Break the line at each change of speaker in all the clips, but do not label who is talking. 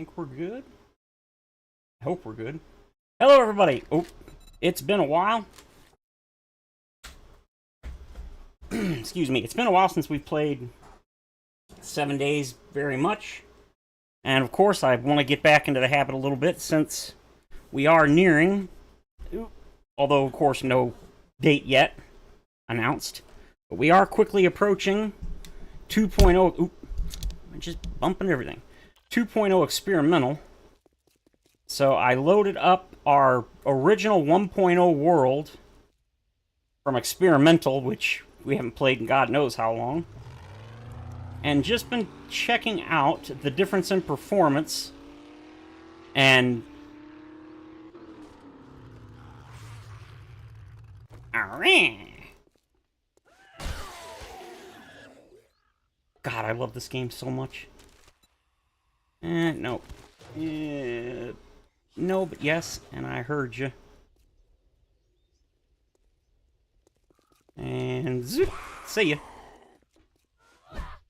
think we're good. I hope we're good. Hello, everybody. Oh, it's been a while. Excuse me. It's been a while since we've played 7 Days very much. And, of course, I want to get back into the habit a little bit since we are nearing, although, of course, no date yet announced. But we are quickly approaching 2.0. Oop, I'm just bumping everything. 2.0 experimental. So I loaded up our original 1.0 world from experimental, which we haven't played in God knows how long, and just been checking out the difference in performance and God, I love this game so much. No. No, but yes, and I heard you. And zoop, see ya.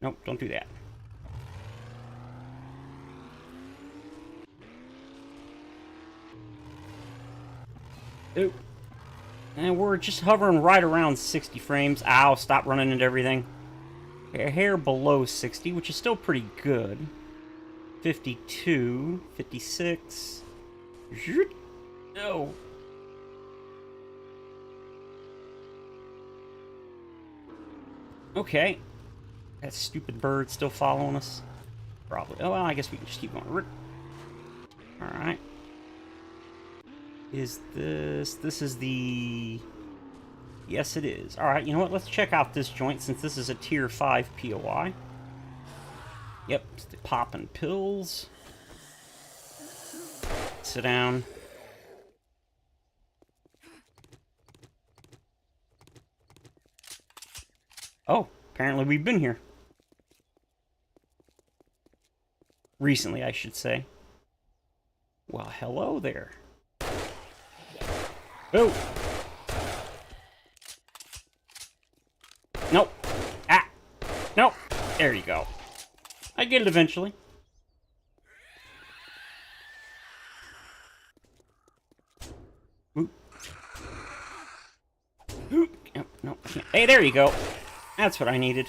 Nope, don't do that. Oop. And we're just hovering right around 60 frames. Ow, stop running into everything. A hair below 60, which is still pretty good. 52, 56. No. Okay. That stupid bird still following us. Probably. Oh, well, I guess we can just keep going. Alright. Is this... This is the... Yes, it is. Alright, you know what? Let's check out this joint since this is a Tier 5 POI. Yep, it's the poppin' pills. Sit down. Oh, apparently we've been here. Recently, I should say. Well, hello there. Oh! Nope. Ah! Nope. There you go. I get it eventually. Oop. Oop. No, no, I can't. Hey, there you go. That's what I needed.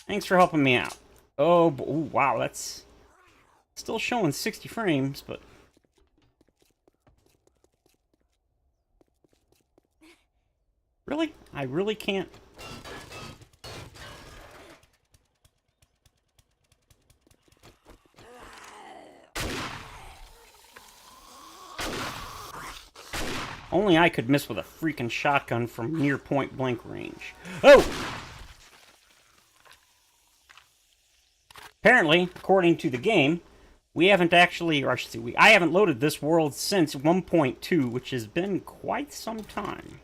Thanks for helping me out. Oh, ooh, wow, that's still showing 60 frames, but... Really? I really can't... Only I could miss with a freaking shotgun from near point blank range. Oh! Apparently, according to the game, we haven't actually, or I should say, I haven't loaded this world since 1.2, which has been quite some time.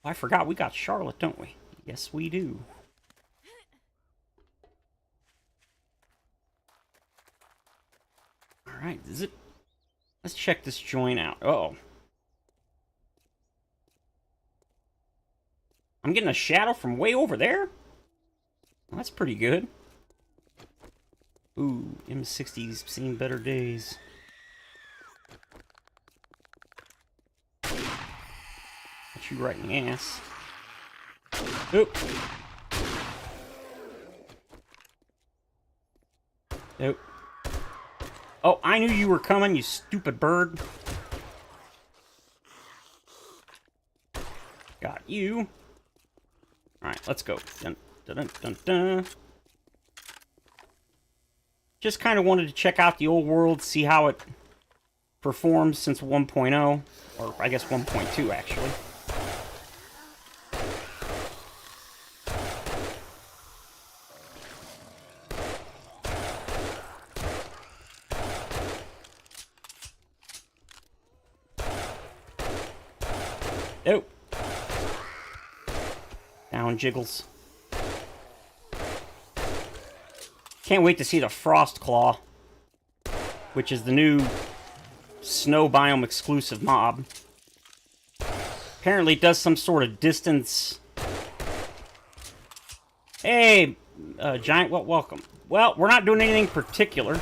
I forgot we got Charlotte, don't we? Yes, we do. Alright, is it... Let's check this joint out. Uh-oh. I'm getting a shadow from way over there? Well, that's pretty good. Ooh, M60's seen better days. Got you right in the ass. Oop. Nope. Oh, I knew you were coming, you stupid bird. Got you. Alright, let's go. Dun, dun, dun, dun, dun. Just kind of wanted to check out the old world, see how it performs since 1.0. Or, I guess 1.2, actually. Oh. Down jiggles. Can't wait to see the Frost Claw, which is the new snow biome exclusive mob. Apparently it does some sort of distance... Hey, Giant, well, welcome. Well, we're not doing anything particular.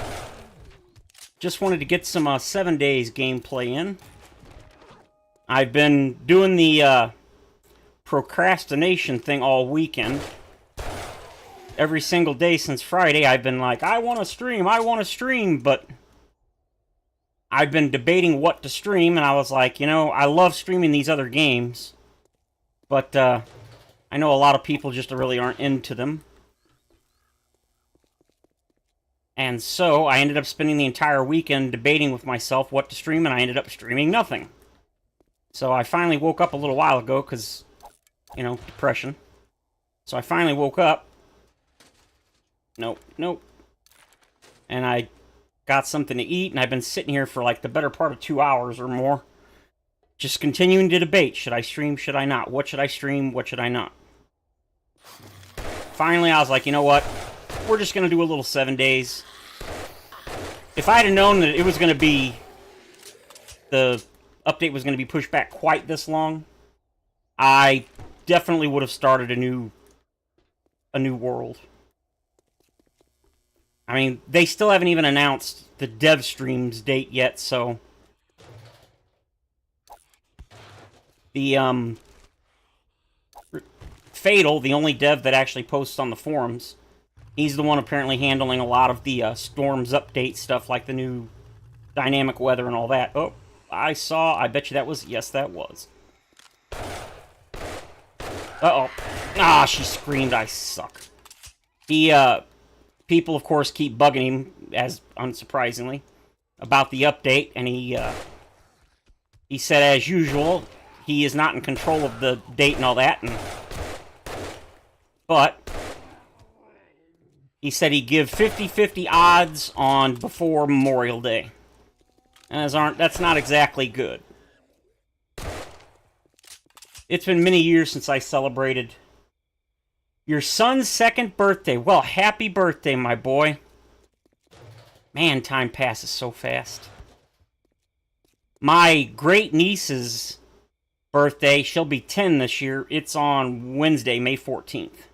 Just wanted to get some 7 days gameplay in. I've been doing the procrastination thing all weekend. Every single day since Friday, I've been like, I want to stream, but I've been debating what to stream, and I was like, you know, I love streaming these other games, but I know a lot of people just really aren't into them. And so I ended up spending the entire weekend debating with myself what to stream, and I ended up streaming nothing. So I finally woke up a little while ago, because, you know, depression. So I finally woke up. Nope. And I got something to eat, and I've been sitting here for like the better part of 2 hours or more. Just continuing to debate, should I stream, should I not? What should I stream, what should I not? Finally, I was like, you know what? We're just going to do a little 7 days. If I had known that it was going to be... the update was going to be pushed back quite this long, I definitely would have started a new world. I mean, they still haven't even announced the dev streams date yet, so... The, Fatal, the only dev that actually posts on the forums, he's the one apparently handling a lot of the Storms update stuff, like the new dynamic weather and all that. Oh, I bet you that was... Yes, that was. Uh-oh. Ah, she screamed, I suck. People, of course, keep bugging him, as unsurprisingly, about the update, and he said, as usual, he is not in control of the date and all that, but he said he'd give 50-50 odds on before Memorial Day. And that's not exactly good. It's been many years since I celebrated your son's 2nd birthday. Well, happy birthday, my boy. Man, time passes so fast. My great-niece's birthday, she'll be 10 this year. It's on Wednesday, May 14th.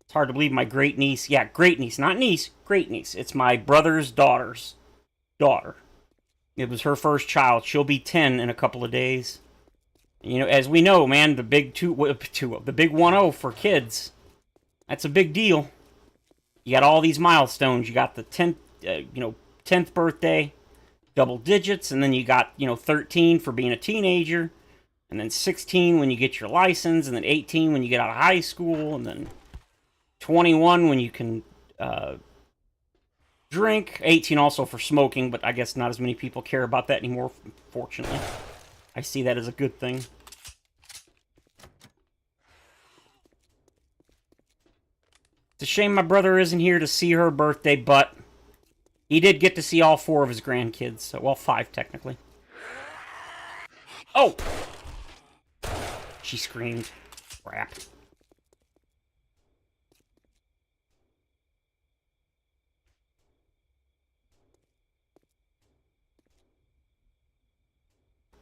It's hard to believe my great-niece... Yeah, great-niece, not niece, great-niece. It's my brother's daughter's daughter. It was her first child. She'll be 10 in a couple of days. You know, as we know, man, the big the big 1-0 for kids, that's a big deal. You got all these milestones. You got the 10th birthday, double digits, and then you got, 13 for being a teenager, and then 16 when you get your license, and then 18 when you get out of high school, and then 21 when you can drink, 18 also for smoking, but I guess not as many people care about that anymore, fortunately. I see that as a good thing. It's a shame my brother isn't here to see her birthday, but he did get to see all 4 of his grandkids. So, well, 5, technically. Oh! She screamed. Crap.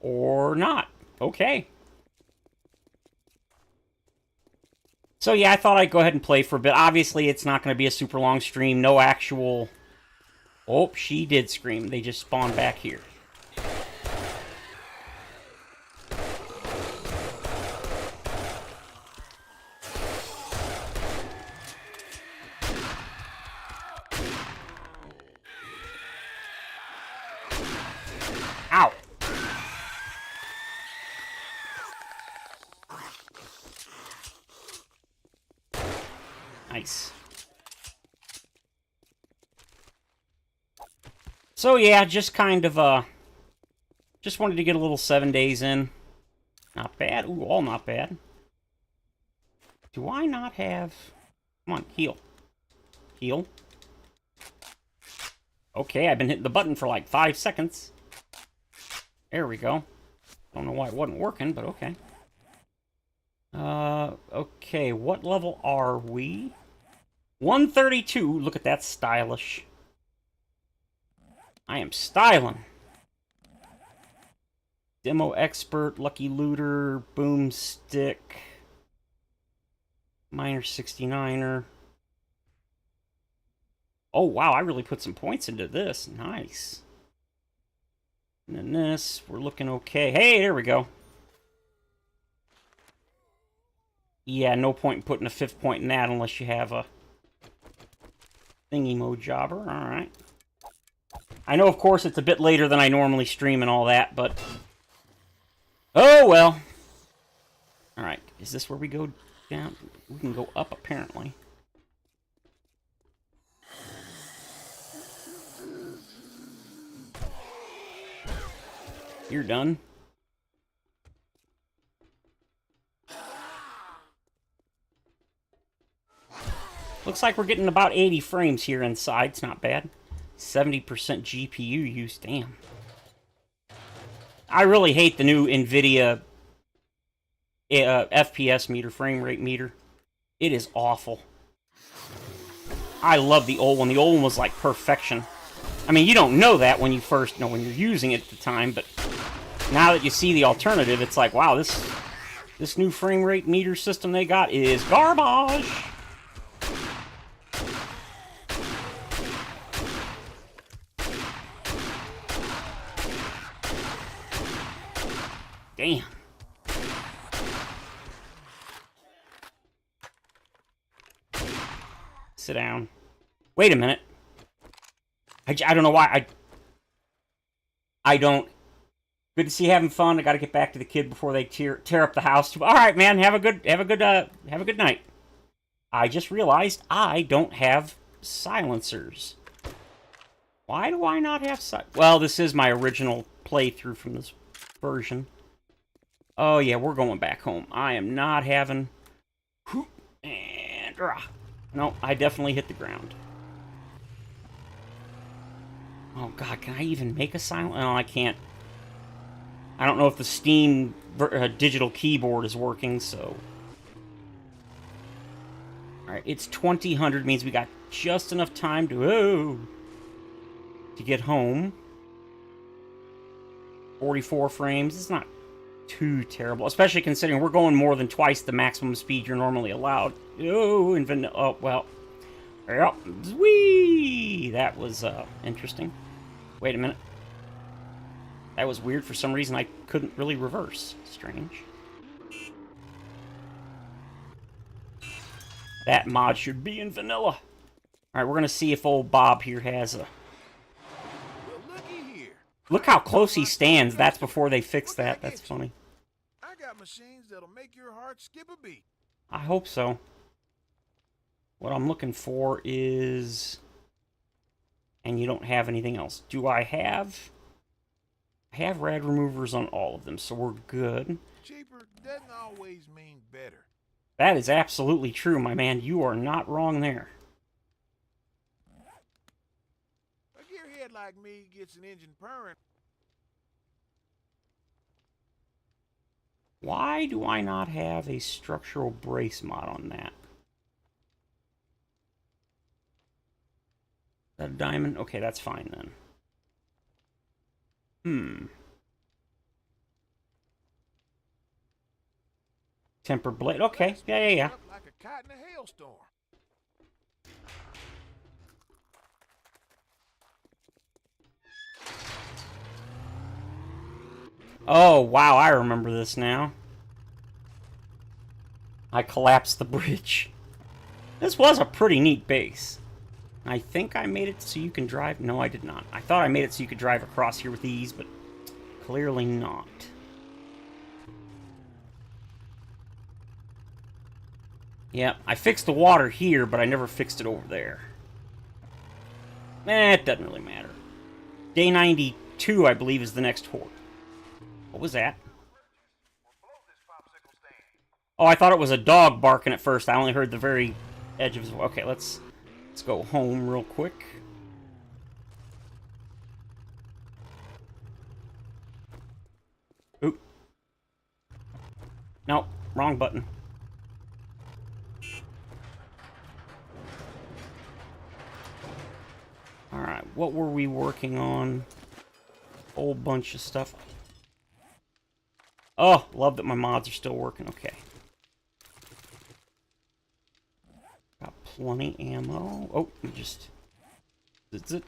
Or not. Okay. So yeah, I thought I'd go ahead and play for a bit. Obviously, it's not going to be a super long stream. No actual... Oh, she did scream. They just spawned back here. Ow! Nice. So yeah, just kind of, just wanted to get a little 7 days in. Not bad. Ooh, all not bad. Do I not have... Come on, heal. Heal. Okay, I've been hitting the button for like 5 seconds. There we go. Don't know why it wasn't working, but okay. Okay, what level are we? 132. Look at that, stylish. I am styling. Demo expert, lucky looter, boomstick. Minor 69er. Oh, wow, I really put some points into this. Nice. And then this, we're looking okay. Hey, there we go. Yeah, no point in putting a 5th point in that unless you have a thingy mode jobber. Alright. I know, of course, it's a bit later than I normally stream and all that, but... Oh, well. Alright, is this where we go down? We can go up, apparently. You're done. Looks like we're getting about 80 frames here inside. It's not bad. 70% GPU use. Damn. I really hate the new NVIDIA FPS meter, frame rate meter. It is awful. I love the old one. The old one was like perfection. I mean, you don't know that when you first know when you're using it at the time, but now that you see the alternative, it's like, wow, this new frame rate meter system they got is garbage. Damn. Sit down. Wait a minute. I don't know why I don't. Good to see you having fun. I got to get back to the kid before they tear up the house. All right, man. Have a good night. I just realized I don't have silencers. Why do I not have Well, this is my original playthrough from this version. Oh yeah, we're going back home. I am not having. And no, I definitely hit the ground. Oh god, can I even make a silent? No, I can't. I don't know if the Steam digital keyboard is working, so... Alright, it's 2000, means we got just enough time to get home. 44 frames, it's not too terrible, especially considering we're going more than twice the maximum speed you're normally allowed. Oh, well. Yep, whee! That was, interesting. Wait a minute. That was weird. For some reason, I couldn't really reverse. Strange. That mod should be in vanilla. Alright, we're going to see if old Bob here has a...
Well, looky here.
Look how close he stands. That's before they fix that. That's funny.
I got machines that'll make your heart skip a beat.
I hope so. What I'm looking for is... And you don't have anything else. Do I have... I have rad removers on all of them, so we're good.
Cheaper doesn't always mean better.
That is absolutely true, my man. You are not wrong there.
A gearhead like me gets an engine purring.
Why do I not have a structural brace mod on that? Is that a diamond? Okay, that's fine then. Tempered blade. Okay. Yeah.
Like a kite in a hailstorm.
Oh, wow. I remember this now. I collapsed the bridge. This was a pretty neat base. I think I made it so you can drive... No, I did not. I thought I made it so you could drive across here with ease, but clearly not. Yeah, I fixed the water here, but I never fixed it over there. It doesn't really matter. Day 92, I believe, is the next horde. What was that? Oh, I thought it was a dog barking at first. I only heard the very edge of his... Okay, let's go home real quick. Oop. Nope, wrong button. Alright, what were we working on? Whole bunch of stuff. Oh, love that my mods are still working. Okay. 20 ammo. Oh, we just... That's it.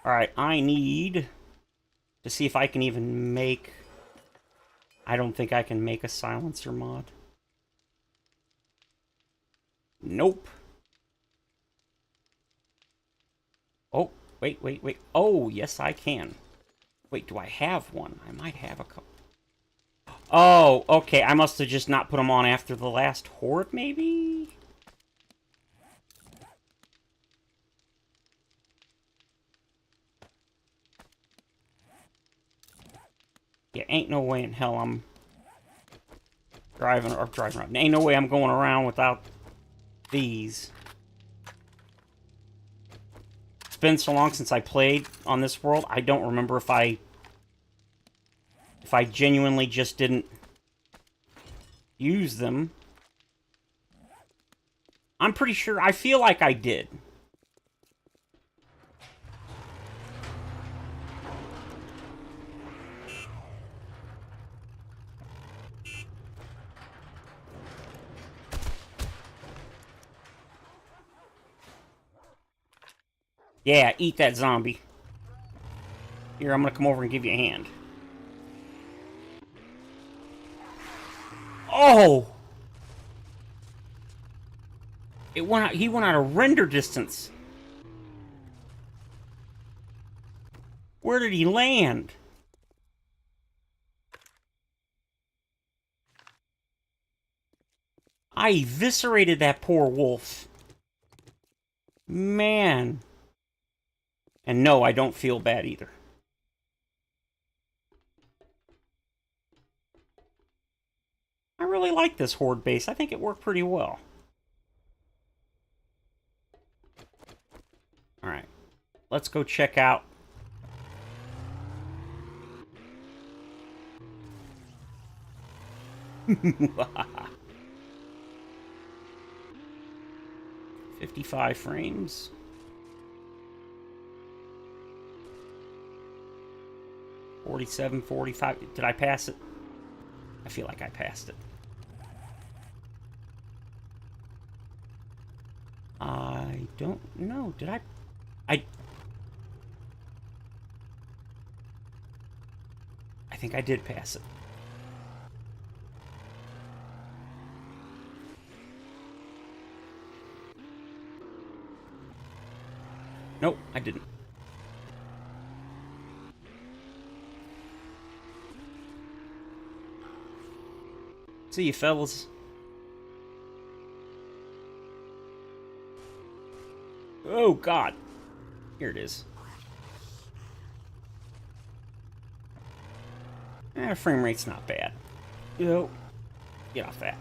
Alright, I need to see if I can even make... I don't think I can make a silencer mod. Nope. Oh, wait. Oh, yes, I can. Wait, do I have one? I might have a couple. Oh, okay. I must have just not put them on after the last horde, maybe? Yeah, ain't no way in hell I'm driving around. Ain't no way I'm going around without these. It's been so long since I played on this world, I don't remember if I genuinely just didn't use them. I'm pretty sure, I feel like I did. Yeah, eat that zombie. Here, I'm gonna come over and give you a hand. Oh! It went out, he went out of render distance. Where did he land? I eviscerated that poor wolf. Man. And no, I don't feel bad either. I really like this horde base. I think it worked pretty well. Alright. Let's go check out... $55 frames. 47, 45. Did I pass it? I feel like I passed it. I don't know. Did I think I did pass it. Nope, I didn't. See you, fellas. Oh, God. Here it is. Frame rate's not bad. Yo. Get off that.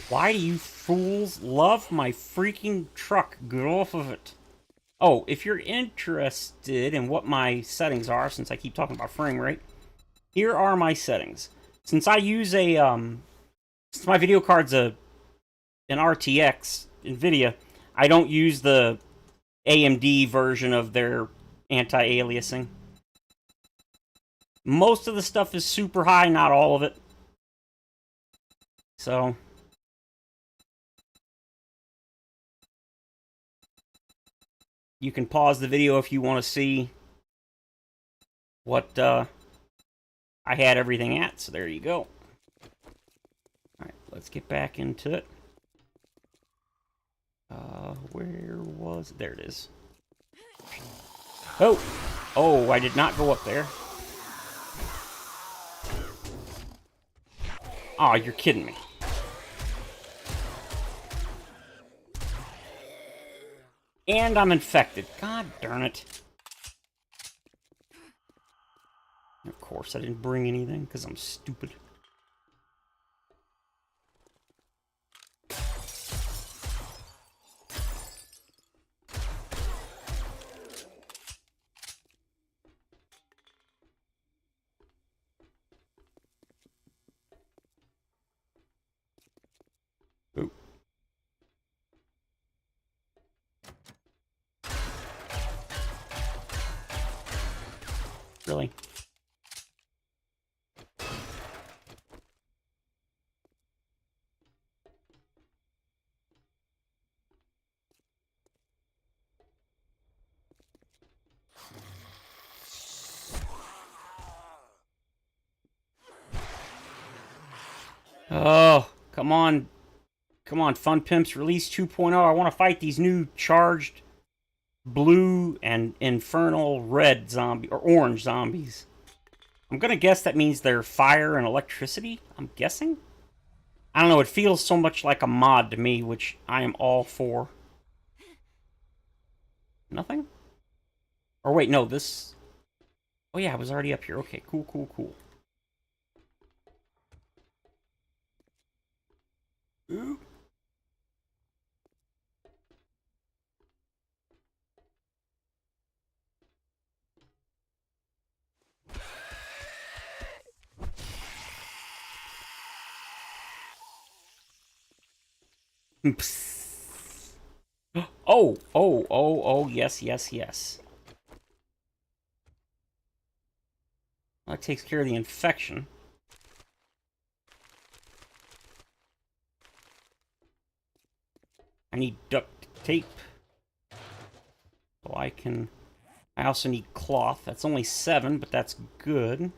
Why do you fools love my freaking truck? Get off of it. Oh, if you're interested in what my settings are, since I keep talking about frame rate, here are my settings. Since I use a, since my video card's an RTX NVIDIA, I don't use the AMD version of their anti-aliasing. Most of the stuff is super high, not all of it. So... you can pause the video if you want to see what I had everything at, so there you go. Alright, let's get back into it. Where was it? There it is. Oh! Oh, I did not go up there. Oh, you're kidding me. And I'm infected. God darn it. Of course, I didn't bring anything, because I'm stupid. Ooh. Really? Oh, come on. Come on, Fun Pimps, release 2.0. I want to fight these new charged blue and infernal red zombie or orange zombies. I'm gonna guess that means they're fire and electricity. I'm guessing. I don't know. It feels so much like a mod to me, which I am all for. Nothing? Or wait, no. This. Oh yeah, I was already up here. Okay, cool, cool, cool. Ooh. Oh, yes, yes, yes. That takes care of the infection. I need duct tape. So I can... I also need cloth. That's only 7, but that's good.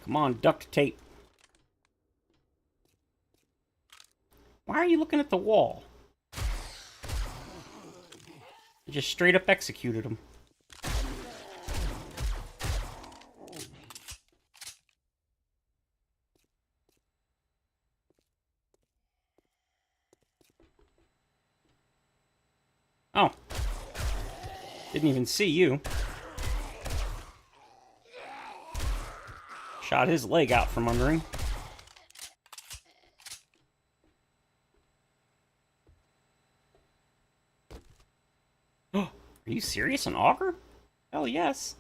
Come on, duct tape. Why are you looking at the wall? I just straight up executed him. Oh. Didn't even see you. Shot his leg out from under him. Are you serious? An auger? Hell yes.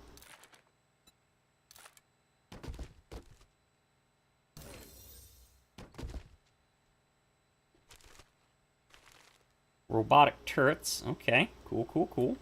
Robotic turrets. Okay. Cool, cool, cool.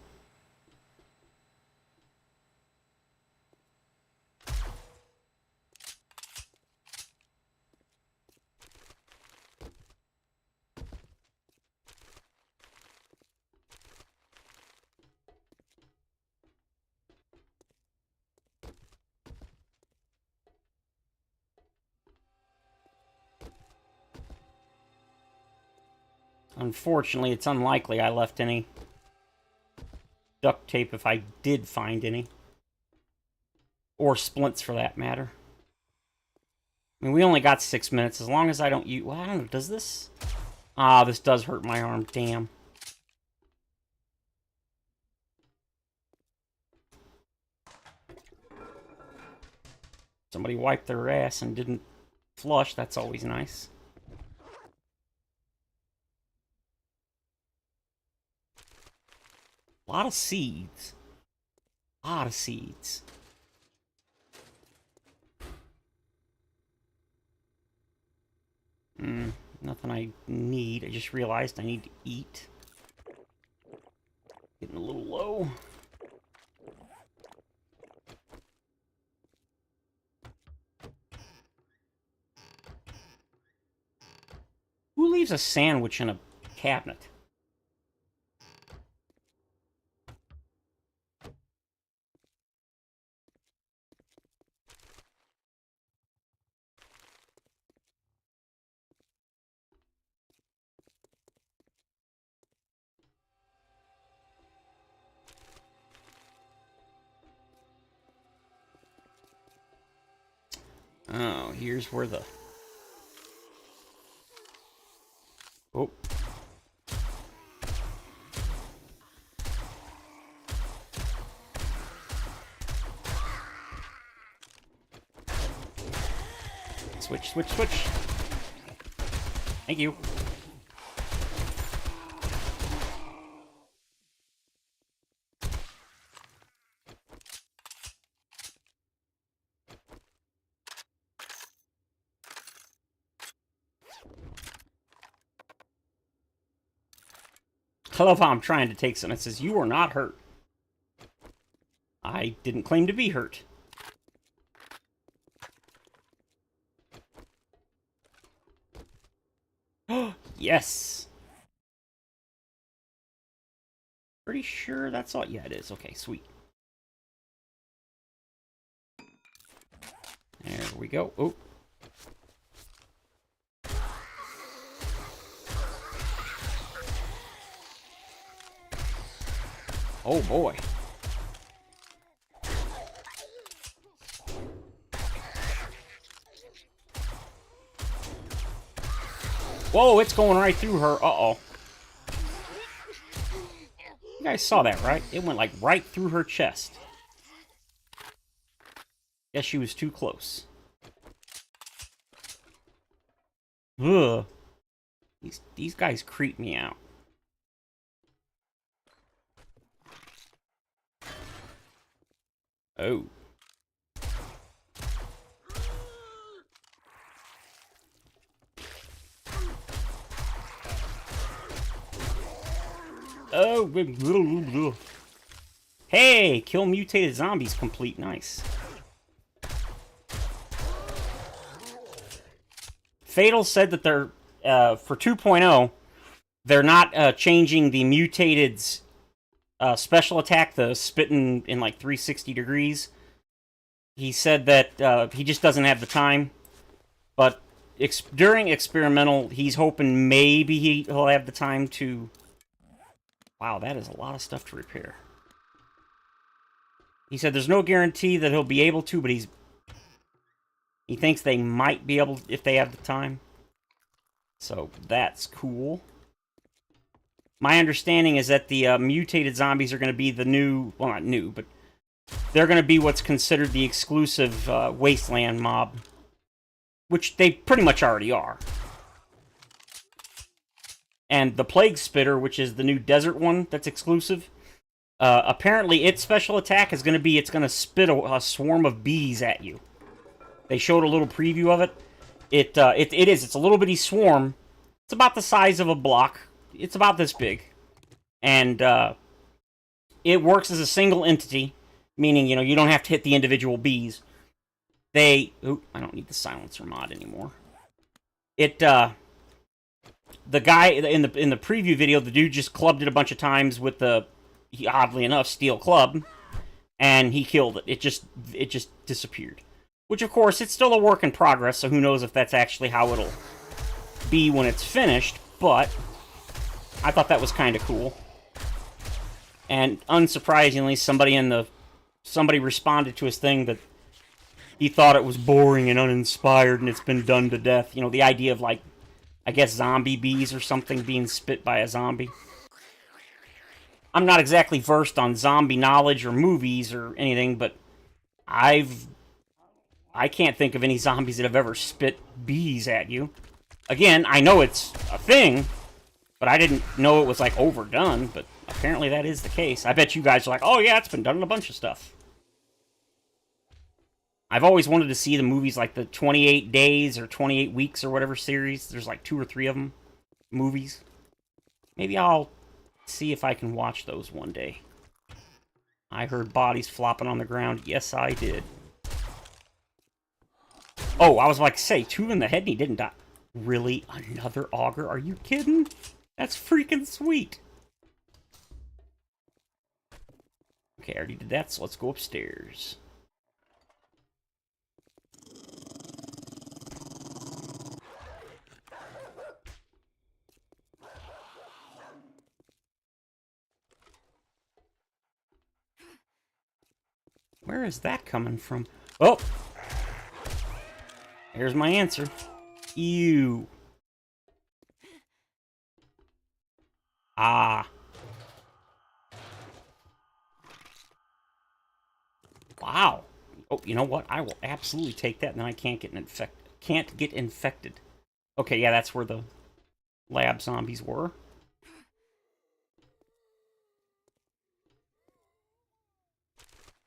Unfortunately, it's unlikely I left any duct tape if I did find any. Or splints, for that matter. I mean, we only got 6 minutes. As long as I don't use... Well, I don't know. Does this... Ah, this does hurt my arm. Damn. Somebody wiped their ass and didn't flush. That's always nice. A lot of seeds. A lot of seeds. Nothing I need. I just realized I need to eat. Getting a little low. Who leaves a sandwich in a cabinet? Oh, here's where the... Oh. Switch, switch, switch. Thank you. I love how I'm trying to take something. It says, you are not hurt. I didn't claim to be hurt. Yes. Pretty sure that's all. Yeah, it is. Okay, sweet. There we go. Oh. Oh boy. Whoa, it's going right through her. Uh-oh. You guys saw that, right? It went like right through her chest. Guess she was too close. Ugh. These guys creep me out. Oh. Oh. Hey, kill mutated zombies complete. Nice. Fatal said that they're, for 2.0, they're not changing the mutated's special attack, the spitting in like 360 degrees. He said that he just doesn't have the time. But during experimental, he's hoping maybe he'll have the time to... Wow, that is a lot of stuff to repair. He said there's no guarantee that he'll be able to, but he thinks they might be able if they have the time. So that's cool. My understanding is that the mutated zombies are going to be the new... Well, not new, but they're going to be what's considered the exclusive Wasteland mob. Which they pretty much already are. And the Plague Spitter, which is the new desert one that's exclusive, apparently its special attack is going to be, it's going to spit a swarm of bees at you. They showed a little preview of it. It's a little bitty swarm. It's about the size of a block. It's about this big. And it works as a single entity, meaning, you know, you don't have to hit the individual bees. Ooh, I don't need the silencer mod anymore. The guy in the preview video, the dude just clubbed it a bunch of times with the, oddly enough, steel club, and he killed it. It just disappeared. Which, of course, it's still a work in progress, so who knows if that's actually how it'll be when it's finished, but I thought that was kind of cool. And unsurprisingly, somebody responded to his thing that he thought it was boring and uninspired and it's been done to death. You know, the idea of, like, I guess zombie bees or something being spit by a zombie. I'm not exactly versed on zombie knowledge or movies or anything, but I can't think of any zombies that have ever spit bees at you. Again, I know it's a thing, but I didn't know it was, like, overdone, but apparently that is the case. I bet you guys are like, oh yeah, it's been done in a bunch of stuff. I've always wanted to see the movies like the 28 Days or 28 Weeks or whatever series. There's like 2 or 3 of them. Movies. Maybe I'll see if I can watch those one day. I heard bodies flopping on the ground. Yes, I did. Oh, I was like, say, 2 in the head and he didn't die. Really? Another auger? Are you kidding? That's freaking sweet. Okay, I already did that, so let's go upstairs. Where is that coming from? Oh! Here's my answer. Ew. Ah. Wow. Oh, you know what? I will absolutely take that, and then I can't get can't get infected. Okay, yeah, that's where the lab zombies were.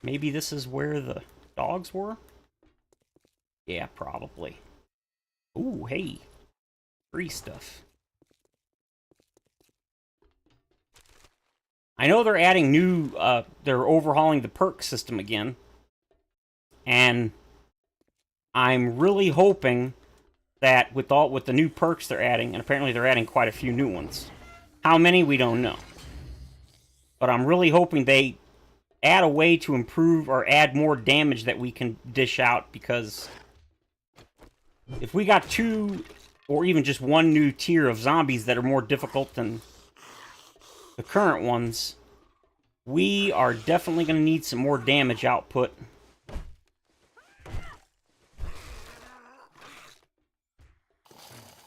Maybe this is where the dogs were? Yeah, probably. Ooh, hey. Free stuff. I know they're adding new, they're overhauling the perk system again. And I'm really hoping that with the new perks they're adding, and apparently they're adding quite a few new ones. How many, we don't know. But I'm really hoping they add a way to improve or add more damage that we can dish out, because if we got 2 or even just 1 new tier of zombies that are more difficult than the current ones, we are definitely going to need some more damage output.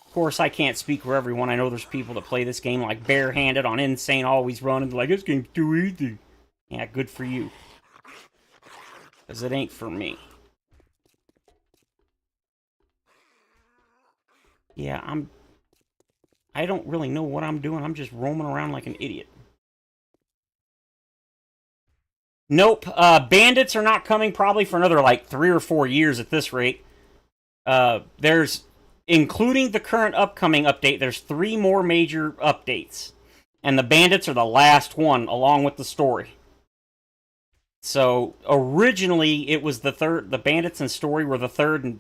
Of course, I can't speak for everyone. I know there's people that play this game like barehanded on Insane, always running, like, this game's too easy. Yeah, good for you. Because it ain't for me. Yeah, I don't really know what I'm doing. I'm just roaming around like an idiot. Nope. Bandits are not coming probably for another, like, 3 or 4 years at this rate. There's, including the current upcoming update, there's 3 more major updates. And the bandits are the last one, along with the story. So, originally, it was the bandits and story were the third, and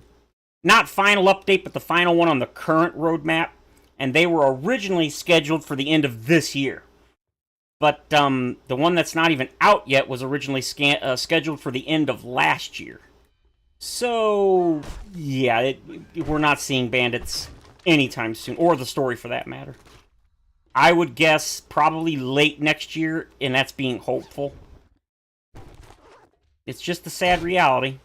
not final update, but the final one on the current roadmap. And they were originally scheduled for the end of this year. But the one that's not even out yet was originally scheduled for the end of last year. So, yeah, we're not seeing bandits anytime soon, or the story for that matter. I would guess probably late next year, and that's being hopeful. It's just the sad reality.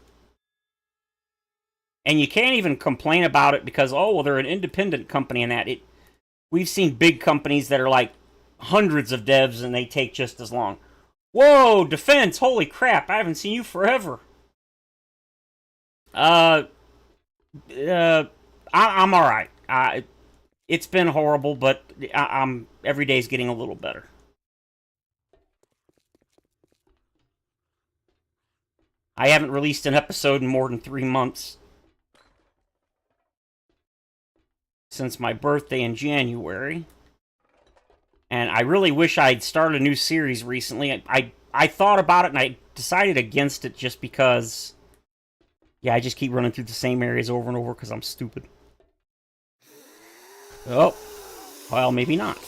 And you can't even complain about it because, oh, well, they're an independent company and that. We've seen big companies that are like hundreds of devs and they take just as long. Whoa, Defense, holy crap, I haven't seen you forever. I'm alright. It's been horrible, but every day's getting a little better. I haven't released an episode in more than 3 months. Since my birthday in January. And I really wish I'd started a new series recently. I thought about it and I decided against it just because... Yeah, I just keep running through the same areas over and over because I'm stupid. Oh. Well, maybe not.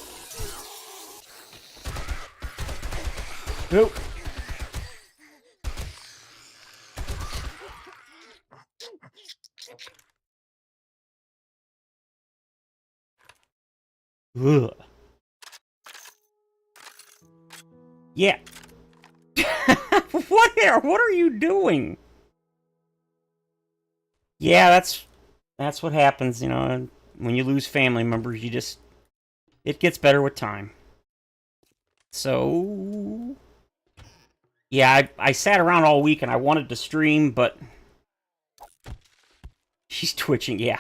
Nope. Ugh. Yeah. What are you doing? Yeah, that's what happens, you know, when you lose family members, it gets better with time. So, yeah, I sat around all week and I wanted to stream, but she's twitching, yeah.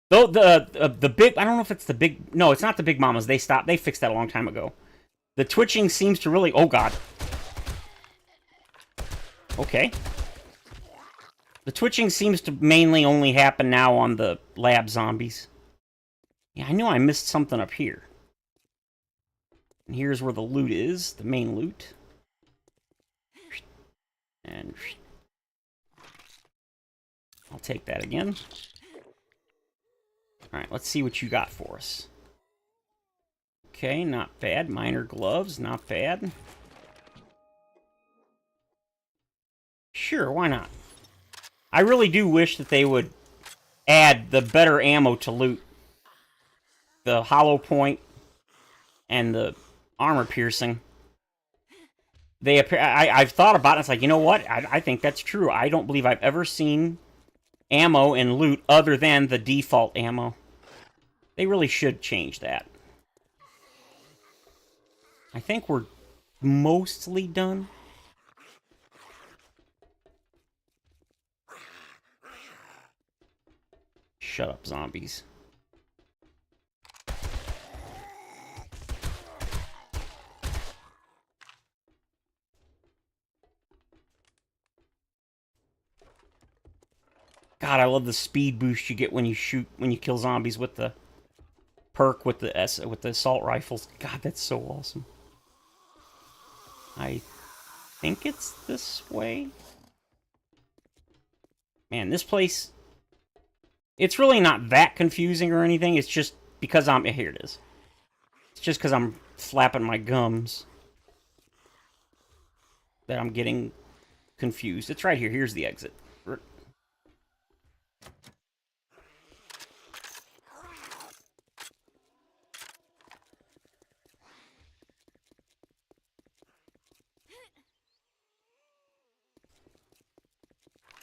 Though the big, I don't know if it's the big, no, it's not the big mamas. They fixed that a long time ago. The twitching seems to really, oh god. Okay. The twitching seems to mainly only happen now on the lab zombies. Yeah, I knew I missed something up here. And here's where the loot is, the main loot. And I'll take that again. Alright, let's see what you got for us. Okay, not bad. Miner gloves, not bad. Sure, why not? I really do wish that they would add the better ammo to loot. The hollow point and the armor piercing. I've thought about it. It's like, you know what? I think that's true. I don't believe I've ever seen ammo in loot other than the default ammo. They really should change that. I think we're mostly done. Shut up, zombies. God, I love the speed boost you get when you kill zombies with the perk with the assault rifles. God, that's so awesome. I think it's this way. Man, this place, it's really not that confusing or anything. It's just because here it is. It's just because I'm flapping my gums that I'm getting confused. It's right here. Here's the exit.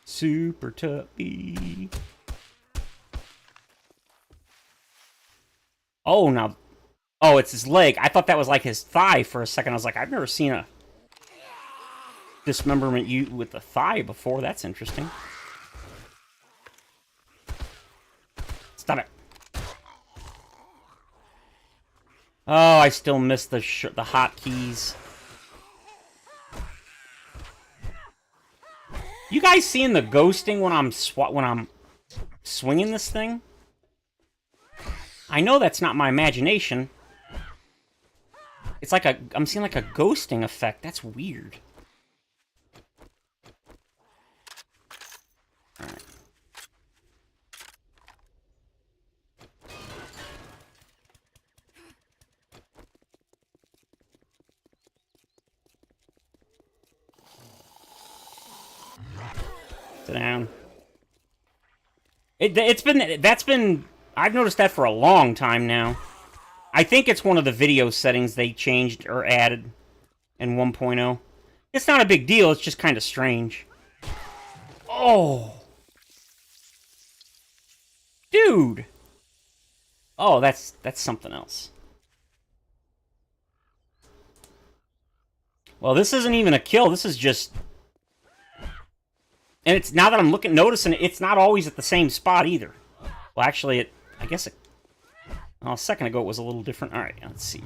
Super Tuppy. Oh, now. Oh, it's his leg. I thought that was like his thigh for a second. I was like, I've never seen a dismemberment with the thigh before. That's interesting. Stop it. Oh, I still missed the hotkeys. You guys seeing the ghosting when I'm swinging this thing? I know that's not my imagination. It's like I'm seeing like a ghosting effect. That's weird. All right. Sit down. I've noticed that for a long time now. I think it's one of the video settings they changed or added in 1.0. It's not a big deal, it's just kind of strange. Oh! Dude! Oh, that's something else. Well, this isn't even a kill, this is just... And it's, now that I'm noticing it, it's not always at the same spot either. Well, actually, I guess well, a second ago it was a little different. Alright, let's see.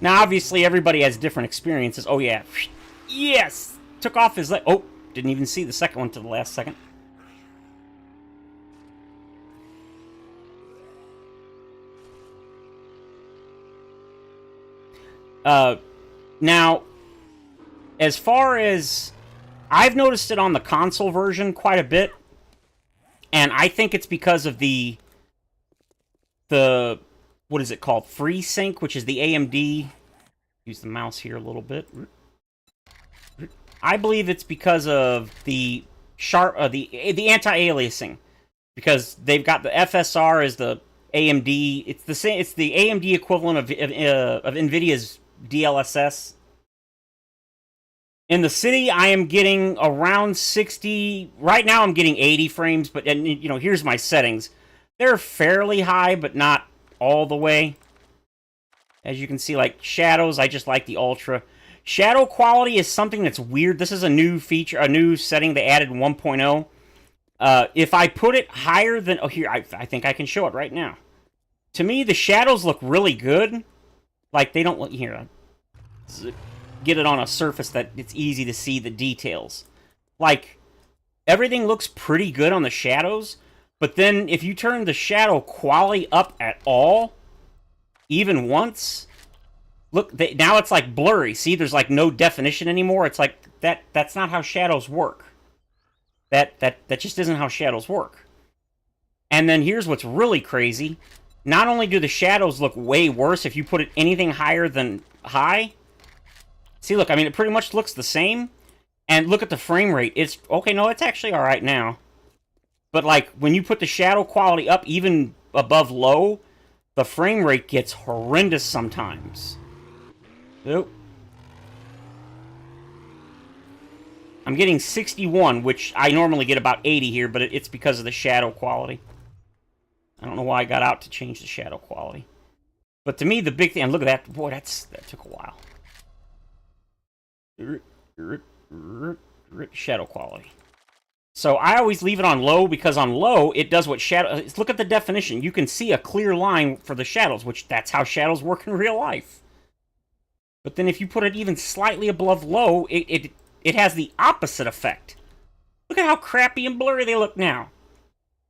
Now, obviously, everybody has different experiences. Oh, yeah. Yes! Took off his leg. Oh, didn't even see the second one to the last second. Now, as far as... I've noticed it on the console version quite a bit. And I think it's because of the what is it called? FreeSync, which is the AMD. Use the mouse here a little bit. I believe it's because of the anti-aliasing, because they've got the FSR as the AMD. It's the same. It's the AMD equivalent of NVIDIA's DLSS. In the city, I am getting around 60. Right now, I'm getting 80 frames. But here's my settings. They're fairly high, but not all the way. As you can see, like shadows, I just like the ultra. Shadow quality is something that's weird. This is a new feature, a new setting they added in 1.0. If I put it higher than... Oh, here, I think I can show it right now. To me, the shadows look really good. Like, they don't look... Here, get it on a surface that it's easy to see the details. Like, everything looks pretty good on the shadows, but then if you turn the shadow quality up at all, even once... Look, now it's like blurry. See, there's like no definition anymore. It's like that's not how shadows work. That just isn't how shadows work. And then here's what's really crazy. Not only do the shadows look way worse if you put it anything higher than high. See, look, I mean, it pretty much looks the same. And look at the frame rate. It's okay, no, it's actually all right now. But like when you put the shadow quality up even above low, the frame rate gets horrendous sometimes. Nope. I'm getting 61, which I normally get about 80 here, but it's because of the shadow quality. I don't know why I got out to change the shadow quality. But to me, the big thing, and look at that, boy, that took a while. Shadow quality. So I always leave it on low, because on low, it does what shadow... Look at the definition. You can see a clear line for the shadows, which that's how shadows work in real life. But then if you put it even slightly above low, it has the opposite effect. Look at how crappy and blurry they look now.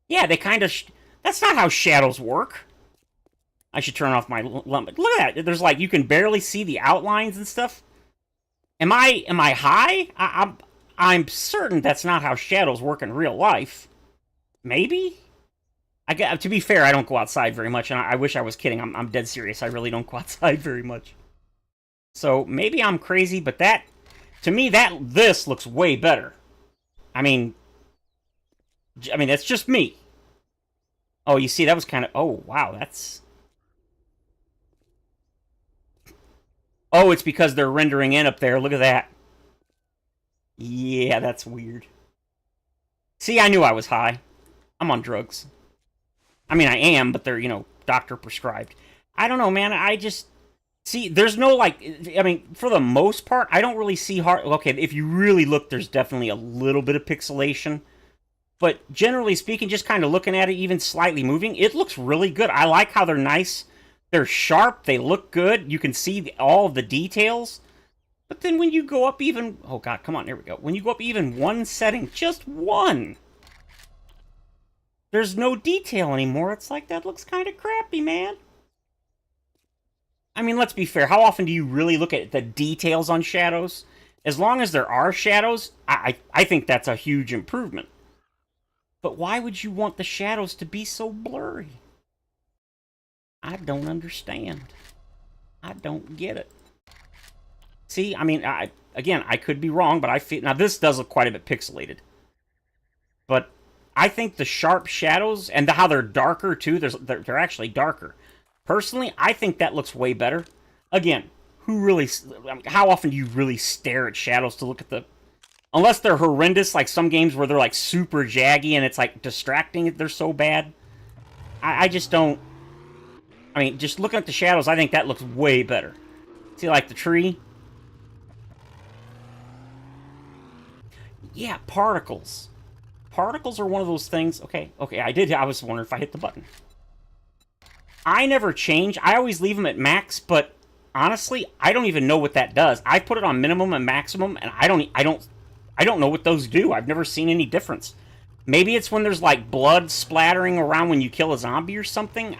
Yeah, they kind of... That's not how shadows work. I should turn off my lump. Look at that. There's like, you can barely see the outlines and stuff. Am I high? I'm certain that's not how shadows work in real life. Maybe? To be fair, I don't go outside very much, and I wish I was kidding. I'm dead serious. I really don't go outside very much. So maybe I'm crazy, but to me, this looks way better. I mean, that's just me. Oh, you see, that was kind of... Oh, wow, that's... Oh, it's because they're rendering in up there. Look at that. Yeah, that's weird. See, I knew I was high. I'm on drugs. I mean, I am, but they're, doctor prescribed. I don't know, man. I just... See, there's no, for the most part, I don't really see hard... Okay, if you really look, there's definitely a little bit of pixelation. But generally speaking, just kind of looking at it, even slightly moving, it looks really good. I like how they're nice. They're sharp. They look good. You can see all of the details. But then when you go up even... Oh, God, come on. There we go. When you go up even one setting, just one, there's no detail anymore. It's like, that looks kind of crappy, man. I mean, let's be fair. How often do you really look at the details on shadows? As long as there are shadows, I think that's a huge improvement. But why would you want the shadows to be so blurry? I don't understand. I don't get it. See, I mean, again, I could be wrong, but I feel... Now, this does look quite a bit pixelated. But I think the sharp shadows, and how they're darker, too, they're actually darker. Personally, I think that looks way better. Again, how often do you really stare at shadows to look at the... Unless they're horrendous, like some games where they're, like, super jaggy and it's, like, distracting if they're so bad. I just don't... I mean, just looking at the shadows, I think that looks way better. See, like, the tree? Yeah, particles. Particles are one of those things... Okay, I was wondering if I hit the button. I never change. I always leave them at max, but honestly, I don't even know what that does. I put it on minimum and maximum, and I don't know what those do. I've never seen any difference. Maybe it's when there's, like, blood splattering around when you kill a zombie or something.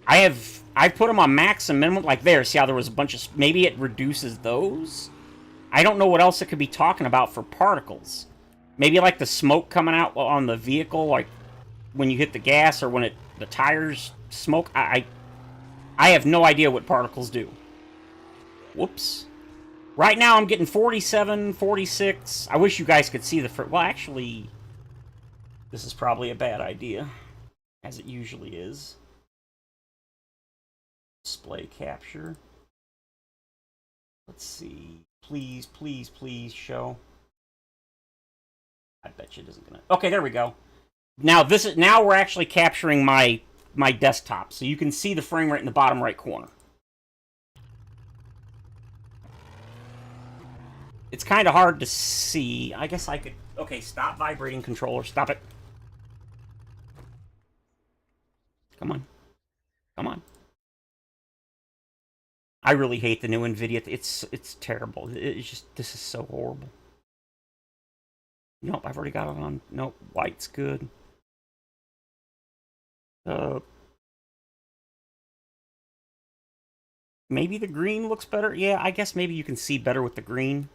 I put them on max and minimum. Like, there, see how there was a bunch of... Maybe it reduces those? I don't know what else it could be talking about for particles. Maybe, like, the smoke coming out on the vehicle, like, when you hit the gas or when the tires smoke. I have no idea what particles do. Whoops. Right now, I'm getting 47, 46. I wish you guys could see the... Well, actually, this is probably a bad idea, as it usually is. Display capture. Let's see. Please, please, please show. I bet you it isn't gonna... Okay, there we go. Now we're actually capturing my desktop, so you can see the frame rate in the bottom right corner. It's kind of hard to see. I guess I could... Okay, stop vibrating, controller. Stop it. Come on. Come on. I really hate the new NVIDIA. It's terrible. It's just... This is so horrible. Nope, I've already got it on. Nope, white's good. Maybe the green looks better? Yeah, I guess maybe you can see better with the green.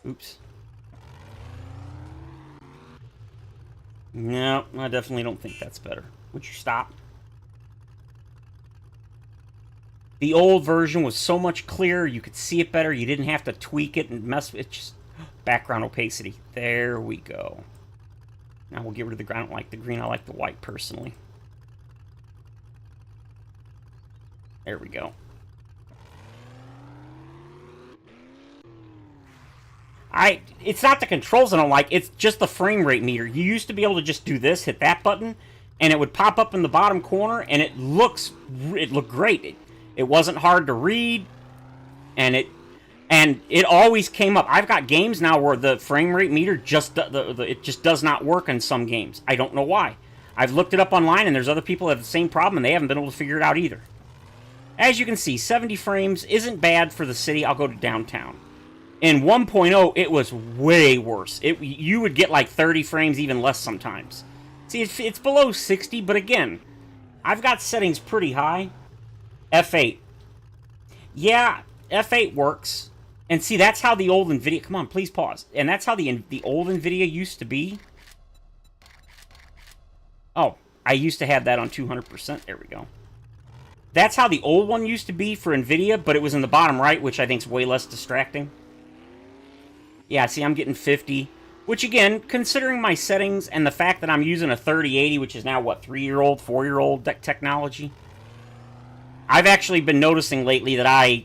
Oops. No, I definitely don't think that's better. Would you stop? The old version was so much clearer, you could see it better, you didn't have to tweak it and mess with it. Just background opacity. There we go. Now we'll get rid of the green. I don't like the green, I like the white personally. There we go. it's not the controls I don't like, it's just the frame rate meter. You used to be able to just do this, hit that button, and it would pop up in the bottom corner, and it looked great. It wasn't hard to read, and it always came up. I've got games now where the frame rate meter it just does not work in some games. I don't know why. I've looked it up online, and there's other people that have the same problem, and they haven't been able to figure it out either. As you can see, 70 frames isn't bad for the city. I'll go to downtown. In 1.0, it was way worse. You would get like 30 frames, even less sometimes. See, it's below 60, but again, I've got settings pretty high. F8. Yeah, F8 works. And see, that's how the old NVIDIA... Come on, please pause. And that's how the old NVIDIA used to be. Oh, I used to have that on 200%. There we go. That's how the old one used to be for NVIDIA, but it was in the bottom right, which I think is way less distracting. Yeah, see, I'm getting 50. Which, again, considering my settings and the fact that I'm using a 3080, which is now, what, 3-year-old, 4-year-old technology? I've actually been noticing lately that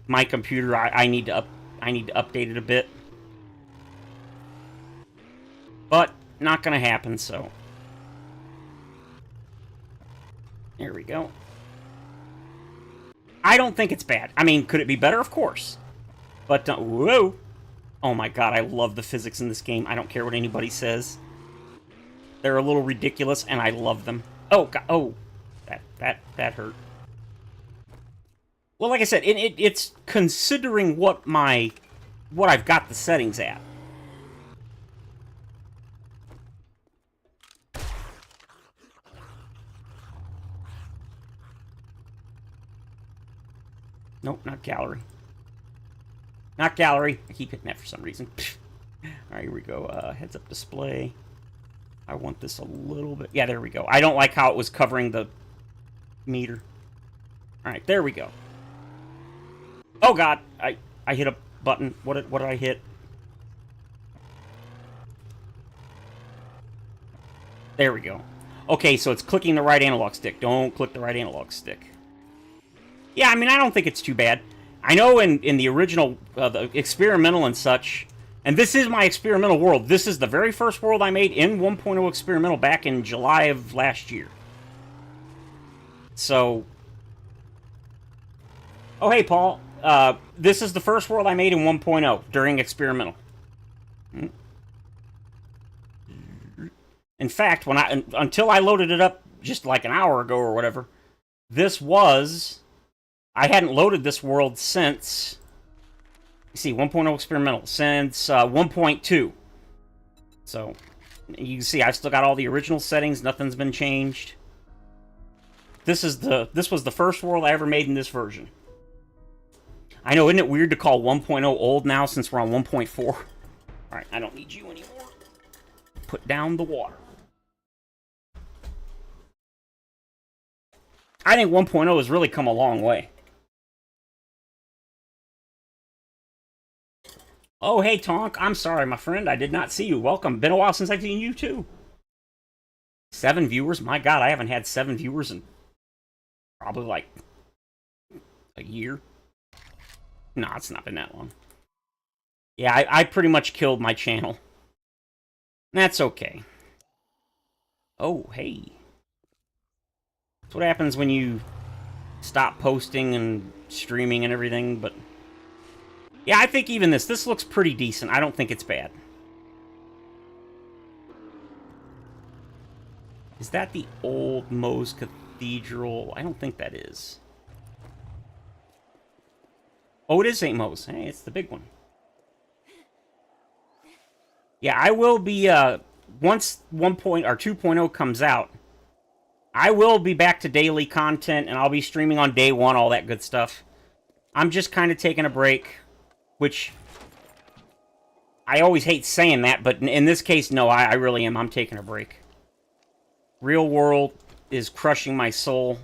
my computer, I need to update it a bit. But, not gonna happen, so... There we go. I don't think it's bad. I mean, could it be better? Of course. But, whoa! Oh my god, I love the physics in this game. I don't care what anybody says. They're a little ridiculous, and I love them. Oh, god, oh. That hurt. Well, like I said, it's considering what I've got the settings at. Nope, not gallery. Not gallery. I keep hitting that for some reason. Alright, here we go. Heads-up display. I want this a little bit... Yeah, there we go. I don't like how it was covering the meter. Alright, there we go. Oh, God. I hit a button. What did I hit? There we go. Okay, so it's clicking the right analog stick. Don't click the right analog stick. Yeah, I mean, I don't think it's too bad. I know in the original, the experimental and such, and this is my experimental world. This is the very first world I made in 1.0 experimental back in July of last year. So... Oh, hey, Paul. This is the first world I made in 1.0 during experimental. In fact, until I loaded it up just like an hour ago or whatever, this was... I hadn't loaded this world since... You see, 1.0 experimental. Since 1.2. So, you can see I've still got all the original settings. Nothing's been changed. This was the first world I ever made in this version. I know, isn't it weird to call 1.0 old now since we're on 1.4? Alright, I don't need you anymore. Put down the water. I think 1.0 has really come a long way. Oh, hey, Tonk. I'm sorry, my friend. I did not see you. Welcome. Been a while since I've seen you, too. 7 viewers? My God, I haven't had 7 viewers in probably, like, a year. Nah, it's not been that long. Yeah, I pretty much killed my channel. That's okay. Oh, hey. That's what happens when you stop posting and streaming and everything, but... Yeah, I think even this looks pretty decent. I don't think it's bad. Is that the old Mohs Cathedral? I don't think that is. Oh, it is St. Mohs. Hey, it's the big one. Yeah, I will be, once 2.0 comes out, I will be back to daily content, and I'll be streaming on day 1, all that good stuff. I'm just kind of taking a break, which I always hate saying that, but in this case, no, I really am. I'm taking a break. Real world is crushing my soul,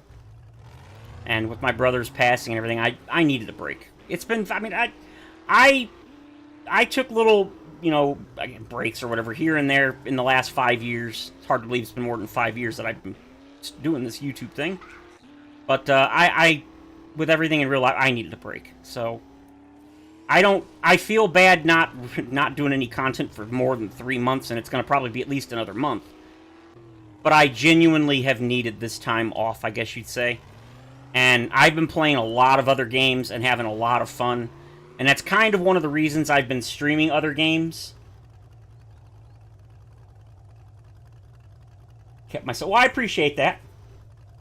and with my brother's passing and everything, I needed a break. It's been, I mean, I took little, you know, breaks or whatever here and there in the last 5 years. It's hard to believe it's been more than 5 years that I've been doing this YouTube thing. But, with everything in real life, I needed a break. So, I feel bad not doing any content for more than 3 months, and it's going to probably be at least another month. But I genuinely have needed this time off, I guess you'd say. And I've been playing a lot of other games and having a lot of fun. And that's kind of one of the reasons I've been streaming other games. Kept myself... Well, I appreciate that.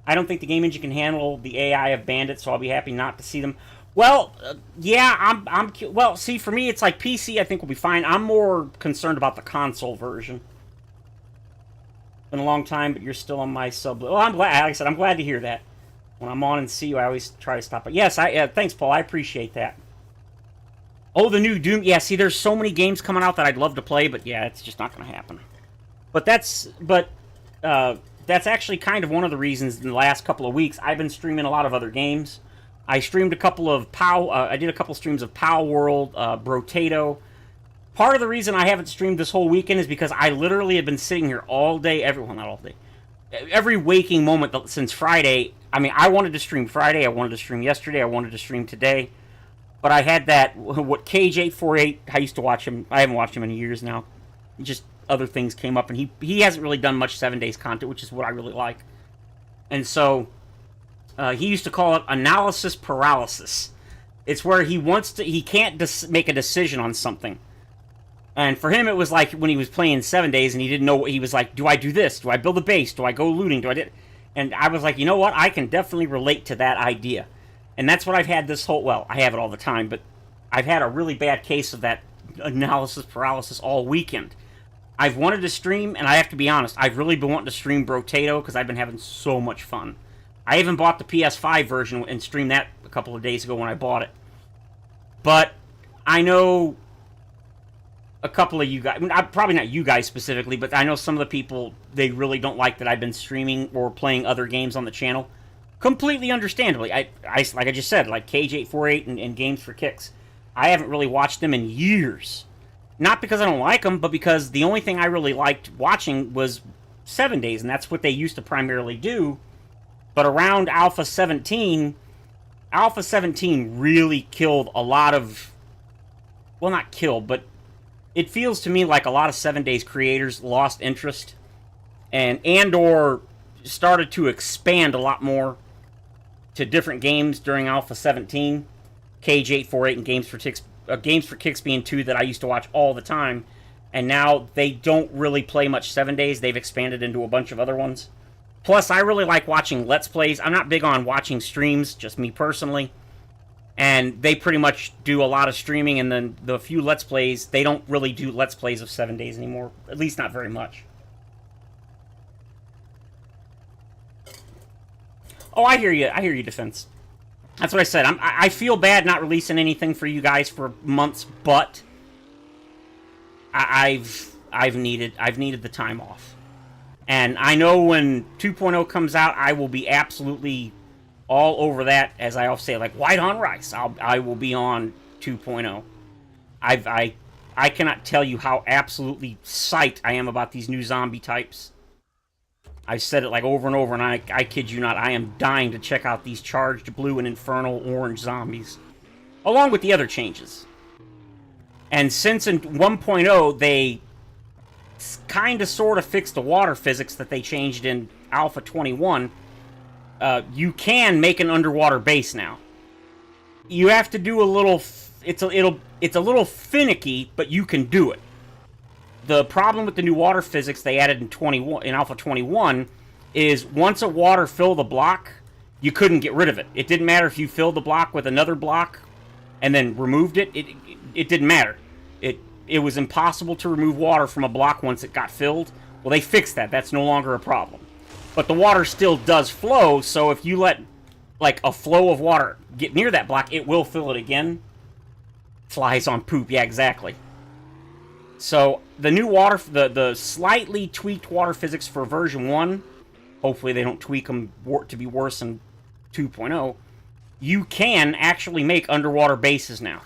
I don't think the game engine can handle the AI of bandits, so I'll be happy not to see them. Well, yeah, well, see, for me, it's like PC, I think, will be fine. I'm more concerned about the console version. Been a long time, but you're still on my sub. Well, I'm glad. Like I said, I'm glad to hear that. When I'm on and see you, I always try to stop. But yes, thanks, Paul. I appreciate that. Oh, the new Doom. Yeah, see, there's so many games coming out that I'd love to play, but yeah, it's just not going to happen. But that's actually kind of one of the reasons in the last couple of weeks I've been streaming a lot of other games. I streamed a couple of I did a couple streams of Pal World, Brotato. Part of the reason I haven't streamed this whole weekend is because I literally have been sitting here all day, not all day, every waking moment since Friday. I mean, I wanted to stream Friday, I wanted to stream yesterday, I wanted to stream today, but I had that, what, Cage848, I used to watch him, I haven't watched him in years now, just other things came up, and he hasn't really done much 7 days content, which is what I really like. And so, he used to call it analysis paralysis. It's where he can't make a decision on something. And for him, it was like when he was playing 7 days and he didn't know what he was like, do I do this? Do I build a base? Do I go looting? And I was like, you know what? I can definitely relate to that idea. And that's what I've had this whole, well, I have it all the time, but I've had a really bad case of that analysis paralysis all weekend. I've wanted to stream, and I have to be honest, I've really been wanting to stream Brotato because I've been having so much fun. I even bought the PS5 version and streamed that a couple of days ago when I bought it. But I know a couple of you guys, probably not you guys specifically, but I know some of the people, they really don't like that I've been streaming or playing other games on the channel. Completely understandably. I like I just said, like Cage848 and Games for Kicks. I haven't really watched them in years. Not because I don't like them, but because the only thing I really liked watching was 7 days, and that's what they used to primarily do. But around Alpha 17 really killed a lot of... Well, not killed, but it feels to me like a lot of 7 days creators lost interest and or started to expand a lot more to different games during Alpha 17. Cage848 and Games for Kicks being two that I used to watch all the time. And now they don't really play much 7 days. They've expanded into a bunch of other ones. Plus, I really like watching Let's Plays. I'm not big on watching streams, just me personally. And they pretty much do a lot of streaming, and then the few Let's Plays, they don't really do Let's Plays of 7 days anymore. At least not very much. Oh, I hear you, Defense. That's what I said. I feel bad not releasing anything for you guys for months, but I've needed the time off. And I know when 2.0 comes out, I will be absolutely all over that, as I always say, like white on rice. I will be on 2.0. I cannot tell you how absolutely psyched I am about these new zombie types. I've said it like over and over, and I kid you not, I am dying to check out these charged blue and infernal orange zombies, along with the other changes. And since in 1.0 they kind of sort of fixed the water physics that they changed in Alpha 21, you can make an underwater base now. You have to do a little... It's a little finicky, but you can do it. The problem with the new water physics they added in Alpha 21 is once a water filled a block, you couldn't get rid of it. It didn't matter if you filled the block with another block and then removed it. It didn't matter. It was impossible to remove water from a block once it got filled. Well, they fixed that. That's no longer a problem. But the water still does flow, so if you let, like, a flow of water get near that block, it will fill it again. Flies on poop, yeah, exactly. So, the new water, the slightly tweaked water physics for version 1, hopefully they don't tweak them to be worse in 2.0, you can actually make underwater bases now.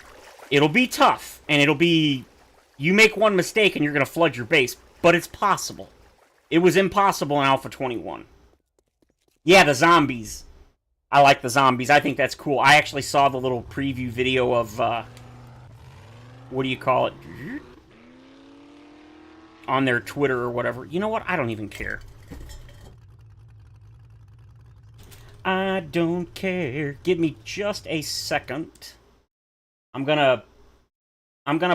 It'll be tough, and it'll be... You make one mistake and you're going to flood your base, but it's possible. It was impossible in Alpha 21. Yeah, the zombies. I like the zombies. I think that's cool. I actually saw the little preview video of what do you call it? On their Twitter or whatever. You know what? I don't even care. I don't care. Give me just a second. I'm gonna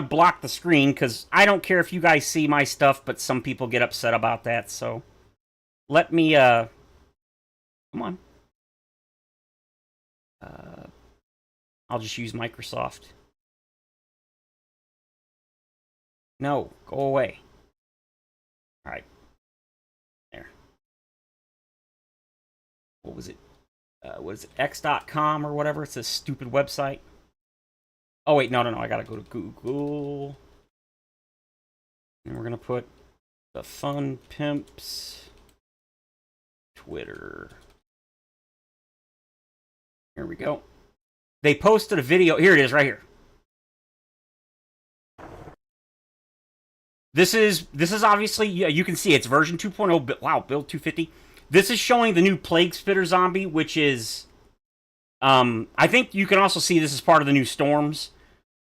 block the screen because I don't care if you guys see my stuff, but some people get upset about that. So let me come on. I'll just use Microsoft. No, go away. All right. There. What was it? What is it? X.com or whatever. It's a stupid website. Oh, wait. No. I gotta go to Google. And we're gonna put the Fun Pimps Twitter. Here we go. They posted a video. Here it is, right here. This is obviously, you can see it's version 2.0. Wow, build 250. This is showing the new Plague Spitter zombie, which is, I think you can also see this is part of the new Storms.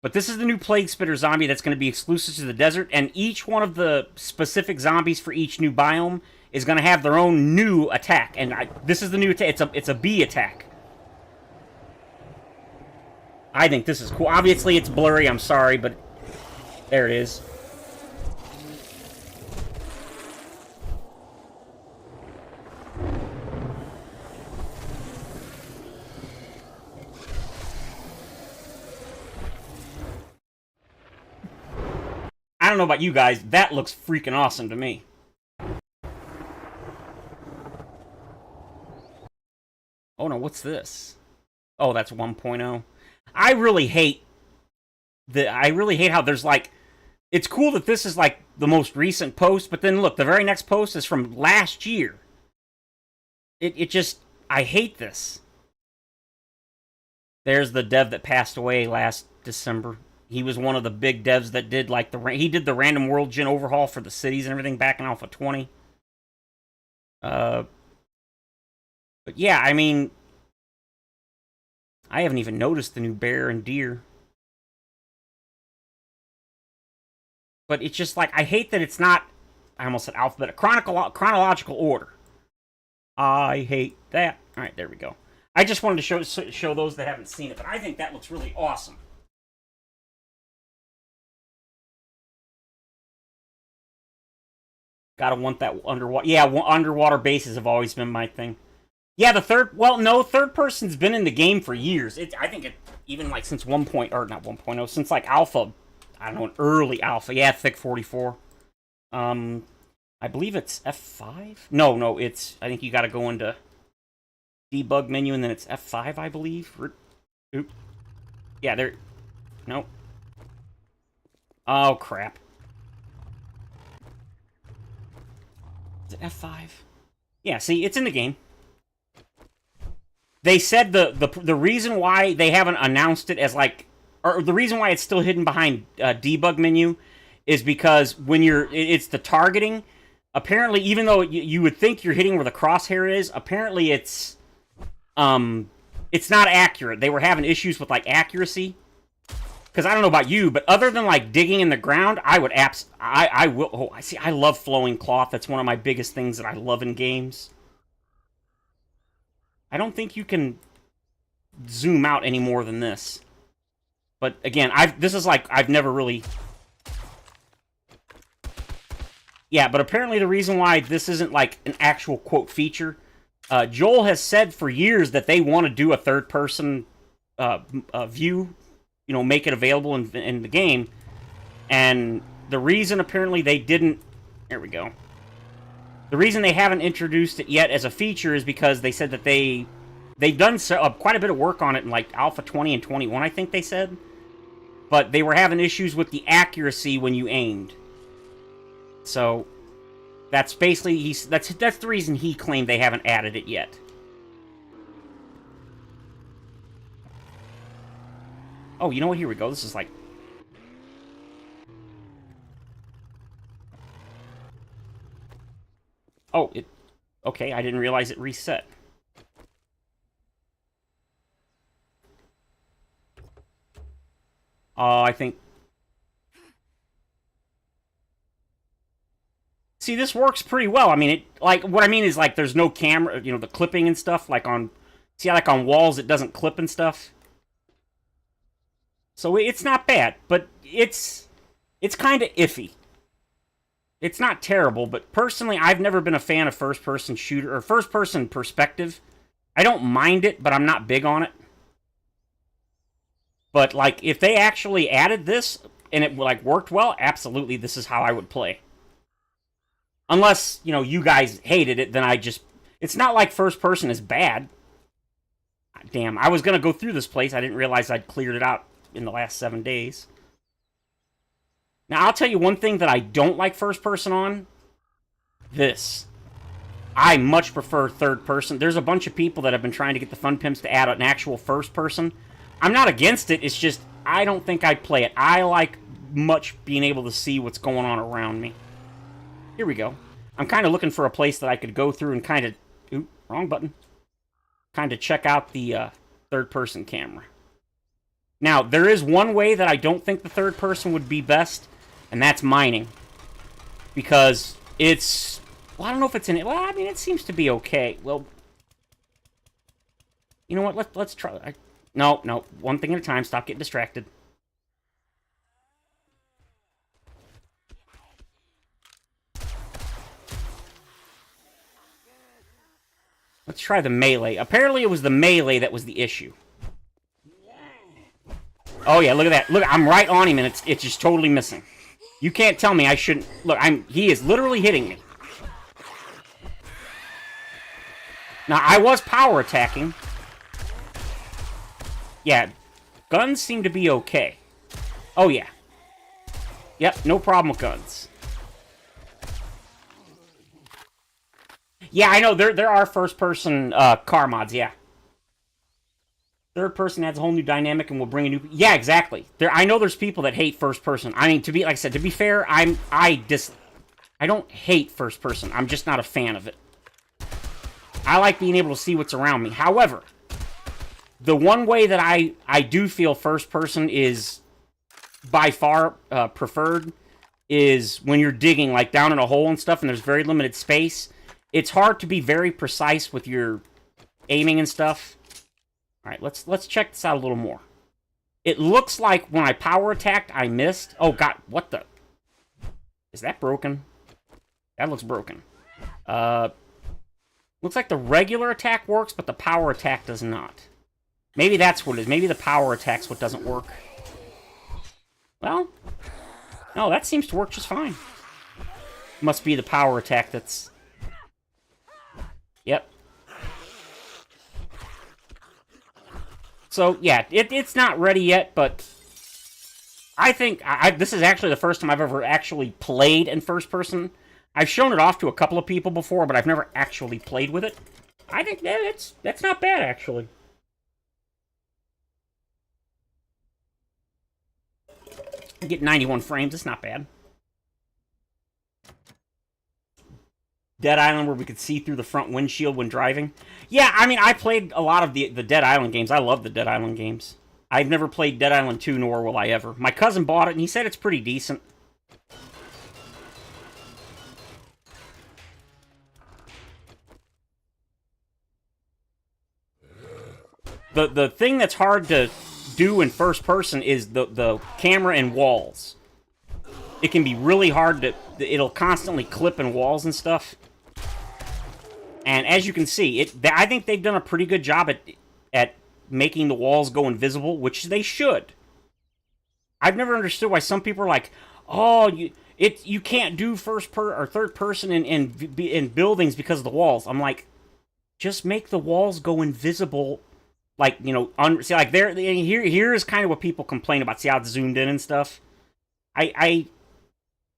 But this is the new Plague Spitter zombie that's going to be exclusive to the desert, and each one of the specific zombies for each new biome is going to have their own new attack. And this is the new attack. It's a bee attack. I think this is cool. Obviously, it's blurry. I'm sorry, but there it is. I don't know about you guys, that looks freaking awesome to me. Oh no, what's this? Oh, that's 1.0. I really hate how there's like, it's cool that this is like the most recent post, but then look, the very next post is from last year. It just, I hate this. There's the dev that passed away last December. He was one of the big devs that did like he did the random world gen overhaul for the cities and everything back in Alpha 20. But yeah, I mean, I haven't even noticed the new bear and deer. But it's just like, I hate that it's not, I almost said alphabet, chronological order. I hate that. All right, there we go. I just wanted to show those that haven't seen it, but I think that looks really awesome. Gotta want that underwater. Yeah, underwater bases have always been my thing. Yeah, third person's been in the game for years. I think it, even like since 1. Or not 1.0, since like alpha, I don't know, an early alpha. Yeah, Thick 44. I believe it's F5? No, it's, I think you gotta go into debug menu and then it's F5, I believe. Oop. Yeah, there, nope. Oh, crap. Is it F5? Yeah, see, it's in the game. They said the reason why they haven't announced it as like, or the reason why it's still hidden behind debug menu is because when it's the targeting. Apparently, even though you would think you're hitting where the crosshair is, apparently it's not accurate. They were having issues with like accuracy. Because I don't know about you, but other than like digging in the ground, I would I will. Oh, I love flowing cloth. That's one of my biggest things that I love in games. I don't think you can zoom out any more than this. But again, this is like, I've never really... Yeah, but apparently the reason why this isn't like an actual quote feature, Joel has said for years that they want to do a third-person view, you know, make it available in the game. And the reason apparently they didn't... There we go. The reason they haven't introduced it yet as a feature is because they said that they've done quite a bit of work on it in like Alpha 20 and 21, I think they said. But they were having issues with the accuracy when you aimed. So that's basically that's the reason he claimed they haven't added it yet. Oh, you know what? Here we go. This is like... Oh, it... Okay, I didn't realize it reset. I think... See, this works pretty well. I mean, it like what I mean is like there's no camera, you know, the clipping and stuff. Like on, see, like on walls, it doesn't clip and stuff. So it's not bad, but it's kind of iffy. It's not terrible, but personally, I've never been a fan of first-person shooter or first-person perspective. I don't mind it, but I'm not big on it. But like, if they actually added this and it like worked well, absolutely, this is how I would play. Unless, you know, you guys hated it, then it's not like first person is bad. Damn, I was gonna go through this place. I didn't realize I'd cleared it out in the last 7 days. Now, I'll tell you one thing that I don't like first person on. This. I much prefer third person. There's a bunch of people that have been trying to get the Fun Pimps to add an actual first person. I'm not against it, it's just, I don't think I'd play it. I like much being able to see what's going on around me. Here we go. I'm kind of looking for a place that I could go through and kind of... Oop, wrong button. Kind of check out the third-person camera. Now, there is one way that I don't think the third person would be best, and that's mining. Because it's... Well, I don't know if it's in... Well, I mean, it seems to be okay. Well... You know what? Let's try... No. One thing at a time. Stop getting distracted. Let's try the melee. Apparently it was the melee that was the issue. Oh yeah, look at that. Look, I'm right on him and it's just totally missing. You can't tell me I shouldn't... Look, he is literally hitting me. Now, I was power attacking. Yeah, guns seem to be okay. Oh yeah. Yep, no problem with guns. Yeah, I know, there are first-person car mods, yeah. Third person adds a whole new dynamic and will bring a new... Yeah, exactly. I know there's people that hate first person. I mean, like I said, to be fair, I don't hate first person. I'm just not a fan of it. I like being able to see what's around me. However, the one way that I do feel first person is by far preferred is when you're digging, like down in a hole and stuff, and there's very limited space. It's hard to be very precise with your aiming and stuff. All right, let's check this out a little more. It looks like when I power attacked, I missed. Oh god, what the? Is that broken? That looks broken. Looks like the regular attack works, but the power attack does not. Maybe that's what it is. Maybe the power attack's what doesn't work. Well, no, that seems to work just fine. Must be the power attack that's... Yep. So, yeah, it's not ready yet, but I think this is actually the first time I've ever actually played in first person. I've shown it off to a couple of people before, but I've never actually played with it. I think that's not bad, actually. I get 91 frames, it's not bad. Dead Island, where we could see through the front windshield when driving. Yeah, I mean, I played a lot of the Dead Island games. I love the Dead Island games. I've never played Dead Island 2, nor will I ever. My cousin bought it, and he said it's pretty decent. The thing that's hard to do in first person is the camera and walls. It can be really hard to... It'll constantly clip in walls and stuff. And as you can see, I think they've done a pretty good job at making the walls go invisible, which they should. I've never understood why some people are like, oh, you can't do third person in buildings because of the walls. I'm like, just make the walls go invisible. Like, you know, see, like here is kind of what people complain about. See how it's zoomed in and stuff. I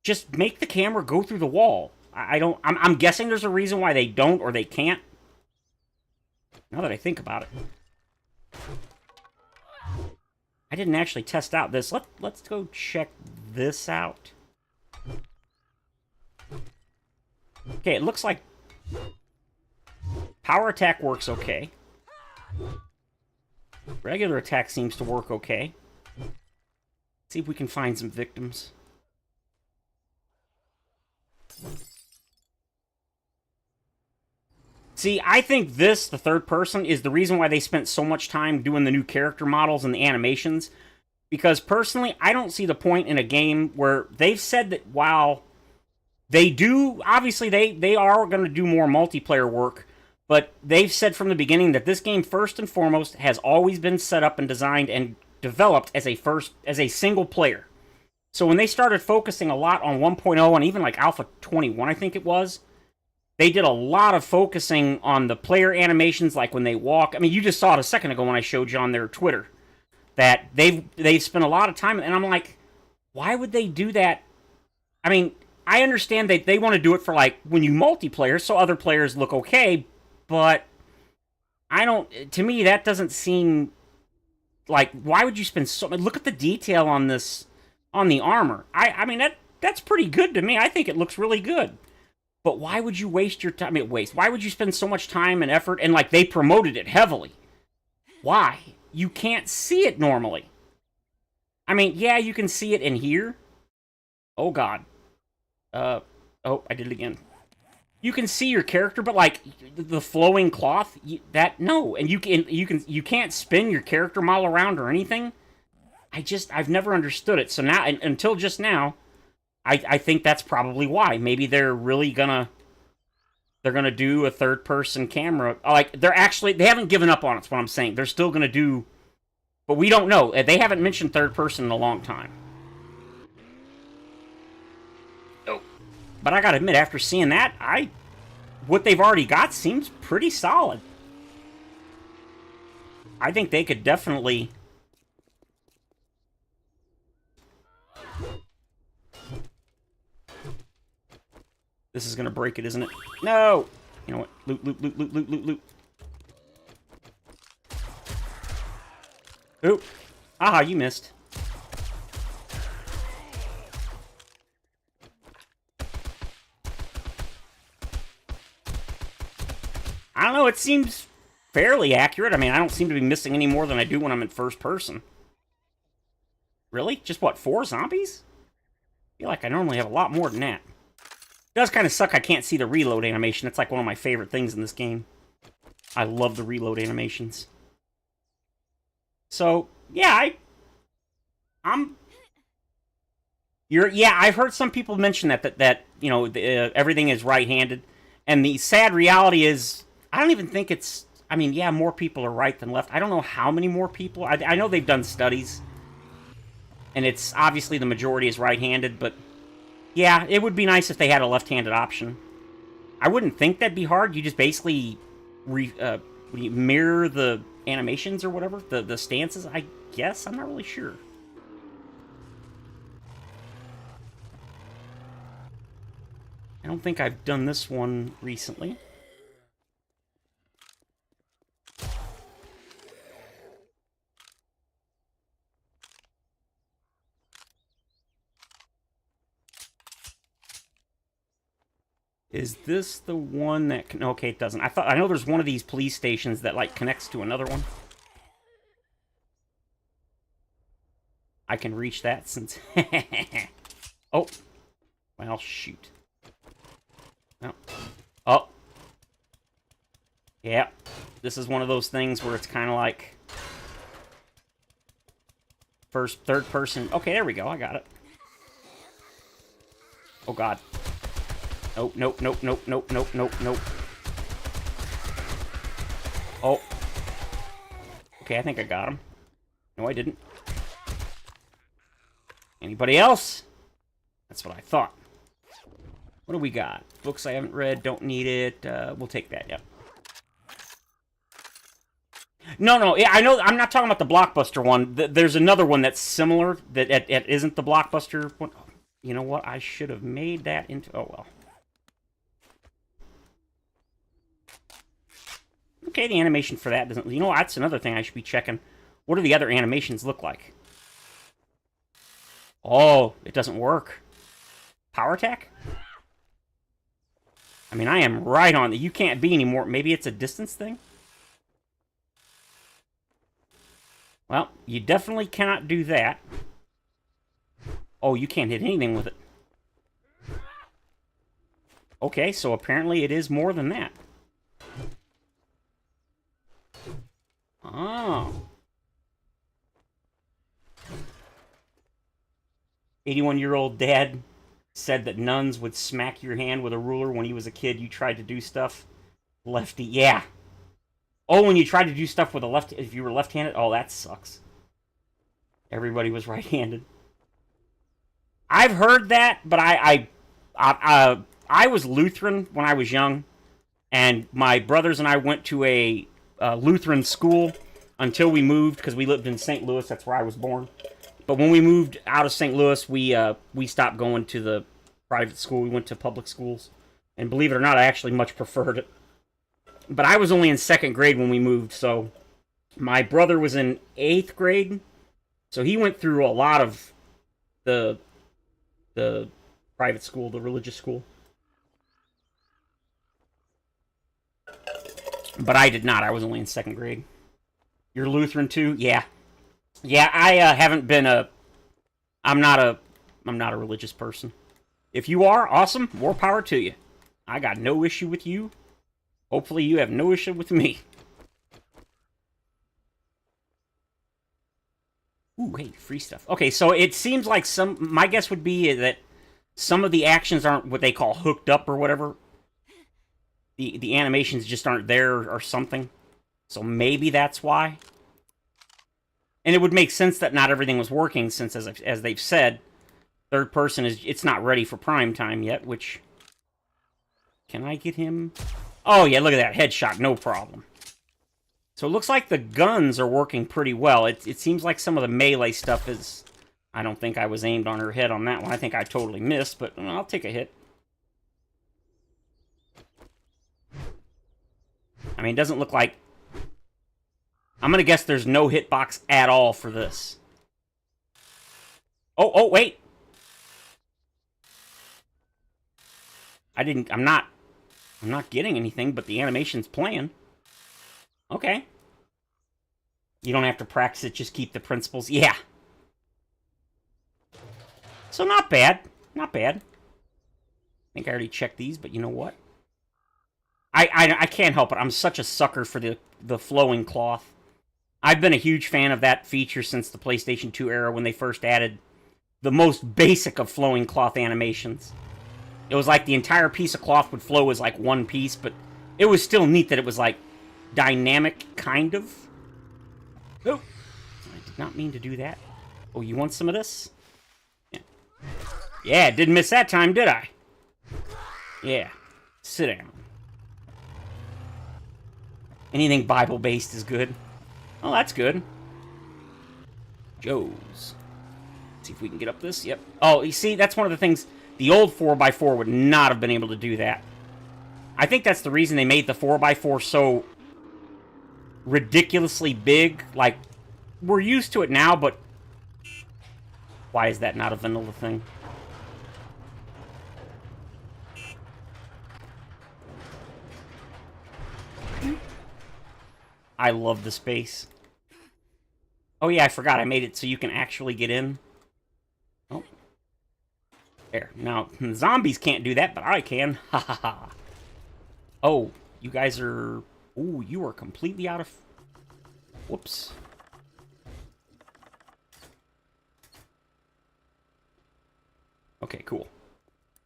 just make the camera go through the wall. I'm guessing there's a reason why they don't or they can't. Now that I think about it. I didn't actually test out this. Let's go check this out. Okay, it looks like power attack works okay. Regular attack seems to work okay. Let's see if we can find some victims. See, I think this, the third person, is the reason why they spent so much time doing the new character models and the animations. Because personally, I don't see the point in a game where they've said that while they do, obviously they are going to do more multiplayer work, but they've said from the beginning that this game, first and foremost, has always been set up and designed and developed as a single player. So when they started focusing a lot on 1.0 and even like Alpha 21, I think it was, they did a lot of focusing on the player animations, like when they walk. I mean, you just saw it a second ago when I showed you on their Twitter that they've spent a lot of time, and I'm like, why would they do that? I mean, I understand that they want to do it for like when you multiplayer, so other players look okay, but I don't. To me, that doesn't seem like, why would you spend so much? Look at the detail on this, on the armor. I mean that's pretty good to me. I think it looks really good. But why would you waste your time? I mean, why would you spend so much time and effort? And like they promoted it heavily. Why? You can't see it normally. I mean, yeah, you can see it in here. Oh God. Oh, I did it again. You can see your character, but like the flowing cloth, no, and you can't spin your character model around or anything. I've never understood it. So now, until just now, I think that's probably why. Maybe they're really gonna do a third person camera. Like they haven't given up on it. That's what I'm saying. They're still gonna do, but we don't know. They haven't mentioned third person in a long time. Oh, but I gotta admit, after seeing that, what they've already got seems pretty solid. I think they could definitely. This is gonna break it, isn't it? No! You know what? Loot, loot, loot, loot, loot, loot, loot. Oop. Aha, you missed. I don't know, it seems fairly accurate. I mean, I don't seem to be missing any more than I do when I'm in first person. Really? Just what, 4 zombies? I feel like I normally have a lot more than that. It does kind of suck I can't see the reload animation. It's like one of my favorite things in this game. I love the reload animations. So, yeah, I've heard some people mention that you know, everything is right-handed. And the sad reality is, I don't even think it's... I mean, yeah, more people are right than left. I don't know how many more people. I know they've done studies. And it's obviously the majority is right-handed, but... yeah, it would be nice if they had a left-handed option. I wouldn't think that'd be hard. You just basically mirror the animations or whatever, the stances, I guess. I'm not really sure. I don't think I've done this one recently. Is this the one that can... okay, it doesn't. I know there's one of these police stations that, like, connects to another one. I can reach that since... oh. Well, shoot. No. Oh. Yeah. This is one of those things where it's kind of like... third person... okay, there we go. I got it. Oh, God. Nope, nope, nope, nope, nope, nope, nope, nope. Oh. Okay, I think I got him. No, I didn't. Anybody else? That's what I thought. What do we got? Books I haven't read, don't need it. We'll take that, yep. No, I know, I'm not talking about the Blockbuster one. There's another one that's similar, that isn't the Blockbuster one. You know what? I should have made that into... oh, well. Okay, the animation for that doesn't... you know, that's another thing I should be checking. What do the other animations look like? Oh, it doesn't work. Power attack? I mean, I am right on that. You can't be anymore. Maybe it's a distance thing? Well, you definitely cannot do that. Oh, you can't hit anything with it. Okay, so apparently it is more than that. 81-year-old dad said that nuns would smack your hand with a ruler when he was a kid. You tried to do stuff. Lefty. Yeah. Oh, when you tried to do stuff with a left... If you were left-handed? Oh, that sucks. Everybody was right-handed. I've heard that, but I was Lutheran when I was young, and my brothers and I went to a Lutheran school until we moved, because we lived in St. Louis. That's where I was born. But when we moved out of St. Louis, we stopped going to the private school. We went to public schools. And believe it or not, I actually much preferred it. But I was only in 2nd grade when we moved, so my brother was in 8th grade, so he went through a lot of the private school, the religious school. But I did not. I was only in 2nd grade. You're Lutheran too? Yeah. Yeah, I haven't been I'm not a religious person. If you are, awesome. More power to you. I got no issue with you. Hopefully you have no issue with me. Ooh, hey, free stuff. Okay, so it seems like my guess would be that some of the actions aren't what they call hooked up or whatever. The animations just aren't there or something. So maybe that's why. And it would make sense that not everything was working since, as they've said, third person it's not ready for prime time yet, which... Can I get him? Oh, yeah, look at that. Headshot, no problem. So it looks like the guns are working pretty well. It seems like some of the melee stuff is... I don't think I was aimed on her head on that one. I think I totally missed, but I'll take a hit. I mean, it doesn't look like... I'm going to guess there's no hitbox at all for this. Oh, wait! I'm not getting anything, but the animation's playing. Okay. You don't have to practice it, just keep the principles. Yeah. So not bad. Not bad. I think I already checked these, but you know what? I can't help it. I'm such a sucker for the flowing cloth. I've been a huge fan of that feature since the PlayStation 2 era when they first added the most basic of flowing cloth animations. It was like the entire piece of cloth would flow as like one piece, but it was still neat that it was like dynamic, kind of. Oh, I did not mean to do that. Oh, you want some of this? Yeah, didn't miss that time, did I? Yeah, sit down. Anything Bible-based is good. Oh, that's good. Joe's. See if we can get up this. Yep. Oh, you see, that's one of the things... The old 4x4 would not have been able to do that. I think that's the reason they made the 4x4 so ridiculously big. Like, we're used to it now, but why is that not a vanilla thing? I love the space. Oh yeah, I forgot I made it so you can actually get in. Oh. There. Now, zombies can't do that, but I can. Ha ha ha. Oh, you guys are... Ooh, you are completely out of... Whoops. Okay, cool.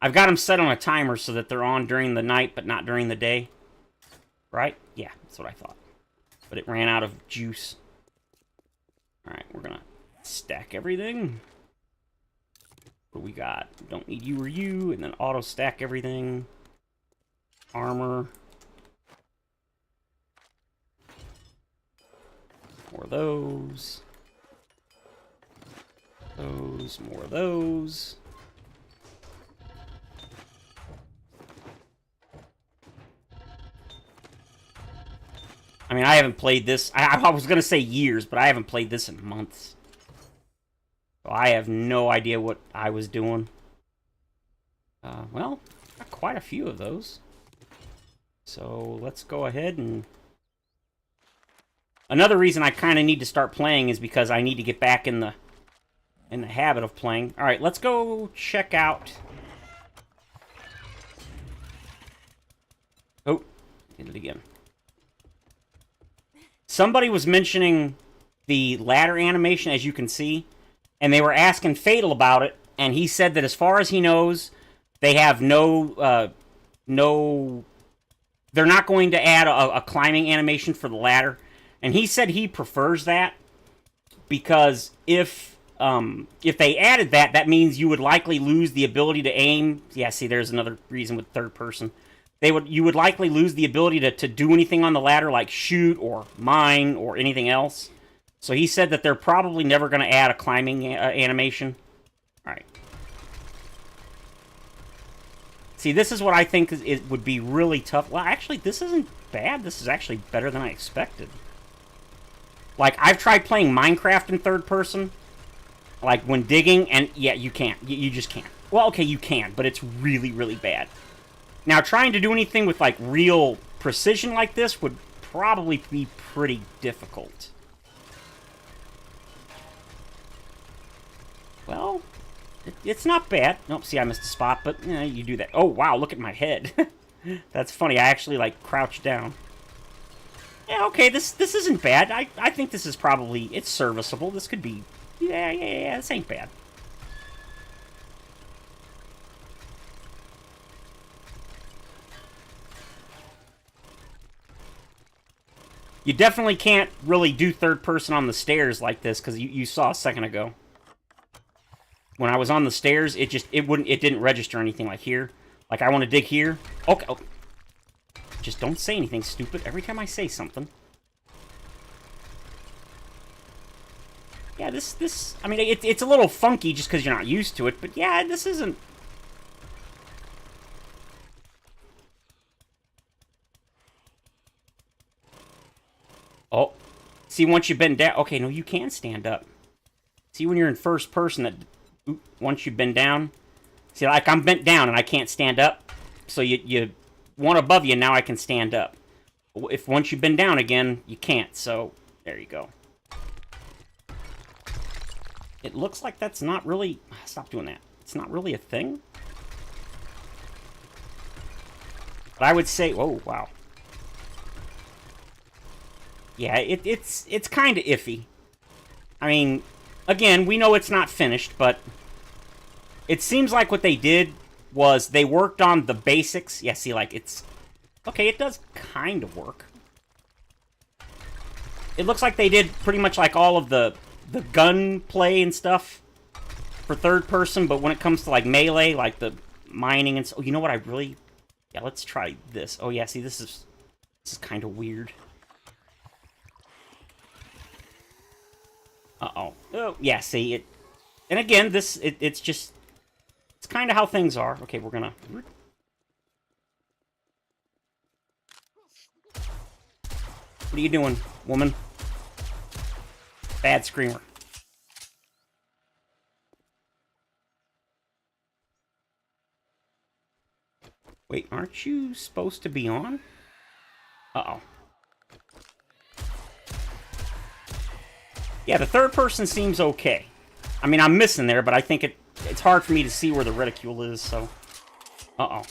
I've got them set on a timer so that they're on during the night, but not during the day. Right? Yeah, that's what I thought. But it ran out of juice. Alright, we're gonna stack everything. What do we got? Don't need you or you, and then auto stack everything. Armor. More of those. Those, more of those. I mean, I haven't played this. I was going to say years, but I haven't played this in months. So I have no idea what I was doing. Well, got quite a few of those. So let's go ahead and... Another reason I kind of need to start playing is because I need to get back in the habit of playing. All right, let's go check out... Oh, did it again. Somebody was mentioning the ladder animation, as you can see, and they were asking Fatal about it, and he said that as far as he knows, they have no they're not going to add a climbing animation for the ladder. And he said he prefers that because if they added that, that means you would likely lose the ability to aim. Yeah, see, there's another reason with third person. You would likely lose the ability to do anything on the ladder, like shoot or mine or anything else. So he said that they're probably never going to add a climbing animation. All right. See, this is what I think it would be really tough. Well, actually, this isn't bad. This is actually better than I expected. Like, I've tried playing Minecraft in third person, like when digging, and yeah, you can't. You just can't. Well, okay, you can, but it's really, really bad. Now, trying to do anything with, like, real precision like this would probably be pretty difficult. Well, it's not bad. Nope, see, I missed a spot, but you do that. Oh, wow, look at my head. That's funny. I actually, like, crouched down. Yeah, okay, this isn't bad. I think this is probably... It's serviceable. This could be... Yeah, this ain't bad. You definitely can't really do third person on the stairs like this, because you saw a second ago. When I was on the stairs, it didn't register anything like here. Like, I want to dig here. Okay. Oh. Just don't say anything stupid every time I say something. Yeah, this I mean, it's a little funky just because you're not used to it, but yeah, this isn't... Oh. See, once you bend down... Okay, no, you can stand up. See, when you're in first person, that once you bend down... See, like, I'm bent down and I can't stand up. So you one above you, now I can stand up. If once you bend down again, you can't. So, there you go. It looks like that's not really... Stop doing that. It's not really a thing. But I would say... Oh, wow. Yeah, it's kind of iffy. I mean, again, we know it's not finished, but... It seems like what they did was they worked on the basics. Yeah, see, like, it's... Okay, it does kind of work. It looks like they did pretty much like all of the gun play and stuff for third person, but when it comes to, like, melee, like the mining and... Oh, you know what I really... Yeah, let's try this. Oh, yeah, see, this is kind of weird. Uh-oh. Oh, yeah, see, it... And again, it's just... It's kind of how things are. Okay, we're gonna... What are you doing, woman? Bad screamer. Wait, aren't you supposed to be on? Uh-oh. Yeah, the third person seems okay. I mean, I'm missing there, but I think it's hard for me to see where the reticule is, so... Uh-oh.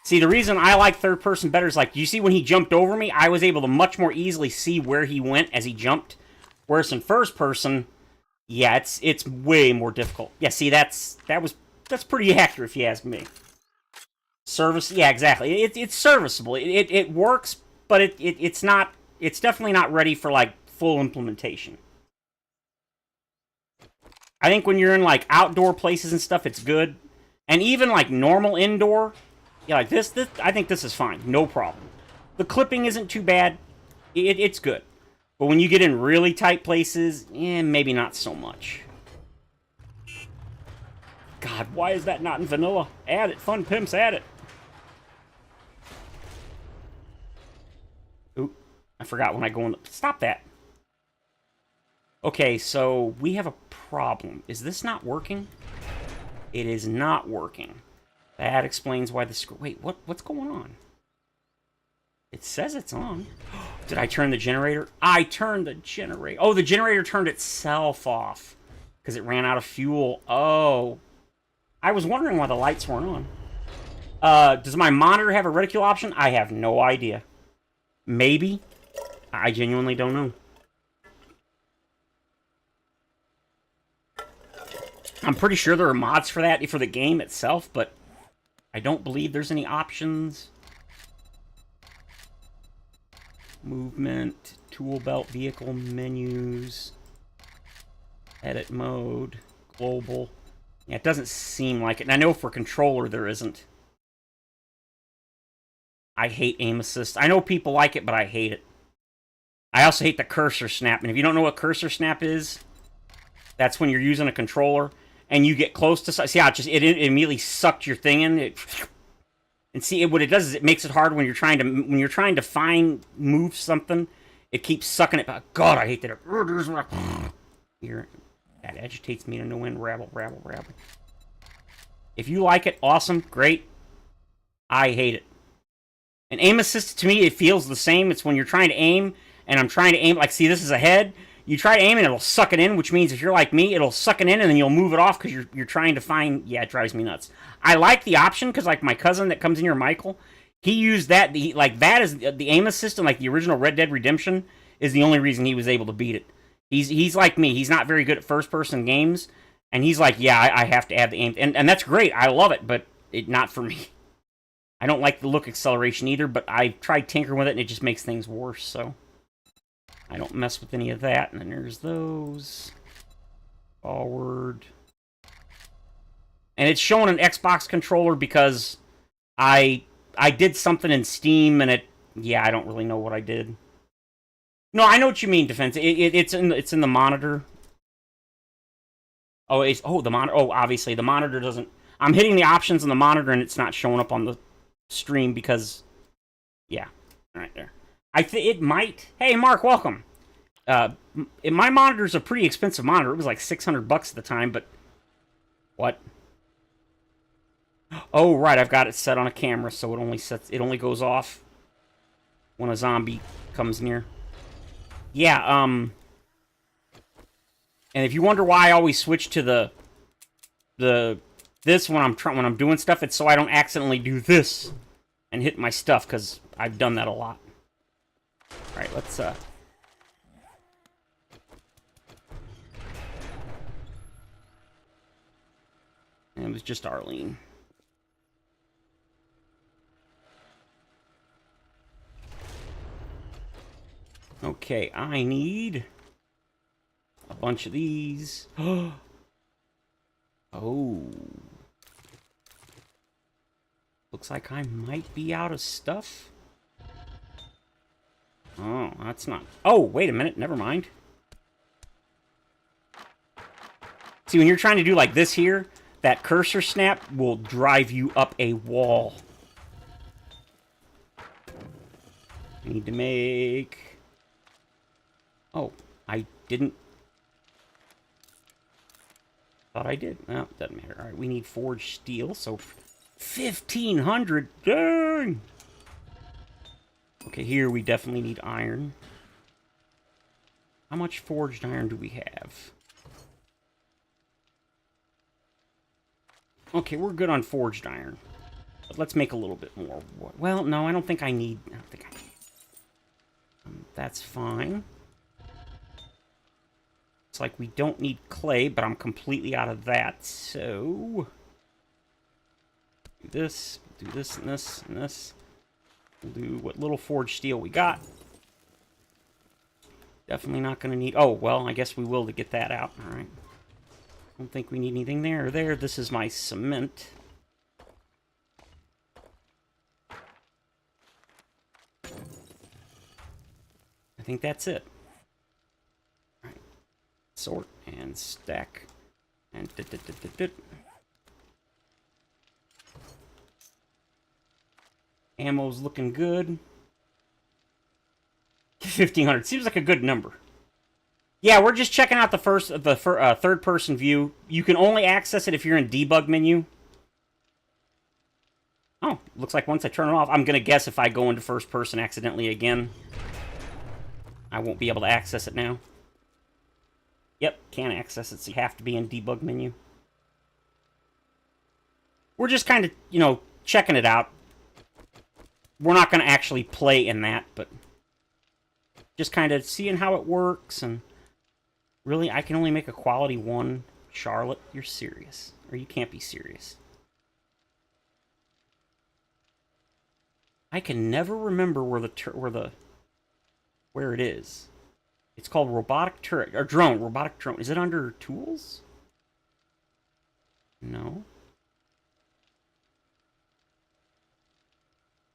See, the reason I like third person better is, like, you see when he jumped over me, I was able to much more easily see where he went as he jumped. Whereas in first person, yeah, it's way more difficult. Yeah, see, that's pretty accurate if you ask me. Service, yeah, exactly. It's serviceable. It works, but it's definitely not ready for, like, full implementation. I think when you're in, like, outdoor places and stuff, it's good. And even, like, normal indoor, yeah, like this I think this is fine. No problem. The clipping isn't too bad. It's good. But when you get in really tight places, maybe not so much. God, why is that not in vanilla? Add it, Fun Pimps, add it. Oop, I forgot when I go in the... Stop that. Okay, so we have a problem. Is this not working? It is not working. That explains why the screw... Wait, what's going on? It says it's on. Did I turn the generator? I turned the generator. Oh, the generator turned itself off because it ran out of fuel. Oh. I was wondering why the lights weren't on. Does my monitor have a reticule option? I have no idea. Maybe. I genuinely don't know. I'm pretty sure there are mods for that for the game itself, but I don't believe there's any options. Movement, tool belt, vehicle menus, edit mode, global. Yeah, it doesn't seem like it. And I know for controller there isn't. I hate aim assist. I know people like it, but I hate it. I also hate the cursor snap. And if you don't know what cursor snap is, that's when you're using a controller and you get close to... See how it immediately sucked your thing in? And see, what it does is it makes it hard when you're trying to move something. It keeps sucking it back. God, I hate that. Here, that agitates me to no end. Rabble, rabble, rabble. If you like it, awesome, great. I hate it. And aim assist, to me, it feels the same. It's when you're trying to aim, and I'm trying to aim, like, see, this is a head. You try to aim, and it'll suck it in, which means if you're like me, it'll suck it in, and then you'll move it off because you're trying to find... Yeah, it drives me nuts. I like the option, because, like, my cousin that comes in here, Michael, he used that. That is the aim assist in, like, the original Red Dead Redemption is the only reason he was able to beat it. He's like me. He's not very good at first-person games, and he's like, yeah, I have to add the aim. And that's great. I love it, but not for me. I don't like the look acceleration either, but I've tried tinkering with it, and it just makes things worse, so... I don't mess with any of that. And then there's those. Forward. And it's showing an Xbox controller because I did something in Steam, and it... Yeah, I don't really know what I did. No, I know what you mean, Defense. It's in the monitor. Oh, the monitor. Oh, obviously, the monitor doesn't... I'm hitting the options on the monitor, and it's not showing up on the stream because... Yeah, right there. It might... Hey, Mark, welcome. My monitor's a pretty expensive monitor. It was like $600 at the time, but... What? Oh, right, I've got it set on a camera, so it only goes off when a zombie comes near. Yeah, and if you wonder why I always switch to this when I'm doing stuff, it's so I don't accidentally do this and hit my stuff, because I've done that a lot. Alright, let's, And it was just Arlene. Okay, I need a bunch of these. Oh. Looks like I might be out of stuff. Oh, that's not... Oh, wait a minute. Never mind. See, when you're trying to do like this here, that cursor snap will drive you up a wall. I need to make... Oh, I didn't... Thought I did. No, doesn't matter. Alright, we need forged steel, so... 1,500! Dang! Okay, here we definitely need iron. How much forged iron do we have? Okay, we're good on forged iron. But let's make a little bit more. Well, no, I don't think I need... that's fine. It's like we don't need clay, but I'm completely out of that, so... Do this, and this, and this. We'll do what little forged steel we got. Definitely not going to need... Oh, well, I guess we will to get that out. Alright. Don't think we need anything there or there. This is my cement. I think that's it. Alright. Sort and stack. And... Ammo's looking good. 1,500 seems like a good number. Yeah, we're just checking out the third-person view. You can only access it if you're in debug menu. Oh, looks like once I turn it off, I'm gonna guess if I go into first person accidentally again, I won't be able to access it now. Yep, can't access it, so you have to be in debug menu. We're just kind of, checking it out. We're not going to actually play in that, but Just kind of seeing how it works, and really, I can only make a quality 1. Charlotte, you're serious. Or you can't be serious. I can never remember where it is. It's called robotic turret or drone. Robotic drone. Is it under tools? No.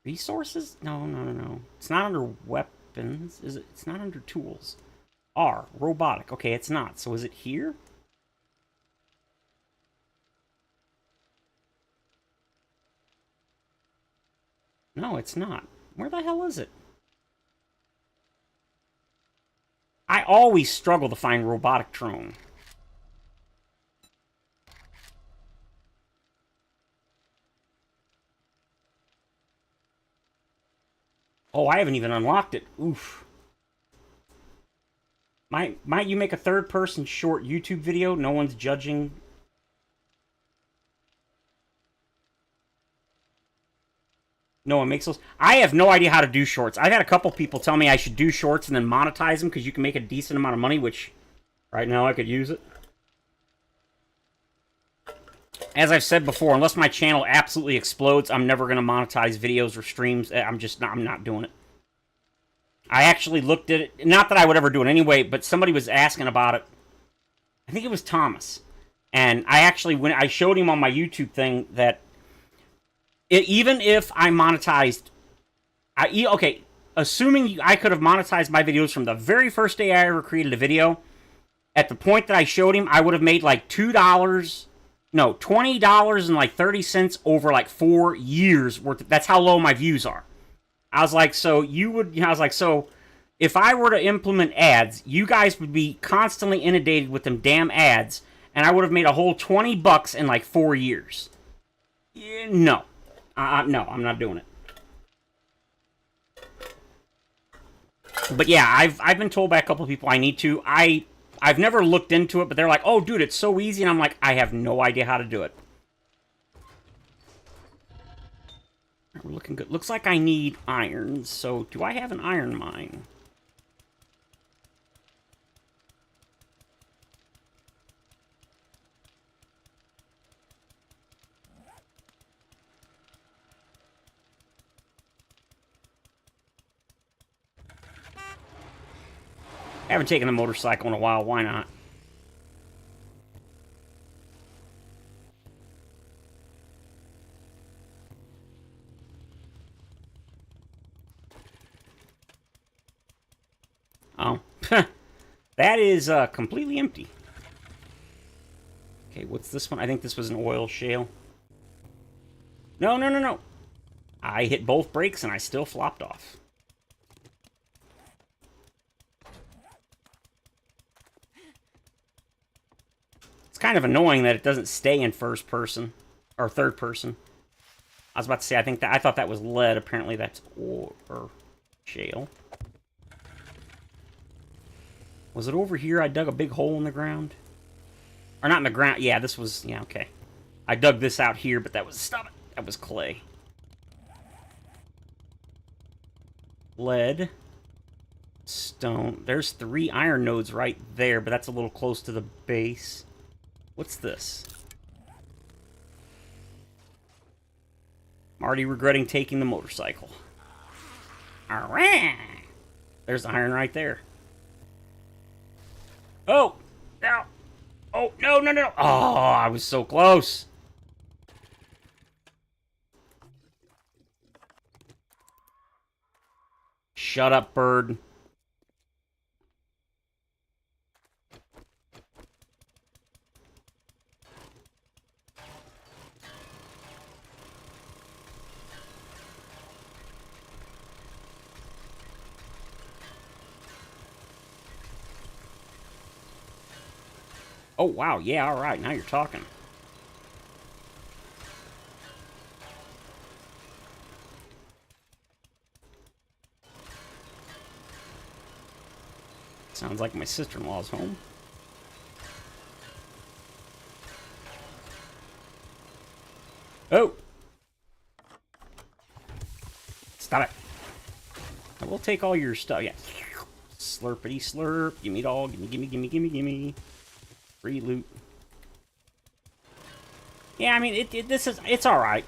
Resources? No. It's not under weapons. Is it? It's not under tools. R. Robotic. Okay, it's not. So is it here? No, it's not. Where the hell is it? I always struggle to find robotic drone. Oh, I haven't even unlocked it. Oof. Might you make a third-person short YouTube video? No one's judging. No one makes those. I have no idea how to do shorts. I've had a couple people tell me I should do shorts and then monetize them because you can make a decent amount of money, which right now I could use it. As I've said before, unless my channel absolutely explodes, I'm never going to monetize videos or streams. I'm not doing it. I actually looked at it. Not that I would ever do it anyway, but somebody was asking about it. I think it was Thomas. And when I showed him on my YouTube thing that even if I monetized, assuming I could have monetized my videos from the very first day I ever created a video, at the point that I showed him, I would have made like $20 and like 30 cents over like 4 years worth. That's how low my views are. I was like, so if I were to implement ads, you guys would be constantly inundated with them damn ads, and I would have made a whole $20 in like 4 years. No. No, I'm not doing it. But yeah, I've been told by a couple of people I need to. I've never looked into it, but they're like, oh, dude, it's so easy. And I'm like, I have no idea how to do it. We're looking good. Looks like I need iron. So do I have an iron mine? I haven't taken a motorcycle in a while. Why not? Oh. That is completely empty. Okay, what's this one? I think this was an oil shale. No. I hit both brakes and I still flopped off. Kind of annoying that it doesn't stay in first person or third person. I was about to say I thought that was lead. Apparently that's ore or shale. Was it over here? I dug a big hole in the ground, or not in the ground? Yeah, this was okay. I dug this out here, but that was that was clay. Lead, stone. There's 3 iron nodes right there, but that's a little close to the base. What's this? I'm already regretting taking the motorcycle. Alright. There's the iron right there. Oh! No! Oh, no! Oh, I was so close. Shut up, bird. Oh, wow. Yeah, all right. Now you're talking. Sounds like my sister-in-law's home. Oh! Stop it. I will take all your stuff. Yeah. Slurpity slurp. Gimme all. Gimme, gimme, gimme, gimme, gimme. Free loot. Yeah, I mean, it's alright.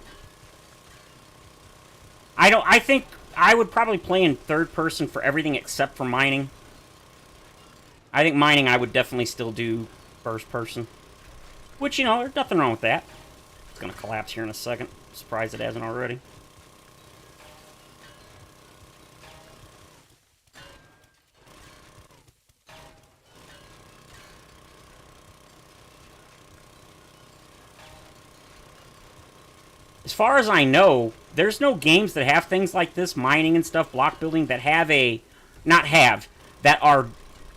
I think I would probably play in third person for everything except for mining. I think mining I would definitely still do first person. Which, you know, there's nothing wrong with that. It's gonna collapse here in a second. Surprised it hasn't already. As far as I know, there's no games that have things like this, mining and stuff, block building, that have that are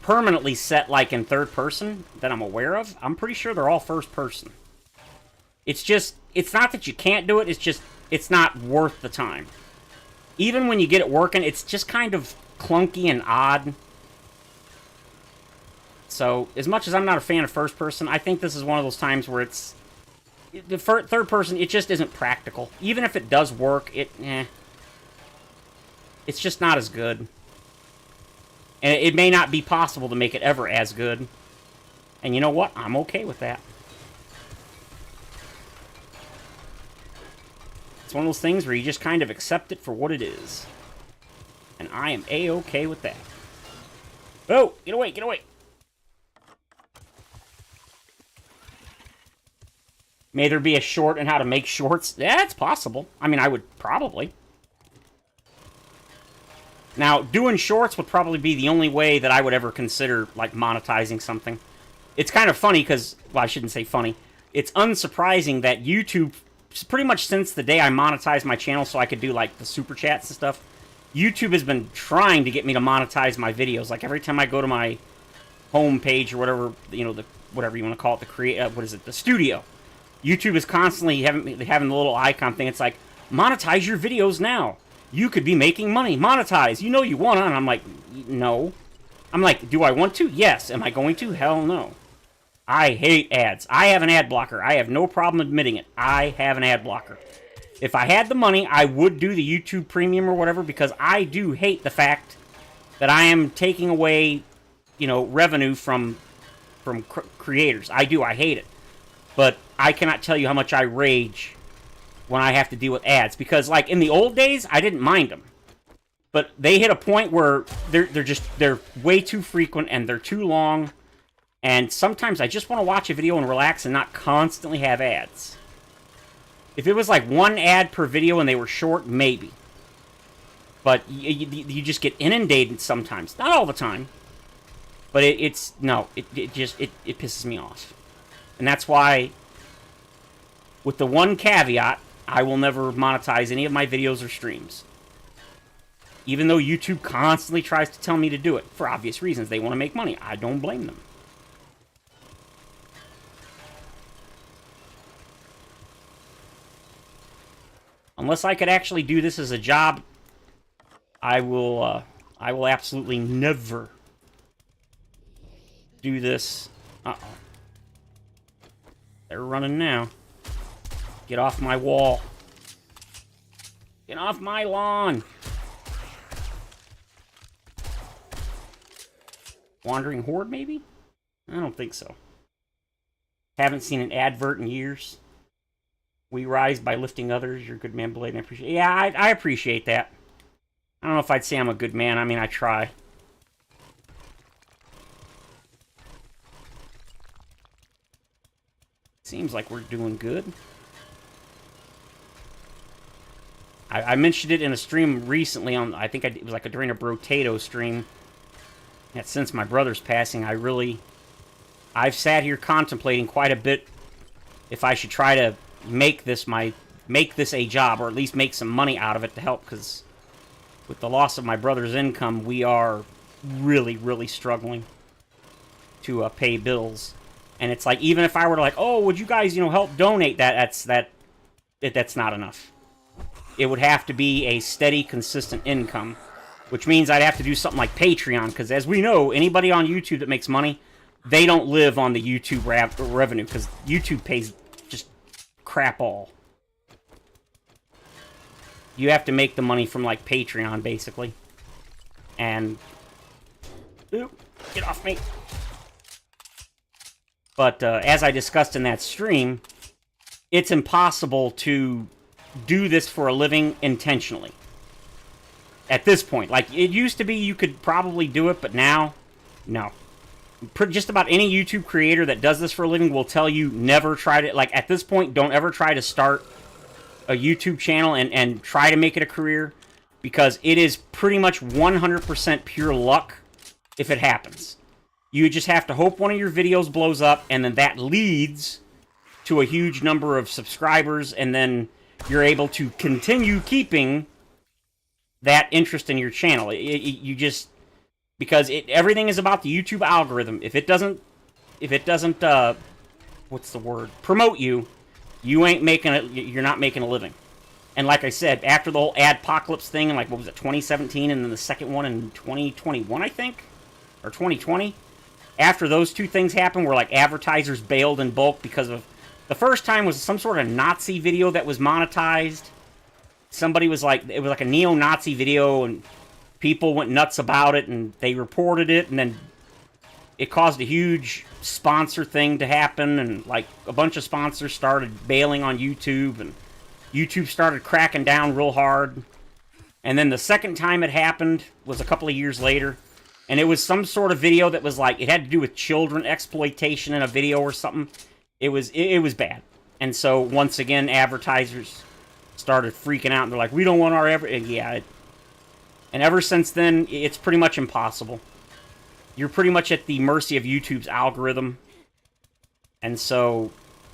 permanently set like in third person that I'm aware of. I'm pretty sure they're all first person. It's just, it's not that you can't do it, it's just, it's not worth the time. Even when you get it working, it's just kind of clunky and odd. So, as much as I'm not a fan of first person, I think this is one of those times where it's, the third person, it just isn't practical. Even if it does work, it's just not as good. And it may not be possible to make it ever as good. And you know what? I'm okay with that. It's one of those things where you just kind of accept it for what it is. And I am A-okay with that. Oh, get away, get away. May there be a short on how to make shorts? Yeah, it's possible. I mean, I would probably. Now, doing shorts would probably be the only way that I would ever consider, like, monetizing something. It's kind of funny because, well, I shouldn't say funny. It's unsurprising that YouTube, pretty much since the day I monetized my channel so I could do, like, the super chats and stuff, YouTube has been trying to get me to monetize my videos. Like, every time I go to my home page or whatever, you know, whatever you want to call it, the studio. YouTube is constantly having the little icon thing. It's like, monetize your videos now. You could be making money. Monetize. You know you want to. And I'm like, no. I'm like, do I want to? Yes. Am I going to? Hell no. I hate ads. I have an ad blocker. I have no problem admitting it. I have an ad blocker. If I had the money, I would do the YouTube Premium or whatever, because I do hate the fact that I am taking away, you know, revenue from creators. I do. I hate it. But I cannot tell you how much I rage when I have to deal with ads. Because, like, in the old days, I didn't mind them. But they hit a point where they're way too frequent and they're too long. And sometimes I just want to watch a video and relax and not constantly have ads. If it was like one ad per video and they were short, maybe. But you just get inundated sometimes. Not all the time. But it pisses me off. And that's why, with the one caveat, I will never monetize any of my videos or streams. Even though YouTube constantly tries to tell me to do it, for obvious reasons. They want to make money. I don't blame them. Unless I could actually do this as a job, I will absolutely never do this. Uh-oh. They're running now. Get off my wall. Get off my lawn. Wandering Horde, maybe? I don't think so. Haven't seen an advert in years. We rise by lifting others. You're a good man, Blade. I appreciate. Yeah, I appreciate that. I don't know if I'd say I'm a good man. I mean, I try. Seems like we're doing good. I mentioned it in a stream recently on, I think it was like during a Brotato stream. That since my brother's passing, I've sat here contemplating quite a bit if I should try to make this a job, or at least make some money out of it to help, because with the loss of my brother's income, we are really, really struggling to pay bills. And it's like, even if I were to, like, oh, would you guys, you know, help donate, that's not enough. It would have to be a steady, consistent income, which means I'd have to do something like Patreon, because as we know, anybody on YouTube that makes money, they don't live on the YouTube revenue, because YouTube pays just crap all. You have to make the money from, like, Patreon, basically. And Ooh, get off me. But as I discussed in that stream, it's impossible to do this for a living intentionally. At this point. Like, it used to be you could probably do it, but now, no. Just about any YouTube creator that does this for a living will tell you never try to, like, at this point, don't ever try to start a YouTube channel and try to make it a career, because it is pretty much 100% pure luck if it happens. You just have to hope one of your videos blows up, and then that leads to a huge number of subscribers, and then you're able to continue keeping that interest in your channel. You just, because everything is about the YouTube algorithm. If it doesn't, what's the word? Promote you, you ain't making it. You're not making a living. And like I said, after the whole adpocalypse thing, and like, what was it, 2017, and then the second one in 2021, I think, or 2020. After those two things happened, where like advertisers bailed in bulk because of, the first time was some sort of Nazi video that was monetized. Somebody was like, it was like a neo-Nazi video, and people went nuts about it, and they reported it, and then it caused a huge sponsor thing to happen, and like a bunch of sponsors started bailing on YouTube, and YouTube started cracking down real hard. And then the second time it happened was a couple of years later, and it was some sort of video that was like, it had to do with children exploitation in a video or something. It was bad. And so once again, advertisers started freaking out, and they're like, we don't want our and ever since then, it's pretty much impossible. You're pretty much at the mercy of YouTube's algorithm. And so,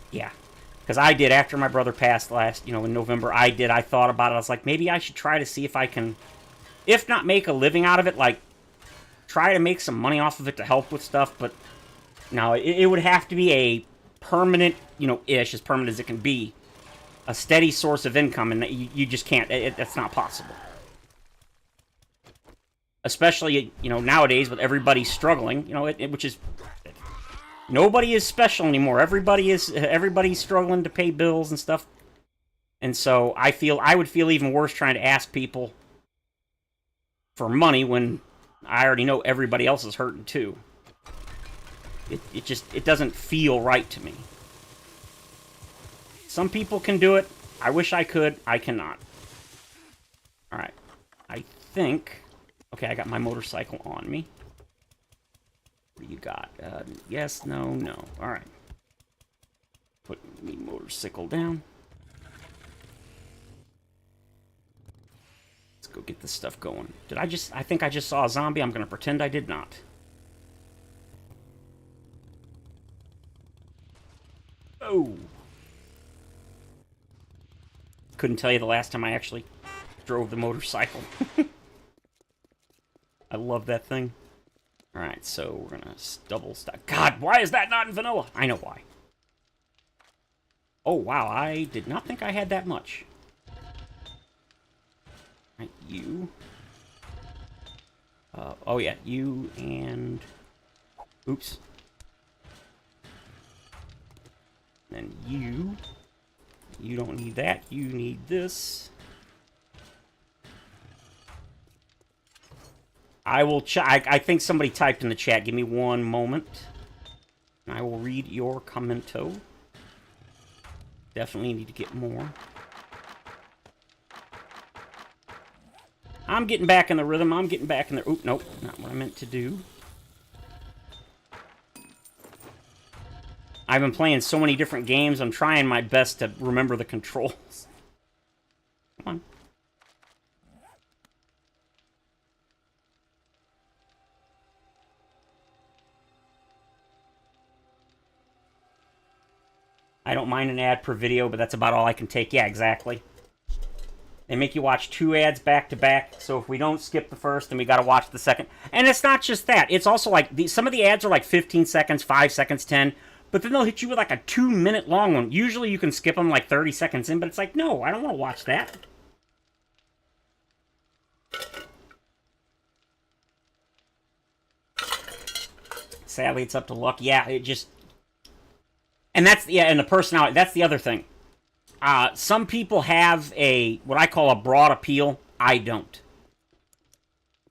yeah. Because I did, after my brother passed in November, I thought about it. I was like, maybe I should try to see if I can, if not make a living out of it, like, try to make some money off of it to help with stuff. But no, it would have to be a permanent, ish, as permanent as it can be, a steady source of income, and you just can't. That's not possible. Especially, nowadays with everybody struggling, which is, nobody is special anymore. Everybody's struggling to pay bills and stuff. And so I would feel even worse trying to ask people for money when I already know everybody else is hurting too. It doesn't feel right to me. Some people can do it. I wish I could. I cannot. Alright. I think... Okay, I got my motorcycle on me. What do you got? Yes, no, no. Alright. Put me motorcycle down. Let's go get this stuff going. I think I just saw a zombie. I'm going to pretend I did not. Oh. Couldn't tell you the last time I actually drove the motorcycle. I love that thing. Alright, so we're gonna double stack. God, why is that not in vanilla? I know why. Oh, wow, I did not think I had that much. Alright, you. Oh yeah, you and... Oops. Then you. You don't need that. You need this. I will I think somebody typed in the chat. Give me one moment. And I will read your commento. Definitely need to get more. I'm getting back in the rhythm. I'm getting back in the... Oop, nope. Not what I meant to do. I've been playing so many different games. I'm trying my best to remember the controls. Come on. I don't mind an ad per video, but that's about all I can take. Yeah, exactly. They make you watch 2 ads back to back, so if we don't skip the first, then we gotta watch the second. And it's not just that. It's also like, some of the ads are like 15 seconds, 5 seconds, 10, but then they'll hit you with like a 2-minute long one. Usually you can skip them like 30 seconds in, but it's like, no, I don't want to watch that. Sadly, it's up to luck. Yeah, it just... And that's, yeah, and the personality, that's the other thing. Some people have what I call a broad appeal. I don't.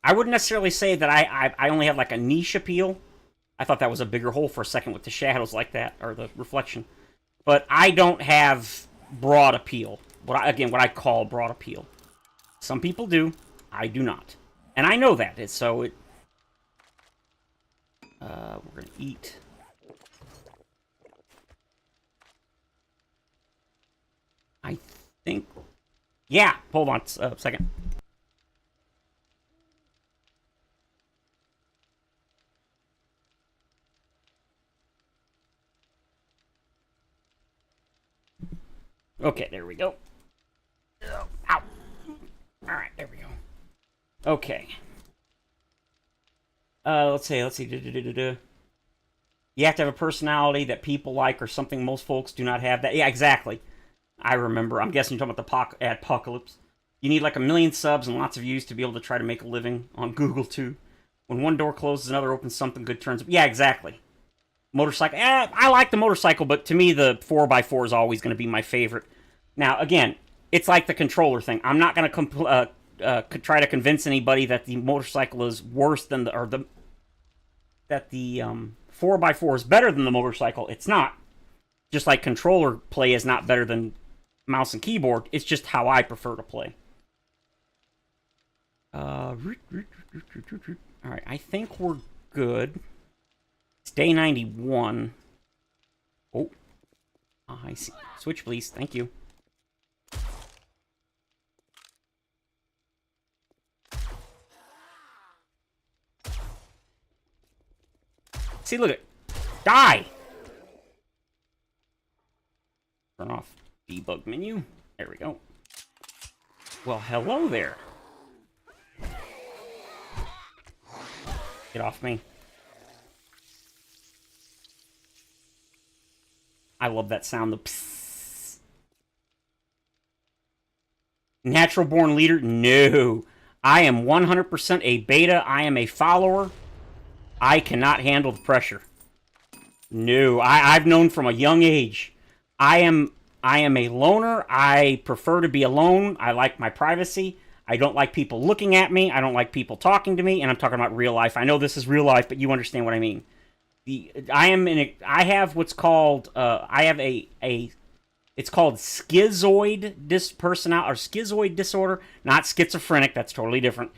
I wouldn't necessarily say that I only have like a niche appeal. I thought that was a bigger hole for a second with the shadows like that, or the reflection. But I don't have broad appeal. What I call broad appeal. Some people do. I do not. And I know that. We're going to eat. I think... Yeah, hold on a second. Okay, there we go. Ow. Alright, there we go. Okay. Let's see. You have to have a personality that people like or something most folks do not have. That. Yeah, exactly. I remember. I'm guessing you're talking about the Apocalypse. You need like 1 million subs and lots of views to be able to try to make a living on Google, too. When one door closes, another opens, something good turns up. Yeah, exactly. Motorcycle. I like the motorcycle, but to me, the 4x4 is always going to be my favorite. Now, again, it's like the controller thing. I'm not going to try to convince anybody that the motorcycle is worse than that the 4x4 is better than the motorcycle. It's not. Just like controller play is not better than mouse and keyboard. It's just how I prefer to play. Alright, I think we're good. It's day 91. Oh. I see. Switch, please. Thank you. See, look at... Die! Turn off debug menu. There we go. Well, hello there. Get off me. I love that sound. The psst. Natural born leader? No. I am 100% a beta. I am a follower. I cannot handle the pressure. No. I've known from a young age. I am a loner. I prefer to be alone. I like my privacy. I don't like people looking at me. I don't like people talking to me. And I'm talking about real life. I know this is real life, but you understand what I mean. I have what's called it's called schizoid personality or schizoid disorder, not schizophrenic. That's totally different.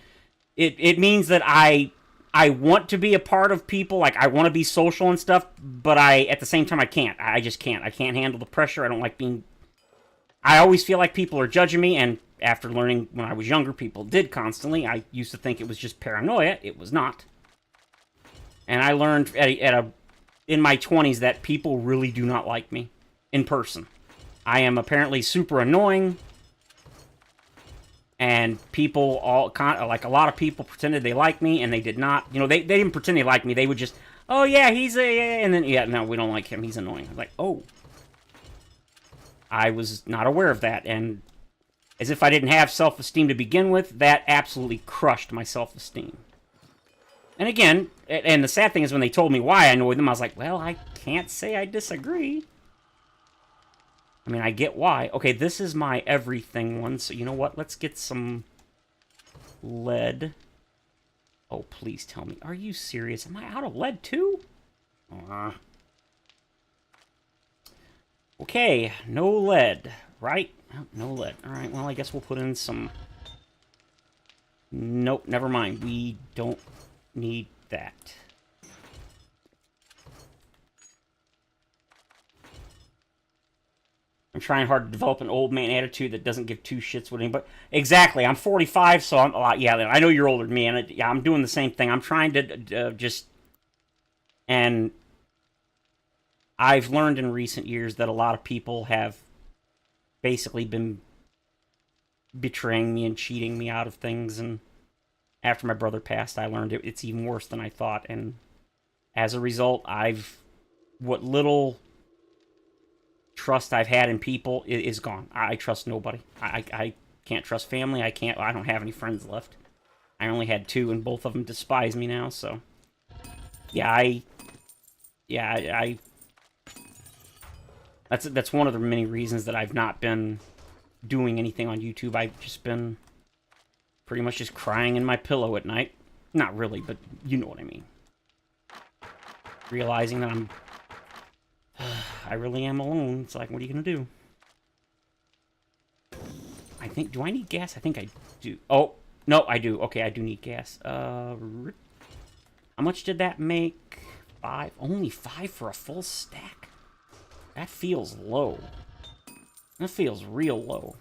It means that I want to be a part of people, like I want to be social and stuff, but at the same time I can't. I just can't. I can't handle the pressure. I don't like being... I always feel like people are judging me, and after learning when I was younger, people did constantly. I used to think it was just paranoia. It was not. And I learned in my 20s that people really do not like me in person. I am apparently super annoying, and people like a lot of people pretended they liked me, and they did not. You know, they didn't pretend they liked me. They would just, oh yeah, he's and then yeah, no, we don't like him. He's annoying. I'm like, oh, I was not aware of that, and as if I didn't have self-esteem to begin with, that absolutely crushed my self-esteem. And again, and the sad thing is when they told me why I annoyed them, I was like, well, I can't say I disagree. I mean, I get why. Okay, this is my everything one, so you know what? Let's get some lead. Oh, please tell me. Are you serious? Am I out of lead too? Okay, no lead, right? Oh, no lead. Alright, well, I guess we'll put in some... Nope, never mind. We don't need that. I'm trying hard to develop an old man attitude that doesn't give two shits what anybody... Exactly, I'm 45, so I'm a lot... Yeah, I know you're older than me, and yeah, I'm doing the same thing. I'm trying to just... And I've learned in recent years that a lot of people have basically been betraying me and cheating me out of things, and after my brother passed, I learned it's even worse than I thought, and as a result, what little trust I've had in people is gone. I trust nobody. I can't trust family. I don't have any friends left. I only had 2, and both of them despise me now, so... Yeah, That's one of the many reasons that I've not been doing anything on YouTube. I've just been pretty much just crying in my pillow at night. Not really, but you know what I mean. Realizing that I really am alone. It's like, what are you gonna do? I think, do I need gas? I think I do. Oh, no, I do. Okay, I do need gas. How much did that make? 5? Only 5 for a full stack? That feels low. That feels real low.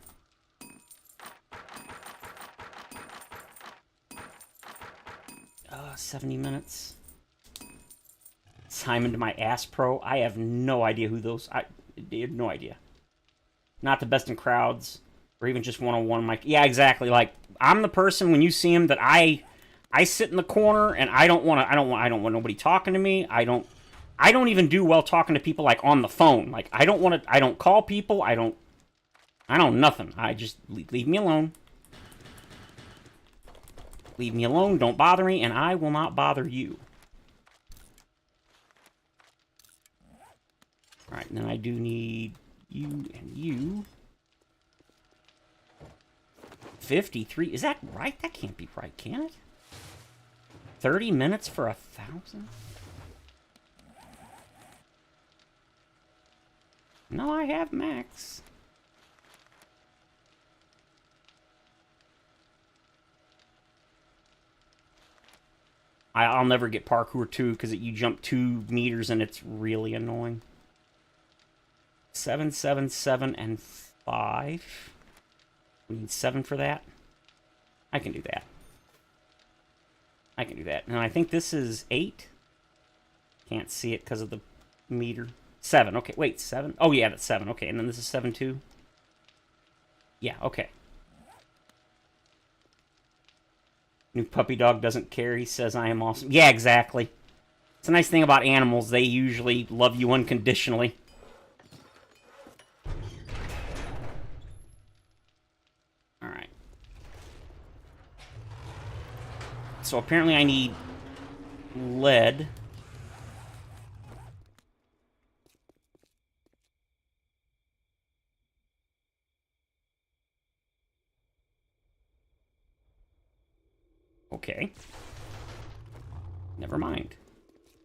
70 minutes. Time into my Ass Pro. I have no idea who those... I have no idea. Not the best in crowds. Or even just one-on-one. Like, yeah, exactly. Like, I'm the person when you see him that I sit in the corner and I don't want nobody talking to me. I don't even do well talking to people like on the phone. Like, I don't call people. I don't nothing. I just leave me alone. Leave me alone, don't bother me, and I will not bother you. Alright, and then I do need you and you. 53, is that right? That can't be right, can it? 30 minutes for 1,000? No, I have max. I'll never get parkour 2 because you jump 2 meters and it's really annoying. 7, 7, 7, and 5. We need 7 for that. I can do that. I can do that. And I think this is 8. Can't see it because of the meter. 7. Okay, wait, 7? Oh, yeah, that's 7. Okay, and then this is 7, too? Yeah, okay. New puppy dog doesn't care. He says I am awesome. Yeah, exactly. It's a nice thing about animals. They usually love you unconditionally. Alright. So apparently I need lead. Okay. Never mind.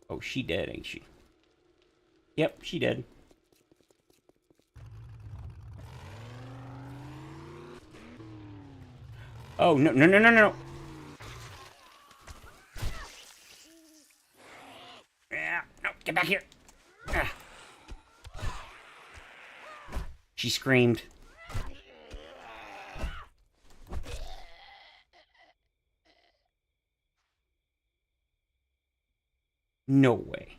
Oh, she dead, ain't she? Yep, she dead. Oh, no, no, no, no, no. Yeah, no, get back here. Ah. She screamed. No way.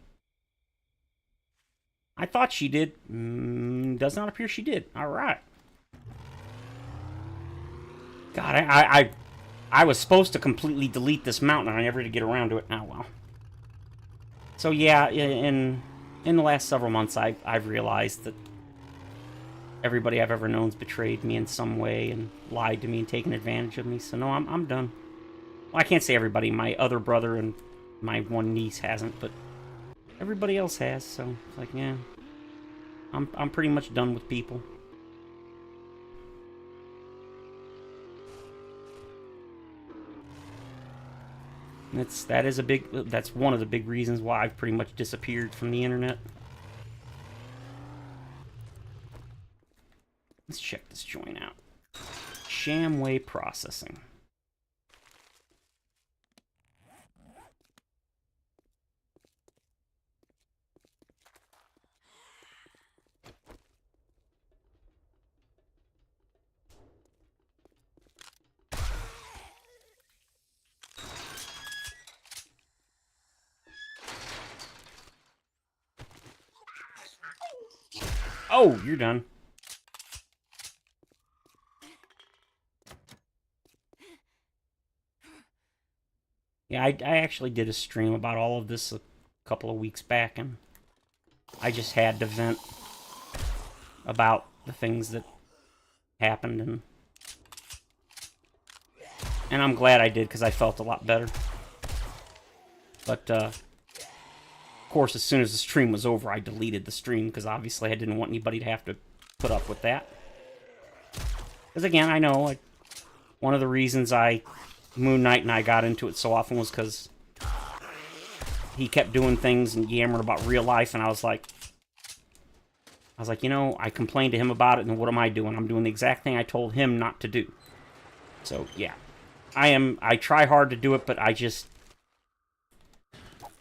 I thought she did. Does not appear she did. All right. God, I was supposed to completely delete this mountain, and I never did get around to it. Oh, well. So, yeah, in the last several months, I've realized that everybody I've ever known's betrayed me in some way and lied to me and taken advantage of me. So, no, I'm done. Well, I can't say everybody. My other brother and my one niece hasn't, but everybody else has, so it's like, yeah. I'm pretty much done with people. That's one of the big reasons why I've pretty much disappeared from the internet. Let's check this joint out. Shamway Processing. Oh, you're done. Yeah, I actually did a stream about all of this a couple of weeks back, and I just had to vent about the things that happened, and I'm glad I did, because I felt a lot better. But, of course, as soon as the stream was over, I deleted the stream, because obviously I didn't want anybody to have to put up with that. Because, again, I know One of the reasons Moon Knight and I got into it so often was because he kept doing things and yammering about real life, and I was like, you know, I complained to him about it, and what am I doing? I'm doing the exact thing I told him not to do. So, yeah. I try hard to do it, but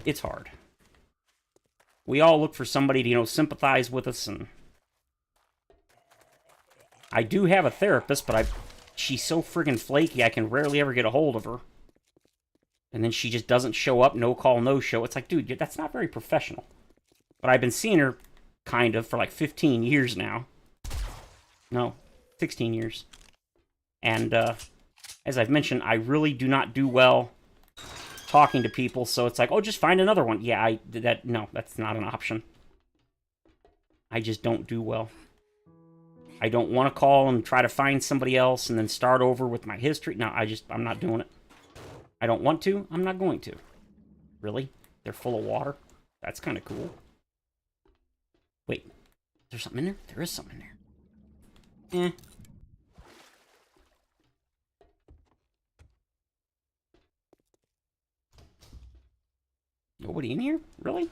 it's hard. We all look for somebody to, you know, sympathize with us, and I do have a therapist, but she's so friggin' flaky, I can rarely ever get a hold of her. And then she just doesn't show up, no call, no show. It's like, dude, that's not very professional. But I've been seeing her, kind of, for like 15 years now. No, 16 years. And, as I've mentioned, I really do not do well talking to people, so it's like, oh, just find another one. Yeah, no, that's not an option. I just don't do well. I don't want to call and try to find somebody else and then start over with my history. No, I'm not doing it. I don't want to. I'm not going to. Really? They're full of water? That's kind of cool. Wait. There's something in there? There is something in there. Nobody in here? Really?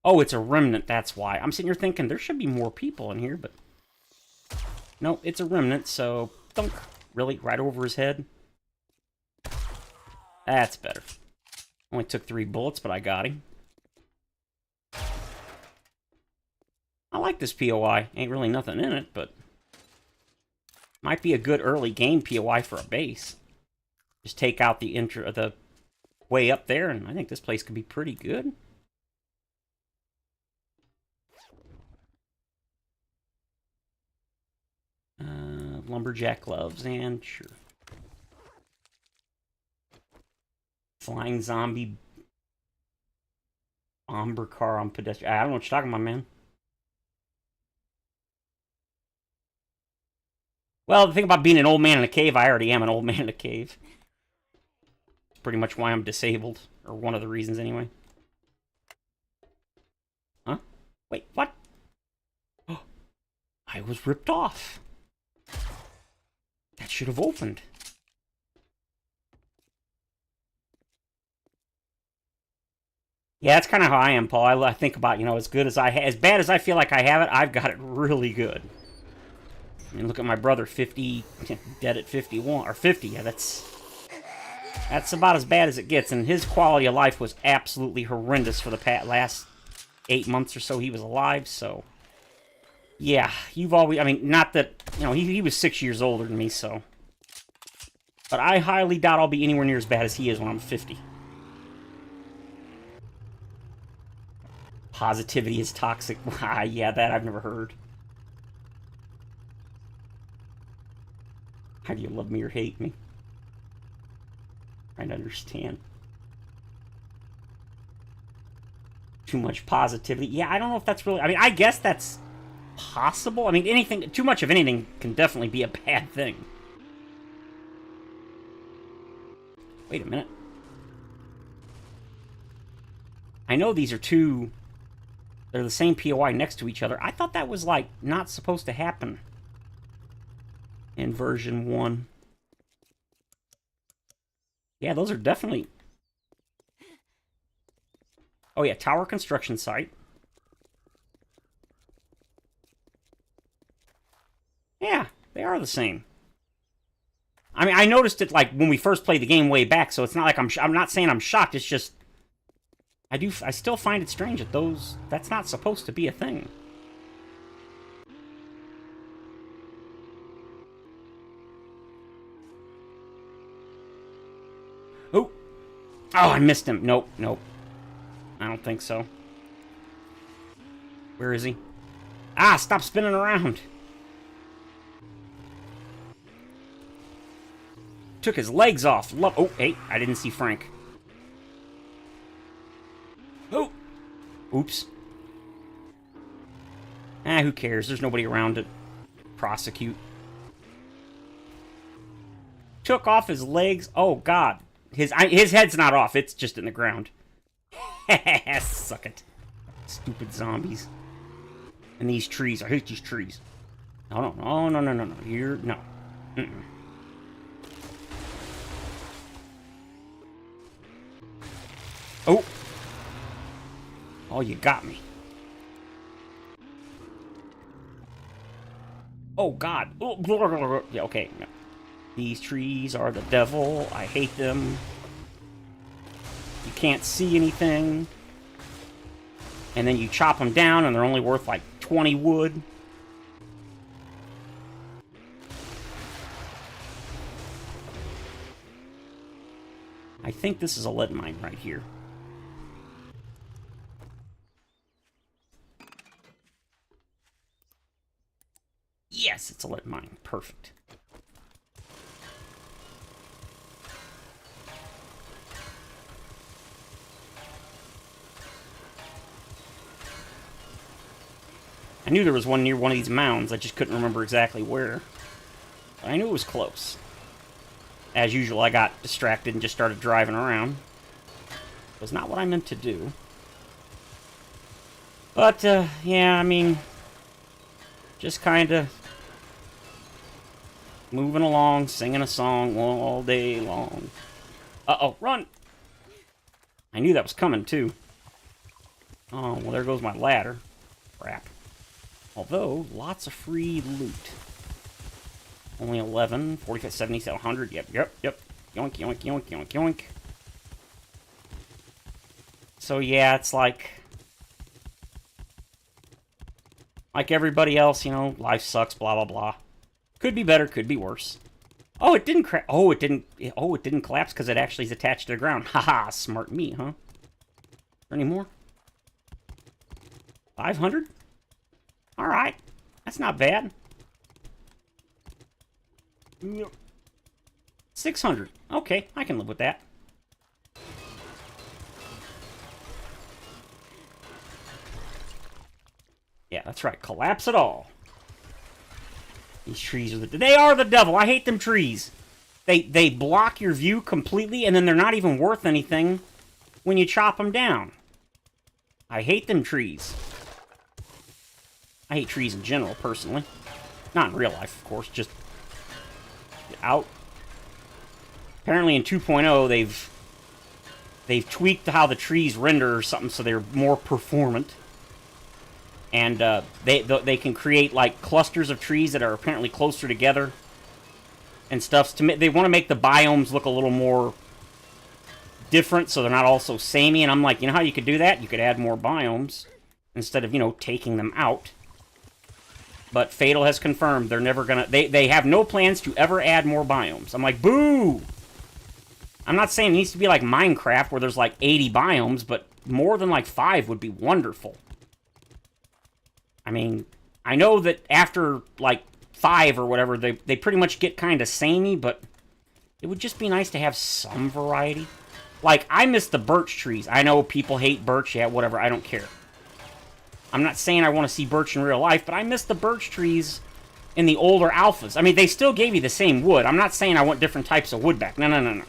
Oh, it's a remnant, that's why. I'm sitting here thinking there should be more people in here, but... No, it's a remnant, so... Thunk. Really? Right over his head? That's better. Only took 3 bullets, but I got him. I like this POI. Ain't really nothing in it, but... Might be a good early game POI for a base. Just take out the way up there, and I think this place could be pretty good. Lumberjack gloves, and sure. Flying zombie bomber car on pedestrian. I don't know what you're talking about, man. Well, the thing about being an old man in a cave, I already am an old man in a cave. It's pretty much why I'm disabled, or one of the reasons anyway. Huh? Wait, what? Oh, I was ripped off. That should have opened. Yeah, that's kind of how I am, Paul. I think about, you know, as bad as I feel like I have it, I've got it really good. I mean, look at my brother, 50, dead at 51, or 50. Yeah, that's about as bad as it gets. And his quality of life was absolutely horrendous for the last 8 months or so he was alive. So, yeah, you've always, I mean, not that, you know, he was 6 years older than me, so. But I highly doubt I'll be anywhere near as bad as he is when I'm 50. Positivity is toxic. Yeah, that I've never heard. How do you love me or hate me? Trying to understand. Too much positivity. Yeah, I don't know if that's really... I mean, I guess that's possible. I mean, too much of anything can definitely be a bad thing. Wait a minute. I know these are two... They're the same POI next to each other. I thought that was, like, not supposed to happen in version 1. Yeah, those are definitely... Oh, yeah, tower construction site. Yeah, they are the same. I mean, I noticed it, like, when we first played the game way back, so it's not like I'm not saying I'm shocked, it's just... I still find it strange that that's not supposed to be a thing. Oh! Oh, I missed him. Nope, nope. I don't think so. Where is he? Ah, stop spinning around! Took his legs off. Oh, hey, I didn't see Frank. Oh! Oops. Ah, who cares? There's nobody around to prosecute. took off his legs. Oh, God. His head's not off. It's just in the ground. Suck it. Stupid zombies. And these trees. I hate these trees. No. You're... No. Mm-mm. Oh. Oh, you got me. Oh, God. Oh, yeah, okay. No. These trees are the devil. I hate them. You can't see anything. And then you chop them down, and they're only worth like 20 wood. I think this is a lead mine right here. Yes, it's a lead mine. Perfect. I knew there was one near one of these mounds. I just couldn't remember exactly where. But I knew it was close. As usual, I got distracted and just started driving around. It was not what I meant to do. But, yeah, I mean... just kind of... moving along, singing a song all day long. Uh-oh, run! I knew that was coming, too. Oh, well, there goes my ladder. Crap. Although, lots of free loot. Only 11, 45, 70, 100. Yep. Yoink, yoink, yoink, yoink, yoink. So, yeah, it's like everybody else, you know, life sucks, blah, blah, blah. Could be better, could be worse. Oh, it didn't crash. Oh, it didn't collapse because it actually is attached to the ground. Haha, smart me, huh? Any more? 500? Alright. That's not bad. 600. Okay, I can live with that. Yeah, that's right. Collapse it all. These trees are they are the devil. I hate them trees. They block your view completely, and then they're not even worth anything when you chop them down. I hate them trees. I hate trees in general, personally. Not in real life, of course, just out. Apparently in 2.0, they've tweaked how the trees render or something so they're more performant. And they can create like clusters of trees that are apparently closer together and stuff. They want to make the biomes look a little more different so they're not all so samey. And I'm like, you know how you could do that? You could add more biomes instead of, you know, taking them out. But Fatal has confirmed they're never gonna... They have no plans to ever add more biomes. I'm like, boo! I'm not saying it needs to be like Minecraft where there's like 80 biomes, but more than like 5 would be wonderful. I mean, I know that after like 5 or whatever, they pretty much get kind of samey, but it would just be nice to have some variety. Like, I miss the birch trees. I know people hate birch, yeah, whatever, I don't care. I'm not saying I want to see birch in real life, but I miss the birch trees in the older alphas. I mean, they still gave you the same wood. I'm not saying I want different types of wood back. No.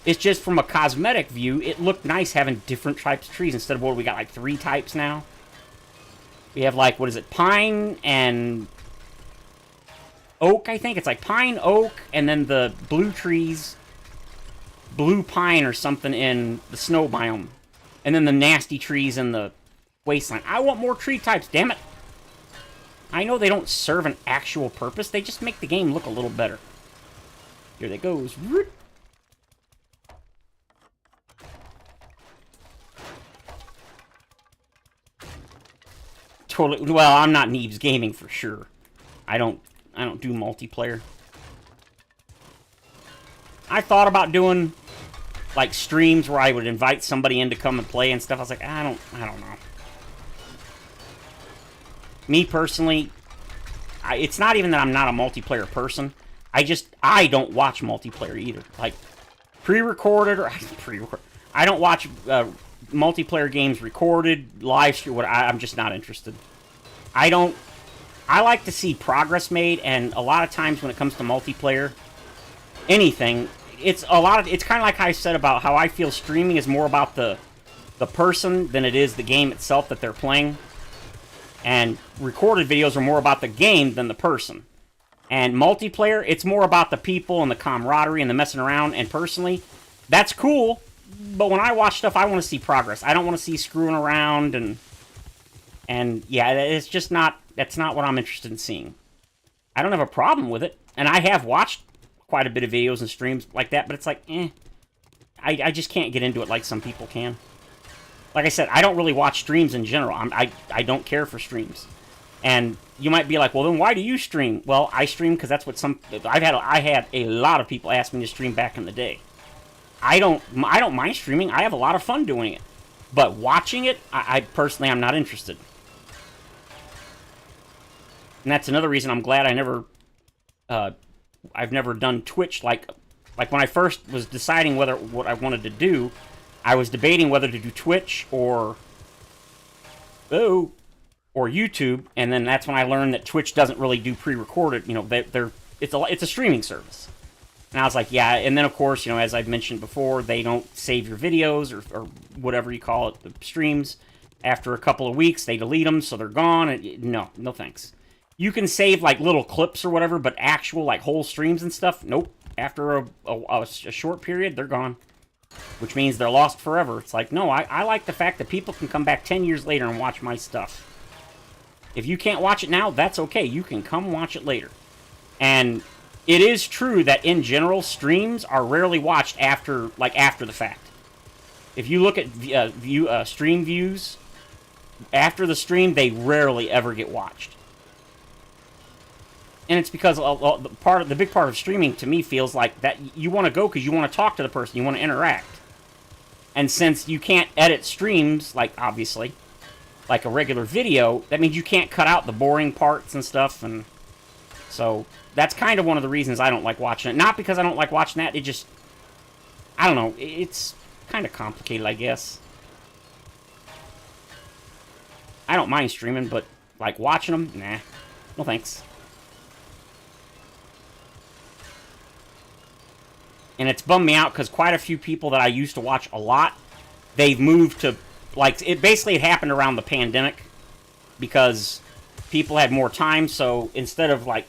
It's just from a cosmetic view, it looked nice having different types of trees instead of what we got, like 3 types now. We have, like, what is it, pine and oak, I think. It's like pine, oak, and then the blue trees, blue pine or something in the snow biome. And then the nasty trees in the wasteland. I want more tree types, damn it. I know they don't serve an actual purpose. They just make the game look a little better. Here they goes. Totally. Well, I'm not Neebs Gaming for sure. I don't do multiplayer. I thought about doing like streams where I would invite somebody in to come and play and stuff. I was like, I don't know. Me personally, it's not even that I'm not a multiplayer person. I don't watch multiplayer either. Like, pre-recorded or pre-recorded. I don't watch multiplayer games recorded, live stream. I'm just not interested. I like to see progress made, and a lot of times when it comes to multiplayer, anything, it's a lot of, it's kind of like I said about how I feel streaming is more about the person than it is the game itself that they're playing. And recorded videos are more about the game than the person. And multiplayer, it's more about the people and the camaraderie and the messing around. And personally, that's cool. But when I watch stuff, I want to see progress. I don't want to see screwing around and yeah, it's just not, that's not what I'm interested in seeing. I don't have a problem with it. And I have watched quite a bit of videos and streams like that, but it's like, I just can't get into it like some people can. Like I said, I don't really watch streams in general. I don't care for streams. And you might be like, well, then why do you stream? Well, I stream because that's what I had a lot of people ask me to stream back in the day. I don't mind streaming. I have a lot of fun doing it. But watching it, I personally, I'm not interested. And that's another reason I'm glad I've never done Twitch. Like when I first was deciding what I wanted to do, I was debating whether to do Twitch or YouTube, and then that's when I learned that Twitch doesn't really do pre-recorded. You know, it's a streaming service, and I was like, yeah. And then of course, you know, as I've mentioned before, they don't save your videos or whatever you call it, the streams. After a couple of weeks, they delete them, so they're gone. And no thanks. You can save like little clips or whatever, but actual like whole streams and stuff, nope. After a short period, they're gone. Which means they're lost forever. It's like, no, I like the fact that people can come back 10 years later and watch my stuff. If you can't watch it now, that's okay. You can come watch it later. And it is true that in general, streams are rarely watched after the fact. If you look at stream views, after the stream, they rarely ever get watched. And it's because the big part of streaming to me feels like that you want to go because you want to talk to the person, you want to interact. And since you can't edit streams, like obviously, like a regular video, that means you can't cut out the boring parts and stuff. And so that's kind of one of the reasons I don't like watching it. Not because I don't like watching that, it just, I don't know, it's kind of complicated, I guess. I don't mind streaming, but like watching them, nah, no thanks. And it's bummed me out because quite a few people that I used to watch a lot, they've moved to, like, it basically happened around the pandemic because people had more time. So instead of, like,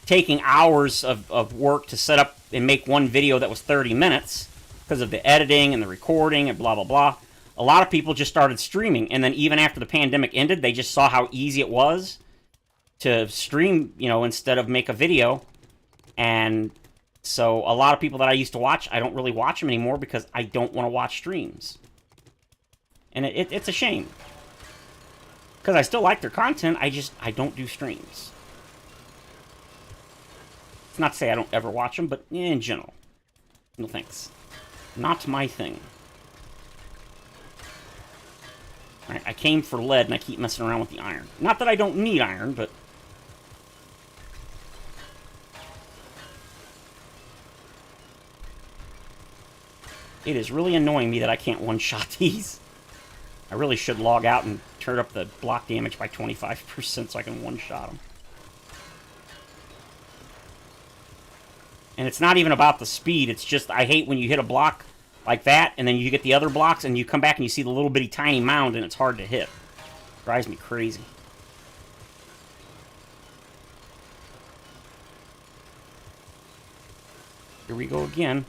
taking hours of work to set up and make one video that was 30 minutes because of the editing and the recording and blah, blah, blah, a lot of people just started streaming. And then even after the pandemic ended, they just saw how easy it was to stream, you know, instead of make a video. And so a lot of people that I used to watch, I don't really watch them anymore because I don't want to watch streams. And it's a shame. Because I still like their content, I don't do streams. It's not to say I don't ever watch them, but in general. No thanks. Not my thing. Alright, I came for lead and I keep messing around with the iron. Not that I don't need iron, but it is really annoying me that I can't one-shot these. I really should log out and turn up the block damage by 25% so I can one-shot them. And it's not even about the speed, it's just I hate when you hit a block like that, and then you get the other blocks, and you come back and you see the little bitty tiny mound, and it's hard to hit. Drives me crazy. Here we go again.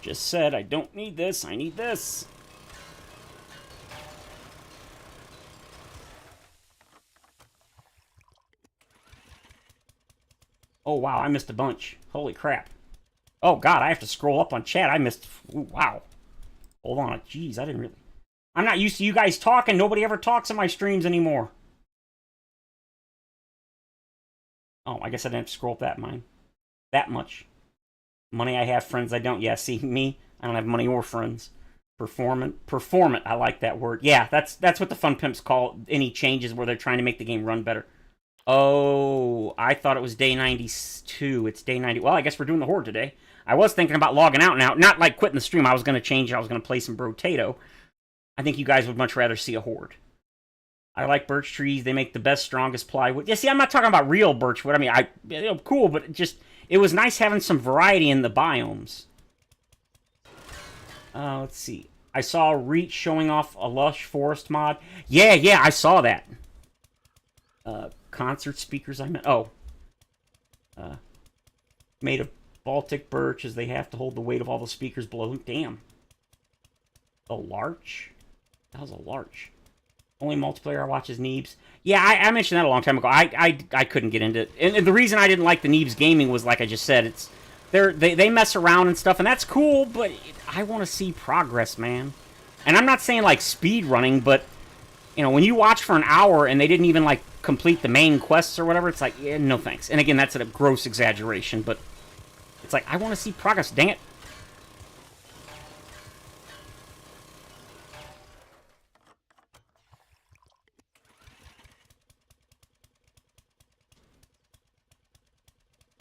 Just said, I don't need this, I need this. Oh, wow, I missed a bunch. Holy crap. Oh, God, I have to scroll up on chat. I missed... Ooh, wow. Hold on. Jeez, I didn't really... I'm not used to you guys talking. Nobody ever talks in my streams anymore. Oh, I guess I didn't have to scroll up that much. Money I have, friends I don't. Yeah, see, me, I don't have money or friends. Performant, I like that word. Yeah, that's what the Fun Pimps call any changes where they're trying to make the game run better. Oh, I thought it was day 92. It's day 90. Well, I guess we're doing the Horde today. I was thinking about logging out now. Not like quitting the stream. I was going to change it. I was going to play some Brotato. I think you guys would much rather see a Horde. I like birch trees. They make the best, strongest plywood. Yeah, see, I'm not talking about real birchwood. I mean, cool, but it was nice having some variety in the biomes. Let's see. I saw Reach showing off a Lush Forest mod. Yeah, I saw that. Concert speakers, I meant. Oh. Made of Baltic birch, as they have to hold the weight of all the speakers below. Damn. A larch? That was a larch. Only multiplayer I watch is Neebs. Yeah, I mentioned that a long time ago. I couldn't get into it. And the reason I didn't like the Neebs gaming was, like I just said, it's they mess around and stuff, and that's cool, but I want to see progress, man. And I'm not saying, like, speed running, but, you know, when you watch for an hour and they didn't even, like, complete the main quests or whatever, it's like, yeah, no thanks. And again, that's a gross exaggeration, but it's like, I want to see progress, dang it.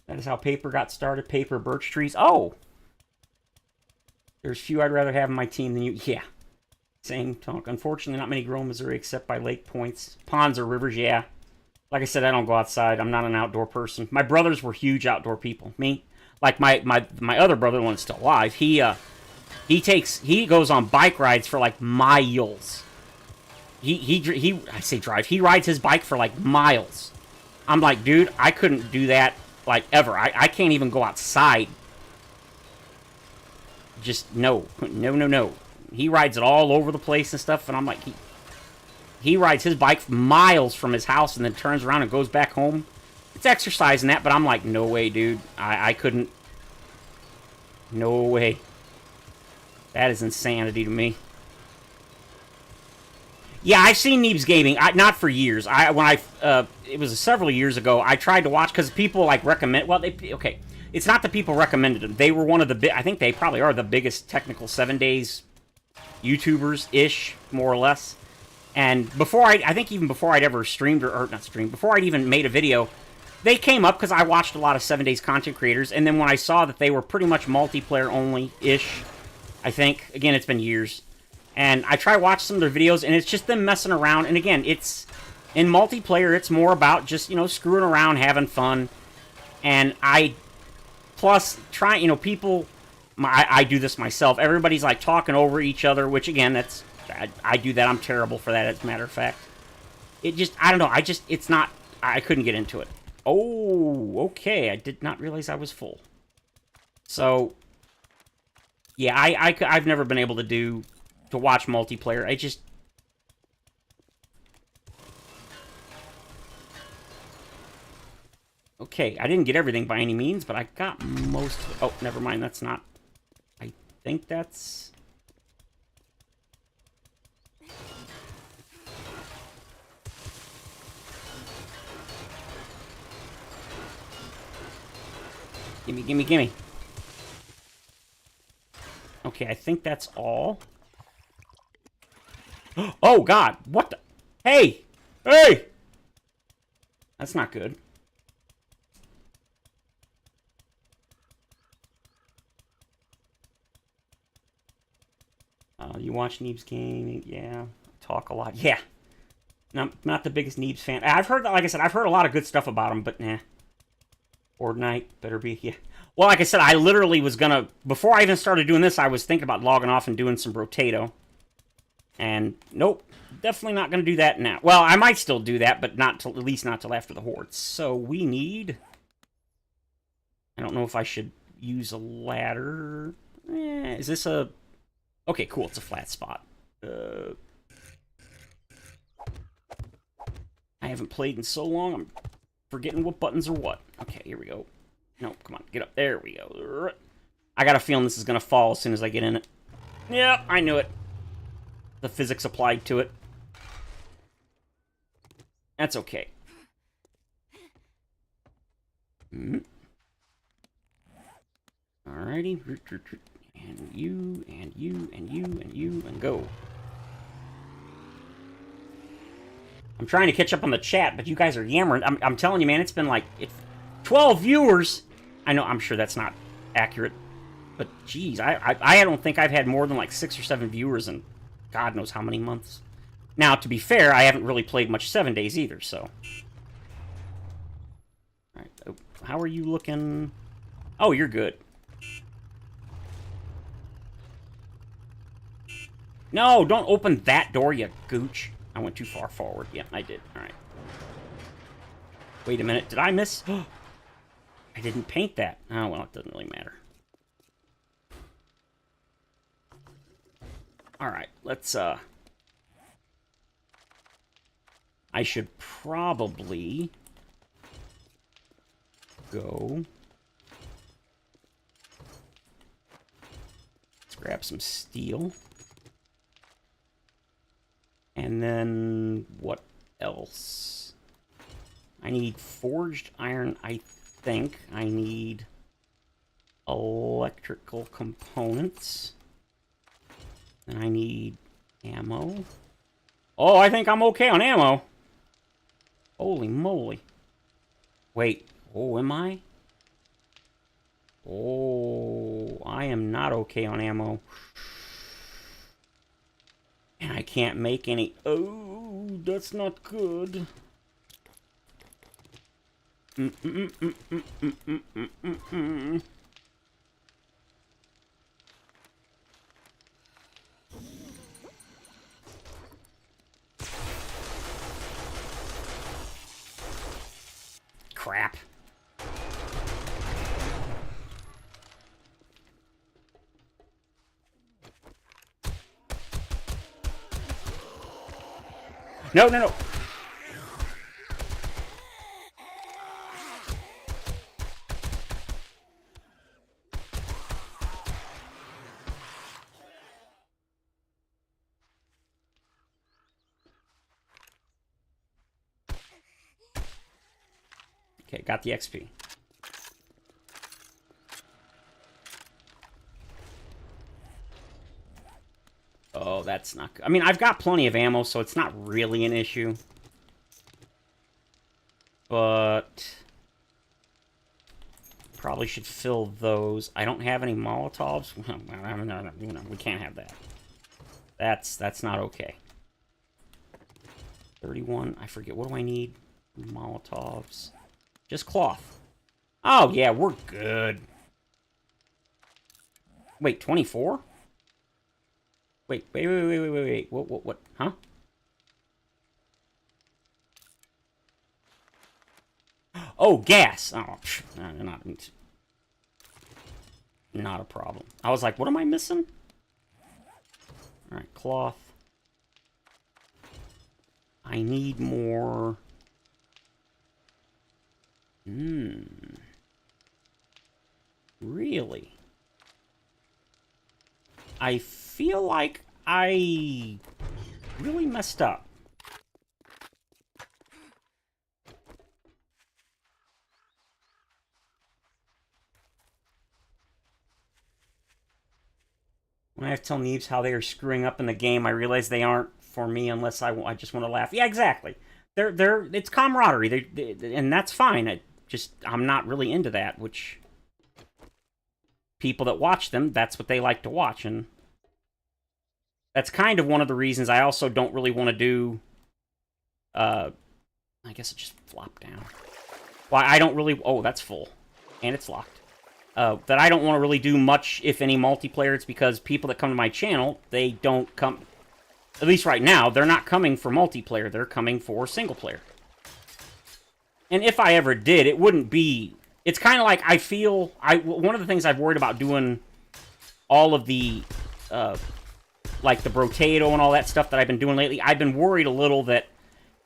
That is how paper got started. Paper, birch trees. Oh! There's few I'd rather have in my team than you. Yeah. Same talk. Unfortunately, not many grow in Missouri except by lake points. Ponds or rivers, yeah. Like I said, I don't go outside. I'm not an outdoor person. My brothers were huge outdoor people. Me, like my other brother, the one that's still alive, he goes on bike rides for like miles. He rides his bike for like miles. I'm like, dude, I couldn't do that like ever. I can't even go outside. Just no. He rides it all over the place and stuff, and I'm like, he rides his bike miles from his house and then turns around and goes back home. It's exercise and that, but I'm like, no way, dude. I couldn't. No way. That is insanity to me. Yeah, I've seen Neebs Gaming. Not for years. It was several years ago. I tried to watch because people like recommend. Well, okay. It's not that people recommended them. They were one of the I think they probably are the biggest technical 7 days YouTubers ish, more or less. And before I think even before I'd ever streamed or not streamed, before I'd even made a video, they came up because I watched a lot of 7 days content creators. And then when I saw that they were pretty much multiplayer only ish, I think again it's been years. And I try to watch some of their videos, and it's just them messing around. And again, it's in multiplayer, it's more about just, you know, screwing around, having fun. And people, I do this myself. Everybody's like talking over each other, which again, I do that. I'm terrible for that, as a matter of fact. It just, I don't know. It's not, I couldn't get into it. Oh, okay. I did not realize I was full. So, yeah, I've never been able to watch multiplayer. Okay, I didn't get everything by any means, but I got most of it. Oh, never mind, that's not... I think that's... Gimme. Okay, I think that's all. Oh, God! What the... Hey! That's not good. You watch Neebs Gaming? Yeah. Talk a lot. Yeah. Not the biggest Neebs fan. I've heard, like I said, I've heard a lot of good stuff about him, but nah. Fortnite, better be, yeah. Well, like I said, I literally was gonna... Before I even started doing this, I was thinking about logging off and doing some Brotato. And, nope. Definitely not gonna do that now. Well, I might still do that, but not till, at least not till after the Horde. So, we need... I don't know if I should use a ladder. Is this a... Okay, cool. It's a flat spot. I haven't played in so long, I'm forgetting what buttons are what. Okay, here we go. No, come on, get up. There we go. I got a feeling this is going to fall as soon as I get in it. Yep, I knew it. The physics applied to it. That's okay. Alrighty. And you, and you, and you, and you, and go. I'm trying to catch up on the chat, but you guys are yammering. I'm telling you, man, it's been like 12 viewers. I know, I'm sure that's not accurate, but geez, I don't think I've had more than like 6 or 7 viewers in God knows how many months. Now, to be fair, I haven't really played much 7 days either, so. Alright, how are you looking? Oh, you're good. No, don't open that door, you gooch. I went too far forward. Yeah, I did. All right. Wait a minute. Did I miss? I didn't paint that. Oh, well, it doesn't really matter. All right, let's, I should probably go. Let's grab some steel. And then what else? I need forged iron, I think. I need electrical components. And I need ammo. Oh, I think I'm okay on ammo. Holy moly. Wait. Oh, am I? Oh, I am not okay on ammo. And I can't make any... Oh, that's not good. Crap. No, no, no. Okay, got the XP. Oh, that's not good. I mean, I've got plenty of ammo, so it's not really an issue. But... probably should fill those. I don't have any Molotovs. No, we can't have that. That's not okay. 31. I forget. What do I need? Molotovs. Just cloth. Oh, yeah, we're good. Wait, 24? Wait. What? Huh? Oh, gas. Oh, not a problem. I was like, what am I missing? All right, cloth. I need more. Really? I feel like I really messed up. When I have to tell Neebs how they are screwing up in the game, I realize they aren't for me unless I just want to laugh. Yeah, exactly. It's camaraderie, and that's fine. I'm not really into that, which people that watch them, that's what they like to watch, and that's kind of one of the reasons I also don't really want to do, I guess it just flopped down. Why I don't really, oh, that's full, and it's locked. That I don't want to really do much, if any, multiplayer. It's because people that come to my channel, they don't come, at least right now, they're not coming for multiplayer. They're coming for single player. And if I ever did, it wouldn't be, it's kind of like I feel, one of the things I've worried about doing all of the, like the Brotato and all that stuff that I've been doing lately, I've been worried a little that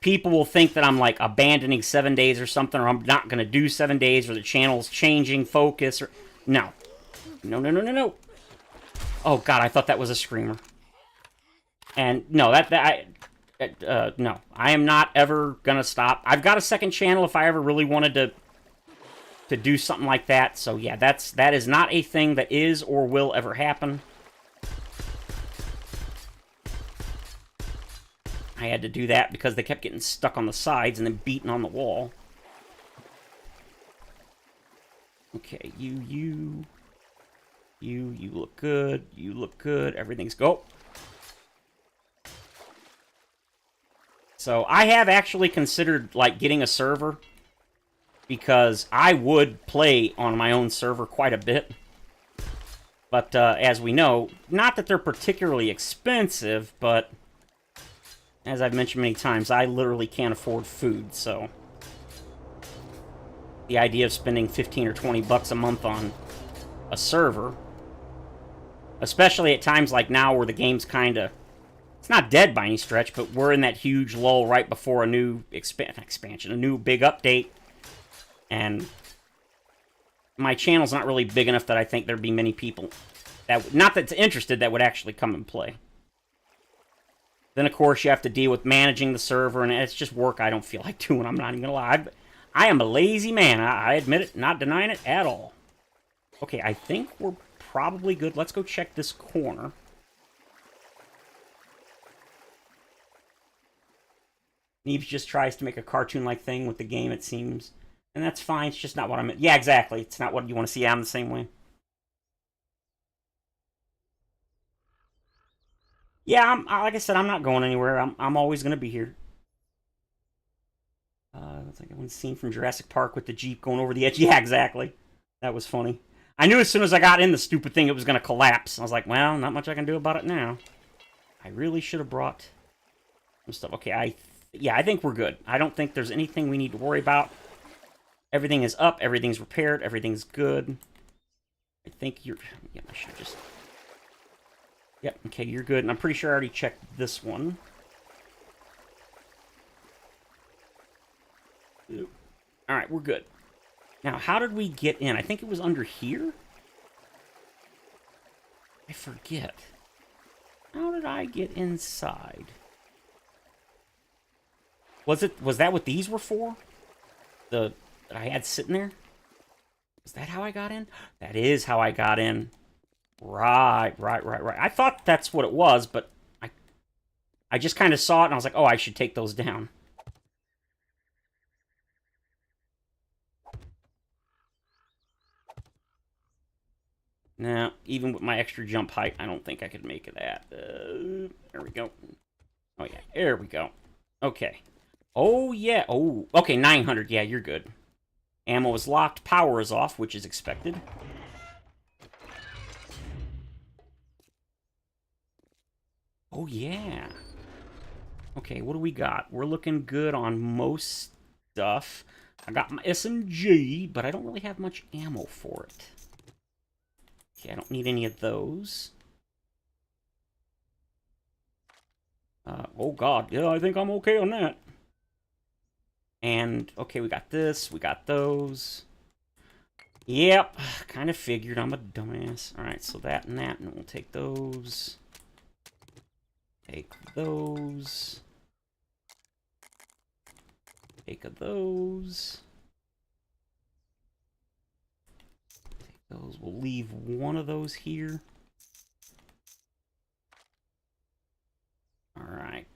people will think that I'm, like, abandoning 7 days or something, or I'm not going to do 7 days, or the channel's changing focus, or... No. No. Oh, God, I thought that was a screamer. And, no, no. I am not ever going to stop. I've got a second channel if I ever really wanted to do something like that, so, yeah, that is not a thing that is or will ever happen. I had to do that because they kept getting stuck on the sides and then beaten on the wall. Okay, you look good. You look good. Everything's go. So I have actually considered, like, getting a server because I would play on my own server quite a bit. But as we know, not that they're particularly expensive, but as I've mentioned many times, I literally can't afford food, so the idea of spending 15 or 20 bucks a month on a server, especially at times like now where the game's kind of, it's not dead by any stretch, but we're in that huge lull right before a new expansion, a new big update, and my channel's not really big enough that I think there'd be many people that, not that's interested, that would actually come and play. Then, of course, you have to deal with managing the server, and it's just work I don't feel like doing, I'm not even gonna lie. I am a lazy man, I admit it, not denying it at all. Okay, I think we're probably good. Let's go check this corner. Neves just tries to make a cartoon-like thing with the game, it seems. And that's fine, it's just not what I meant. Yeah, exactly, it's not what you want to see. I'm the same way. Yeah, like I said, I'm not going anywhere. I'm always going to be here. Looks like one scene from Jurassic Park with the Jeep going over the edge. Yeah, exactly. That was funny. I knew as soon as I got in the stupid thing it was going to collapse. I was like, well, not much I can do about it now. I really should have brought some stuff. Okay, I think we're good. I don't think there's anything we need to worry about. Everything is up. Everything's repaired. Everything's good. I think you're... Yeah, I should just... Yep, okay, you're good. And I'm pretty sure I already checked this one. Alright, we're good. Now, how did we get in? I think it was under here? I forget. How did I get inside? Was that what these were for? That I had sitting there? Is that how I got in? That is how I got in. Right. I thought that's what it was, but I just kind of saw it and I was like, oh, I should take those down. Now, even with my extra jump height, I don't think I could make that. There we go. Oh, yeah. There we go. Okay. Oh, yeah. Oh, okay, 900. Yeah, you're good. Ammo is locked. Power is off, which is expected. Oh, yeah. Okay, what do we got? We're looking good on most stuff. I got my SMG, but I don't really have much ammo for it. Okay, I don't need any of those. Oh, God. Yeah, I think I'm okay on that. And, okay, we got this. We got those. Yep, kind of figured I'm a dumbass. Alright, so that and that, and we'll take those. Take those. Take those. Take those. We'll leave one of those here. Alright,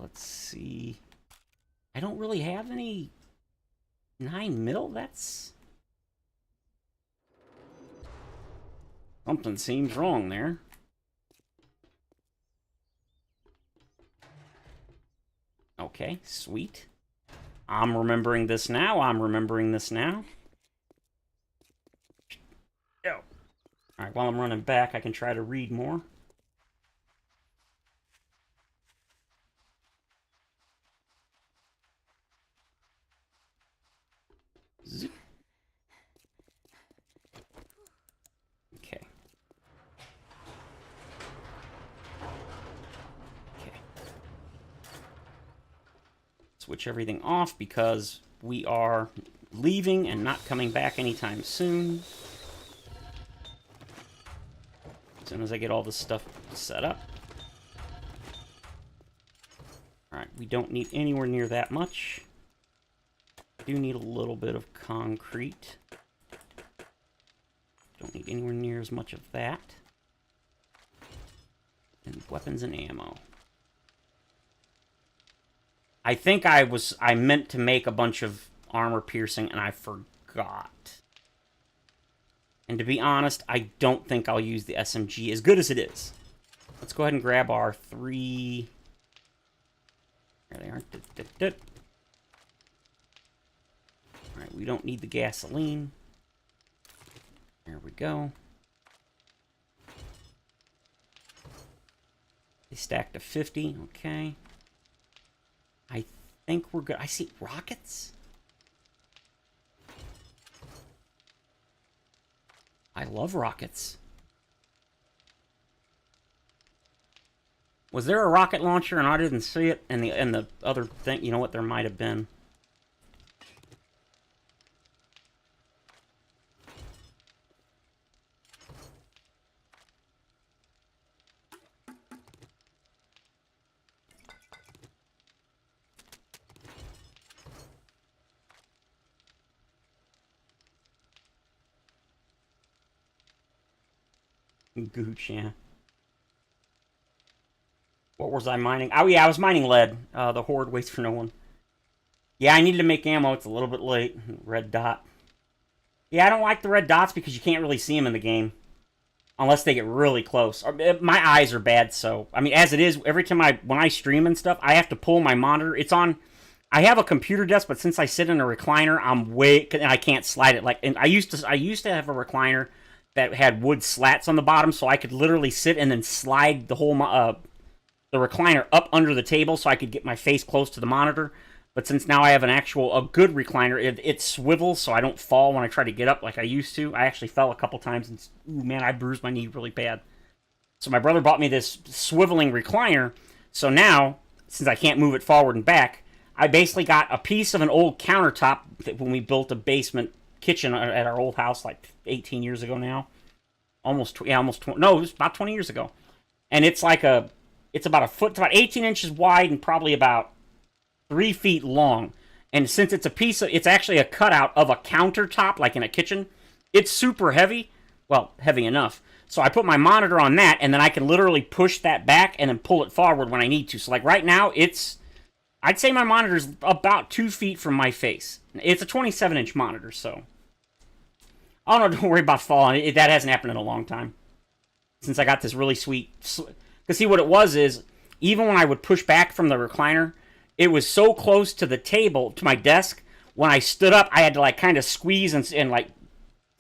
let's see. I don't really have any 9mm. That's... Something seems wrong there. Okay, sweet. I'm remembering this now. I'm remembering this now. Oh. Alright, while I'm running back, I can try to read more. Zip. Okay. Okay. Switch everything off because we are leaving and not coming back anytime soon. As soon as I get all this stuff set up. Alright, we don't need anywhere near that much. Do need a little bit of concrete. Don't need anywhere near as much of that. And weapons and ammo. I think I meant to make a bunch of armor piercing and I forgot. And to be honest, I don't think I'll use the SMG as good as it is. Let's go ahead and grab our 3... There they are. Alright, we don't need the gasoline. There we go. They stacked to 50. Okay. I think we're good. I see rockets. I love rockets. Was there a rocket launcher and I didn't see it? And the other thing, you know what? There might have been. Gooch, yeah. What was I mining? Oh, yeah, I was mining lead. The Horde waits for no one. Yeah, I needed to make ammo. It's a little bit late. Red dot. Yeah, I don't like the red dots because you can't really see them in the game. Unless they get really close. My eyes are bad, so... I mean, as it is, every time when I stream and stuff, I have to pull my monitor. It's on... I have a computer desk, but since I sit in a recliner, and I can't slide it. And I used to have a recliner that had wood slats on the bottom, so I could literally sit and then slide the whole the recliner up under the table so I could get my face close to the monitor. But since now I have a good recliner, it swivels so I don't fall when I try to get up like I used to. I actually fell a couple times, and ooh, man, I bruised my knee really bad. So my brother bought me this swiveling recliner, so now, since I can't move it forward and back, I basically got a piece of an old countertop that when we built a basement kitchen at our old house like 18 years ago now. Almost 20, no, it was about 20 years ago. And it's about a foot, it's about 18 inches wide and probably about 3 feet long. And since it's it's actually a cutout of a countertop, like in a kitchen, it's super heavy. Well, heavy enough. So I put my monitor on that, and then I can literally push that back and then pull it forward when I need to. So like right now, I'd say my monitor's about 2 feet from my face. It's a 27-inch monitor, so... Oh no, don't worry about falling. That hasn't happened in a long time. Since I got this really sweet... Because see, what it was is, even when I would push back from the recliner, it was so close to the table, to my desk, when I stood up, I had to like kind of squeeze and like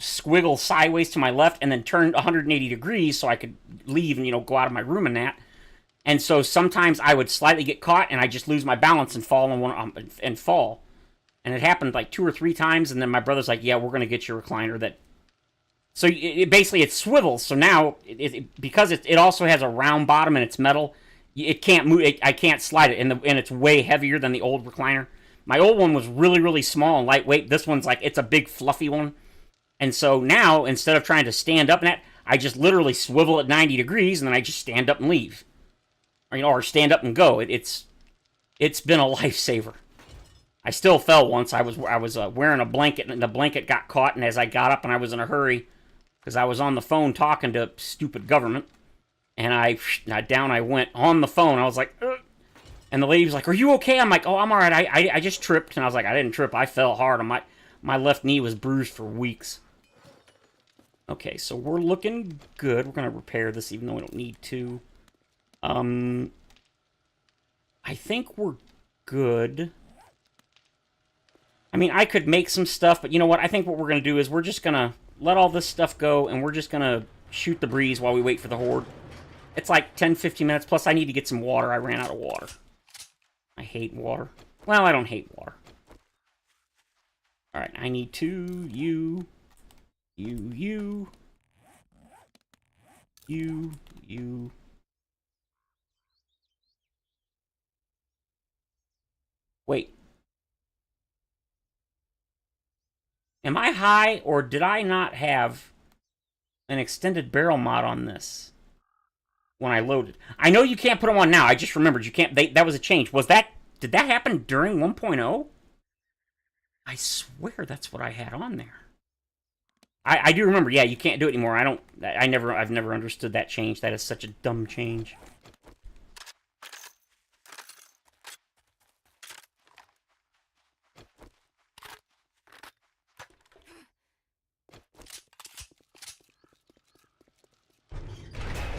squiggle sideways to my left and then turn 180 degrees so I could leave and, go out of my room and that. And so sometimes I would slightly get caught and I just lose my balance and fall and fall. And it happened like 2 or 3 times, and then my brother's like, yeah, we're going to get your recliner. So basically it swivels, so now, because it also has a round bottom and it's metal, it can't move, I can't slide it, and it's way heavier than the old recliner. My old one was really, really small and lightweight. This one's like, it's a big fluffy one. And so now, instead of trying to stand up in that, I just literally swivel at 90 degrees, and then I just stand up and leave. Or stand up and go. It's been a lifesaver. I still fell once. I was wearing a blanket, and the blanket got caught, and as I got up and I was in a hurry, because I was on the phone talking to stupid government, and down I went on the phone. I was like, ugh. And the lady was like, are you okay? I'm like, oh, I'm all right. I just tripped. And I was like, I didn't trip. I fell hard. My left knee was bruised for weeks. Okay, so we're looking good. We're going to repair this, even though we don't need to. I think we're good. I mean, I could make some stuff, but you know what? I think what we're going to do is we're just going to let all this stuff go, and we're just going to shoot the breeze while we wait for the horde. It's like 10, 15 minutes, plus I need to get some water. I ran out of water. I hate water. Well, I don't hate water. Alright, I need you. Wait. Am I high, or did I not have an extended barrel mod on this when I loaded? I know you can't put them on now. I just remembered you can't. That was a change. Did that happen during 1.0? I swear that's what I had on there. I do remember. Yeah, you can't do it anymore. I've never understood that change. That is such a dumb change.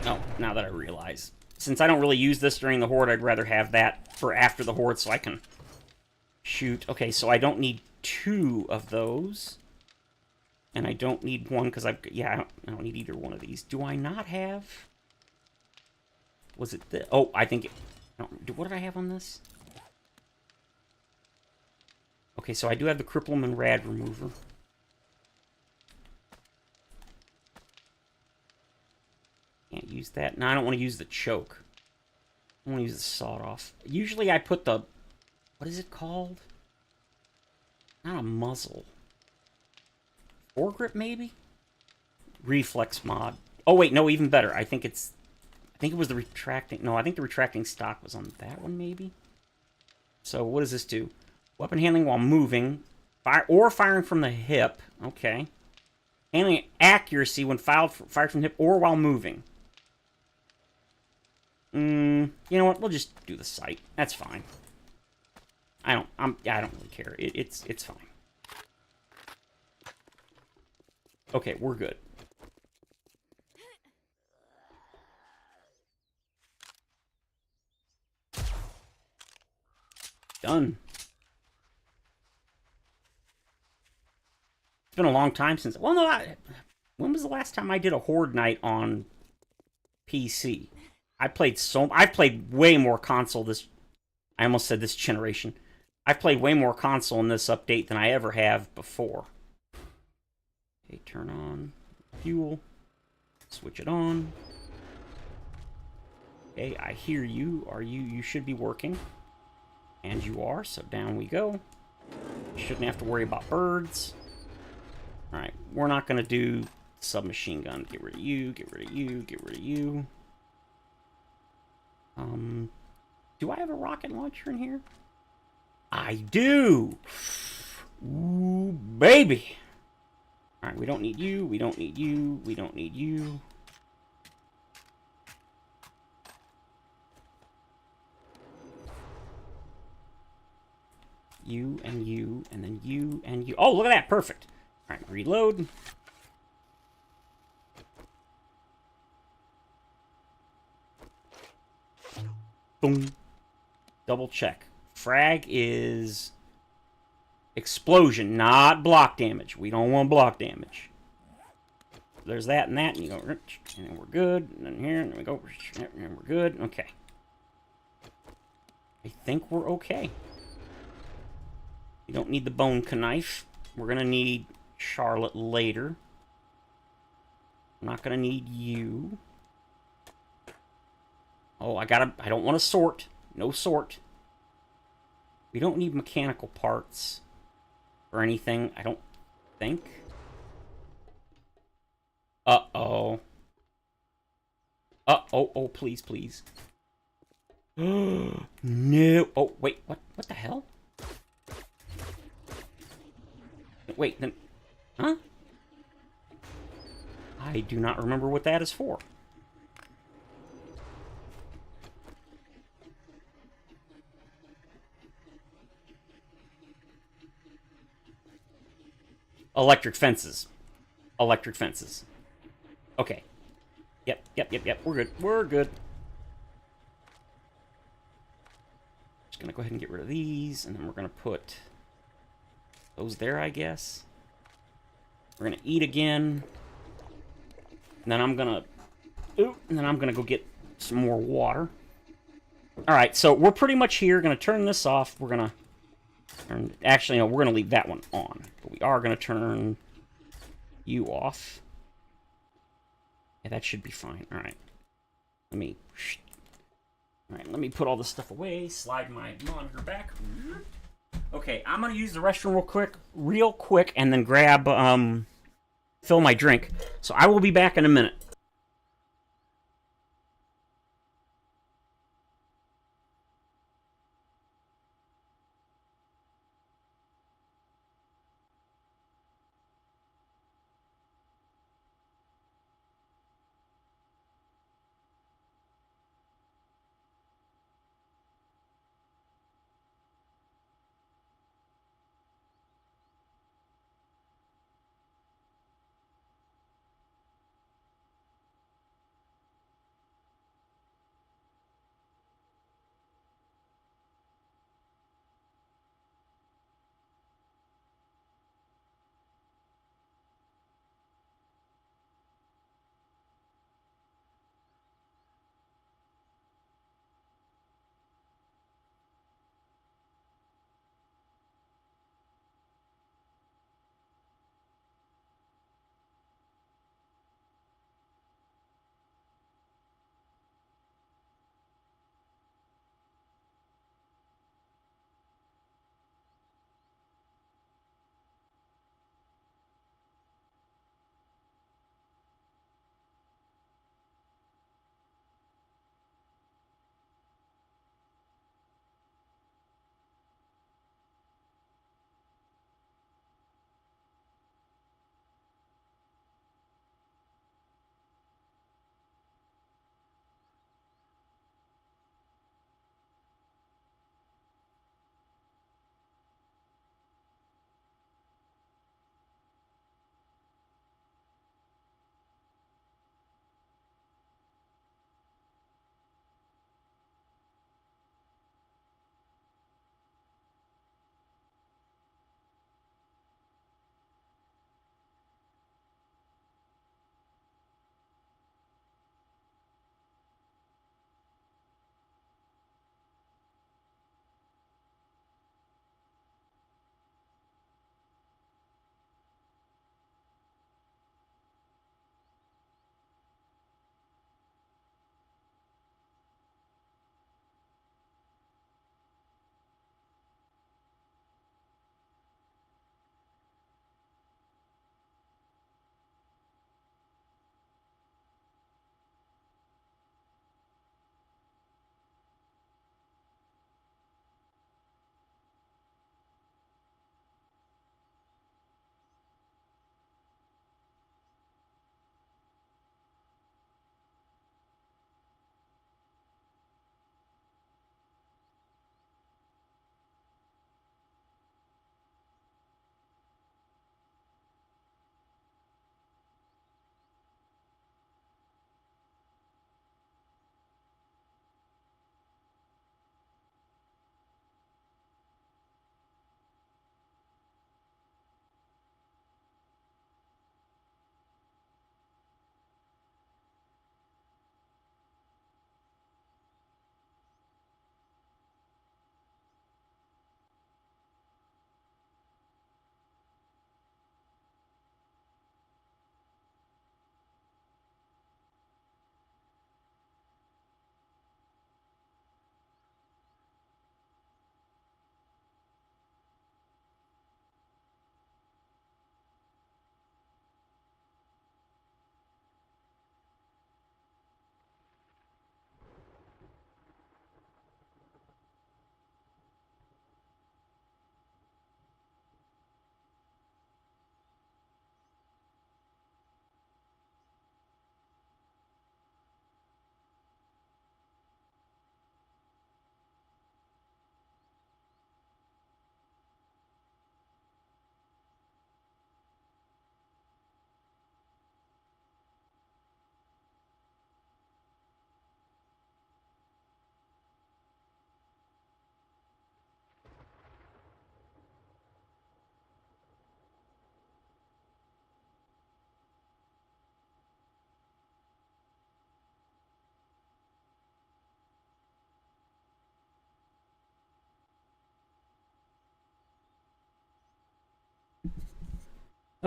Oh, now that I realize. Since I don't really use this during the horde, I'd rather have that for after the horde so I can shoot. Okay, so I don't need 2 2 of those. And I don't need one because I don't need either one of these. Do I not have... Was it the... Oh, I think... What did I have on this? Okay, so I do have the Crippleman Rad Remover. Can't use that. No, I don't want to use the choke. I want to use the sawed-off. Usually I put the... What is it called? Not a muzzle. Foregrip, maybe? Reflex mod. Oh, wait, no, even better. I think it was the retracting... No, I think the retracting stock was on that one, maybe? So, what does this do? Weapon handling while moving. Firing from the hip. Okay. Handling accuracy when fired from the hip or while moving. You know what? We'll just do the sight. That's fine. I don't really care. It's fine. Okay, we're good. Done. It's been a long time since... Well, no, when was the last time I did a Horde Night on PC? I've played way more console this... I almost said this generation. I've played way more console in this update than I ever have before. Okay, turn on fuel. Switch it on. Okay, I hear you. You should be working. And you are, so down we go. Shouldn't have to worry about birds. Alright, we're not going to do submachine gun. Get rid of you, get rid of you, get rid of you. Do I have a rocket launcher in here? I do! Ooh, baby! Alright, we don't need you, we don't need you, we don't need you. You, and then you, and you. Oh, look at that, perfect. Alright, reload. Boom. Double check. Frag is explosion, not block damage. We don't want block damage. There's that and that, and you go, and then we're good. And then here, and then we go, and we're good. Okay. I think we're okay. You don't need the bone knife. We're gonna need Charlotte later. I'm not gonna need you. Oh, I don't want to sort. No sort. We don't need mechanical parts or anything, I don't think. Uh-oh. Uh-oh, oh, please, please. No. Oh, wait, what the hell? Wait, then... Huh? I do not remember what that is for. Electric fences. Electric fences. Okay. Yep. We're good. We're good. Just gonna go ahead and get rid of these, and then we're gonna put those there, I guess. We're gonna eat again. And then I'm gonna... Ooh, and then I'm gonna go get some more water. Alright, so we're pretty much here. Gonna turn this off. We're gonna... Actually, no, we're gonna leave that one on. But we are gonna turn you off. Yeah, that should be fine. Alright. Let me... Alright, let me put all this stuff away. Slide my monitor back. Okay, I'm gonna use the restroom real quick, and then grab, fill my drink. So I will be back in a minute.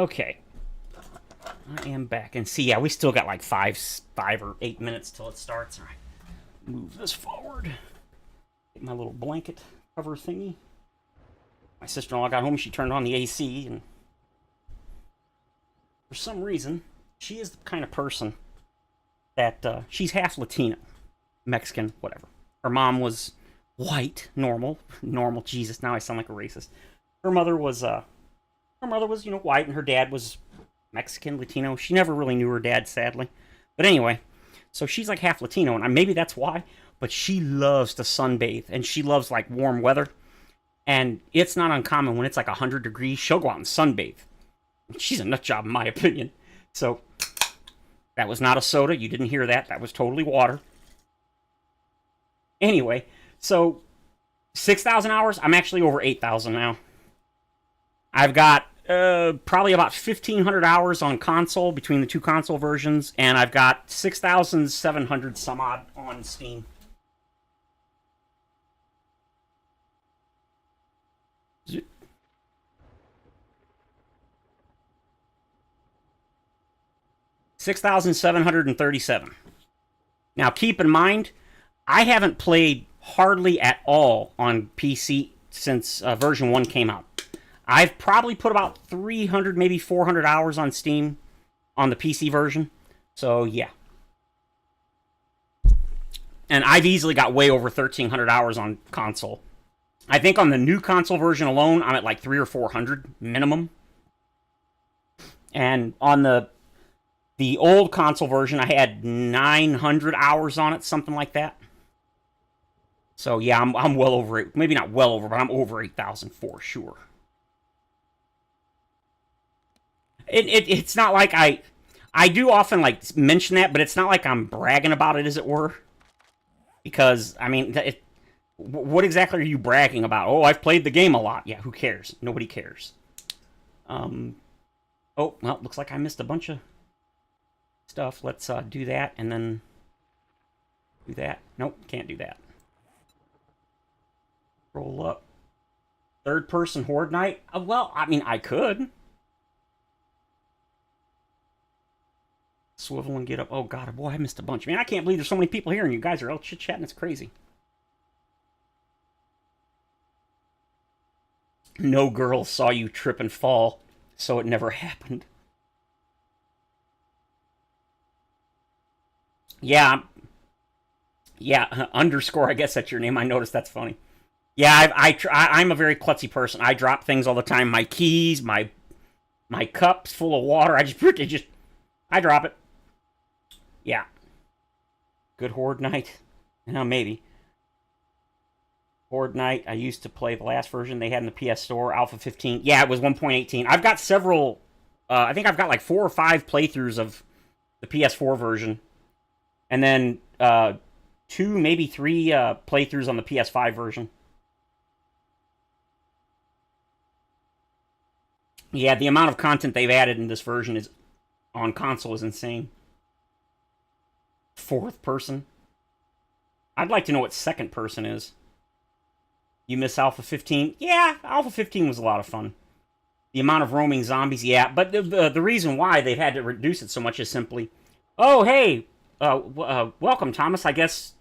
Okay. I am back. And see, yeah, we still got like 5 or 8 minutes till it starts. All right. Move this forward. Get my little blanket cover thingy. My sister-in-law got home. She turned on the AC, and for some reason, she is the kind of person that she's half Latina, Mexican, whatever. Her mom was white, normal. Jesus, now I sound like a racist. Her mother was white, and her dad was Mexican, Latino. She never really knew her dad, sadly. But anyway, so she's like half Latino, and maybe that's why. But she loves to sunbathe, and she loves like warm weather. And it's not uncommon when it's like 100 degrees, she'll go out and sunbathe. She's a nut job, in my opinion. So that was not a soda. You didn't hear that. That was totally water. Anyway, so 6,000 hours. I'm actually over 8,000 now. I've got probably about 1,500 hours on console between the two console versions, and I've got 6,700 some odd on Steam. $6,737. Now, keep in mind, I haven't played hardly at all on PC since version 1 came out. I've probably put about 300, maybe 400 hours on Steam on the PC version. So, yeah. And I've easily got way over 1,300 hours on console. I think on the new console version alone, I'm at like 300 or 400 minimum. And on the old console version, I had 900 hours on it, something like that. So yeah, I'm well over it. Maybe not well over, but I'm over 8,000 for sure. It's not like I do often like mention that, but it's not like I'm bragging about it, as it were. Because I mean, what exactly are you bragging about? Oh, I've played the game a lot. Yeah, who cares? Nobody cares. Oh, well, looks like I missed a bunch of stuff. Let's do that and then do that. Nope, can't do that. Roll up. Third person Horde Night? Well, I mean, I could. Swivel and get up. Oh, God, boy, I missed a bunch. Man, I can't believe there's so many people here and you guys are all chit-chatting. It's crazy. No girl saw you trip and fall, so it never happened. Yeah. Yeah, underscore, I guess that's your name. I noticed. That's funny. Yeah, I'm a very klutzy person. I drop things all the time. My keys, my cups full of water. I drop it. Yeah. Good Horde Night. Maybe. Horde Night. I used to play the last version they had in the PS Store, Alpha 15. Yeah, it was 1.18. I've got several. I think I've got like 4 or 5 playthroughs of the PS4 version, and then 2, maybe 3 playthroughs on the PS5 version. Yeah, the amount of content they've added in this version is on console is insane. 4th person. I'd like to know what 2nd person is. You miss Alpha 15? Yeah, Alpha 15 was a lot of fun. The amount of roaming zombies, yeah. But the reason why they've had to reduce it so much is simply, oh, hey, welcome, Thomas. I guess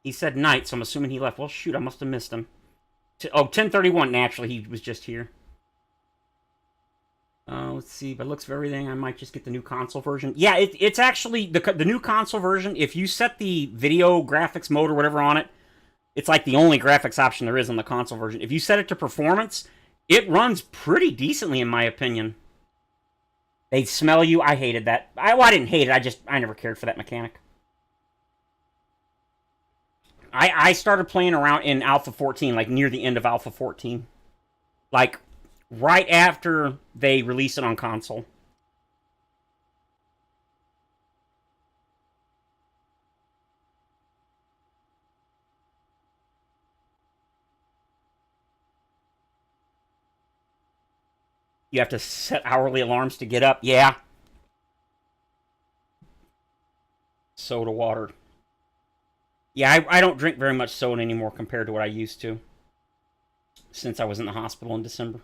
he said night, so I'm assuming he left. Well, shoot, I must have missed him. 10:31, naturally, he was just here. Let's see, by looks of everything, I might just get the new console version. Yeah, it's actually, the new console version, if you set the video graphics mode or whatever on it, it's like the only graphics option there is on the console version. If you set it to performance, it runs pretty decently, in my opinion. They smell you. I hated that. I didn't hate it, I never cared for that mechanic. I started playing around in Alpha 14, like near the end of Alpha 14. Like, right after they released it on console. You have to set hourly alarms to get up. Yeah. Soda water. Yeah, I don't drink very much soda anymore compared to what I used to. Since I was in the hospital in December.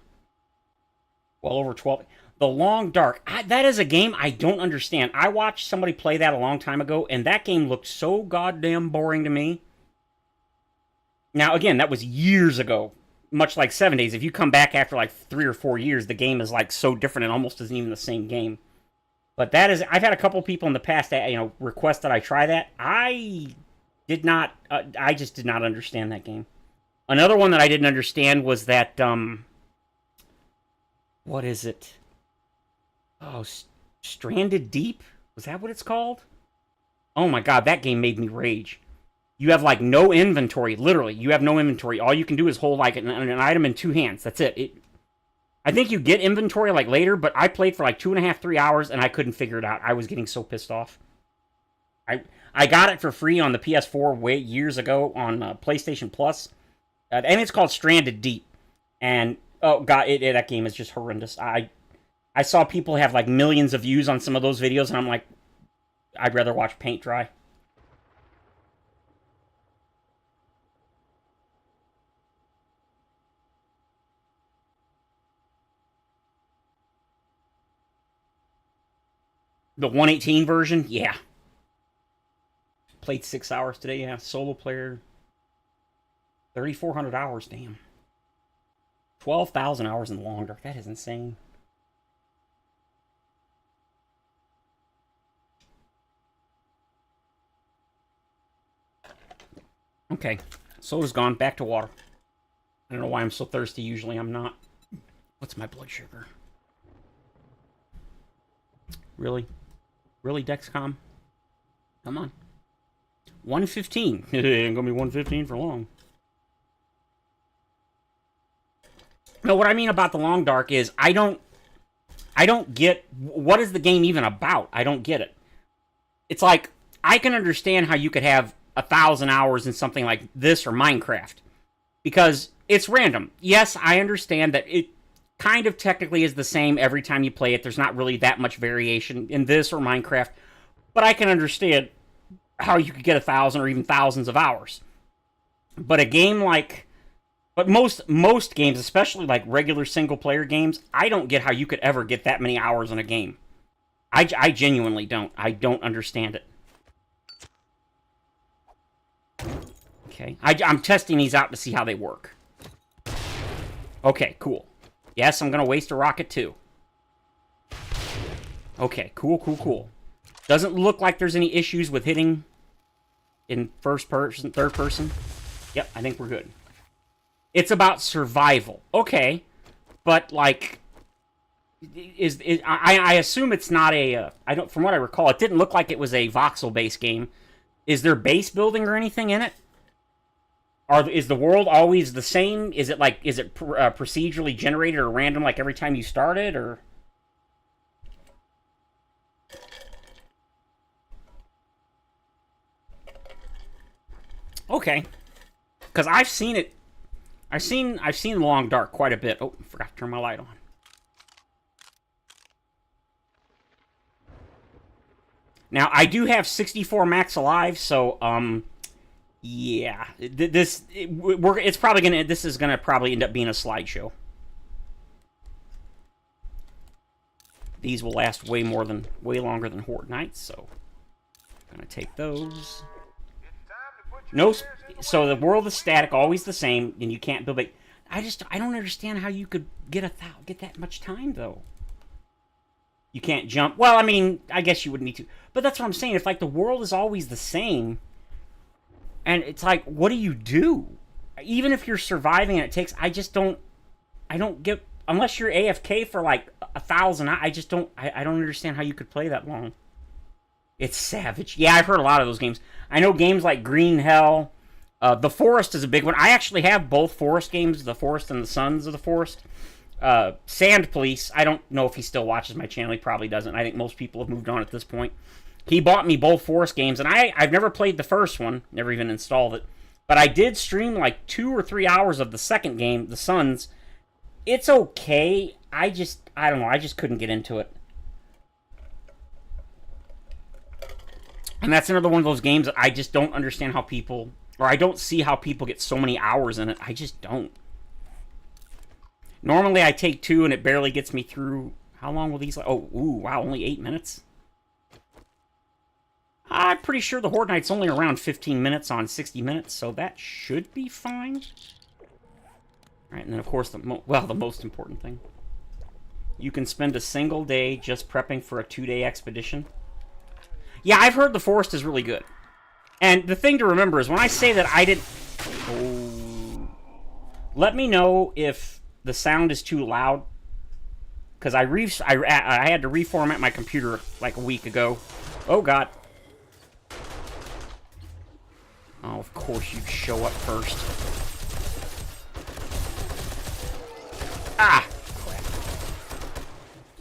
Well over 12. The Long Dark. That is a game I don't understand. I watched somebody play that a long time ago, and that game looked so goddamn boring to me. Now, again, that was years ago. Much like 7 Days. If you come back after like 3 or 4 years, the game is like so different and almost isn't even the same game. But that is, I've had a couple people in the past that, request that I try that. I just did not understand that game. Another one that I didn't understand was that, what is it? Oh, Stranded Deep? Was that what it's called? Oh my god, that game made me rage. You have, like, no inventory, literally. You have no inventory. All you can do is hold, like, an item in 2 hands. That's it. I think you get inventory, like, later, but I played for, like, 2.5, 3 hours, and I couldn't figure it out. I was getting so pissed off. I got it for free on the PS4 years ago on PlayStation Plus, and it's called Stranded Deep. And, oh, god, that game is just horrendous. I saw people have, like, millions of views on some of those videos, and I'm like, I'd rather watch paint dry. The 118 version? Yeah. Played 6 hours today, yeah. Solo player. 3,400 hours, damn. 12,000 hours in Long Dark. That is insane. Okay. Soda's gone. Back to water. I don't know why I'm so thirsty. Usually I'm not. What's my blood sugar? Really? Really, Dexcom? Come on. 115. It ain't gonna be 115 for long. No, what I mean about the Long Dark is I don't get, what is the game even about? I don't get it. It's like, I can understand how you could have 1,000 hours in something like this or Minecraft, because it's random. Yes, I understand that it kind of technically is the same every time you play it. There's not really that much variation in this or Minecraft, but I can understand how you could get 1,000 or even thousands of hours. But a game like, but most games, especially like regular single player games, I don't get how you could ever get that many hours in a game. I genuinely don't. I don't understand it. Okay, I'm testing these out to see how they work. Okay, cool. Yes, I'm gonna waste a rocket too. Okay, cool. Doesn't look like there's any issues with hitting in first person, third person. Yep, I think we're good. It's about survival. Okay, but like, I assume it's not a. I don't. From what I recall, it didn't look like it was a voxel-based game. Is there base building or anything in it? Is the world always the same? Is it procedurally generated or random, like every time you start it, or? Okay, because I've seen it. I've seen Long Dark quite a bit. Oh, I forgot to turn my light on. Now I do have 64 max alive, so yeah, it's probably gonna. This is gonna probably end up being a slideshow. These will last way longer than Horde Nights, so I'm gonna take those. No, so the world is static, always the same, and you can't build it. I don't understand how you could get that much time though. You can't jump. Well, I mean, I guess you would need to, but that's what I'm saying. If like the world is always the same. And it's like, what do you do? Even if you're surviving and it takes, I don't get, unless you're AFK for like 1,000, I don't understand how you could play that long. It's savage. Yeah, I've heard a lot of those games. I know games like Green Hell, The Forest is a big one. I actually have both Forest games, The Forest and the Sons of the Forest. Sand Police, I don't know if he still watches my channel. He probably doesn't. I think most people have moved on at this point. He bought me both Forest games, and I've never played the first one, never even installed it. But I did stream like 2 or 3 hours of the second game, The Sons. It's okay. I don't know, I just couldn't get into it. And that's another one of those games that I just don't understand how people, or I don't see how people get so many hours in it. I just don't. Normally I take 2 and it barely gets me through. How long will these... Oh, ooh, wow, only 8 minutes? I'm pretty sure the Horde Night's only around 15 minutes on 60 minutes, so that should be fine. Alright, and then of course, the most important thing. You can spend a single day just prepping for a 2-day expedition. Yeah, I've heard the forest is really good. And the thing to remember is when I say that I didn't... Oh... Let me know if the sound is too loud. Because I had to reformat my computer like a week ago. Oh, God. Oh, of course you'd show up first. Ah! Crap.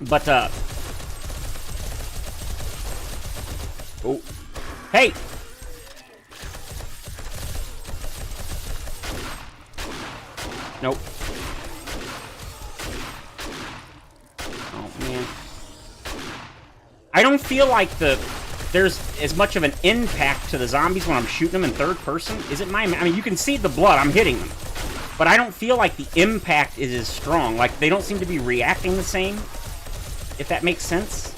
But, oh. Hey! Nope. Oh, man. I don't feel like there's as much of an impact to the zombies when I'm shooting them in third person. Is it my... I mean, you can see the blood. I'm hitting them. But I don't feel like the impact is as strong. Like, they don't seem to be reacting the same. If that makes sense.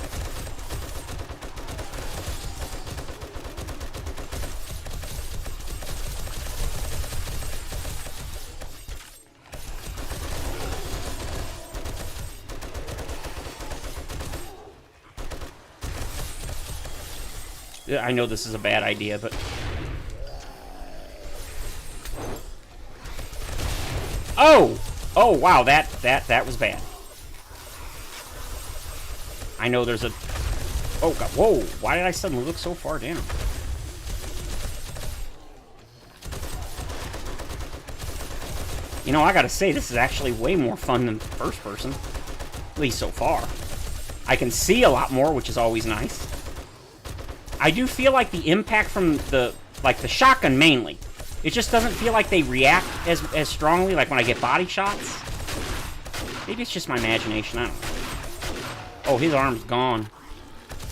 I know this is a bad idea, but... Oh! Oh, wow, that was bad. I know there's a... Oh, God, whoa! Why did I suddenly look so far down? You know, I gotta say, this is actually way more fun than first person. At least so far. I can see a lot more, which is always nice. I do feel like the impact from the shotgun mainly, it just doesn't feel like they react as strongly, like when I get body shots. Maybe it's just my imagination, I don't know. Oh, his arm's gone.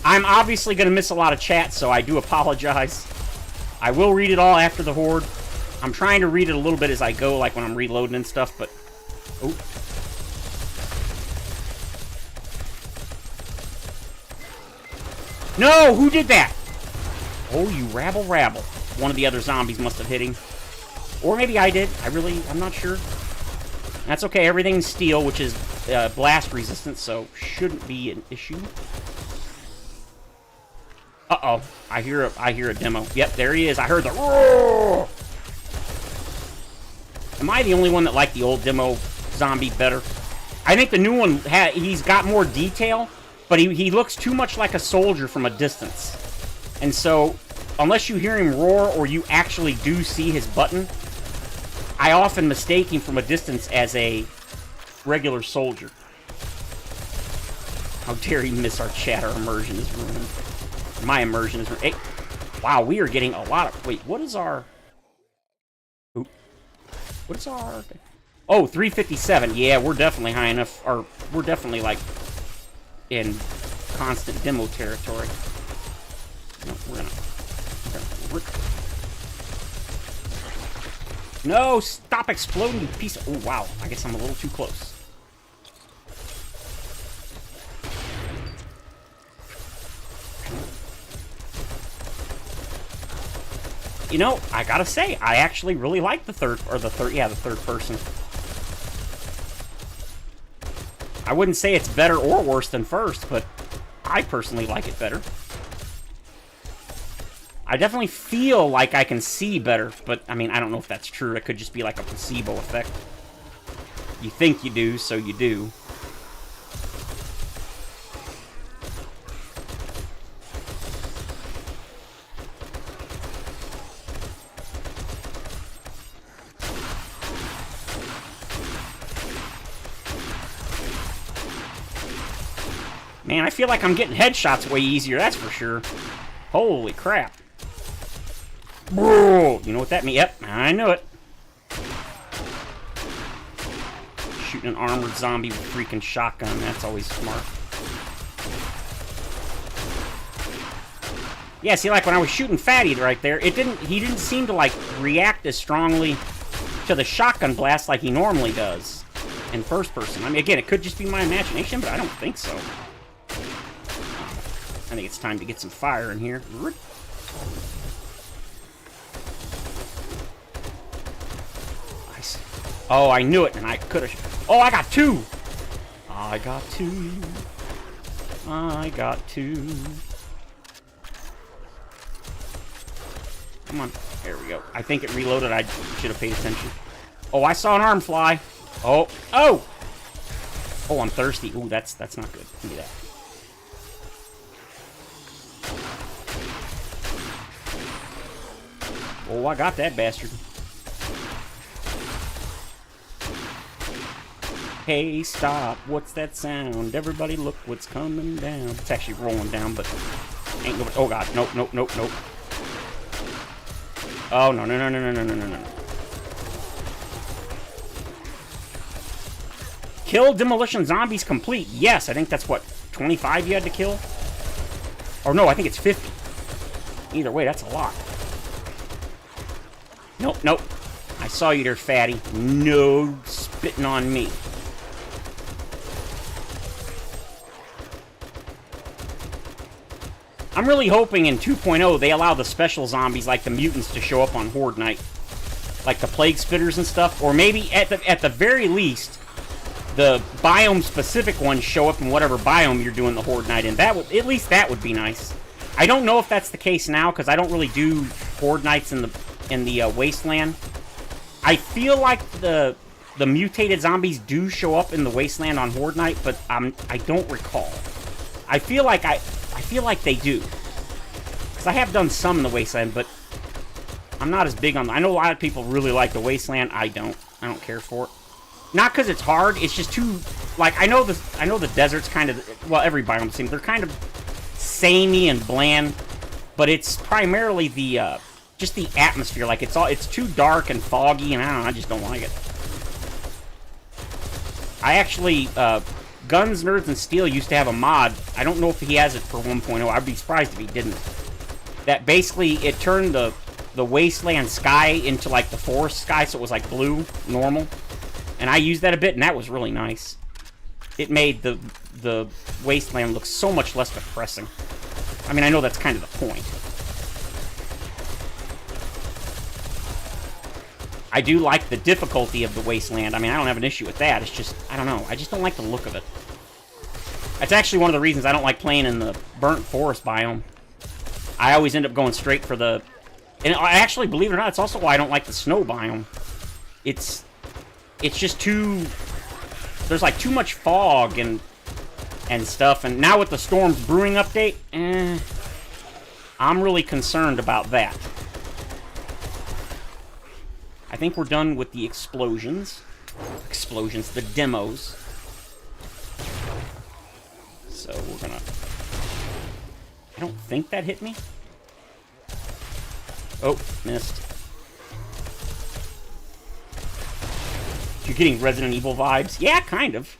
I'm obviously going to miss a lot of chat, so I do apologize. I will read it all after the Horde. I'm trying to read it a little bit as I go, like when I'm reloading and stuff, but... Oh. No! Who did that? Oh, you rabble. One of the other zombies must have hit him. Or maybe I did. I'm not sure. That's okay. Everything's steel, which is blast resistant, so shouldn't be an issue. Uh-oh. I hear a demo. Yep, there he is. I heard the roar! Am I the only one that liked the old demo zombie better? I think the new one, he's got more detail, but he looks too much like a soldier from a distance. And so, unless you hear him roar or you actually do see his button, I often mistake him from a distance as a regular soldier. How dare he miss our chat? Our immersion is ruined. My immersion is ruined. Hey, wow, we are getting a lot of... Wait, what is our... Oop. What is our... Oh, 357. Yeah, we're definitely high enough. Or, we're definitely, like, in constant demo territory. No, we're gonna... No, stop exploding, you piece of... Oh, wow. I guess I'm a little too close. You know, I gotta say, I actually really like the third person. I wouldn't say it's better or worse than first, but I personally like it better. I definitely feel like I can see better, but, I mean, I don't know if that's true. It could just be like a placebo effect. You think you do, so you do. Man, I feel like I'm getting headshots way easier, that's for sure. Holy crap. Bro, you know what that means? Yep, I know it. Shooting an armored zombie with a freaking shotgun, that's always smart. Yeah, see, like when I was shooting Fatty right there, he didn't seem to, like, react as strongly to the shotgun blast like he normally does. in first person. I mean, again, it could just be my imagination, but I don't think so. I think it's time to get some fire in here. Oh, I knew it, and I could have... Oh, I got two! I got two. I got two. Come on. There we go. I think it reloaded. I should have paid attention. Oh, I saw an arm fly. Oh. Oh! Oh, I'm thirsty. Ooh, that's not good. Give me that. Oh, I got that bastard. Hey, stop. What's that sound? Everybody look what's coming down. It's actually rolling down, but ain't nobody... Oh, God. Nope, nope, nope, nope. Oh, no, no, no, no, no, no, no, no. Kill demolition zombies complete. Yes, I think that's what, 25 you had to kill? Or no, I think it's 50. Either way, that's a lot. Nope, nope. I saw you there, fatty. No spitting on me. I'm really hoping in 2.0 they allow the special zombies like the mutants to show up on Horde Night. Like the plague spitters and stuff. Or maybe at the very least, the biome-specific ones show up in whatever biome you're doing the Horde Night in. That would, at least that would be nice. I don't know if that's the case now, because I don't really do Horde Nights in the Wasteland. I feel like the mutated zombies do show up in the Wasteland on Horde Night, but I don't recall. I feel like they do. Because I have done some in the Wasteland, but I'm not as big on... I know a lot of people really like the Wasteland. I don't. I don't care for it. Not because it's hard. It's just too... Like, I know the desert's kind of... Well, every biome seems... They're kind of samey and bland. But it's primarily the... just the atmosphere. Like, it's too dark and foggy, and I don't know. I just don't like it. I actually... Guns, Nerds, and Steel used to have a mod. I don't know if he has it for 1.0. I'd be surprised if he didn't. That basically, it turned the wasteland sky into, like, the forest sky, so it was, like, blue, normal. And I used that a bit, and that was really nice. It made the wasteland look so much less depressing. I mean, I know that's kind of the point. I do like the difficulty of the wasteland. I mean, I don't have an issue with that. It's just, I don't know. I just don't like the look of it. That's actually one of the reasons I don't like playing in the burnt forest biome. I always end up going straight for the... And I actually, believe it or not, it's also why I don't like the snow biome. It's just too... There's like too much fog and stuff. And now with the Storms Brewing update, I'm really concerned about that. I think we're done with the explosions. The demos. So we're gonna... I don't think that hit me. Oh, missed. You're getting Resident Evil vibes? Yeah, kind of.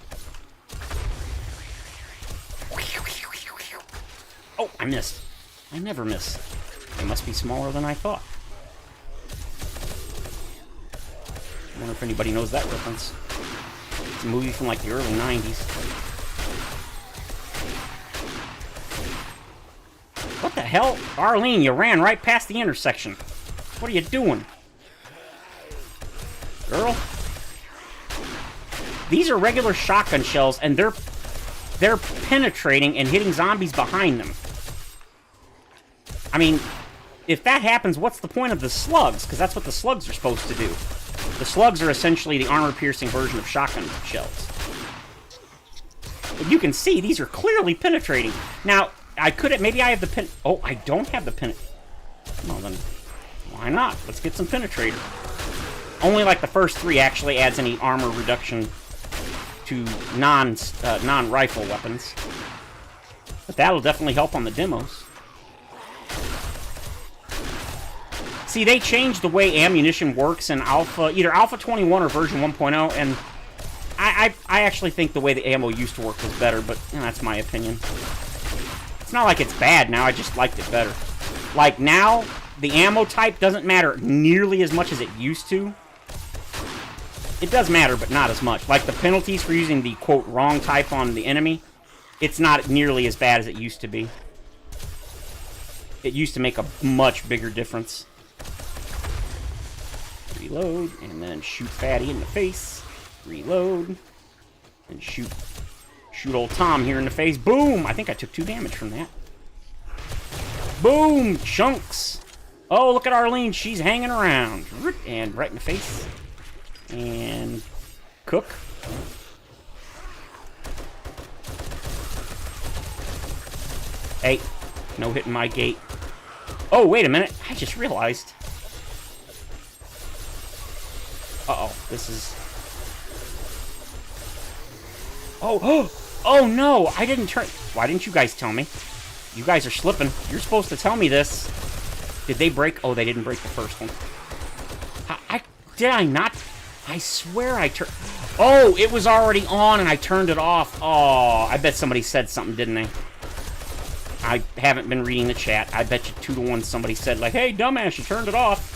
Oh, I missed. I never miss. They must be smaller than I thought. I wonder if anybody knows that reference. It's a movie from like the early 90s. What the hell? Arlene, you ran right past the intersection. What are you doing? Girl? These are regular shotgun shells, and they're penetrating and hitting zombies behind them. I mean, if that happens, what's the point of the slugs? Because that's what the slugs are supposed to do. The slugs are essentially the armor-piercing version of shotgun shells. But you can see, these are clearly penetrating. Now, I could have... Maybe I have the pen... Oh, I don't have the pen... Well, then, why not? Let's get some penetrator. Only, like, the first 3 actually adds any armor reduction to non-rifle weapons. But that'll definitely help on the demos. See, they changed the way ammunition works in either Alpha 21 or version 1.0, and I actually think the way the ammo used to work was better, but that's my opinion. It's not like it's bad now, I just liked it better. Like, now, the ammo type doesn't matter nearly as much as it used to. it does matter, but not as much. Like the penalties for using the, quote, wrong type on the enemy, it's not nearly as bad as it used to be. It used to make a much bigger difference. Reload, and then shoot Fatty in the face. Reload, and shoot old Tom here in the face. Boom! I think I took 2 damage from that. Boom! Chunks! Oh, look at Arlene. She's hanging around. And right in the face. And cook. Hey, no hitting my gate. Oh, wait a minute. I just realized. Uh-oh, this is... Oh, oh no, I didn't turn... Why didn't you guys tell me? You guys are slipping. You're supposed to tell me this. Did they break? Oh, they didn't break the first one. Did I not? I swear I turned... Oh, it was already on and I turned it off. Oh, I bet somebody said something, didn't they? I haven't been reading the chat. I bet you 2-to-1 somebody said, like, hey, dumbass, you turned it off.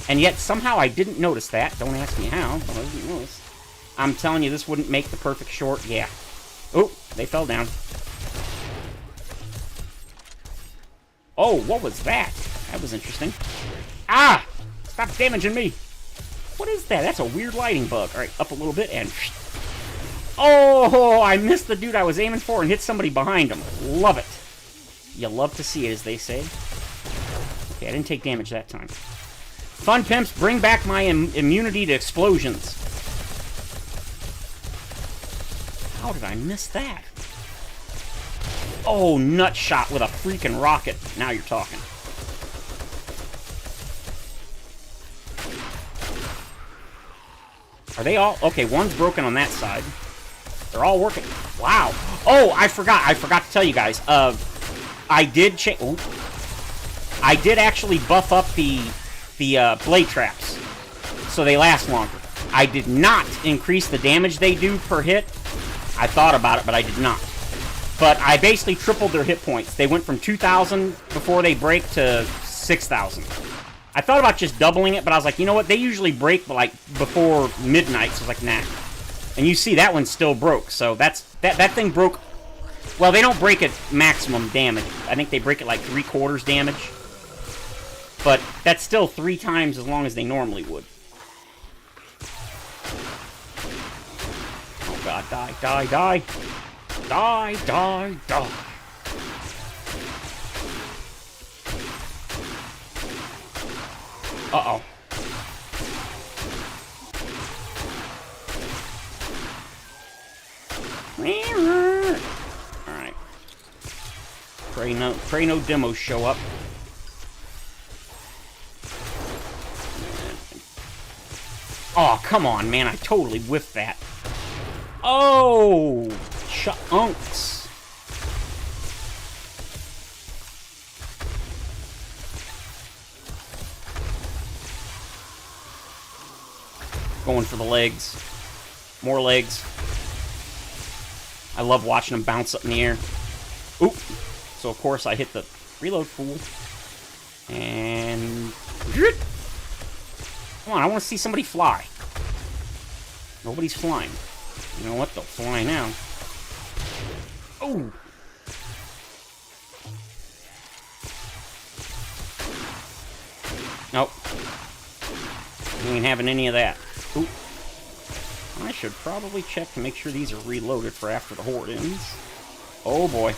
And yet, somehow I didn't notice that. Don't ask me how, but I didn't notice. I'm telling you, this wouldn't make the perfect short. Yeah. Oh, they fell down. Oh, what was that? That was interesting. Ah! Stop damaging me. What is that? That's a weird lighting bug. All right, up a little bit and... Oh, I missed the dude I was aiming for and hit somebody behind him. Love it. You love to see it, as they say. Okay, I didn't take damage that time. Fun Pimps, bring back my immunity to explosions. How did I miss that? Oh, nut shot with a freaking rocket. Now you're talking. Are they all... Okay, one's broken on that side. They're all working. Wow. Oh, I forgot to tell you guys. I did actually buff up the blade traps, so they last longer. I did not increase the damage they do per hit. I thought about it, but I did not. But I basically tripled their hit points. They went from 2,000 before they break to 6,000. I thought about just doubling it, but I was like, you know what? They usually break like before midnight, so I was like, nah. And you see that one still broke, so that thing broke. Well, they don't break at maximum damage. I think they break at like 3/4 damage. But that's still 3 times as long as they normally would. Oh god, die, die, die. Die, die, die. Uh-oh. Alright. Pray no demos show up. Oh, come on, man. I totally whiffed that. Oh! Chunks. Going for the legs. More legs. I love watching them bounce up in the air. Oop! So, of course, I hit the reload fool. And... Come on, I want to see somebody fly. Nobody's flying. You know what? They'll fly now. Oh! Nope. We ain't having any of that. Oop. I should probably check to make sure these are reloaded for after the horde ends. Oh boy.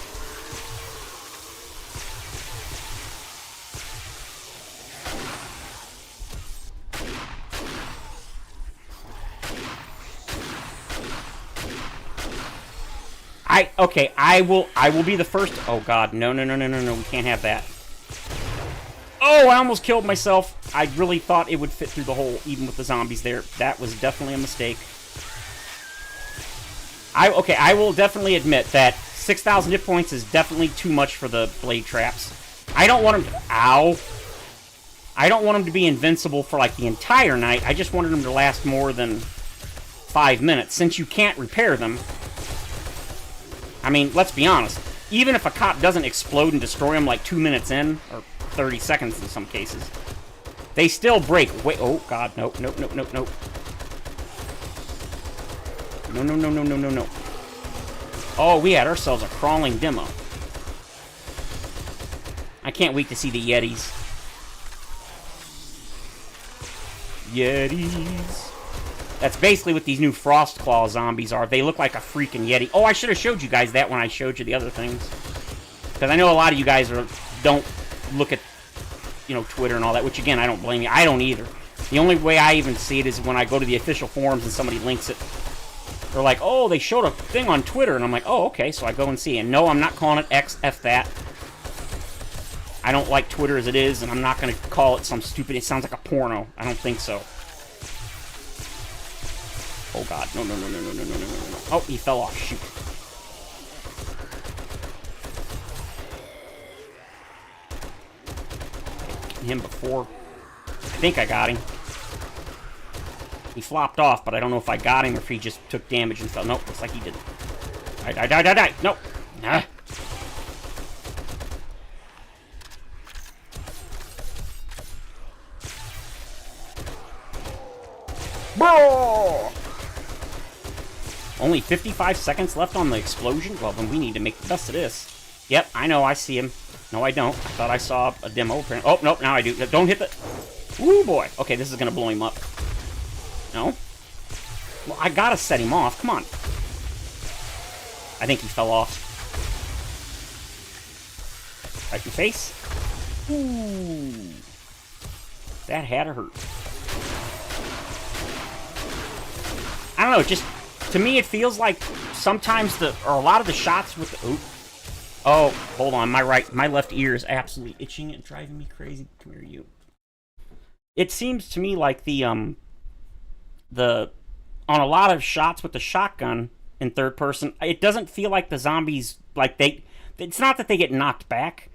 Okay, I will be the first. Oh god, no, we can't have that. Oh, I almost killed myself. I really thought it would fit through the hole, even with the zombies there. That was definitely a mistake. I will definitely admit that 6,000 hit points is definitely too much for the blade traps. I don't want them to... Ow. I don't want them to be invincible for, like, the entire night. I just wanted them to last more than 5 minutes. Since you can't repair them... I mean, let's be honest. Even if a cop doesn't explode and destroy them, like, 2 minutes in, or 30 seconds in some cases, they still break. Wait, oh, God, nope. No, no, no, no, no, no, no. Oh, we had ourselves a crawling demo. I can't wait to see the Yetis. Yetis. That's basically what these new Frostclaw zombies are. They look like a freaking Yeti. Oh, I should have showed you guys that when I showed you the other things. Because I know a lot of you guys don't look at, you know, Twitter and all that, which, again, I don't blame you. I don't either. The only way I even see it is when I go to the official forums and somebody links it. They're like, oh, they showed a thing on Twitter. And I'm like, oh, okay, so I go and see. And no, I'm not calling it X, F that. I don't like Twitter as it is, and I'm not going to call it some stupid... It sounds like a porno. I don't think so. Oh, God. No, no, no, no, no, no, no, no, no, no. Oh, he fell off. Shoot. Getting him before... I think I got him. He flopped off, but I don't know if I got him or if he just took damage and fell. Nope, looks like he didn't. Die. Nope. Nah. Bro! Only 55 seconds left on the explosion? Well, then we need to make the best of this. Yep, I know, I see him. No, I don't. I thought I saw a demo. Oh, nope, now I do. Don't hit the... Ooh, boy. Okay, this is going to blow him up. No? Well, I gotta set him off. Come on. I think he fell off. Right in the face. Ooh. That had to hurt. I don't know, just... To me, it feels like sometimes or a lot of the shots with the... Ooh. Oh, hold on. My left ear is absolutely itching and driving me crazy. Come here, you. It seems to me like on a lot of shots with the shotgun in third person, it doesn't feel like the zombies, like it's not that they get knocked back,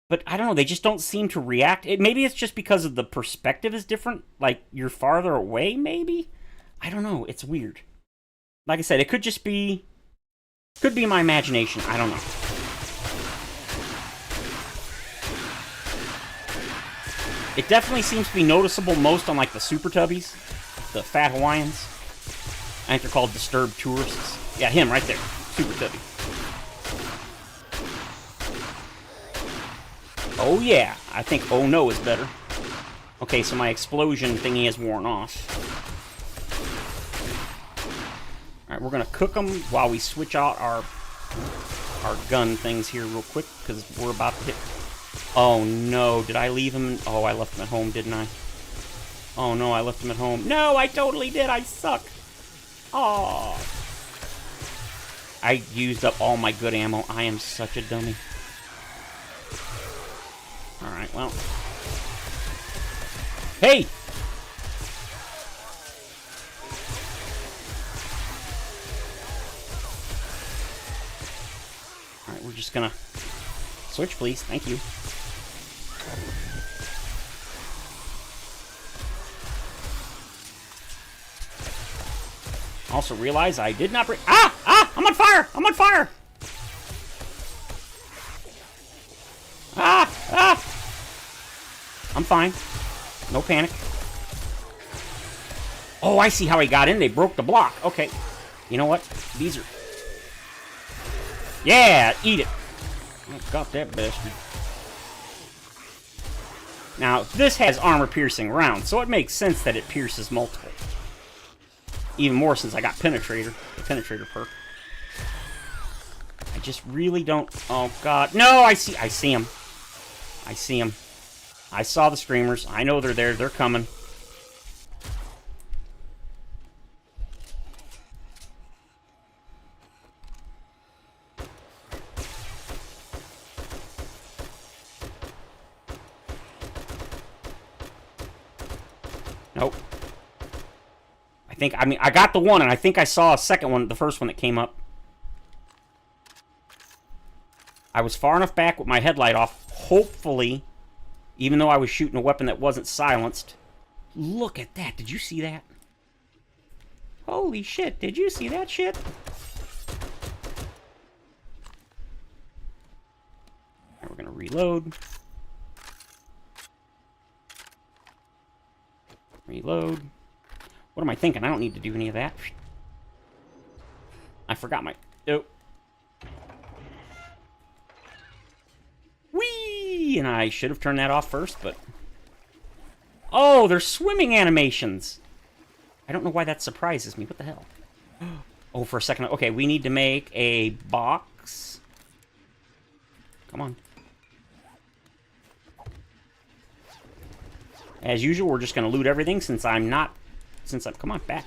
but I don't know, they just don't seem to react. Maybe it's just because of the perspective is different, like you're farther away, maybe? I don't know, it's weird. Like I said, it could be my imagination, I don't know. It definitely seems to be noticeable most on, like, the Super Tubbies, the Fat Hawaiians. I think they're called Disturbed Tourists. Yeah, him right there, Super Tubby. Oh, yeah. I think oh no is better. Okay, so my explosion thingy has worn off. Alright, we're going to cook them while we switch out our gun things here real quick, because we're about to hit... Oh, no. Did I leave him? Oh, I left him at home, didn't I? Oh, no, I left him at home. No, I totally did. I suck. Oh. I used up all my good ammo. I am such a dummy. Alright, well. Hey! Alright, we're just gonna... Switch, please. Thank you. Also realize I did not bring... Ah! Ah! I'm on fire! I'm on fire! Ah! Ah! I'm fine. No panic. Oh, I see how he got in. They broke the block. Okay. You know what? These are... Yeah! Eat it! I got that bastard. Now, this has armor-piercing rounds, so it makes sense that it pierces multiple. Even more since I got Penetrator, the Penetrator perk. I just really don't... Oh, God. No, I see him. I see him. I saw the screamers. I know they're there. They're coming. Nope. I got the one, and I think I saw a second one, the first one that came up. I was far enough back with my headlight off, hopefully, even though I was shooting a weapon that wasn't silenced. Look at that. Did you see that? Holy shit. Did you see that shit? Now we're going to reload. Reload. What am I thinking? I don't need to do any of that. I forgot my... Oh. Whee! And I should have turned that off first, but... Oh, they're swimming animations! I don't know why that surprises me. What the hell? Oh, for a second. Okay, we need to make a box. Come on. As usual, we're just going to loot everything since I'm not... Come on, back.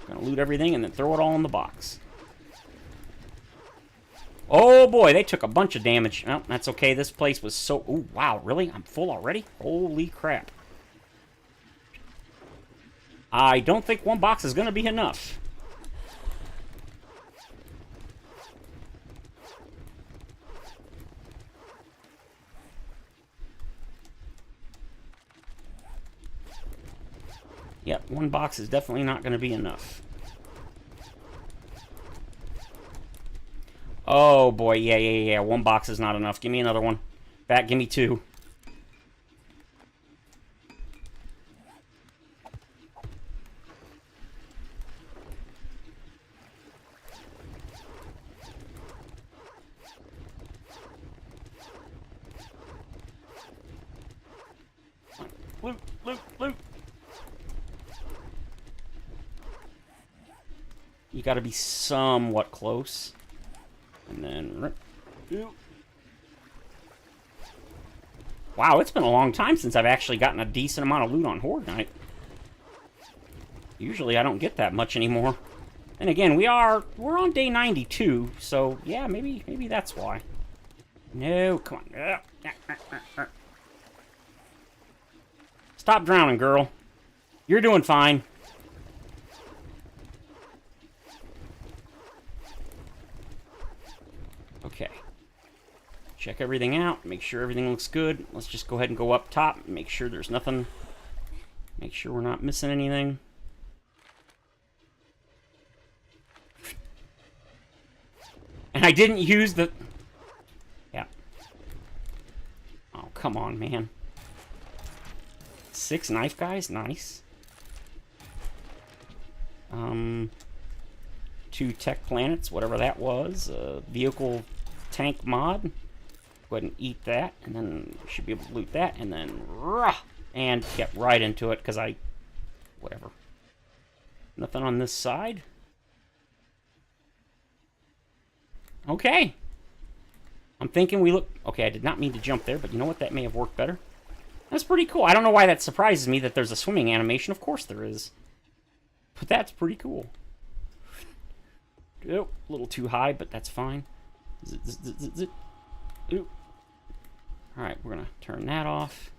Going to loot everything and then throw it all in the box. Oh, boy, they took a bunch of damage. Well, that's okay. This place was so... Ooh, wow, really? I'm full already? Holy crap. I don't think one box is going to be enough. Yep, one box is definitely not going to be enough. Oh, boy, yeah. One box is not enough. Give me another one. Back, give me two. Loot. You gotta be somewhat close. And then... Wow, it's been a long time since I've actually gotten a decent amount of loot on Horde Night. Usually I don't get that much anymore. And again, we're on day 92, so yeah, maybe that's why. No, come on. Stop drowning, girl. You're doing fine. Okay. Check everything out. Make sure everything looks good. Let's just go ahead and go up top. Make sure there's nothing. Make sure we're not missing anything. And I didn't use the... Yeah. Oh, come on, man. 6 knife guys? Nice. 2 tech planets, whatever that was. Vehicle tank mod. Go ahead and eat that, and then we should be able to loot that, and then... And get right into it, because I... Whatever. Nothing on this side. Okay. I'm thinking we look... Okay, I did not mean to jump there, but you know what? That may have worked better. That's pretty cool. I don't know why that surprises me that there's a swimming animation. Of course there is. But that's pretty cool. Oh, a little too high, but that's fine. Alright, we're going to turn that off.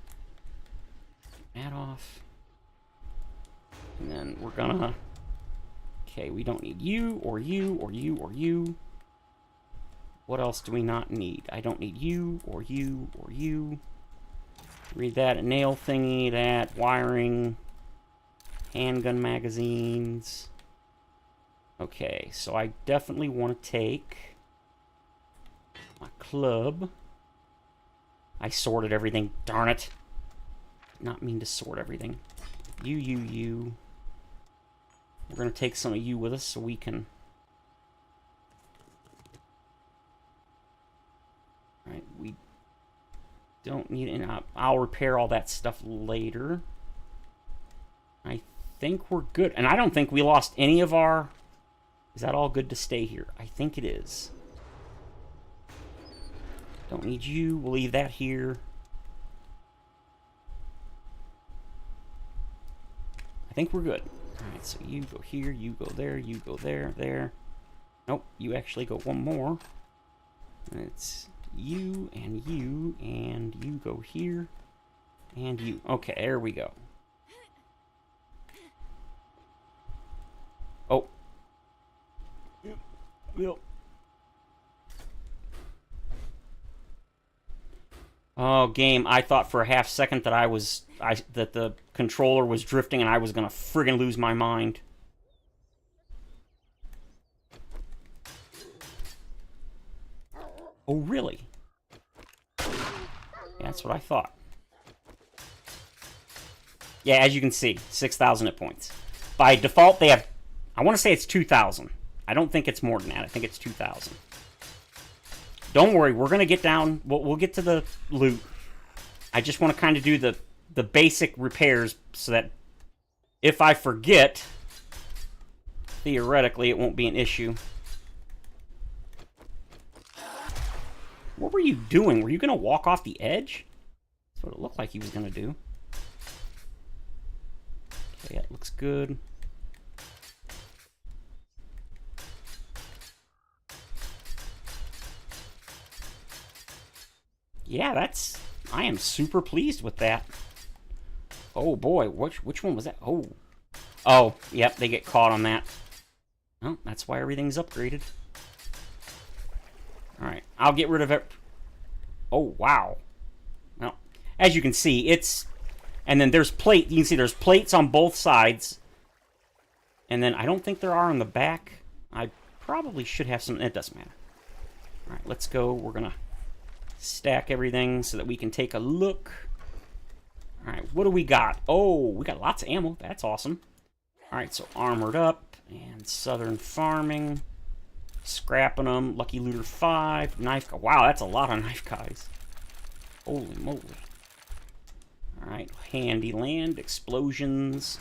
That off. And then we're going to... Okay, we don't need you, or you, or you, or you. What else do we not need? I don't need you, or you, or you. Read that, a nail thingy, that, wiring, handgun magazines. Okay, so I definitely want to take my club. I sorted everything, darn it. Did not mean to sort everything. You. We're going to take some of you with us so we can... Alright, we don't need it. I'll repair all that stuff later. I think we're good. And I don't think we lost any of our... Is that all good to stay here? I think it is. Don't need you. We'll leave that here. I think we're good. Alright, so you go here, you go there, you go there, there. Nope, you actually go one more. And it's you, and you go here, and you. Okay, there we go. Oh. Yep. Oh, game, I thought for a half second that that the controller was drifting and I was gonna friggin' lose my mind. Oh, really? Yeah, that's what I thought. Yeah, as you can see, 6,000 hit points. By default, they have... I want to say it's 2,000. I don't think it's more than that. I think it's 2,000. Don't worry, we're going to get down... We'll get to the loot. I just want to kind of do the basic repairs so that if I forget, theoretically, it won't be an issue. What were you doing? Were you going to walk off the edge? That's what it looked like he was going to do. Okay, that looks good. Yeah, that's... I am super pleased with that. Oh boy, which one was that? Oh, yep, they get caught on that. Oh, that's why everything's upgraded. Alright, I'll get rid of it. Oh, wow. Well, as you can see, it's... And then there's plate. You can see there's plates on both sides. And then I don't think there are on the back. I probably should have some... It doesn't matter. Alright, let's go. We're going to stack everything so that we can take a look. Alright, what do we got? Oh, we got lots of ammo. That's awesome. Alright, so armored up and southern farming. Scrapping them. Lucky Looter 5. Knife. Wow, that's a lot of knife guys. Holy moly. Alright, Handy Land. Explosions.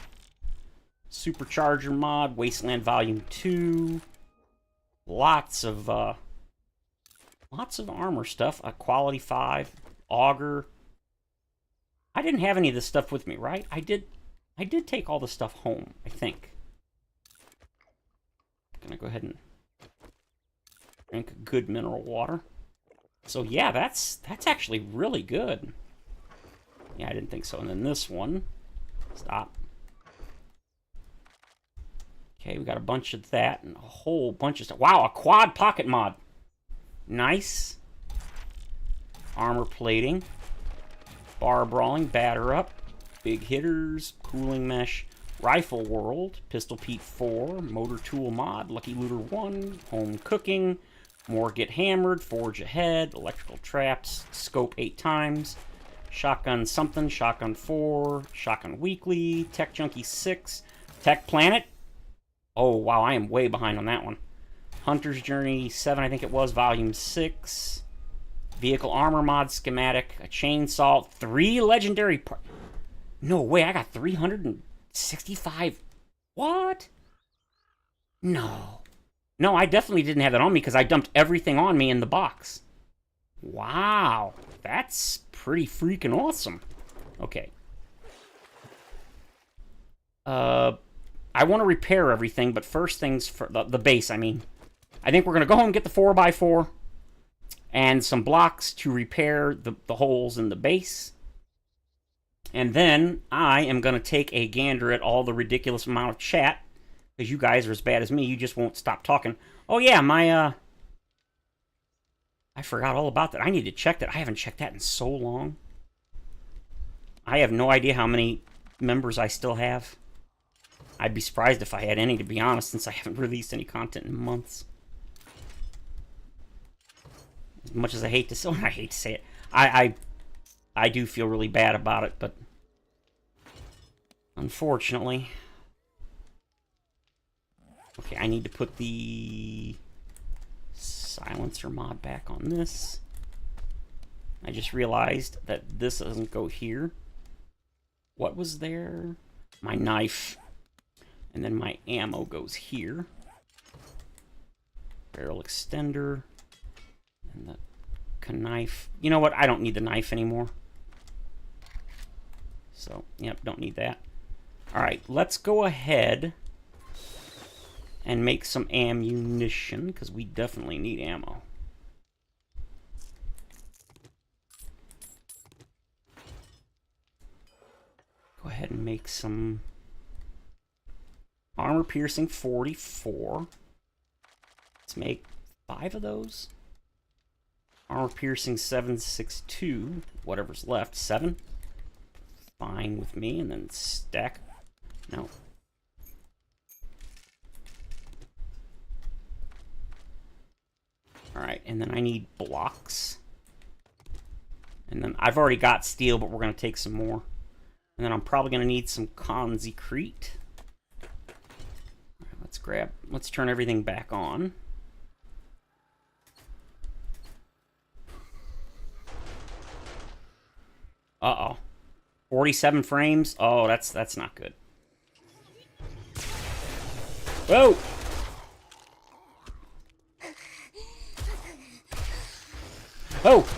Supercharger mod. Wasteland Volume 2. Lots of armor stuff. A Quality 5. Auger. I didn't have any of this stuff with me, right? I did take all the stuff home, I think. I'm gonna go ahead and drink good mineral water. So yeah, that's actually really good. Yeah, I didn't think so. And then this one. Stop. Okay, we got a bunch of that and a whole bunch of stuff. Wow, a quad pocket mod. Nice. Armor plating. Bar brawling, batter up. Big hitters, cooling mesh. Rifle World, Pistol Pete 4, Motor Tool Mod, Lucky Looter 1, Home Cooking, More Get Hammered, Forge Ahead, Electrical Traps, Scope 8 times, Shotgun Something, Shotgun 4, Shotgun Weekly, Tech Junkie 6, Tech Planet. Oh, wow, I am way behind on that one. Hunter's Journey 7, I think it was, Volume 6. Vehicle Armor Mod Schematic, a Chainsaw, 3 Legendary... No way, I got 365... What? No. No, I definitely didn't have that on me because I dumped everything on me in the box. Wow. That's pretty freaking awesome. Okay. I want to repair everything, but first things for the base, I mean. I think we're going to go home and get the 4x4 and some blocks to repair the holes in the base. And then I am going to take a gander at all the ridiculous amount of chat, because you guys are as bad as me. You just won't stop talking. Oh yeah, my, I forgot all about that. I need to check that. I haven't checked that in so long. I have no idea how many members I still have. I'd be surprised if I had any, to be honest, since I haven't released any content in months. As much as I hate to say, I hate to say it, I do feel really bad about it, but unfortunately. Okay, I need to put the silencer mod back on this. I just realized that this doesn't go here. What was there? My knife. And then my ammo goes here. Barrel extender. And the knife. You know what? I don't need the knife anymore. So, yep, don't need that. Alright, let's go ahead and make some ammunition, because we definitely need ammo. Go ahead and make some armor piercing 44. Let's make 5 of those. Armor piercing 762, whatever's left, 7. Fine with me, and then stack. No. Alright, and then I need blocks. And then I've already got steel, but we're going to take some more. And then I'm probably going to need some concrete. let's turn everything back on. Uh-oh. 47 frames? Oh, that's not good. Whoa! Oh!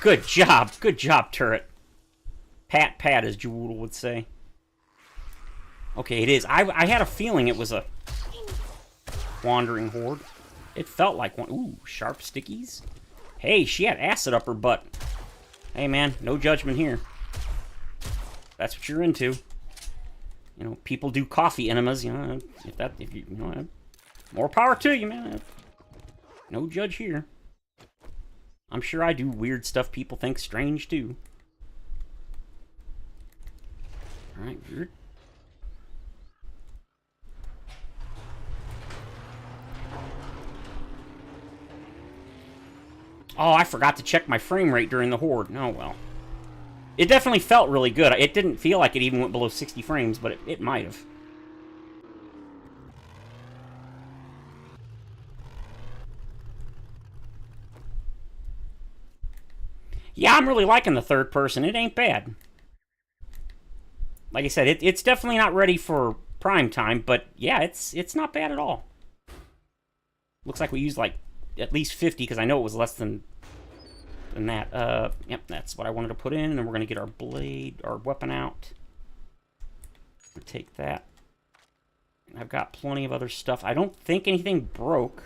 Good job. Good job, turret. Pat, as Jewel would say. Okay, it is. I had a feeling it was a wandering horde. It felt like one. Ooh, sharp stickies. Hey, she had acid up her butt. Hey, man, no judgment here. That's what you're into. You know, people do coffee enemas. You know, if you know, more power to you, man. No judge here. I'm sure I do weird stuff people think strange too. All right, weird. Oh, I forgot to check my frame rate during the horde. Oh, well. It definitely felt really good. It didn't feel like it even went below 60 frames, but it might have. Yeah, I'm really liking the third person. It ain't bad. Like I said, it's definitely not ready for prime time, but yeah, it's not bad at all. Looks like we used like at least 50, because I know it was less than that. Yep, that's what I wanted to put in, and then we're going to get our blade, our weapon out. Take that. I've got plenty of other stuff. I don't think anything broke.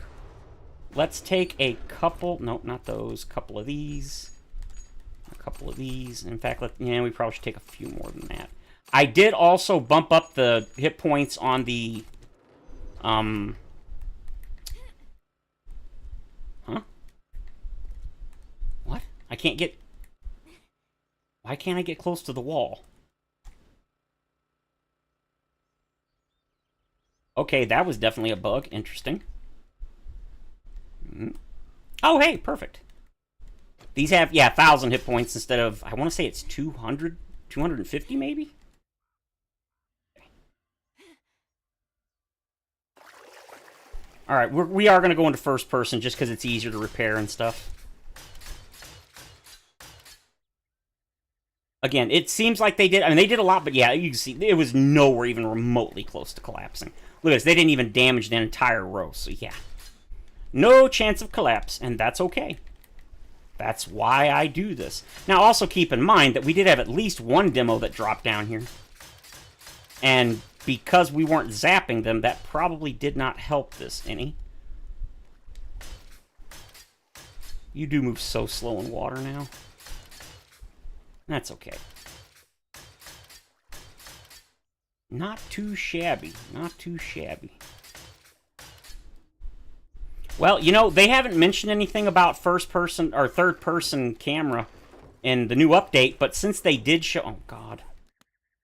Let's take a couple, nope, not those, couple of these. A couple of these. In fact, we probably should take a few more than that. I did also bump up the hit points on the, Huh? What? I can't get... Why can't I get close to the wall? Okay, that was definitely a bug. Interesting. Oh, hey, perfect. These have, yeah, 1,000 hit points instead of, I want to say it's 200, 250 maybe? Alright, we are going to go into first person just because it's easier to repair and stuff. Again, it seems like they did, I mean, they did a lot, but yeah, you can see, it was nowhere even remotely close to collapsing. Look at this, they didn't even damage the entire row, so yeah. No chance of collapse, and that's okay. That's why I do this. Now, also keep in mind that we did have at least one demo that dropped down here. And because we weren't zapping them, that probably did not help this any. You do move so slow in water now. That's okay. Not too shabby. Not too shabby. Well, you know, they haven't mentioned anything about first-person or third-person camera in the new update, but since they did show... Oh, God.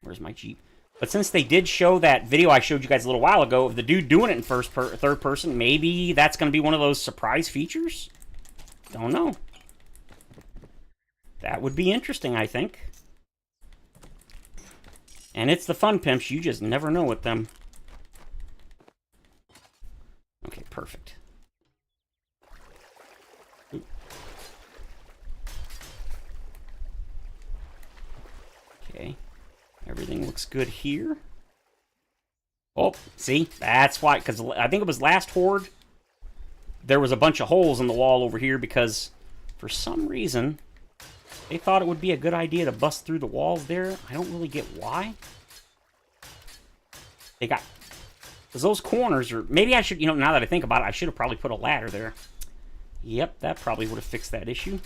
Where's my Jeep? But since they did show that video I showed you guys a little while ago of the dude doing it in third person, maybe that's going to be one of those surprise features? Don't know. That would be interesting, I think. And it's the Fun Pimps. You just never know with them. Okay, perfect. Okay. Everything looks good here. Oh, see? That's why, because I think it was last horde. There was a bunch of holes in the wall over here because, for some reason, they thought it would be a good idea to bust through the walls there. I don't really get why. They got... Because those corners are... Maybe I should, you know, now that I think about it, I should have probably put a ladder there. Yep, that probably would have fixed that issue.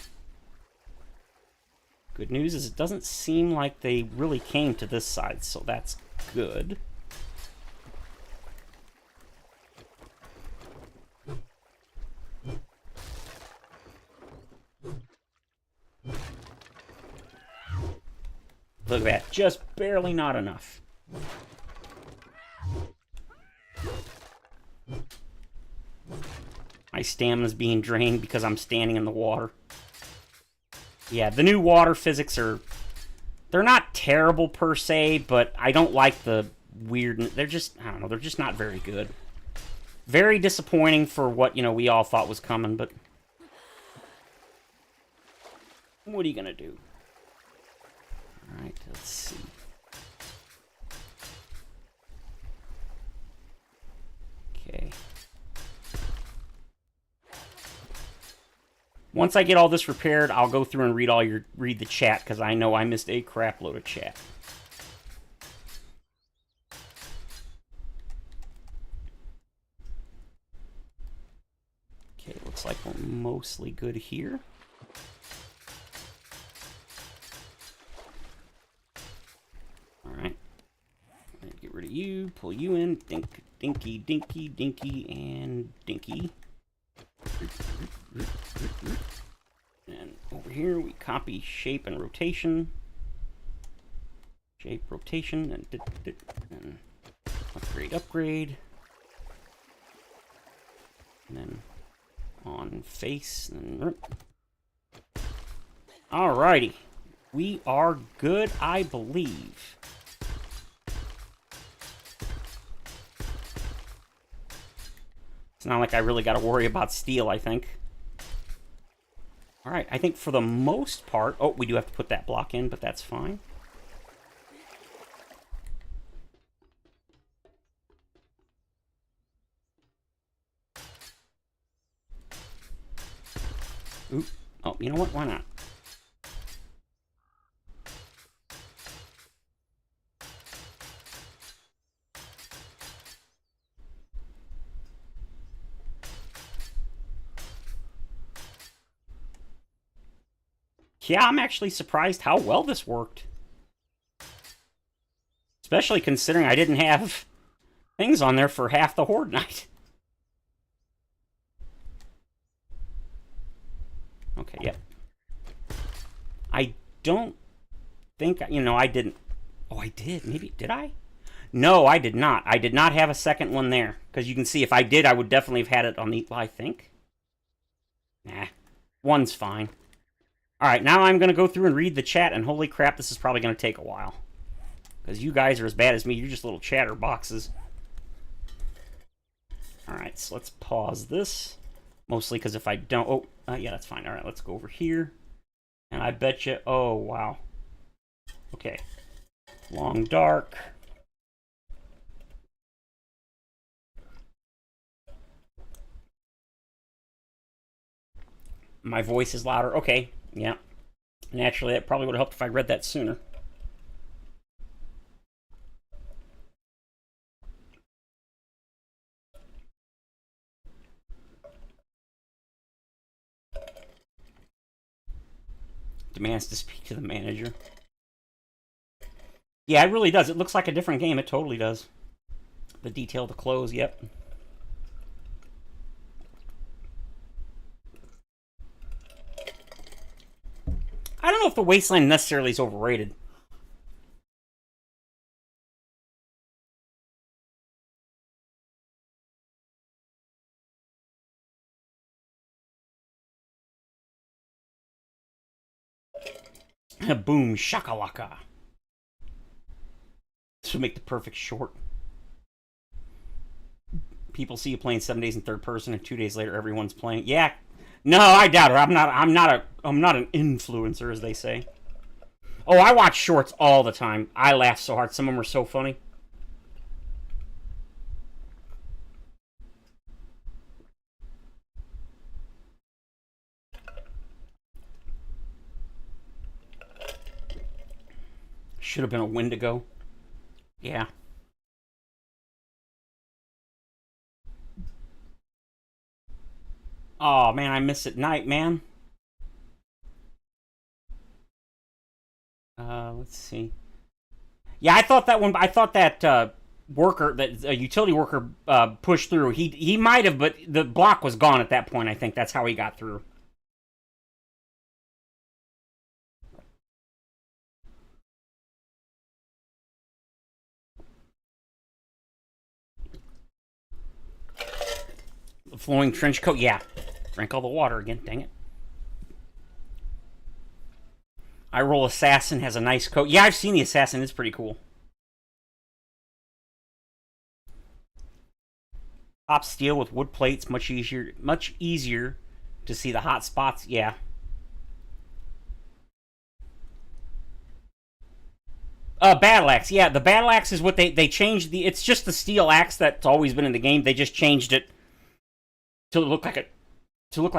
Good news is it doesn't seem like they really came to this side, so that's good. Look at that, just barely not enough. My stamina's being drained because I'm standing in the water. Yeah, the new water physics are... They're not terrible per se, but I don't like the weird. They're just, I don't know, they're just not very good. Very disappointing for what, you know, we all thought was coming, but what are you gonna do? Alright, let's see. Okay. Once I get all this repaired, I'll go through and read the chat, because I know I missed a crap load of chat. Okay, looks like we're mostly good here. Alright. Get rid of you, pull you in, dinky, dinky, dinky, and dinky. And over here we copy shape and rotation. Shape, rotation, and upgrade, upgrade. And then on face. And alrighty. We are good, I believe. It's not like I really got to worry about steel, I think. Alright, I think for the most part... Oh, we do have to put that block in, but that's fine. Oop. Oh, you know what? Why not? Yeah, I'm actually surprised how well this worked. Especially considering I didn't have things on there for half the Horde Night. Okay, yeah. I don't think, you know, I didn't. Oh, I did. Maybe, did I? No, I did not. I did not have a second one there. Because you can see, if I did, I would definitely have had it on the, well, I think. Nah, one's fine. Alright, now I'm going to go through and read the chat, and holy crap, this is probably going to take a while. Because you guys are as bad as me, you're just little chatterboxes. Alright, so let's pause this. Mostly because if I don't... Oh, yeah, that's fine. Alright, let's go over here. And I bet you... Oh, wow. Okay. Long dark. My voice is louder. Okay, yeah. Naturally, that probably would have helped if I read that sooner. Demands to speak to the manager. Yeah, it really does. It looks like a different game. It totally does. The detail of the clothes, yep. I don't know if the Wasteland necessarily is overrated. Boom, shakalaka. This would make the perfect short. People see you playing 7 days in third person, and 2 days later, everyone's playing. Yeah, no, I doubt it. I'm not an influencer, as they say. Oh, I watch shorts all the time. I laugh so hard. Some of them are so funny. Should have been a Wendigo. Yeah. Oh man, I miss at night, man. Let's see. Yeah, I thought that one. I thought that worker, that utility worker, pushed through. He might have, but the block was gone at that point. I think that's how he got through. The flowing trench coat. Yeah, drank all the water again. Dang it. I roll assassin has a nice coat. Yeah, I've seen the assassin. It's pretty cool. Top steel with wood plates, much easier to see the hot spots. Yeah. Battle axe. Yeah, the battle axe is what they changed the. It's just the steel axe that's always been in the game. They just changed it to look like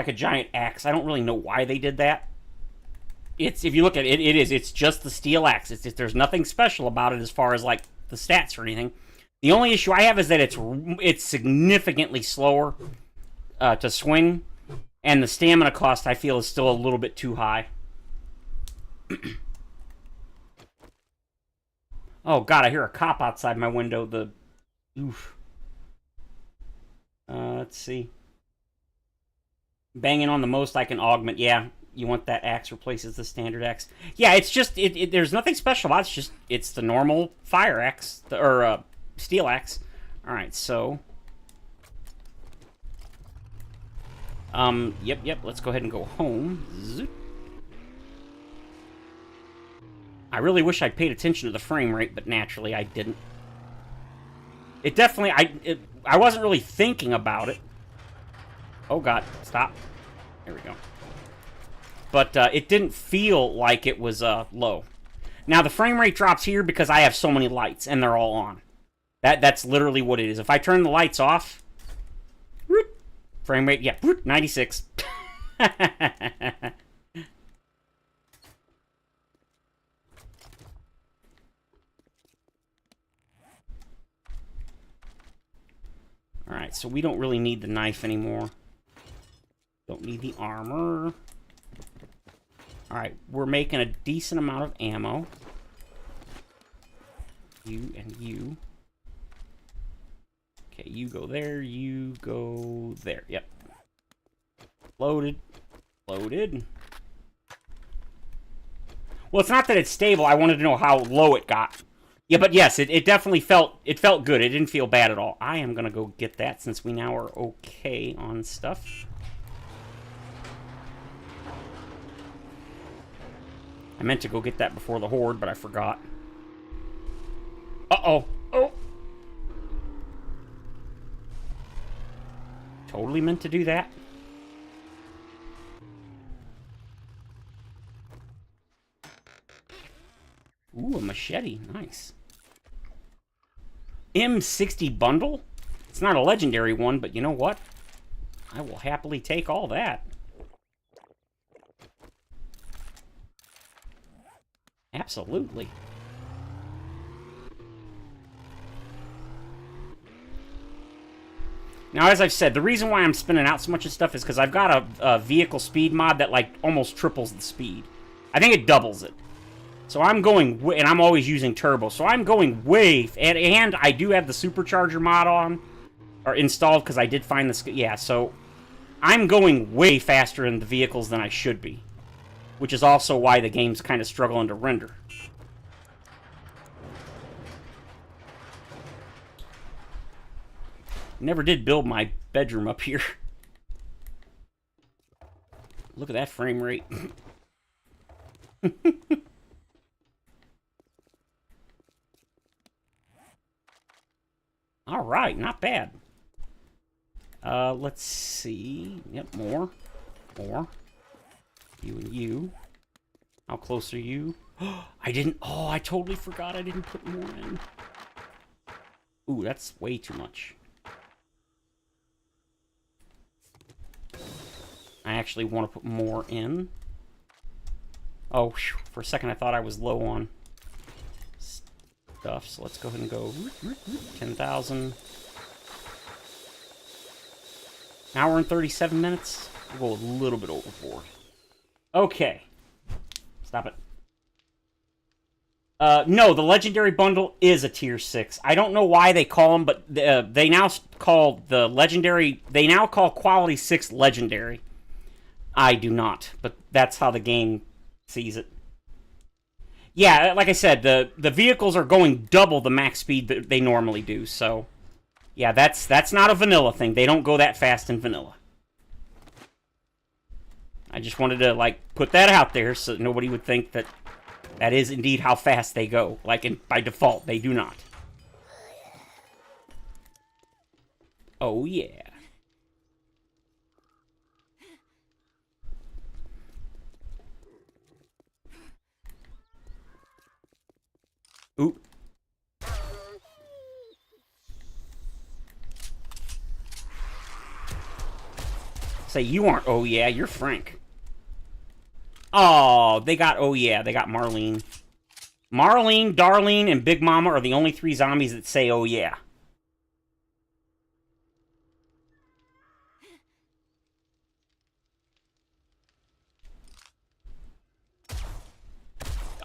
a giant axe. I don't really know why they did that. It's, if you look at it, it's just the steel axe. There's nothing special about it as far as like the stats or anything. The only issue I have is that it's significantly slower to swing, and the stamina cost I feel is still a little bit too high. Oh god, I hear a cop outside my window. Oof. Let's see. Banging on the most I can augment. Yeah, you want that axe replaces the standard axe. Yeah, it's just there's nothing special about it. It's the normal fire axe or steel axe. All right, so yep. Let's go ahead and go home. Zoop. I really wish I'd paid attention to the frame rate, but naturally I didn't. It definitely I wasn't really thinking about it. Oh god, stop. There we go. But it didn't feel like it was low. Now the frame rate drops here because I have so many lights and they're all on. That's literally what it is. If I turn the lights off, frame rate, yeah, 96. Alright, so we don't really need the knife anymore. Don't need the armor. Alright, we're making a decent amount of ammo. You and you. Okay, you go there, you go there. Yep. Loaded. Loaded. Well, it's not that it's stable. I wanted to know how low it got. Yeah, but yes, it definitely felt good. It didn't feel bad at all. I am going to go get that since we now are okay on stuff. I meant to go get that before the horde, but I forgot. Uh-oh. Oh. Totally meant to do that. Ooh, a machete. Nice. M60 bundle? It's not a legendary one, but you know what? I will happily take all that. Absolutely. Now, as I've said, the reason why I'm spinning out so much of stuff is because I've got a vehicle speed mod that, like, almost triples the speed. I think it doubles it. So I'm going, and I'm always using turbo, so I'm going way, and I do have the supercharger mod on, or installed, because I did find the, yeah, so I'm going way faster in the vehicles than I should be, which is also why the game's kind of struggling to render. Never did build my bedroom up here. Look at that frame rate. All right, not bad. Let's see. Yep, more. More. You and you. How close are you? I didn't... Oh, I totally forgot I didn't put more in. Ooh, that's way too much. I actually want to put more in. Oh, whew, for a second I thought I was low on stuff, so let's go ahead and go 10,000. Hour and 37 minutes. We'll go a little bit overboard. Okay. Stop it. No, the Legendary Bundle is a Tier 6. I don't know why they call them, but they now call the Legendary... They now call Quality 6 Legendary. I do not, but that's how the game sees it. Yeah, like I said, the vehicles are going double the max speed that they normally do, so... Yeah, that's not a vanilla thing. They don't go that fast in vanilla. I just wanted to, like, put that out there so that nobody would think that that is indeed how fast they go. Like, by default, they do not. Oh, yeah. Ooh. Say, you aren't oh, yeah. You're Frank. Oh, they got oh, yeah. They got Marlene. Marlene, Darlene, and Big Mama are the only 3 zombies that say oh, yeah.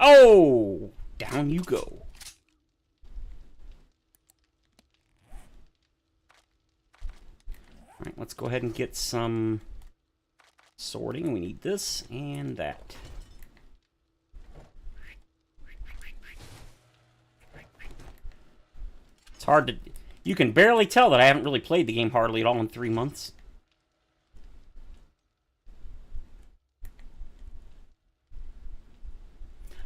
Oh! Down you go. Alright, let's go ahead and get some sorting. We need this and that. It's hard to... You can barely tell that I haven't really played the game hardly at all in 3 months.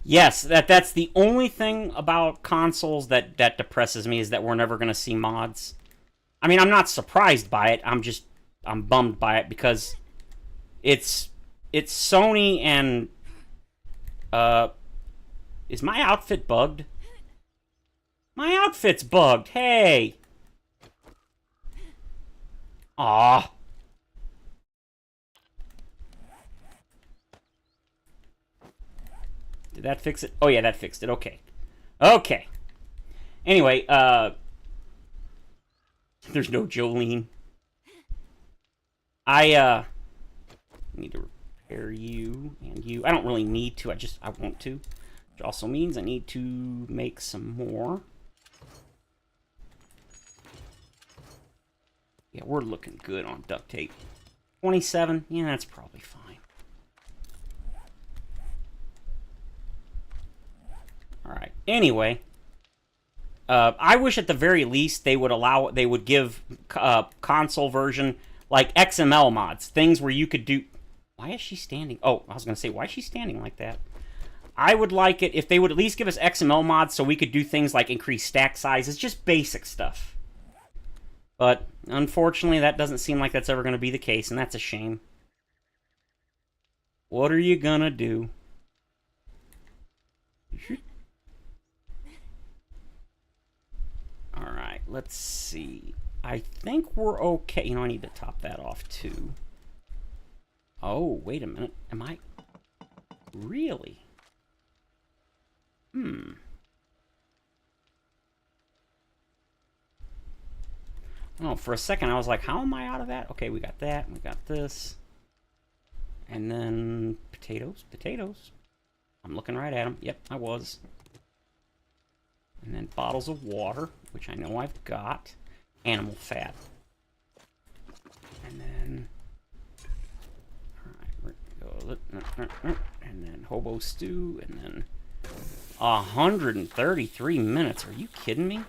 Yes, that's the only thing about consoles that depresses me, is that we're never going to see mods. I mean, I'm not surprised by it. I'm bummed by it because it's Sony and is my outfit bugged? My outfit's bugged. Hey. Aw. Did that fix it? Oh yeah, that fixed it. Okay. Okay. Anyway, there's no Jolene. I need to repair you and you. I don't really need to. I want to. Which also means I need to make some more. Yeah, we're looking good on duct tape. 27. Yeah, that's probably fine. Alright, anyway, I wish at the very least they would give console version, like XML mods, things where you could do... Why is she standing? Oh, I was going to say, why is she standing like that? I would like it if they would at least give us XML mods so we could do things like increase stack sizes, just basic stuff. But, unfortunately, that doesn't seem like that's ever going to be the case, and that's a shame. What are you gonna do? Alright, let's see. I think we're okay. You know, I need to top that off, too. Oh, wait a minute. Am I... Really? Oh, for a second I was like, how am I out of that? Okay, we got that. We got this. And then... Potatoes. I'm looking right at them. Yep, I was. And then bottles of water, which I know I've got. Animal fat. And then... Alright, and then hobo stew, and then... 133 minutes. Are you kidding me?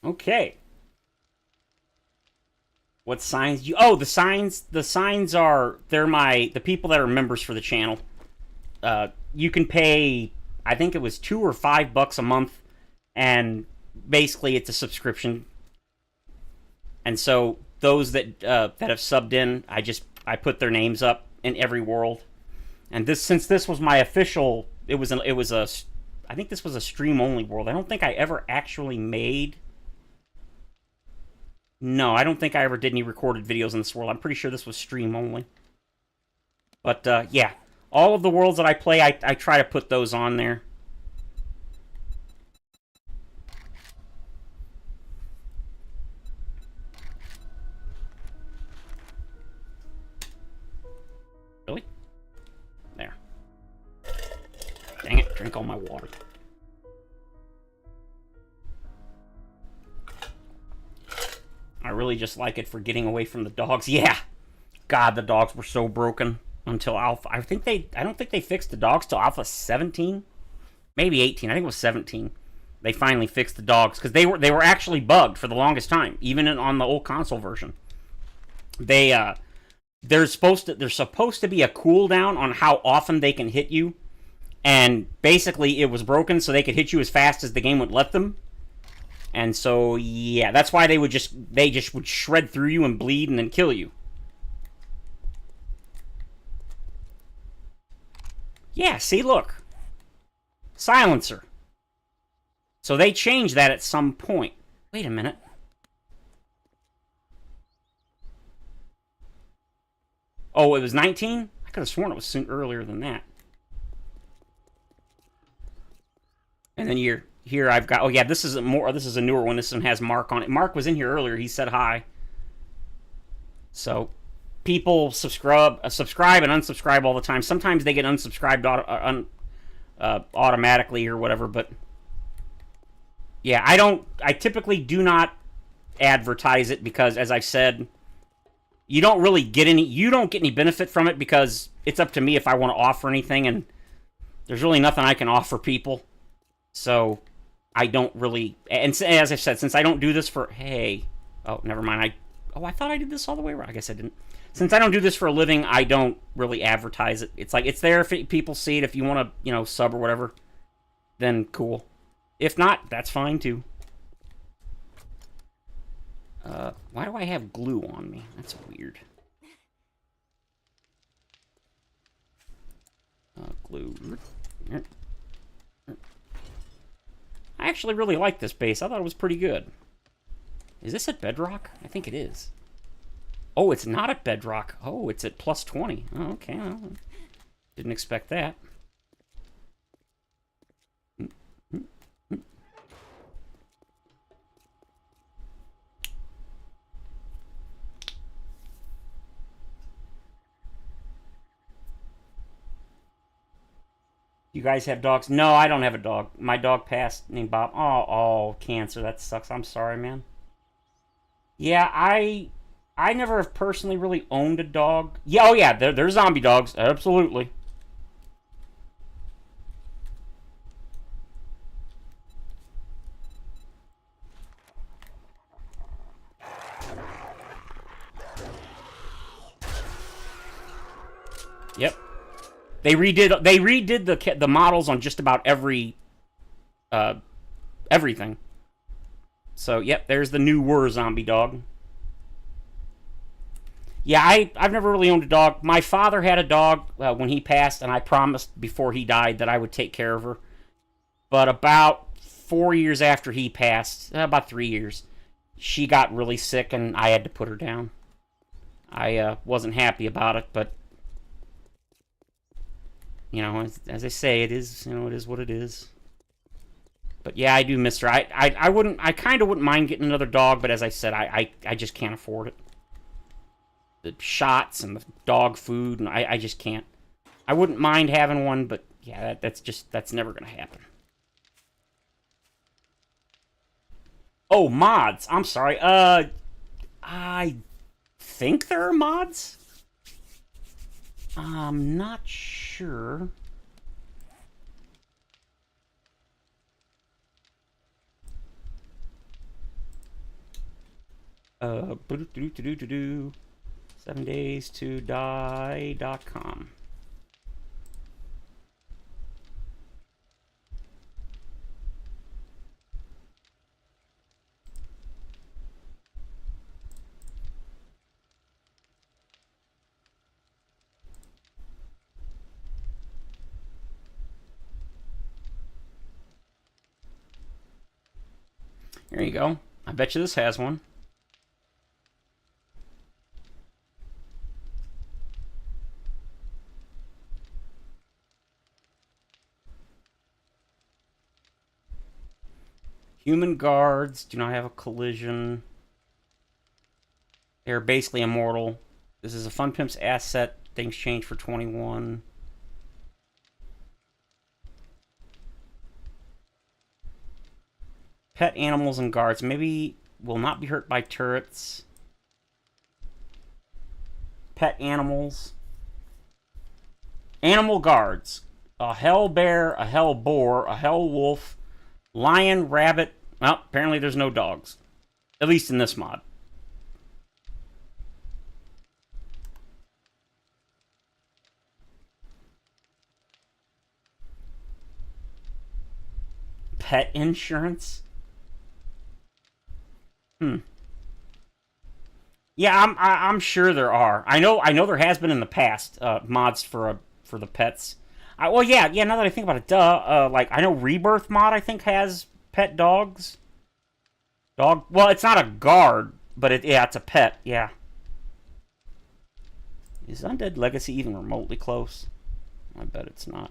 Okay. What signs you... Oh, the signs are... They're the people that are members for the channel. You can pay... I think it was $2 or $5 a month, and basically it's a subscription. And so those that have subbed in, I put their names up in every world. And since this was my official, I think this was a stream only world. I don't think I ever actually made... No, I don't think I ever did any recorded videos in this world. I'm pretty sure this was stream only. But yeah. All of the worlds that I play, I try to put those on there. Really? There. Dang it, drink all my water. I really just like it for getting away from the dogs. Yeah! God, the dogs were so broken. Until Alpha... I don't think they fixed the dogs till Alpha 17? Maybe 18. I think it was 17. They finally fixed the dogs. Because they were actually bugged for the longest time. Even on the old console version. There's supposed to be a cooldown on how often they can hit you, and basically it was broken so they could hit you as fast as the game would let them. And so yeah, that's why they just would shred through you and bleed and then kill you. Yeah, see, look. Silencer. So they changed that at some point. Wait a minute. Oh, it was 19? I could have sworn it was soon earlier than that. And then here I've got, oh yeah, this is a newer one. This one has Mark on it. Mark was in here earlier. He said hi. So people subscribe and unsubscribe all the time. Sometimes they get unsubscribed automatically or whatever, but yeah, I typically do not advertise it because, as I've said, you don't get any benefit from it because it's up to me if I want to offer anything, and there's really nothing I can offer people. So I don't really, and as I've said, since I don't do this for, oh, never mind. I thought I did this all the way around. I guess I didn't. Since I don't do this for a living, I don't really advertise it. It's like, it's there if people see it. If you want to, sub or whatever, then cool. If not, that's fine too. Why do I have glue on me? That's weird. Glue. I actually really like this base. I thought it was pretty good. Is this at bedrock? I think it is. Oh, it's not at bedrock. Oh, it's at plus 20. Oh, okay. Well, didn't expect that. You guys have dogs? No, I don't have a dog. My dog passed, named Bob. Oh, cancer. That sucks. I'm sorry, man. Yeah, I never have personally really owned a dog. Yeah, oh yeah, they're zombie dogs. Absolutely. Yep. They redid the models on just about everything. So, yep, there's the new zombie dog. Yeah, I've never really owned a dog. My father had a dog when he passed, and I promised before he died that I would take care of her. But about 4 years after he passed, about 3 years, she got really sick, and I had to put her down. I wasn't happy about it, but as I say, it is, it is what it is. But yeah, I do miss her. I kind of wouldn't mind getting another dog, but as I said, I just can't afford it. The shots and the dog food, and I just can't. I wouldn't mind having one, but yeah, that's never gonna happen. Oh, mods. I'm sorry. I think there are mods. I'm not sure. Do 7daysto die.com. There you go. I bet you this has one. Human guards do not have a collision. They're basically immortal. This is a Fun Pimps asset. Things change for 21. Pet animals and guards. Maybe will not be hurt by turrets. Pet animals. Animal guards. A hell bear, a hell boar, a hell wolf, lion, rabbit. Well, apparently there's no dogs. At least in this mod. pet insurance? Yeah, I'm sure there are. I know there has been in the past mods for the pets. Well, yeah. Now that I think about it, like I know Rebirth mod I think has pet dogs. Well, it's not a guard, but it's a pet. Yeah. Is Undead Legacy even remotely close? I bet it's not.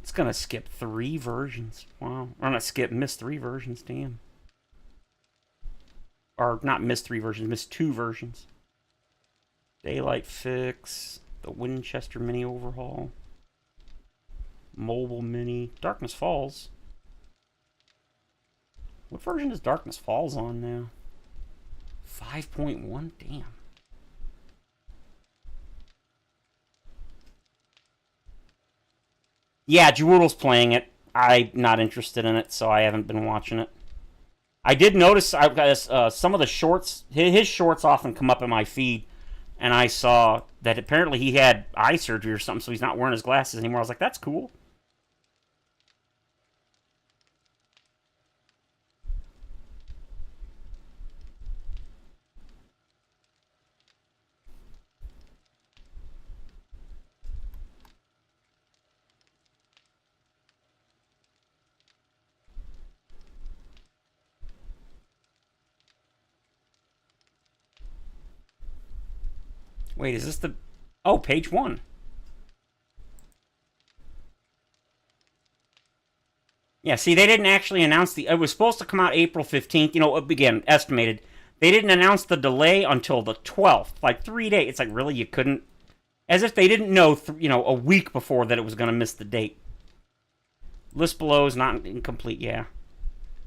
It's gonna skip 3 versions. Wow. Or not skip, miss 3 versions, damn. Or not miss 3 versions, miss 2 versions. Daylight fix, the Winchester mini overhaul, mobile mini, Darkness Falls. What version is Darkness Falls on now? 5.1? Damn. Yeah, Jewel's playing it. I'm not interested in it, so I haven't been watching it. I did notice I've got some of the shorts. His shorts often come up in my feed, and I saw that apparently he had eye surgery or something, so he's not wearing his glasses anymore. I was like, that's cool. Wait, is this the... Oh, page 1. Yeah, see, they didn't actually announce the... It was supposed to come out April 15th. You know, again, estimated. They didn't announce the delay until the 12th. Like, 3 days. It's like, really? You couldn't... As if they didn't know, a week before that it was going to miss the date. List below is not incomplete, yeah.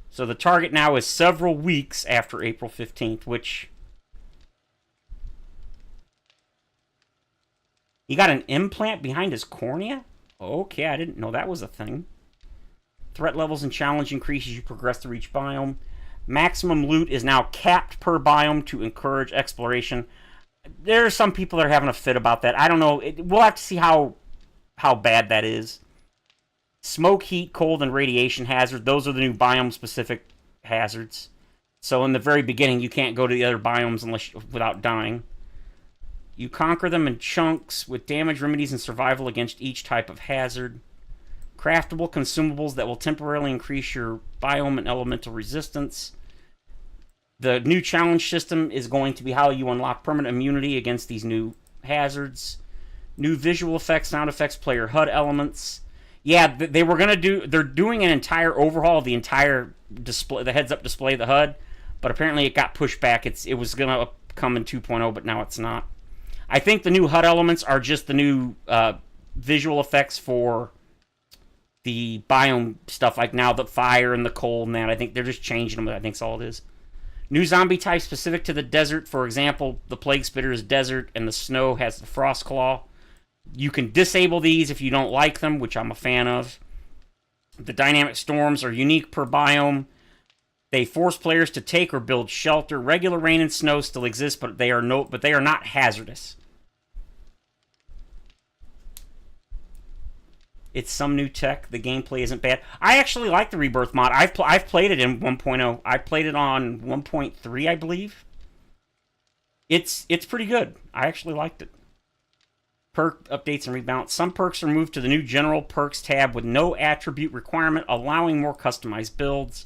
So the target now is several weeks after April 15th, which... He got an implant behind his cornea? Okay, I didn't know that was a thing. Threat levels and challenge increase as you progress through each biome. Maximum loot is now capped per biome to encourage exploration. There are some people that are having a fit about that. I don't know. We'll have to see how bad that is. Smoke, heat, cold, and radiation hazard. Those are the new biome-specific hazards. So in the very beginning, you can't go to the other biomes without dying. You conquer them in chunks with damage, remedies, and survival against each type of hazard. Craftable consumables that will temporarily increase your biome and elemental resistance. The new challenge system is going to be how you unlock permanent immunity against these new hazards. New visual effects, sound effects, player HUD elements. Yeah, they were going to do... They're doing an entire overhaul of the entire display, the heads-up display of the HUD, but apparently it got pushed back. It was going to come in 2.0, but now it's not. I think the new HUD elements are just the new visual effects for the biome stuff, like now the fire and the cold and that. I think they're just changing them, I think that's all it is. New zombie types specific to the desert. For example, the Plague Spitter is desert, and the snow has the Frost Claw. You can disable these if you don't like them, which I'm a fan of. The dynamic storms are unique per biome. They force players to take or build shelter. Regular rain and snow still exist, but they are not hazardous. It's some new tech. The gameplay isn't bad. I actually like the Rebirth mod. I've played it in 1.0. I played it on 1.3, I believe. It's pretty good. I actually liked it. Perk updates and rebalance. Some perks are moved to the new General Perks tab with no attribute requirement, allowing more customized builds.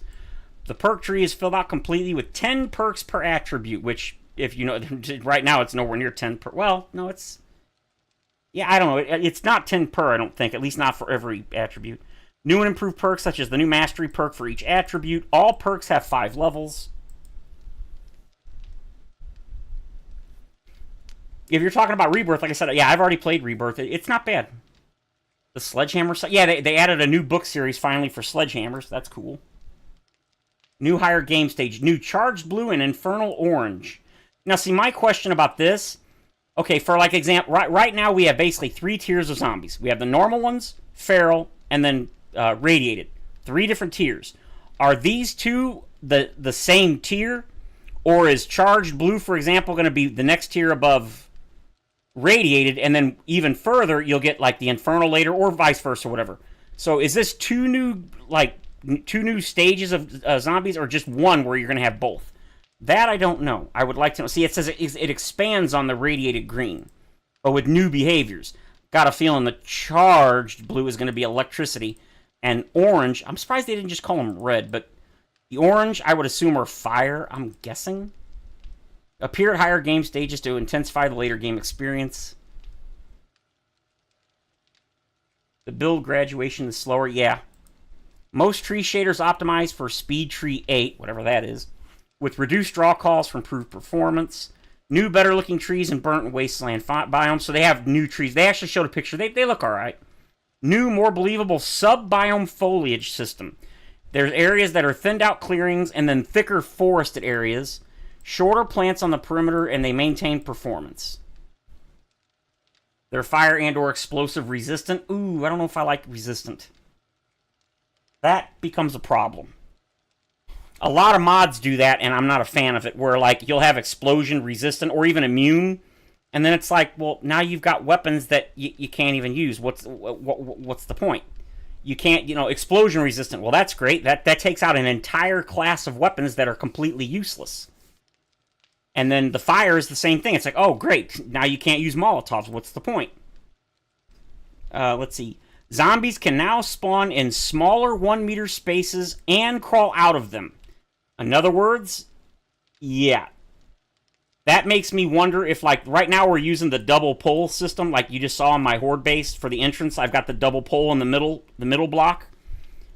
The perk tree is filled out completely with 10 perks per attribute, which, if you know, right now it's nowhere near 10 per... Well, no, it's... Yeah, I don't know. It's not 10 per, I don't think. At least not for every attribute. New and improved perks, such as the new Mastery perk for each attribute. All perks have 5 levels. If you're talking about Rebirth, like I said, yeah, I've already played Rebirth. It's not bad. The Sledgehammer... Yeah, they added a new book series, finally, for Sledgehammers. That's cool. New higher game stage. New Charged Blue and Infernal Orange. Now, see, my question about this... Okay, for like example, right now we have basically 3 tiers of zombies. We have the normal ones, feral, and then radiated. 3 different tiers. Are these 2 the same tier, or is charged blue, for example, going to be the next tier above radiated, and then even further you'll get like the infernal later, or vice versa, whatever. So is this two new stages of zombies, or just one where you're going to have both? That I don't know. I would like to know. See, it says it expands on the radiated green, but with new behaviors. Got a feeling the charged blue is going to be electricity, and orange, I'm surprised they didn't just call them red, but the orange, I would assume, are fire, I'm guessing. Appear at higher game stages to intensify the later game experience. The build graduation is slower, yeah. Most tree shaders optimized for Speed Tree 8, whatever that is, with reduced draw calls for improved performance. New, better-looking trees in burnt and wasteland biomes, so they have new trees. They actually showed a picture. They look all right. New, more believable sub-biome foliage system. There's areas that are thinned-out clearings and then thicker forested areas. Shorter plants on the perimeter, and they maintain performance. They're fire and or explosive resistant. Ooh, I don't know if I like resistant. That becomes a problem. A lot of mods do that, and I'm not a fan of it, where like you'll have explosion resistant or even immune, and then it's like, well, now you've got weapons that you can't even use. What's the point? You can't, explosion resistant. Well, that's great. That takes out an entire class of weapons that are completely useless. And then the fire is the same thing. It's like, oh, great. Now you can't use Molotovs. What's the point? Let's see. Zombies can now spawn in smaller 1-meter spaces and crawl out of them. In other words, yeah. That makes me wonder if, like, right now we're using the double pole system, like you just saw on my horde base for the entrance. I've got the double pole in the middle block.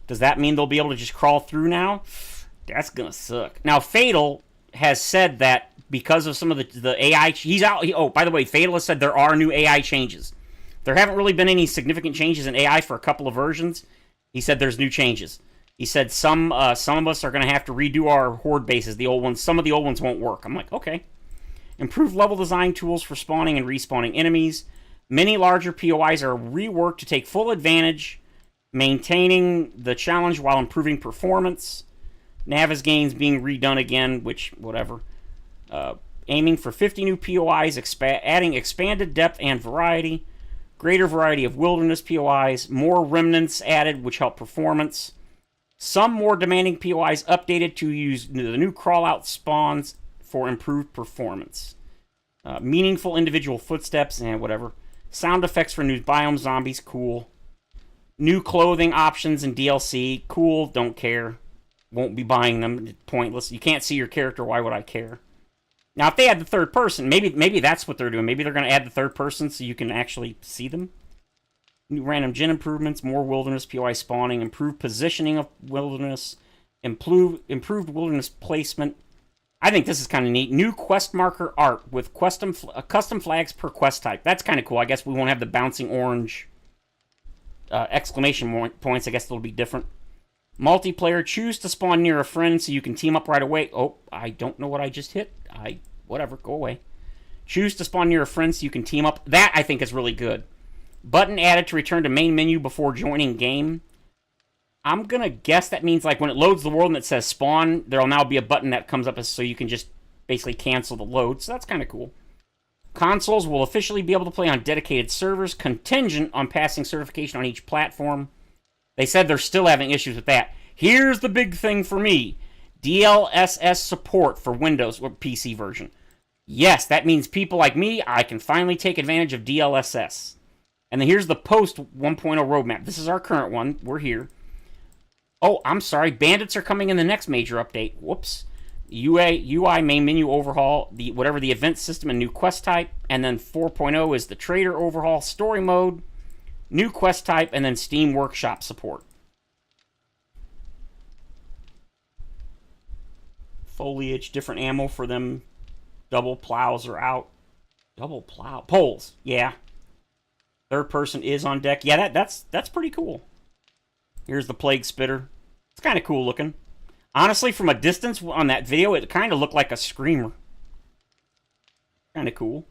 Does that mean they'll be able to just crawl through now? That's gonna suck. Now, Fatal has said that because of some of the AI, oh, by the way, Fatal has said there are new AI changes. There haven't really been any significant changes in AI for a couple of versions. He said there's new changes. He said some of us are going to have to redo our horde bases, the old ones. Some of the old ones won't work. I'm like, okay. Improved level design tools for spawning and respawning enemies. Many larger POIs are reworked to take full advantage, maintaining the challenge while improving performance. Navis gains being redone again, which, whatever. Aiming for 50 new POIs, adding expanded depth and variety. Greater variety of wilderness POIs. More remnants added, which help performance. Some more demanding POIs updated to use the new crawl-out spawns for improved performance. Meaningful individual footsteps and whatever. Sound effects for new biome zombies, cool. New clothing options and DLC, cool, don't care. Won't be buying them, pointless. You can't see your character, why would I care? Now, if they add the third person, maybe that's what they're doing. Maybe they're going to add the third person so you can actually see them. New random gen improvements, more wilderness POI spawning, improved positioning of wilderness, improved wilderness placement. I think this is kind of neat. New quest marker art with custom flags per quest type. That's kind of cool. I guess we won't have the bouncing orange exclamation points. I guess it'll be different. Multiplayer, choose to spawn near a friend so you can team up right away. Oh, I don't know what I just hit. Whatever, go away. Choose to spawn near a friend so you can team up. That, I think, is really good. Button added to return to main menu before joining game. I'm going to guess that means, like, when it loads the world and it says spawn, there'll now be a button that comes up so you can just basically cancel the load. So that's kind of cool. Consoles will officially be able to play on dedicated servers, contingent on passing certification on each platform. They said they're still having issues with that. Here's the big thing for me. DLSS support for Windows or PC version. Yes, that means people like me, I can finally take advantage of DLSS. And then here's the post 1.0 roadmap. This is our current one. We're here. Oh, I'm sorry. Bandits are coming in the next major update. Whoops. UI main menu overhaul, whatever the event system and new quest type. And then 4.0 is the trader overhaul, story mode, new quest type, and then Steam Workshop support. Foliage, different ammo for them. Double plows are out. Double plow. Poles, yeah. Third person is on deck. Yeah, that's pretty cool. Here's the Plague Spitter. It's kind of cool looking. Honestly, from a distance on that video, it kind of looked like a Screamer. Kind of cool.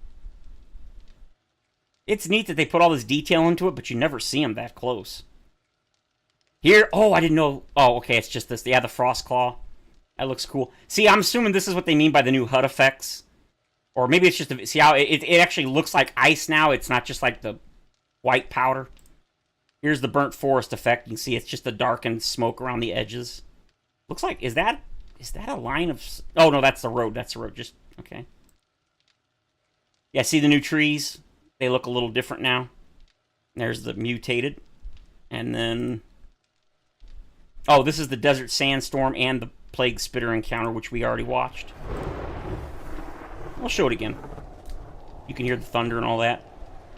It's neat that they put all this detail into it, but you never see them that close. Here, oh, I didn't know. Oh, okay, it's just this. Yeah, the Frost Claw. That looks cool. See, I'm assuming this is what they mean by the new HUD effects. Or maybe it's just, see how it actually looks like ice now? It's not just like the white powder. Here's the burnt forest effect. You can see it's just the darkened smoke around the edges. Looks like, is that a line of... Oh, no, that's the road. That's the road. Just, okay. Yeah, see the new trees? They look a little different now. There's the mutated. And then... Oh, this is the desert sandstorm and the plague spitter encounter, which we already watched. I'll show it again. You can hear the thunder and all that.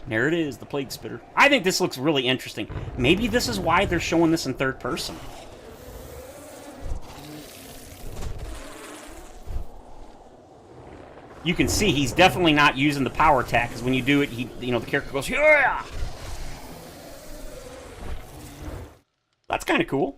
There it is, the plague spitter. I think this looks really interesting. Maybe this is why they're showing this in third person. You can see he's definitely not using the power attack, because when you do it, the character goes, yeah! That's kind of cool.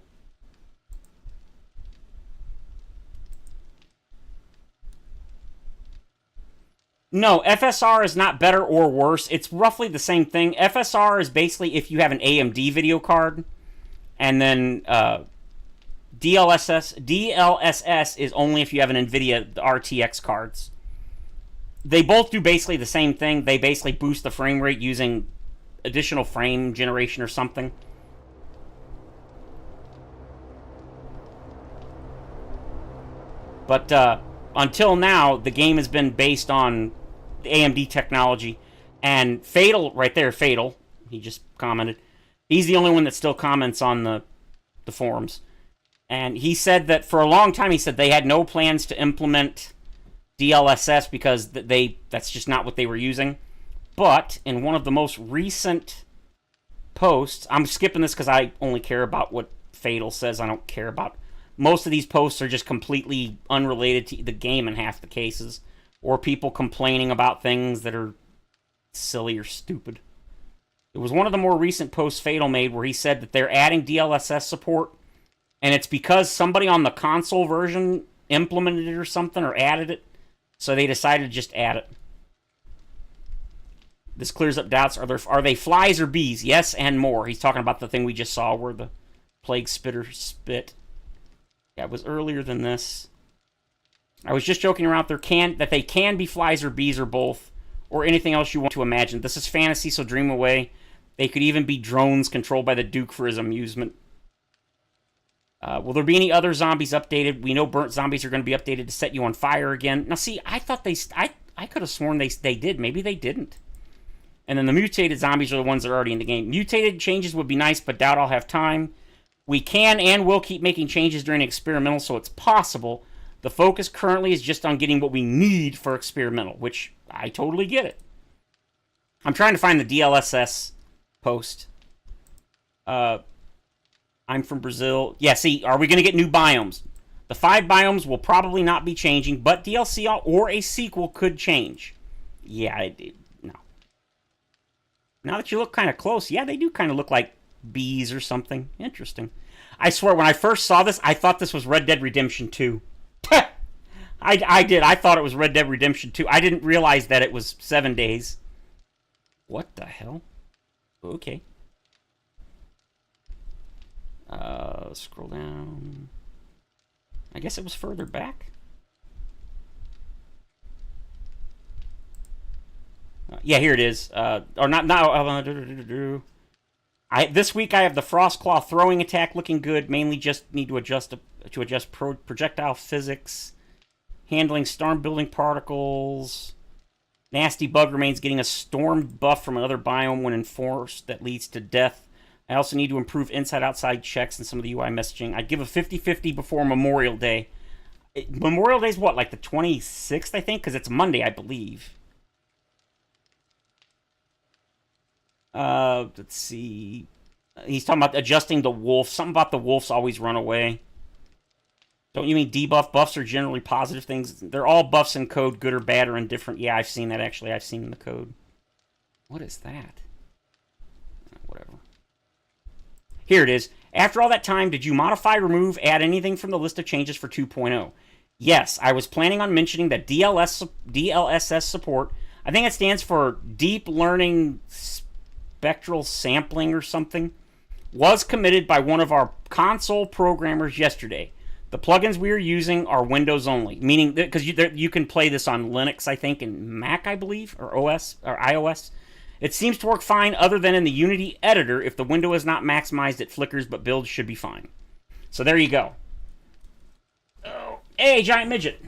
No, FSR is not better or worse. It's roughly the same thing. FSR is basically if you have an AMD video card, and then DLSS is only if you have an NVIDIA RTX cards. They both do basically the same thing. They basically boost the frame rate using additional frame generation or something. But until now, the game has been based on the AMD technology. And Fatal, right there, Fatal, he just commented. He's the only one that still comments on the forums. And he said that for a long time, he said they had no plans to implement DLSS because that's just not what they were using. But in one of the most recent posts, I'm skipping this because I only care about what Fatal says. I don't care about... Most of these posts are just completely unrelated to the game in half the cases. Or people complaining about things that are silly or stupid. It was one of the more recent posts Fatal made where he said that they're adding DLSS support. And it's because somebody on the console version implemented it or something or added it. So they decided to just add it. This clears up doubts. Are they flies or bees? Yes, and more. He's talking about the thing we just saw where the plague spitter spit. Yeah, it was earlier than this. I was just joking around that they can be flies or bees or both, or anything else you want to imagine. This is fantasy, so dream away. They could even be drones controlled by the Duke for his amusement. Will there be any other zombies updated? We know burnt zombies are going to be updated to set you on fire again. Now, see, I thought I could have sworn they did. Maybe they didn't. And then the mutated zombies are the ones that are already in the game. Mutated changes would be nice, but doubt I'll have time. We can and will keep making changes during experimental, so it's possible. The focus currently is just on getting what we need for experimental, which I totally get it. I'm trying to find the DLSS post. I'm from Brazil. Yeah, see, are we going to get new biomes? The 5 biomes will probably not be changing, but DLC or a sequel could change. Yeah, no. Now that you look kind of close, yeah, they do kind of look like bees or something. Interesting. I swear, when I first saw this, I thought this was Red Dead Redemption 2. I did. I thought it was Red Dead Redemption 2. I didn't realize that it was 7 days. What the hell? Okay. Scroll down. I guess it was further back. Yeah, here it is. Or not now. This week I have the Frostclaw throwing attack looking good. Mainly just need to adjust projectile physics. Handling storm building particles. Nasty bug remains getting a storm buff from another biome when enforced that leads to death. I also need to improve inside-outside checks and some of the UI messaging. I'd give a 50-50 before Memorial Day. Memorial Day's what, like the 26th, I think? Because it's Monday, I believe. Let's see. He's talking about adjusting the wolf. Something about the wolves always run away. Don't you mean debuff? Buffs are generally positive things. They're all buffs in code, good or bad or indifferent. Yeah, I've seen that, actually. I've seen in the code. What is that? Whatever. Here it is. After all that time, did you modify, remove, add anything from the list of changes for 2.0? Yes, I was planning on mentioning that DLSS support, I think it stands for Deep Learning Spectral Sampling or something, was committed by one of our console programmers yesterday. The plugins we are using are Windows only, meaning that because you can play this on Linux, I think, and Mac, I believe, or OS or iOS. It seems to work fine other than in the Unity editor. If the window is not maximized, it flickers, but builds should be fine. So there you go. Oh, hey, Giant Midget.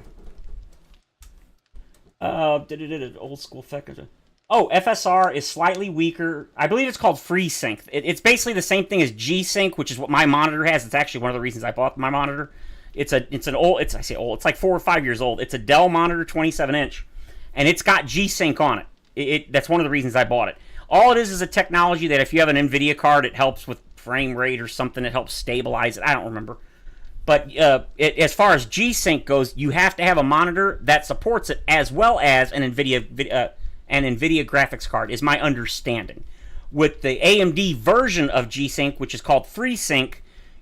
Old school FSR. Oh, FSR is slightly weaker. I believe it's called FreeSync. It's basically the same thing as G-Sync, which is what my monitor has. It's actually one of the reasons I bought my monitor. It's an old. I say old. It's like 4 or 5 years old. It's a Dell monitor, 27-inch, and it's got G-Sync on it. That's one of the reasons I bought it. All it is a technology that if you have an NVIDIA card, it helps with frame rate or something. It helps stabilize it. I don't remember. But as far as G-Sync goes, you have to have a monitor that supports it as well as an NVIDIA graphics card, is my understanding. With the AMD version of G-Sync, which is called FreeSync,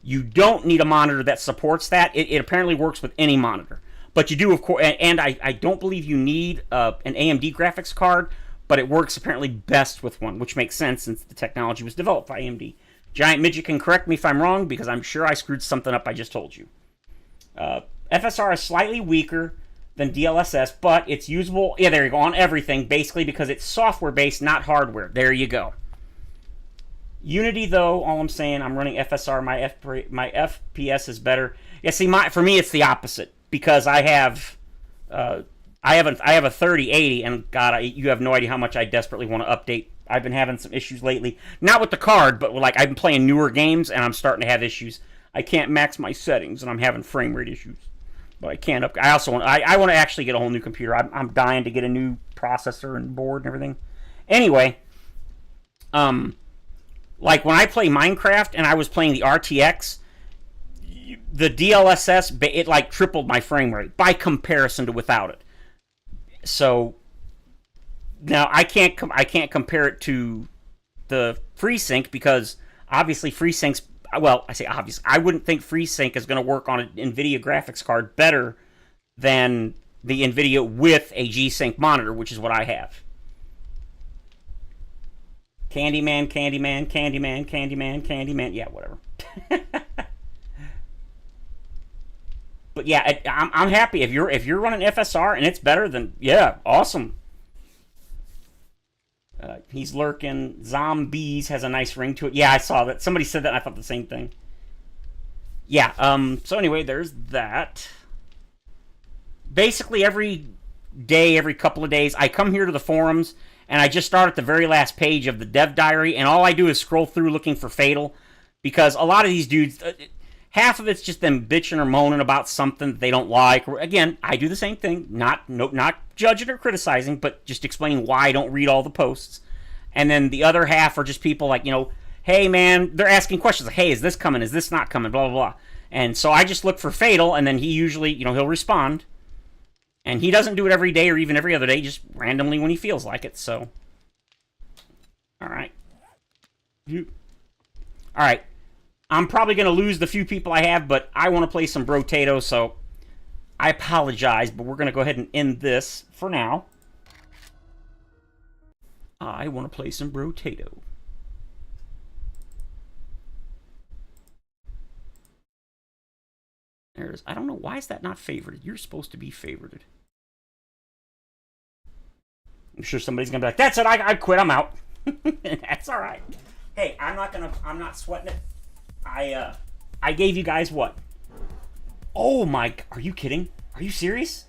you don't need a monitor that supports that. It apparently works with any monitor. But you do, of course, and I don't believe you need an AMD graphics card, but it works apparently best with one, which makes sense since the technology was developed by AMD. Giant Midget can correct me if I'm wrong, because I'm sure I screwed something up I just told you. FSR is slightly weaker than DLSS, but it's usable, yeah, there you go, on everything, basically because it's software-based, not hardware. There you go. Unity, though, all I'm saying, I'm running FSR, my FPS is better. Yeah, see, for me, it's the opposite, because I have a 3080, and God, you have no idea how much I desperately want to update. I've been having some issues lately. Not with the card, but like I've been playing newer games, and I'm starting to have issues. I can't max my settings, and I'm having frame rate issues. But I can't I also want. I want to actually get a whole new computer. I'm dying to get a new processor and board and everything. Anyway, like when I play Minecraft and I was playing the RTX, the DLSS it like tripled my frame rate by comparison to without it. So now I can't compare it to the FreeSync because obviously FreeSync's, well, I say obvious. I wouldn't think FreeSync is going to work on an NVIDIA graphics card better than the NVIDIA with a G-Sync monitor, which is what I have. Candyman, Candyman, Candyman, Candyman, Candyman. Yeah, whatever. But yeah, I'm happy if you're running FSR and it's better, then yeah, awesome. He's lurking. Zombies has a nice ring to it. Yeah, I saw that. Somebody said that, and I thought the same thing. Yeah, so anyway, there's that. Basically, every day, every couple of days, I come here to the forums, and I just start at the very last page of the dev diary, and all I do is scroll through looking for Fatal, because a lot of these dudes, half of it's just them bitching or moaning about something that they don't like. Again, I do the same thing, not judging or criticizing, but just explaining why I don't read all the posts. And then the other half are just people like, hey man, they're asking questions like, hey, is this coming? Is this not coming? Blah, blah, blah. And so I just look for Fatal, and then he usually, he'll respond. And he doesn't do it every day or even every other day, just randomly when he feels like it, so. Alright. Alright. I'm probably going to lose the few people I have, but I want to play some Brotato, so I apologize, but we're going to go ahead and end this for now. I want to play some Brotato. There's, I don't know, why is that not favorited? You're supposed to be favorited. I'm sure somebody's going to be like, that's it, I quit, I'm out. That's all right. Hey, I'm not sweating it. I gave you guys what? Oh my, are you kidding? Are you serious?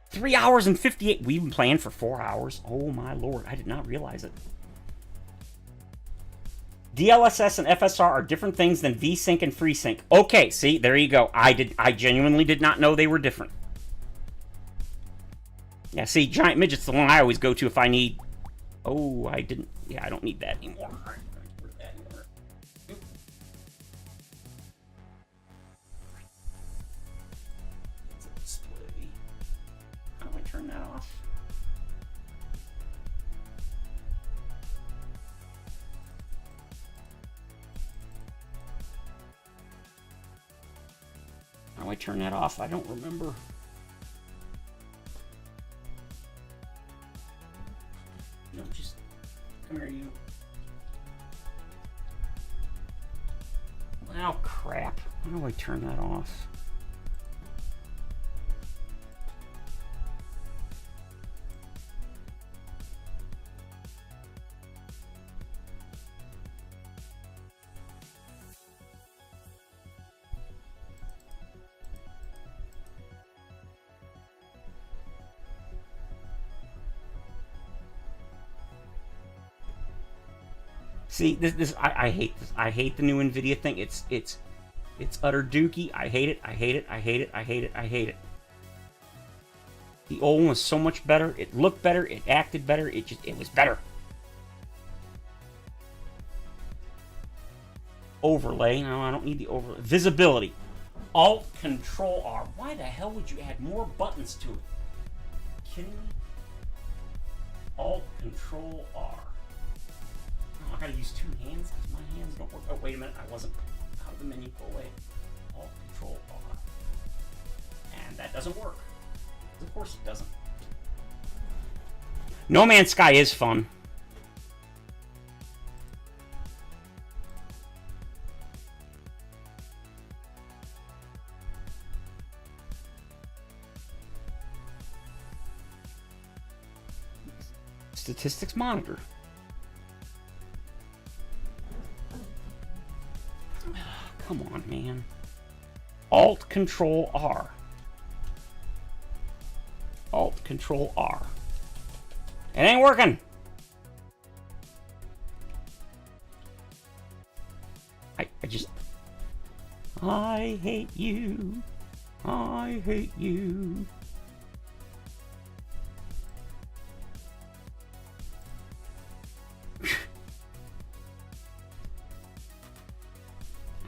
3 hours and 58. We've been playing for 4 hours. Oh my lord, I did not realize it. DLSS and FSR are different things than VSync and FreeSync. Okay, see, there you go. I genuinely did not know they were different. Yeah, see, Giant Midget's the one I always go to if I need... Oh, I didn't... Yeah, I don't need that anymore. All right, where's that anymore? Display. How do I turn that off? How do I turn that off? I don't remember. No, just come here, you. Oh crap! How do I turn that off? See, I hate this. I hate the new NVIDIA thing. It's utter dookie. I hate it. I hate it. I hate it. I hate it. I hate it. The old one was so much better. It looked better. It acted better. It was better. Overlay. No, I don't need the overlay. Visibility. Alt Control R. Why the hell would you add more buttons to it? Kidding me? Alt Control R. Oh, I gotta use two hands because my hands don't work. Oh, wait a minute. I wasn't out of the menu. Go away. Alt Control R. And that doesn't work. Of course it doesn't. No Man's Sky is fun. Statistics monitor. Come on, man. Alt Control R. Alt Control R. It ain't working. I hate you. I hate you.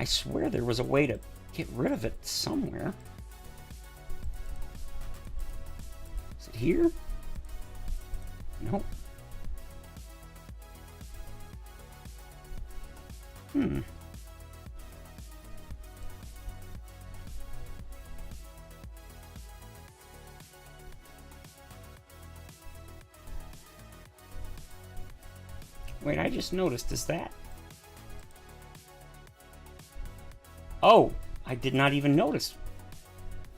I swear there was a way to get rid of it somewhere. Is it here? Nope. Wait, I just noticed, is that? Oh, I did not even notice.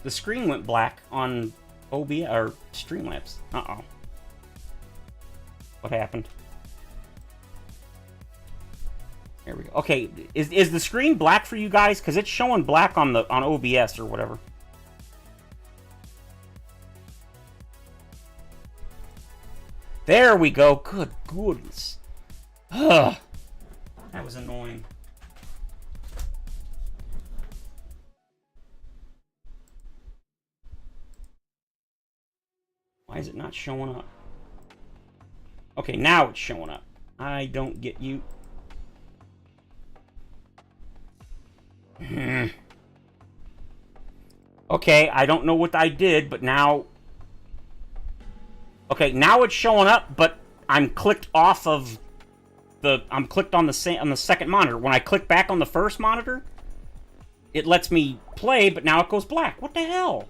The screen went black on OBS or Streamlabs. Uh-oh. What happened? There we go. Okay, is the screen black for you guys? Because it's showing black on OBS or whatever. There we go. Good goodness. Ugh. That was annoying. Why is it not showing up? Okay, now it's showing up. I don't get you. Okay, I don't know what I did, but now... Okay, now it's showing up, but I'm clicked off of the... I'm clicked on the second monitor. When I click back on the first monitor, it lets me play, but now it goes black. What the hell?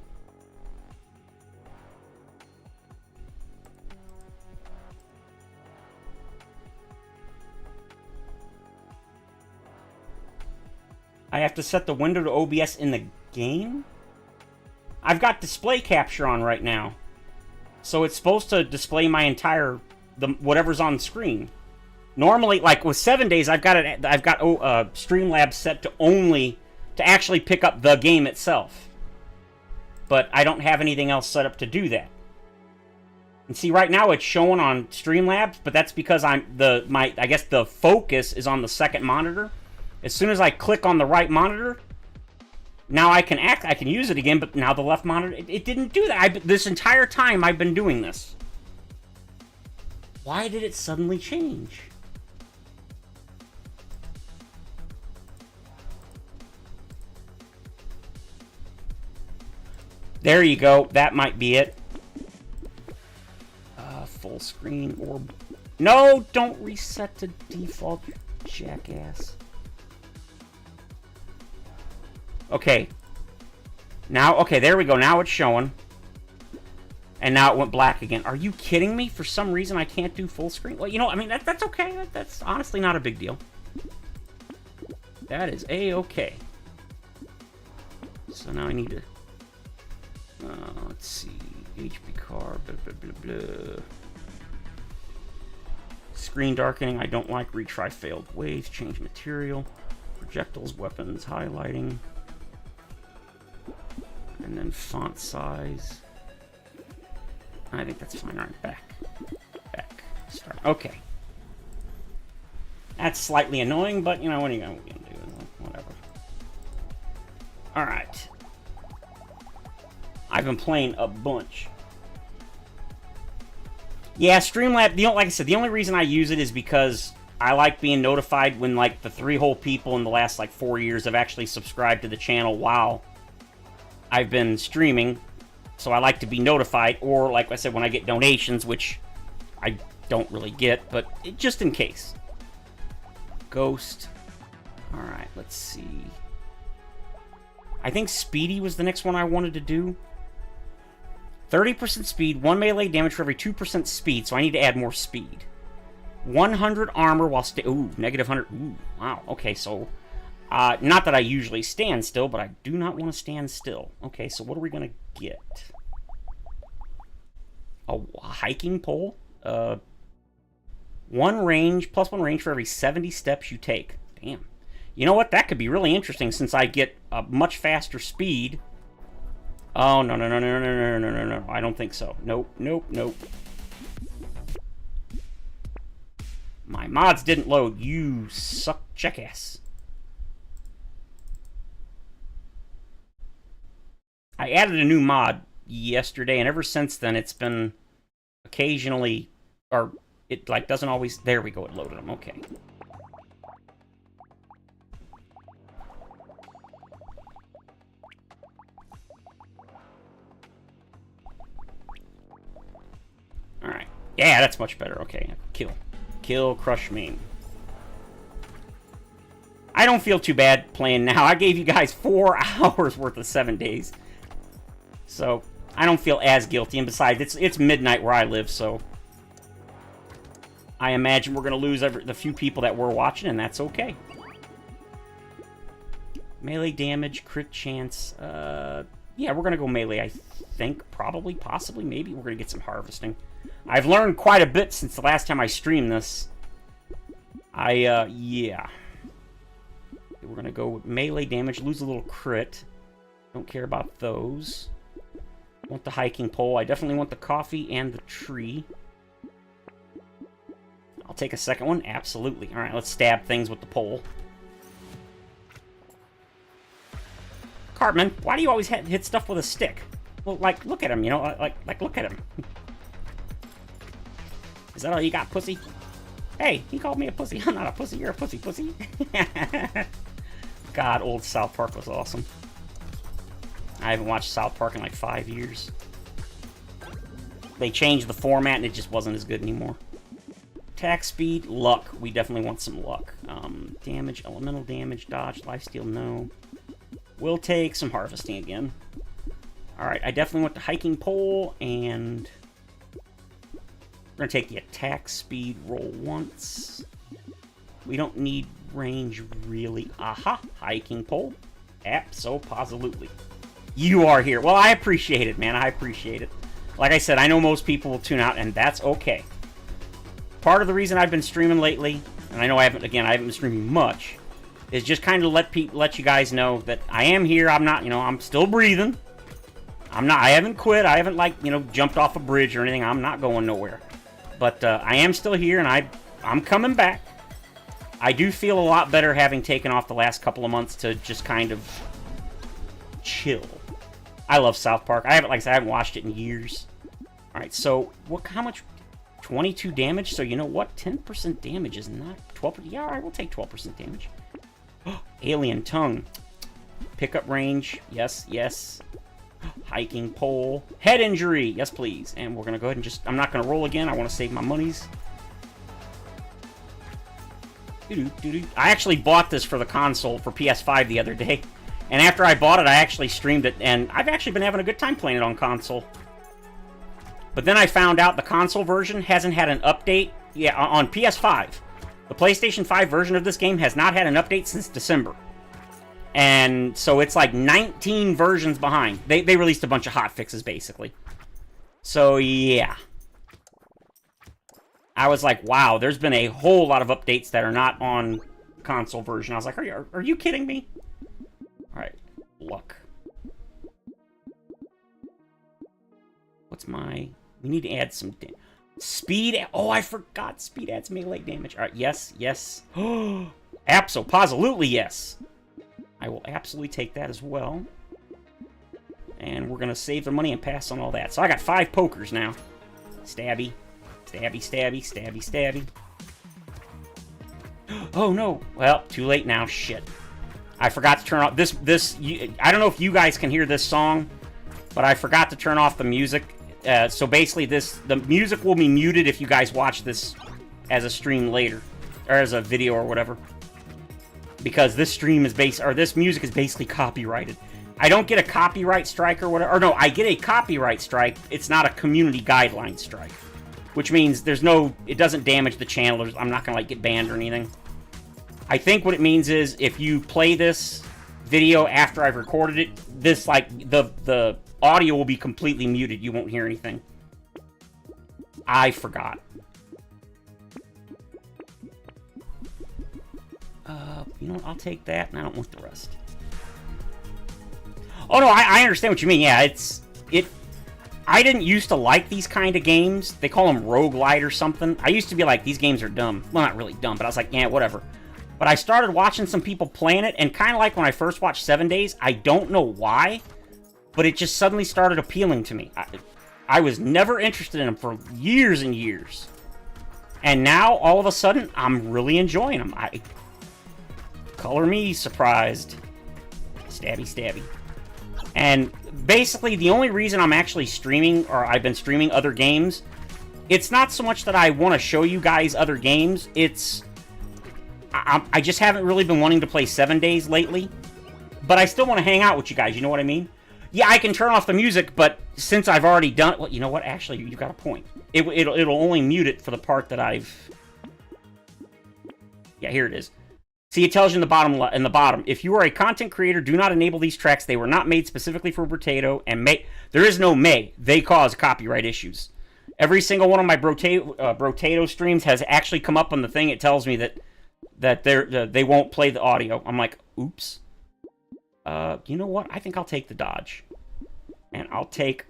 I have to set the window to OBS in the game? I've got display capture on right now. So it's supposed to display my entire, whatever's on screen. Normally, like with 7 days, I've got Streamlabs set to actually pick up the game itself. But I don't have anything else set up to do that. And see, right now it's showing on Streamlabs, but that's because I guess the focus is on the second monitor. As soon as I click on the right monitor, now I can use it again, but now the left monitor, it didn't do that. This entire time I've been doing this. Why did it suddenly change? There you go. That might be it. Full screen or... No, don't reset to default, jackass. Okay. Now, okay, there we go. Now it's showing. And now it went black again. Are you kidding me? For some reason, I can't do full screen? Well, you know, I mean, that's okay. That's honestly not a big deal. That is A-okay. So now I need to... let's see. HP car, blah, blah, blah, blah. Screen darkening, I don't like. Retry failed waves. Change material. Projectiles, weapons, highlighting. And then font size. I think that's fine. All right, back. Start. Okay. That's slightly annoying, but, you know, what are you going to do? Whatever. Alright. I've been playing a bunch. Yeah, Streamlabs, like I said, the only reason I use it is because I like being notified when, like, the 3 whole people in the last, like, 4 years have actually subscribed to the channel while I've been streaming. So I like to be notified, or, like I said, when I get donations, which I don't really get, but just in case. Ghost. Alright, let's see. I think Speedy was the next one I wanted to do. 30% speed, 1 melee damage for every 2% speed, so I need to add more speed. 100 armor while ooh, negative 100. Ooh, wow. Okay, so not that I usually stand still, but I do not want to stand still. Okay, so what are we going to get? A hiking pole? 1 range, plus 1 range for every 70 steps you take. Damn. You know what? That could be really interesting since I get a much faster speed. Oh, no, no, no, no, no, no, no, no, no. I don't think so. Nope, nope, nope. My mods didn't load. You suck jackass. I added a new mod yesterday, and ever since then it's been occasionally, or it like doesn't always, there we go, it loaded them, okay. Alright. Yeah, that's much better. Okay, kill. Kill, crush, maim. I don't feel too bad playing now. I gave you guys 4 hours worth of 7 days. So, I don't feel as guilty. And besides, it's midnight where I live, so I imagine we're going to lose the few people that were watching, and that's okay. Melee damage, crit chance. Yeah, we're going to go melee, I think. Probably, possibly, maybe. We're going to get some harvesting. I've learned quite a bit since the last time I streamed this. Yeah. We're going to go with melee damage, lose a little crit. Don't care about those. Want the hiking pole. I definitely want the coffee and the tree. I'll take a second one. Absolutely. All right, let's stab things with the pole. Cartman, why do you always hit stuff with a stick? Well, like, look at him, you know? Like, look at him. Is that all you got, pussy? Hey, he called me a pussy. I'm not a pussy. You're a pussy, pussy. God, old South Park was awesome. I haven't watched South Park in like 5 years. They changed the format and it just wasn't as good anymore. Attack speed, luck. We definitely want some luck. Damage, elemental damage, dodge, lifesteal, no. We'll take some harvesting again. Alright, I definitely want the hiking pole, and we're going to take the attack speed roll once. We don't need range, really. Aha! Hiking pole. Abso-positively. You are here. Well, I appreciate it, man. I appreciate it. Like I said, I know most people will tune out, and that's okay. Part of the reason I've been streaming lately, and I know I haven't been streaming much, is just kind of let you guys know that I am here. I'm not, I'm still breathing. I haven't quit. I haven't, jumped off a bridge or anything. I'm not going nowhere. But I am still here, and I'm coming back. I do feel a lot better having taken off the last couple of months to just kind of chill. I love South Park. I haven't watched it in years. All right, so how much? 22 damage. So you know what? 10% damage is not 12%. Yeah, all right, we'll take 12% damage. Alien tongue. Pickup range. Yes, yes. Hiking pole. Head injury. Yes, please. And we're going to go ahead and I'm not going to roll again. I want to save my monies. I actually bought this for the console for PS5 the other day. And after I bought it, I actually streamed it. And I've actually been having a good time playing it on console. But then I found out the console version hasn't had an update. Yeah, on PS5. The PlayStation 5 version of this game has not had an update since December. And so it's like 19 versions behind. They released a bunch of hot fixes, basically. So, yeah. I was like, wow, there's been a whole lot of updates that are not on console version. I was like, are you kidding me? Alright, luck. What's my... We need to add some... Speed. Oh, I forgot. Speed adds melee damage. All right. Yes. Yes. Absolutely yes. I will absolutely take that as well. And we're gonna save the money and pass on all that. So I got 5 pokers now. Stabby. Stabby, stabby, stabby, stabby. Oh no. Well, too late now. Shit. I forgot to turn off this. I don't know if you guys can hear this song, but I forgot to turn off the music. So basically, the music will be muted if you guys watch this as a stream later, or as a video or whatever, because this stream is this music is basically copyrighted. I don't get a copyright strike or whatever. Or no, I get a copyright strike. It's not a community guideline strike, which means it doesn't damage the channel. I'm not gonna like get banned or anything. I think what it means is if you play this video after I've recorded it, this the audio will be completely muted. You won't hear anything. I forgot. You know what? I'll take that, and I don't want the rest. Oh no, I understand what you mean. Yeah, I didn't used to like these kind of games. They call them roguelite or something. I used to be like, these games are dumb. Well, not really dumb, but I was like, yeah, whatever. But I started watching some people playing it, and kind of like when I first watched 7 Days, I don't know why, but it just suddenly started appealing to me. I was never interested in them for years and years. And now, all of a sudden, I'm really enjoying them. Color me surprised. Stabby, stabby. And basically, the only reason I'm actually streaming, or I've been streaming other games, it's not so much that I want to show you guys other games, it's... I just haven't really been wanting to play 7 Days lately, but I still want to hang out with you guys, you know what I mean? Yeah, I can turn off the music, but since I've already done... Well, you know what? Actually, you got a point. It'll only mute it for the part that I've... Yeah, here it is. See, it tells you in the bottom, if you are a content creator, do not enable these tracks. They were not made specifically for Brotato, and there is no may. They cause copyright issues. Every single one of my Brotato streams has actually come up on the thing. It tells me that they won't play the audio. I'm like, oops. You know what? I think I'll take the dodge. And I'll take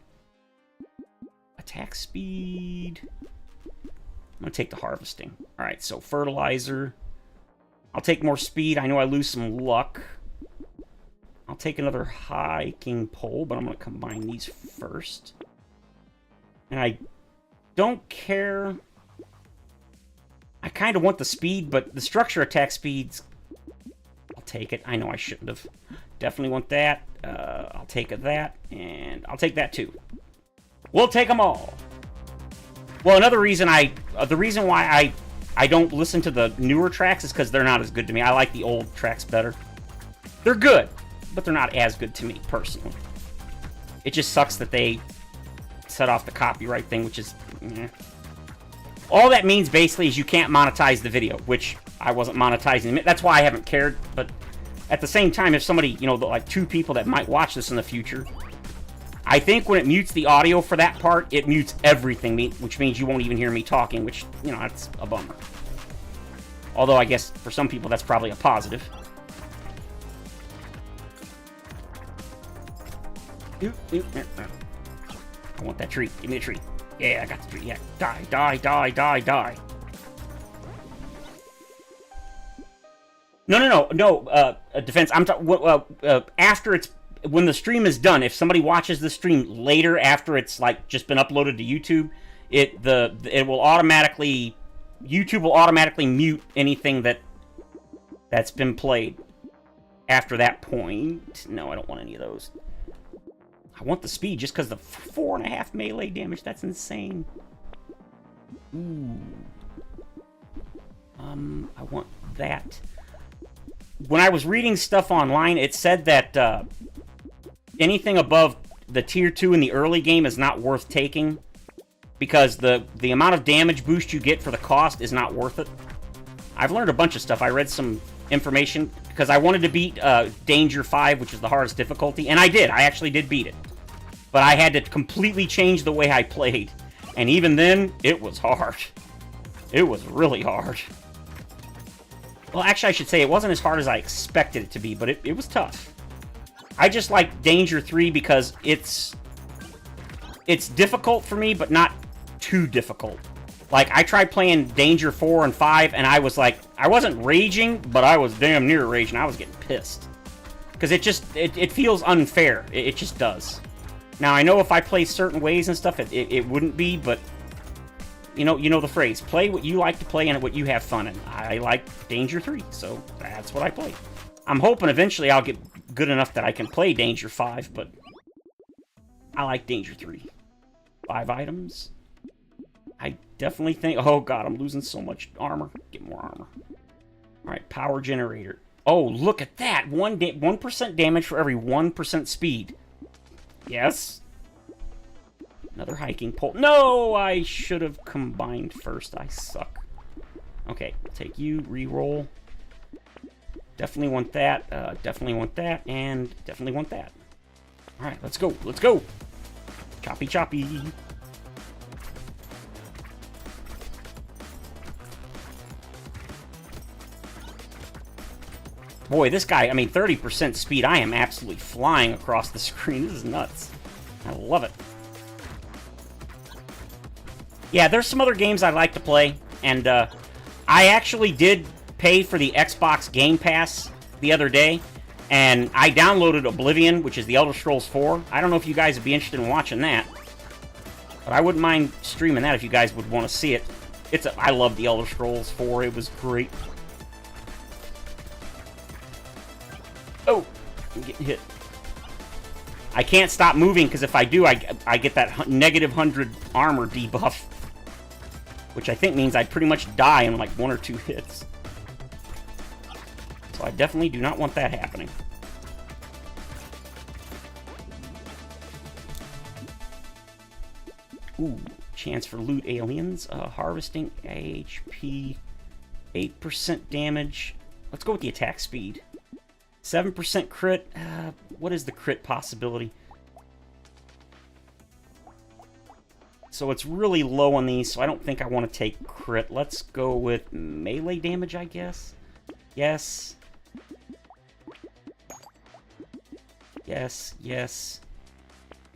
attack speed. I'm going to take the harvesting. All right, so fertilizer. I'll take more speed. I know I lose some luck. I'll take another hiking pole, but I'm going to combine these first. And I don't care. I kind of want the speed, but the structure attack speeds... I'll take it. I know I shouldn't have. Definitely want that. I'll take that, and I'll take that too. We'll take them all. Well, another reason the reason why I don't listen to the newer tracks is because they're not as good to me. I like the old tracks better. They're good, but they're not as good to me, personally. It just sucks that they set off the copyright thing, which is... All that means, basically, is you can't monetize the video, which I wasn't monetizing. That's why I haven't cared, but at the same time, if somebody, you know, like 2 people that might watch this in the future... I think when it mutes the audio for that part, it mutes everything, which means you won't even hear me talking, which, you know, that's a bummer. Although, I guess, for some people, that's probably a positive. I want that tree. Give me the tree. Yeah, I got the tree. Yeah. Die, die, die, die, die. No. Defense. I'm talking... after it's... When the stream is done, if somebody watches the stream later after it's like just been uploaded to YouTube, it will automatically... YouTube will automatically mute anything that's been played after that point. No, I don't want any of those. I want the speed just because the 4.5 melee damage. That's insane. Ooh. I want that. When I was reading stuff online, it said that anything above the tier 2 in the early game is not worth taking because the amount of damage boost you get for the cost is not worth it. I've learned a bunch of stuff. I read some information because I wanted to beat Danger 5, which is the hardest difficulty, and I did. I actually did beat it. But I had to completely change the way I played, and even then, it was hard. It was really hard. Well, actually, I should say it wasn't as hard as I expected it to be, but it was tough. I just like Danger 3 because it's difficult for me, but not too difficult. Like, I tried playing Danger 4 and 5, and I was like, I wasn't raging, but I was damn near raging. I was getting pissed. Because it feels unfair. It just does. Now, I know if I play certain ways and stuff, it wouldn't be, but you know the phrase. Play what you like to play and what you have fun in. I like Danger 3, so that's what I play. I'm hoping eventually I'll get good enough that I can play Danger 5, but I like Danger 3. 5 items. I definitely think... Oh, God, I'm losing so much armor. Get more armor. Alright, power generator. Oh, look at that! 1% damage for every 1% speed. Yes. Another hiking pole. No! I should have combined first. I suck. Okay, take you, reroll. Definitely want that. Definitely want that. And definitely want that. Alright, let's go. Let's go! Choppy, choppy. Boy, this guy, I mean, 30% speed. I am absolutely flying across the screen. This is nuts. I love it. Yeah, there's some other games I like to play, and I actually did pay for the Xbox Game Pass the other day, and I downloaded Oblivion, which is the Elder Scrolls 4. I don't know if you guys would be interested in watching that, but I wouldn't mind streaming that if you guys would want to see it. I love the Elder Scrolls 4. It was great. Oh, I'm getting hit. I can't stop moving because if I do, I get that negative 100 armor debuff, which I think means I pretty much die in like 1 or 2 hits. So I definitely do not want that happening. Ooh, chance for loot aliens. Harvesting HP, 8% damage. Let's go with the attack speed. 7% crit. What is the crit possibility? So it's really low on these, so I don't think I want to take crit. Let's go with melee damage, I guess. Yes. Yes, yes.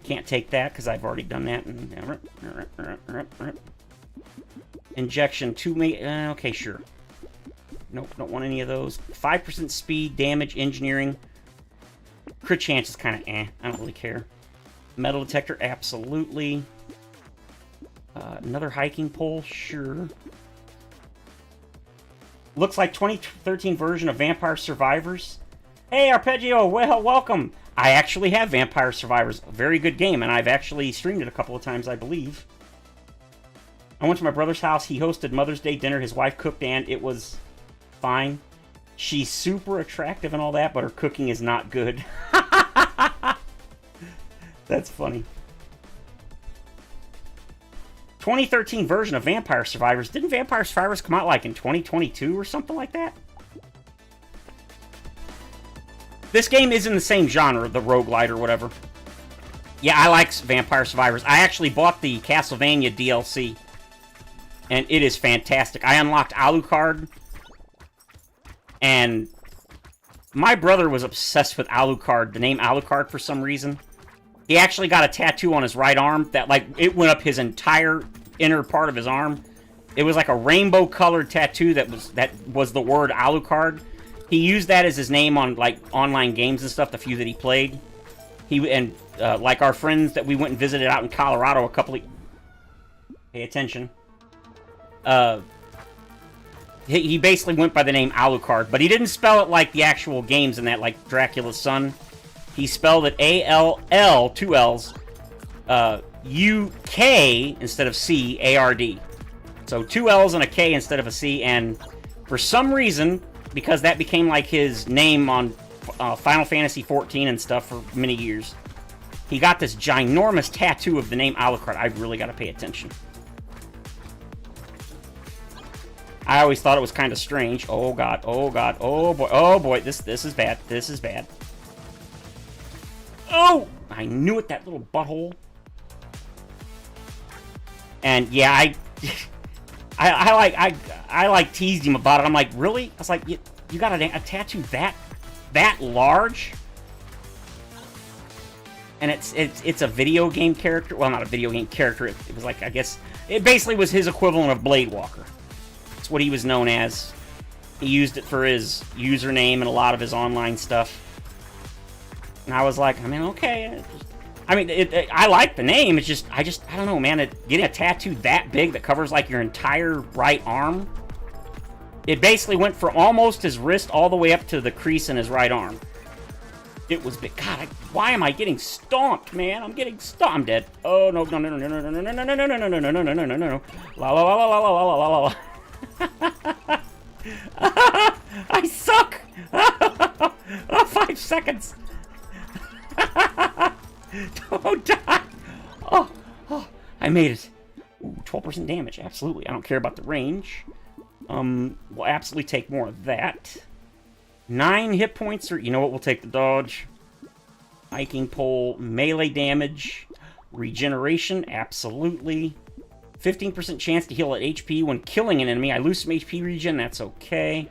Can't take that because I've already done that. Injection 2 me. Okay, sure. Nope, don't want any of those. 5% speed, damage, engineering. Crit chance is kind of eh. I don't really care. Metal detector, absolutely. Another hiking pole, sure. Looks like 2013 version of Vampire Survivors. Hey, Arpeggio, well, welcome. I actually have Vampire Survivors. A very good game, and I've actually streamed it a couple of times, I believe. I went to my brother's house. He hosted Mother's Day dinner. His wife cooked, and it was fine. She's super attractive and all that, but her cooking is not good. That's funny. 2013 version of Vampire Survivors. Didn't Vampire Survivors come out like in 2022 or something like that? This game is in the same genre, the roguelite or whatever. Yeah, I like Vampire Survivors. I actually bought the Castlevania DLC, and it is fantastic. I unlocked Alucard, and my brother was obsessed with Alucard, the name Alucard, for some reason. He actually got a tattoo on his right arm that, like, it went up his entire inner part of his arm. It was like a rainbow-colored tattoo that was the word Alucard. He used that as his name on, like, online games and stuff, the few that he played. Like our friends that we went and visited out in Colorado a couple of... Pay attention. He basically went by the name Alucard, but he didn't spell it like the actual games in that, like Dracula's Son. He spelled it A-L-L, 2 L's, U-K instead of C, A-R-D. So 2 L's and a K instead of a C, and for some reason, because that became like his name on Final Fantasy XIV and stuff for many years, he got this ginormous tattoo of the name Alucard. I really got to pay attention. I always thought it was kind of strange. Oh god, oh god, oh boy, this is bad, this is bad. Oh! I knew it, that little butthole. And yeah, I like teased him about it. I'm like, really? I was like, you got a tattoo that large? and it's a video game character. Well, not a video game character. It was like, I guess it basically was his equivalent of Blade Walker. That's what he was known as. He used it for his username and a lot of his online stuff. And I was like, I mean, okay. I mean, I like the name. It's just, I don't know, man. Getting a tattoo that big that covers like your entire right arm. It basically went from almost his wrist all the way up to the crease in his right arm. It was big. God, why am I getting stomped, man? I'm getting stomped. I'm dead. Oh no, no, no, no, no, no, no, no, no, no, no, no, no, no, no, no, no, no, no. La la la la la la la la la. I suck. 5 seconds. Don't die. Oh, I made it. Ooh, 12% damage. Absolutely. I don't care about the range. We'll absolutely take more of that. 9 hit points, or you know what? We'll take the dodge. Hiking pole, melee damage, regeneration, absolutely. 15% chance to heal at HP when killing an enemy. I lose some HP regen, that's okay.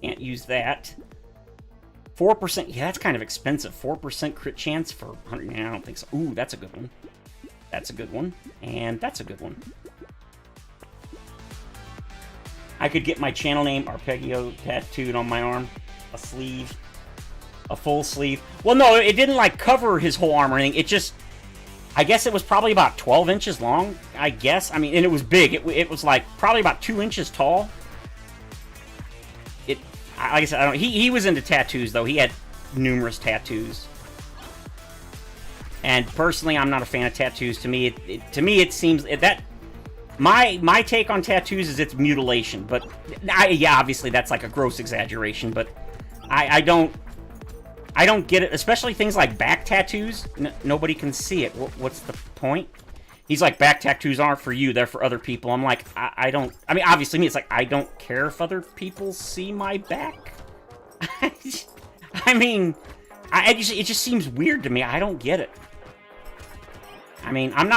Can't use that. 4%, yeah, that's kind of expensive. 4% crit chance for 100, I don't think so. Ooh, that's a good one. That's a good one. And that's a good one. I could get my channel name, Arpeggio, tattooed on my arm. A sleeve. A full sleeve. Well, no, it didn't, like, cover his whole arm or anything. It just... I guess it was probably about 12 inches long, I guess. I mean, and it was big. It was, like, probably about 2 inches tall. Like I said, I don't... He was into tattoos, though. He had numerous tattoos. And, personally, I'm not a fan of tattoos. To me, it seems... that... My take on tattoos is it's mutilation, but yeah, obviously that's like a gross exaggeration, but I don't get it, especially things like back tattoos. Nobody can see it. What's the point? He's like, back tattoos aren't for you, they're for other people. I'm like, I don't, I mean, obviously me, it's like, I don't care if other people see my back. I mean, it just seems weird to me. I don't get it. I mean, I'm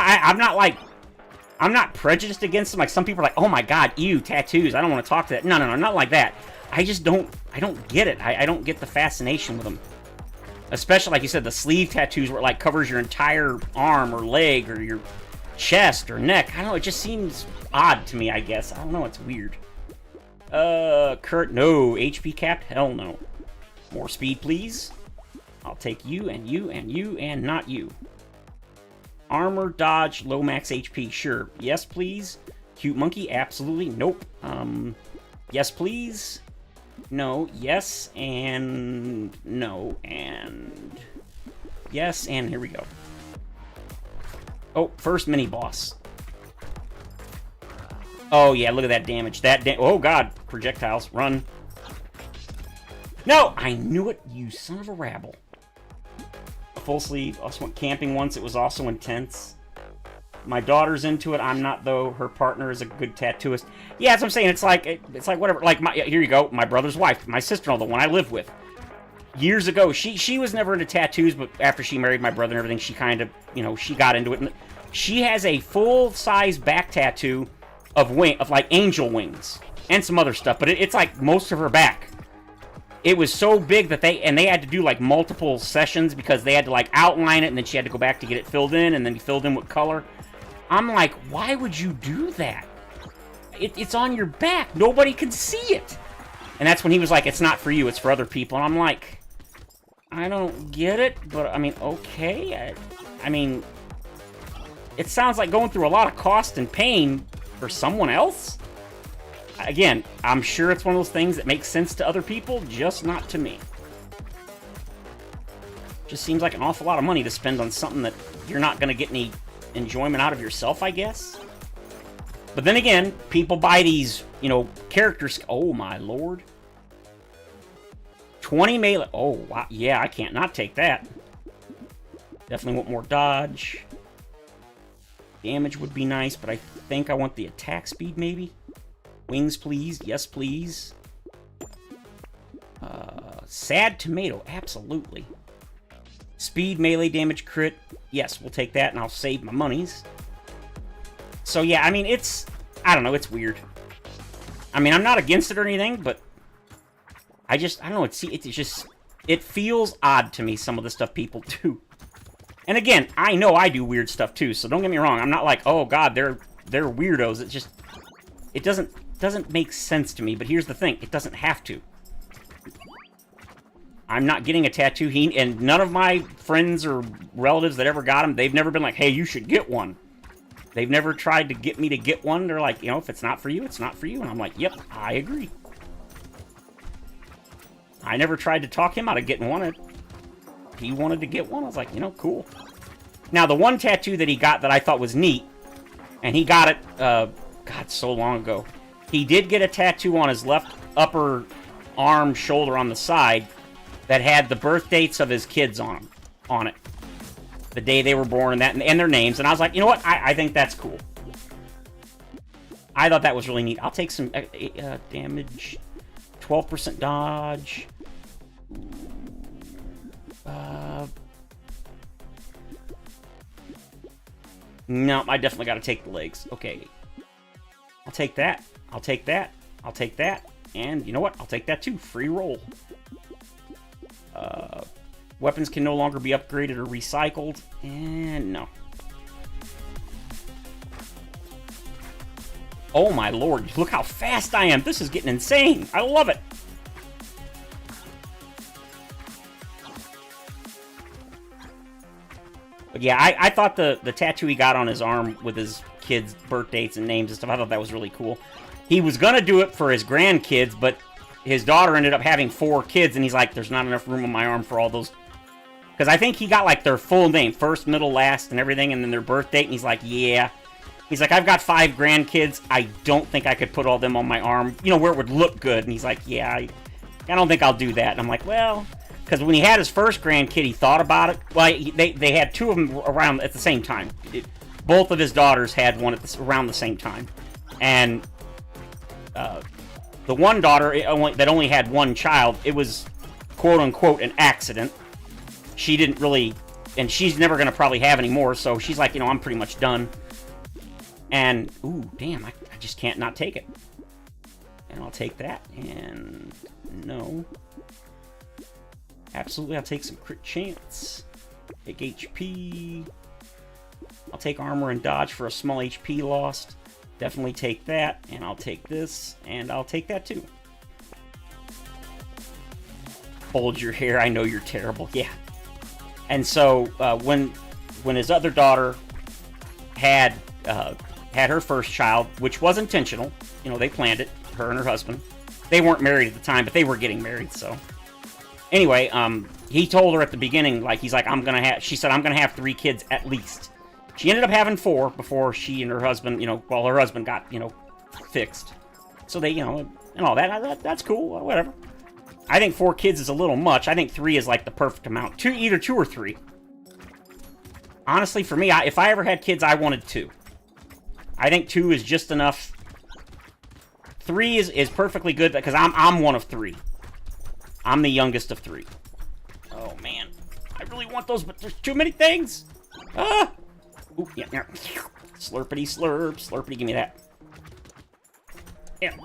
not prejudiced against them. Like, some people are like, oh my god, ew, tattoos. I don't want to talk to that. No, not like that. I don't get it. I don't get the fascination with them. Especially, like you said, the sleeve tattoos where it, like, covers your entire arm or leg or your chest or neck. I don't know, it just seems odd to me, I guess. I don't know, it's weird. Kurt, no. HP capped? Hell no. More speed, please. I'll take you, and you, and you, and not you. Armor, dodge, low max HP, sure. Yes, please. Cute monkey, absolutely. Nope. Yes, please. No, yes, and no, and yes, and here we go. Oh, first mini boss. Oh yeah, look at that damage. Oh god, projectiles, run. No, I knew it, you son of a rabble. A full sleeve. Also went camping once. It was also intense. My daughter's into it. I'm not, though. Her partner is a good tattooist. Yeah, that's what I'm saying. It's like whatever. Like, here you go. My brother's wife, my sister-in-law, the one I live with. Years ago, she was never into tattoos, but after she married my brother and everything, she kind of, you know, she got into it. And she has a full-size back tattoo of like angel wings and some other stuff, but it's like most of her back. It was so big that they had to do like multiple sessions because they had to like outline it, and then she had to go back to get it filled in, and then filled in with color. I'm like, why would you do that? It's on your back. Nobody can see it. And that's when he was like, it's not for you, it's for other people. And I'm like, I don't get it, but I mean, okay. I mean, it sounds like going through a lot of cost and pain for someone else. Again, I'm sure it's one of those things that makes sense to other people, just not to me. Just seems like an awful lot of money to spend on something that you're not going to get any enjoyment out of yourself, I guess. But then again, people buy these, you know, characters. Oh my lord. 20 melee. Oh, wow. Yeah, I can't not take that. Definitely want more dodge. Damage would be nice, but I think I want the attack speed, maybe. Wings, please. Yes, please. Sad tomato. Absolutely. Speed, melee, damage, crit. Yes, we'll take that, and I'll save my monies. So, yeah, I mean, I don't know, it's weird. I mean, I'm not against it or anything, but I don't know, it just It feels odd to me, some of the stuff people do. And again, I know I do weird stuff too, so don't get me wrong. I'm not like, oh god, they're weirdos. It just, it doesn't make sense to me. But here's the thing, it doesn't have to. I'm not getting a tattoo, and none of my friends or relatives that ever got them, they've never been like, hey, you should get one. They've never tried to get me to get one. They're like, you know, if it's not for you, it's not for you. And I'm like, yep, I agree. I never tried to talk him out of getting one. He wanted to get one. I was like, you know, cool. Now, the one tattoo that he got that I thought was neat, and he got it, God, so long ago. He did get a tattoo on his left upper arm, shoulder on the side that had the birth dates of his kids on it. The day they were born and their names. And I was like, you know what? I think that's cool. I thought that was really neat. I'll take some damage. 12% dodge. No, I definitely got to take the legs. Okay. I'll take that. I'll take that. I'll take that. And you know what? I'll take that too. Free roll. Weapons can no longer be upgraded or recycled. And no. Oh my lord. Look how fast I am. This is getting insane. I love it. But yeah, I thought the tattoo he got on his arm with his kids' birth dates and names and stuff, I thought that was really cool. He was going to do it for his grandkids, but his daughter ended up having 4 kids, and he's like, there's not enough room on my arm for all those. Because I think he got, like, their full name, first, middle, last, and everything, and then their birth date, and he's like, yeah. He's like, I've got 5 grandkids. I don't think I could put all them on my arm, you know, where it would look good. And he's like, yeah, I don't think I'll do that. And I'm like, well, because when he had his first grandkid, he thought about it. Well, they had 2 of them around at the same time. Both of his daughters had one around the same time. And the one daughter that only had 1 child, it was, quote-unquote, an accident. She didn't really, and she's never going to probably have any more, so she's like, you know, I'm pretty much done. And, ooh, damn, I just can't not take it. And I'll take that, and no. Absolutely, I'll take some crit chance. Take HP. I'll take armor and dodge for a small HP lost. Definitely take that, and I'll take this, and I'll take that too. Hold your hair, I know you're terrible. Yeah. And so, when his other daughter had her first child, which was intentional, you know, they planned it, her and her husband. They weren't married at the time, but they were getting married, so. Anyway, he told her at the beginning, like, he's like, she said, I'm gonna have 3 kids at least. She ended up having 4 before she and her husband, you know, well, her husband got, you know, fixed. So they, you know, and all that, that's cool, whatever. I think 4 kids is a little much. I think 3 is like the perfect amount. Either 2 or 3. Honestly, for me, if I ever had kids, I wanted 2. I think 2 is just enough. 3 is perfectly good because I'm one of 3. I'm the youngest of 3. Oh man, I really want those, but there's too many things. Ah! Ooh, yeah. Slurpity slurp, slurpity, give me that. Yeah.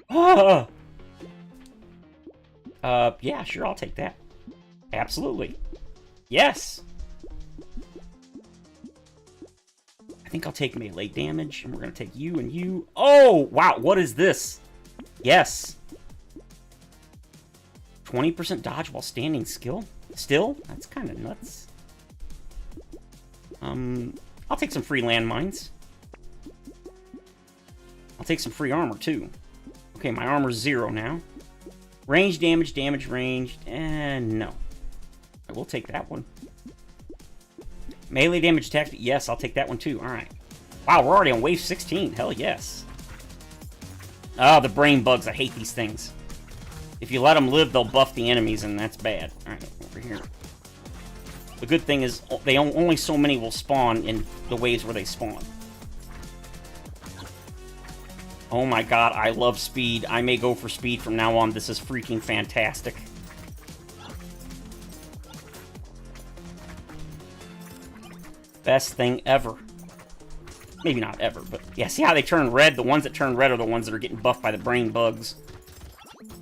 Ah! Yeah, sure, I'll take that. Absolutely. Yes! I think I'll take melee damage, and we're gonna take you and you. Oh, wow, what is this? Yes. 20% dodge while standing still? That's kind of nuts. I'll take some free landmines. I'll take some free armor, too. Okay, my armor's 0 now. Range damage, ranged, and no. I will take that one. Melee damage attack, yes, I'll take that one, too. Alright. Wow, we're already on wave 16. Hell yes. Oh, the brain bugs. I hate these things. If you let them live, they'll buff the enemies, and that's bad. Alright, over here. The good thing is, only so many will spawn in the waves where they spawn. Oh my god, I love speed. I may go for speed from now on. This is freaking fantastic. Best thing ever. Maybe not ever, but yeah, see how they turn red? The ones that turn red are the ones that are getting buffed by the brain bugs.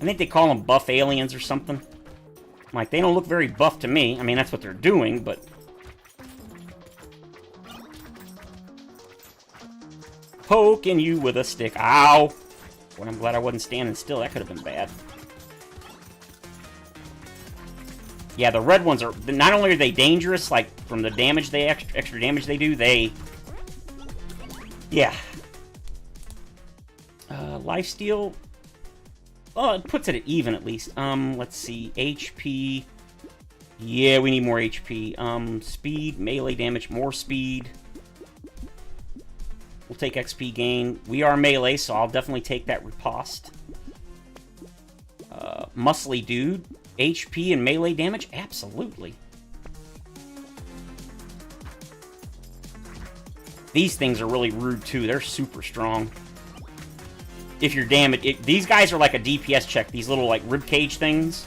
I think they call them buff aliens or something. Like, they don't look very buff to me. I mean, that's what they're doing, but... Poking you with a stick. Ow! Boy, I'm glad I wasn't standing still. That could have been bad. Yeah, the red ones are... Not only are they dangerous, like, from the damage they... Extra damage they do, they... Yeah. Lifesteal... Well, it puts it at even, at least. Let's see. HP... Yeah, we need more HP. Speed, melee damage, more speed. We'll take XP gain. We are melee, so I'll definitely take that riposte. Muscly dude. HP and melee damage? Absolutely. These things are really rude, too. They're super strong. If you're damaged... These guys are like a DPS check. These little, like, ribcage things.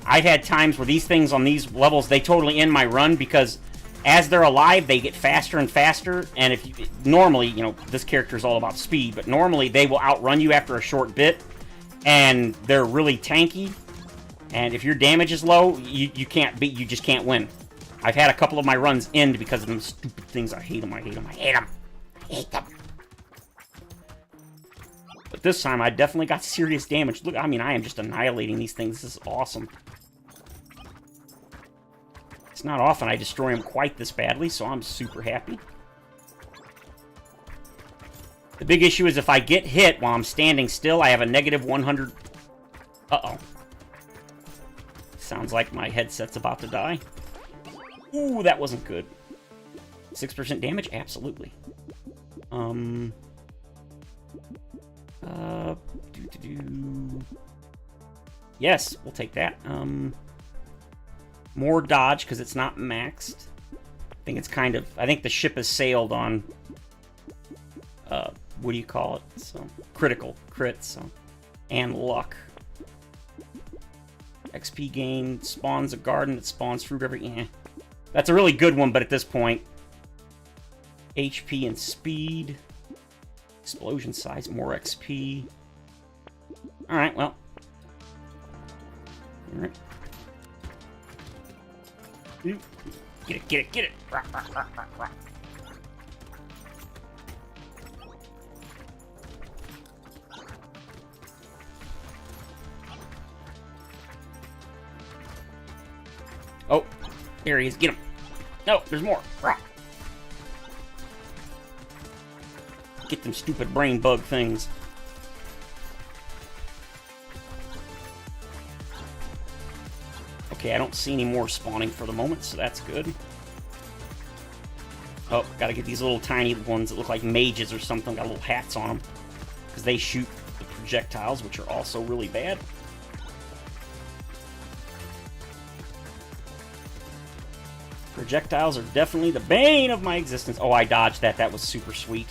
I've had times where these things on these levels, they totally end my run because as they're alive, they get faster and faster. And if you... Normally, you know, this character is all about speed, but normally they will outrun you after a short bit. And they're really tanky. And if your damage is low, you can't beat... You just can't win. I've had a couple of my runs end because of them stupid things. I hate them, I hate them, I hate them. I hate them. But this time, I definitely got serious damage. Look, I mean, I am just annihilating these things. This is awesome. It's not often I destroy them quite this badly, so I'm super happy. The big issue is if I get hit while I'm standing still, I have a negative 100... Uh-oh. Sounds like my headset's about to die. Ooh, that wasn't good. 6% damage? Absolutely. Yes, we'll take that. More dodge, because it's not maxed. I think it's kind of... I think the ship has sailed on... what do you call it? So, crit, so... And luck. XP gain spawns a garden that spawns fruit every... Eh. That's a really good one, but at this point... HP and speed... Explosion size, more XP. Alright, well. Alright. Get it, get it, get it! Rah, rah, rah, rah, rah. Oh, there he is. Get him. No, there's more. Rah. Get them stupid brain bug things. Okay, I don't see any more spawning for the moment, so that's good. Oh, gotta get these little tiny ones that look like mages or something. Got little hats on them. Because they shoot the projectiles, which are also really bad. Projectiles are definitely the bane of my existence. Oh, I dodged that. That was super sweet.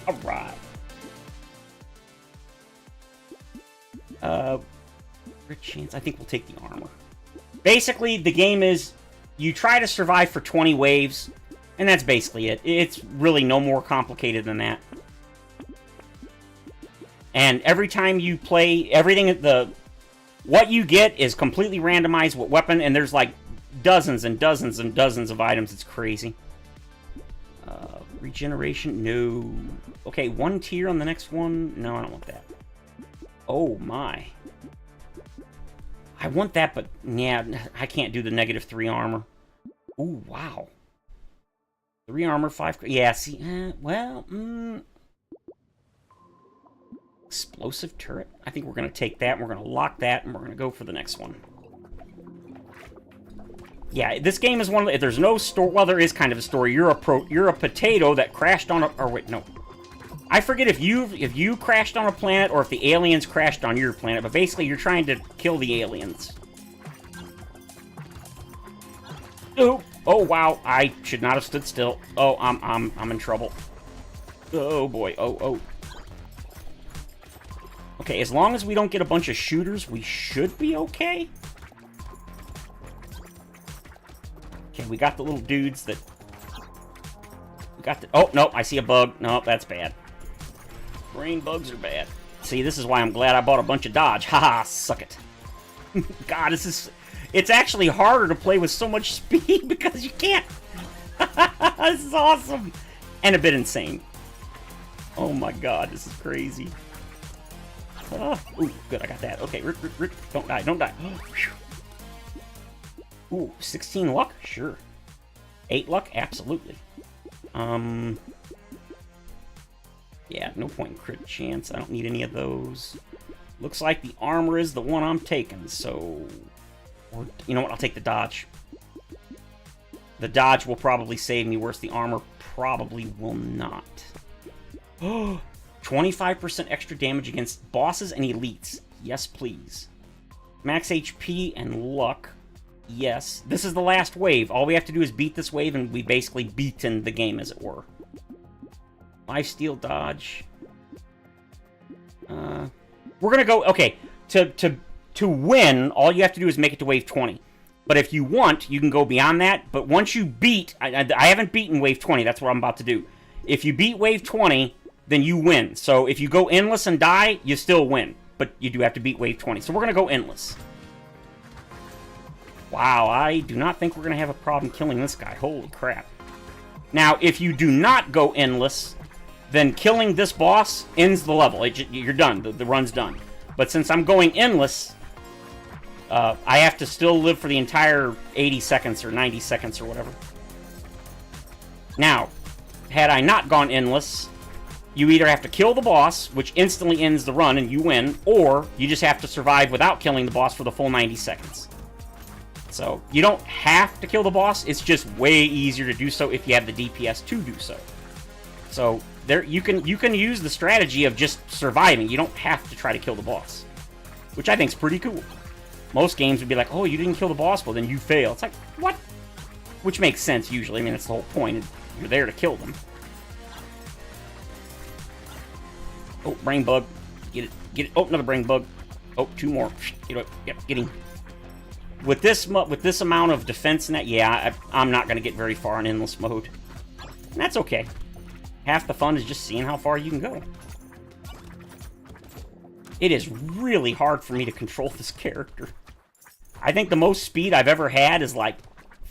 Alright. Rich chance. I think we'll take the armor. Basically, the game is you try to survive for 20 waves, and that's basically it. It's really no more complicated than that. And every time you play, what you get is completely randomized what weapon, and there's like dozens and dozens and dozens of items. It's crazy. Regeneration? No. Okay, 1 tier on the next one. No, I don't want that. Oh my. I want that, but yeah, I can't do the -3 armor. Ooh, wow. 3 armor, 5... Yeah, see, well, explosive turret? I think we're going to take that, and we're going to lock that, and we're going to go for the next one. Yeah, this game is one of the... If there's no story... Well, there is kind of a story. You're a potato that crashed on a... Or wait, no. I forget if you crashed on a planet or if the aliens crashed on your planet, but basically you're trying to kill the aliens. Oh, oh wow, I should not have stood still. Oh, I'm in trouble. Oh boy, oh. Okay, as long as we don't get a bunch of shooters, we should be okay. Okay, we got the little dudes that... got the... Oh, no, I see a bug. No, that's bad. Brain bugs are bad. See, this is why I'm glad I bought a bunch of dodge. Haha, suck it. God, this is... It's actually harder to play with so much speed because you can't. This is awesome. And a bit insane. Oh my god, this is crazy. Ooh, good, I got that. Okay, Rick, don't die, don't die. Ooh, 16 luck? Sure. 8 luck? Absolutely. Yeah, no point in crit chance. I don't need any of those. Looks like the armor is the one I'm taking, so... Or, you know what, I'll take the dodge. The dodge will probably save me, whereas the armor probably will not. 25% extra damage against bosses and elites. Yes, please. Max HP and luck. Yes. This is the last wave. All we have to do is beat this wave, and we basically beaten the game, as it were. Lifesteal dodge. We're gonna go... Okay, to win, all you have to do is make it to wave 20. But if you want, you can go beyond that. But once you beat... I haven't beaten wave 20. That's what I'm about to do. If you beat wave 20, then you win. So if you go endless and die, you still win. But you do have to beat wave 20. So we're going to go endless. Wow, I do not think we're going to have a problem killing this guy. Holy crap. Now, if you do not go endless, then killing this boss ends the level. You're done. The run's done. But since I'm going endless... I have to still live for the entire 80 seconds or 90 seconds or whatever. Now, had I not gone endless, you either have to kill the boss, which instantly ends the run and you win, or you just have to survive without killing the boss for the full 90 seconds. So, you don't have to kill the boss, it's just way easier to do so if you have the DPS to do so. So, there you can use the strategy of just surviving. You don't have to try to kill the boss, which I think is pretty cool. Most games would be like, oh, you didn't kill the boss, well, then you fail. It's like, what? Which makes sense, usually. I mean, that's the whole point. You're there to kill them. Oh, brain bug. Get it. Get it. Oh, another brain bug. Oh, 2 more. Get it. Yep, get him. With this amount of defense in that, yeah, I'm not going to get very far in endless mode. And that's okay. Half the fun is just seeing how far you can go. It is really hard for me to control this character. I think the most speed I've ever had is like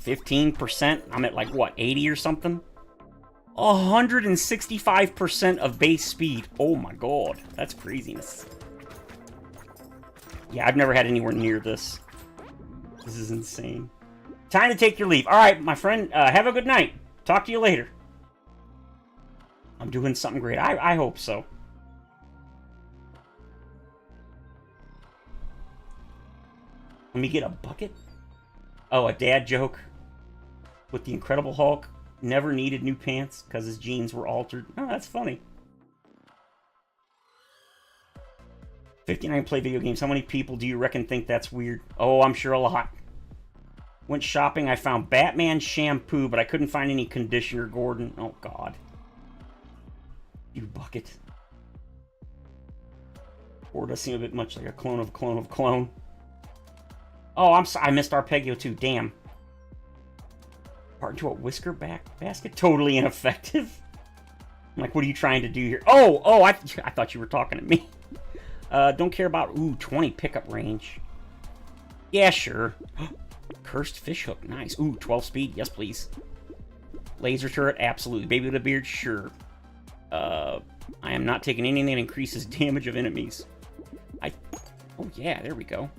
15%. I'm at like, what, 80 or something? 165% of base speed. Oh my god, that's craziness. Yeah, I've never had anywhere near this. This is insane. Time to take your leave. Alright, my friend, have a good night. Talk to you later. I'm doing something great. I hope so. Let me get a bucket? Oh, a dad joke with the Incredible Hulk. Never needed new pants because his jeans were altered. Oh, that's funny. 59 play video games. How many people do you reckon think that's weird? Oh, I'm sure a lot. Went shopping. I found Batman shampoo, but I couldn't find any conditioner, Gordon. Oh, God. You bucket. Or does seem a bit much like a clone of clone of clone. Oh, I'm sorry. I missed Arpeggio too. Damn. Part into a whisker basket? Totally ineffective. I'm like, what are you trying to do here? Oh, I thought you were talking to me. Don't care about, 20 pickup range. Yeah, sure. Cursed fishhook. Nice. 12 speed. Yes, please. Laser turret. Absolutely. Baby with a beard. Sure. I am not taking anything that increases damage of enemies. Oh, yeah. There we go.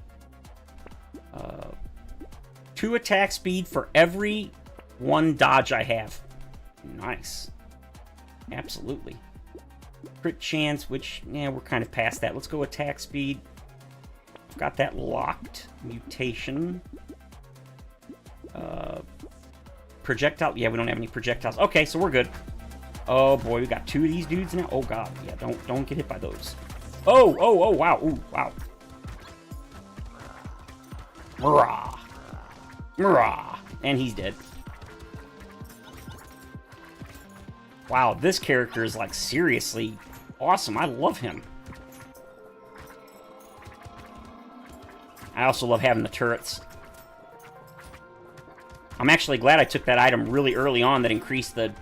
2 attack speed for every 1 dodge I have. Nice. Absolutely. Crit chance, which, yeah, we're kind of past that. Let's go attack speed. I've got that locked. Mutation. Projectile. Yeah, we don't have any projectiles. Okay, so we're good. Oh boy, we got 2 of these dudes now. Oh god, yeah, don't get hit by those. Oh, wow. Ooh, wow. Murrah. Murrah. And he's dead. Wow, this character is, like, seriously awesome. I love him. I also love having the turrets. I'm actually glad I took that item really early on that increased the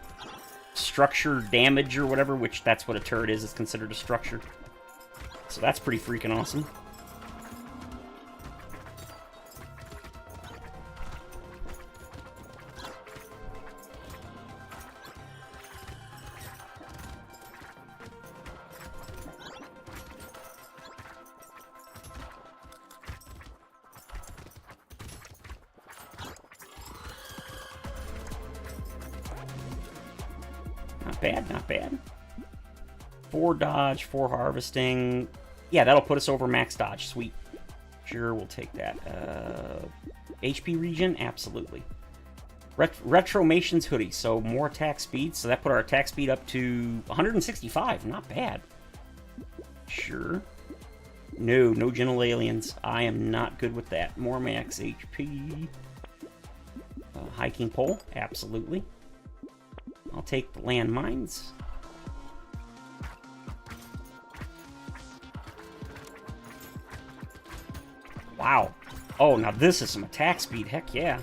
structure damage or whatever, which that's what a turret is. It's considered a structure. So that's pretty freaking awesome. Not bad, not bad. 4 dodge, 4 harvesting. Yeah, that'll put us over max dodge. Sweet. Sure, we'll take that. HP regen? Absolutely. Retromation's hoodie, so more attack speed. So that put our attack speed up to 165. Not bad. Sure. No gentle aliens. I am not good with that. More max HP. Hiking pole? Absolutely. I'll take the landmines. Wow. Oh, now this is some attack speed. Heck yeah.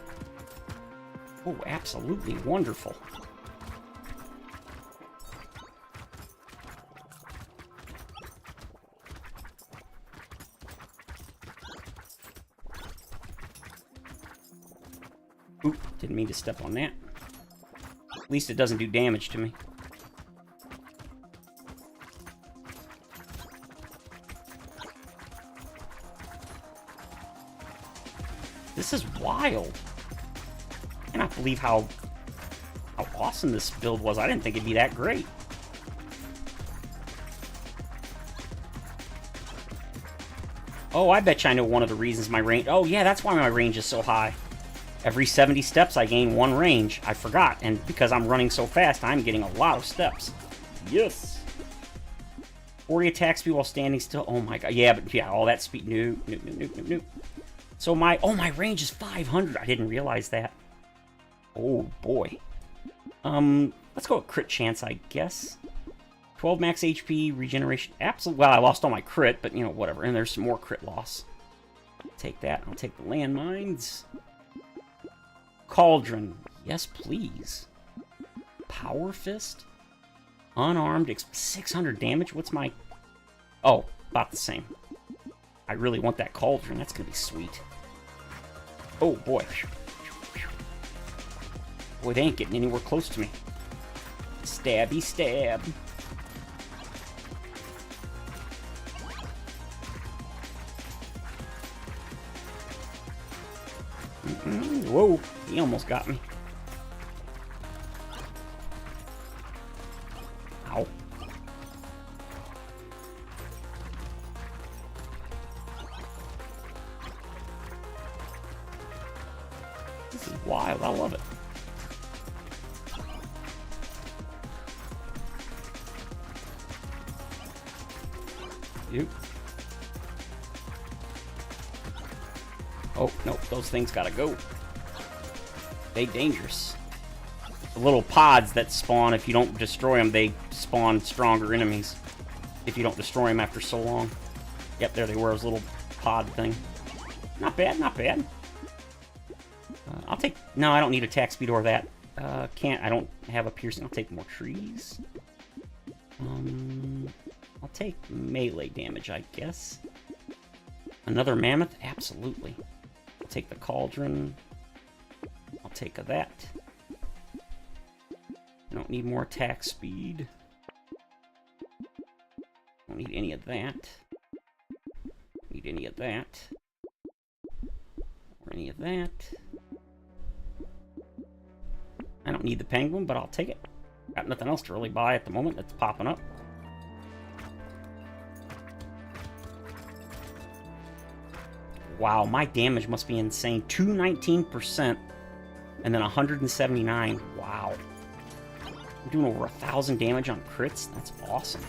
Oh, absolutely wonderful. Oop, didn't mean to step on that. At least it doesn't do damage to me. This is wild. I cannot believe how awesome this build was. I didn't think it'd be that great. Oh, I bet you I know one of the reasons my range... Oh, yeah, that's why my range is so high. Every 70 steps, I gain 1 range. I forgot. And because I'm running so fast, I'm getting a lot of steps. Yes. 40 attack speed while standing still. Oh, my God. Yeah, but yeah, all that speed. Nope. So my range is 500. I didn't realize that. Oh, boy. Let's go with crit chance, I guess. 12 max HP, regeneration. Absolutely. Well, I lost all my crit, but, you know, whatever. And there's some more crit loss. Take that. I'll take the landmines. Cauldron. Yes, please. Power Fist. Unarmed. 600 damage. What's my... Oh, about the same. I really want that Cauldron. That's going to be sweet. Oh, boy. Boy, they ain't getting anywhere close to me. Stabby stab. Whoa, he almost got me. Ow. This is wild, I love it. Yep. Oh, no, those things gotta go. They dangerous. The little pods that spawn, if you don't destroy them, they spawn stronger enemies. If you don't destroy them after so long. Yep, there they were, those little pod thing. Not bad, not bad. I'll take... No, I don't need attack speed or that. I don't have a piercing. I'll take more trees. I'll take melee damage, I guess. Another mammoth? Absolutely. I'll take the cauldron. I'll take that. I don't need more attack speed. Don't need any of that. Need any of that. Or any of that. I don't need the penguin, but I'll take it. Got nothing else to really buy at the moment that's popping up. Wow, my damage must be insane. 219% and then 179. Wow. I'm doing over 1,000 damage on crits. That's awesome.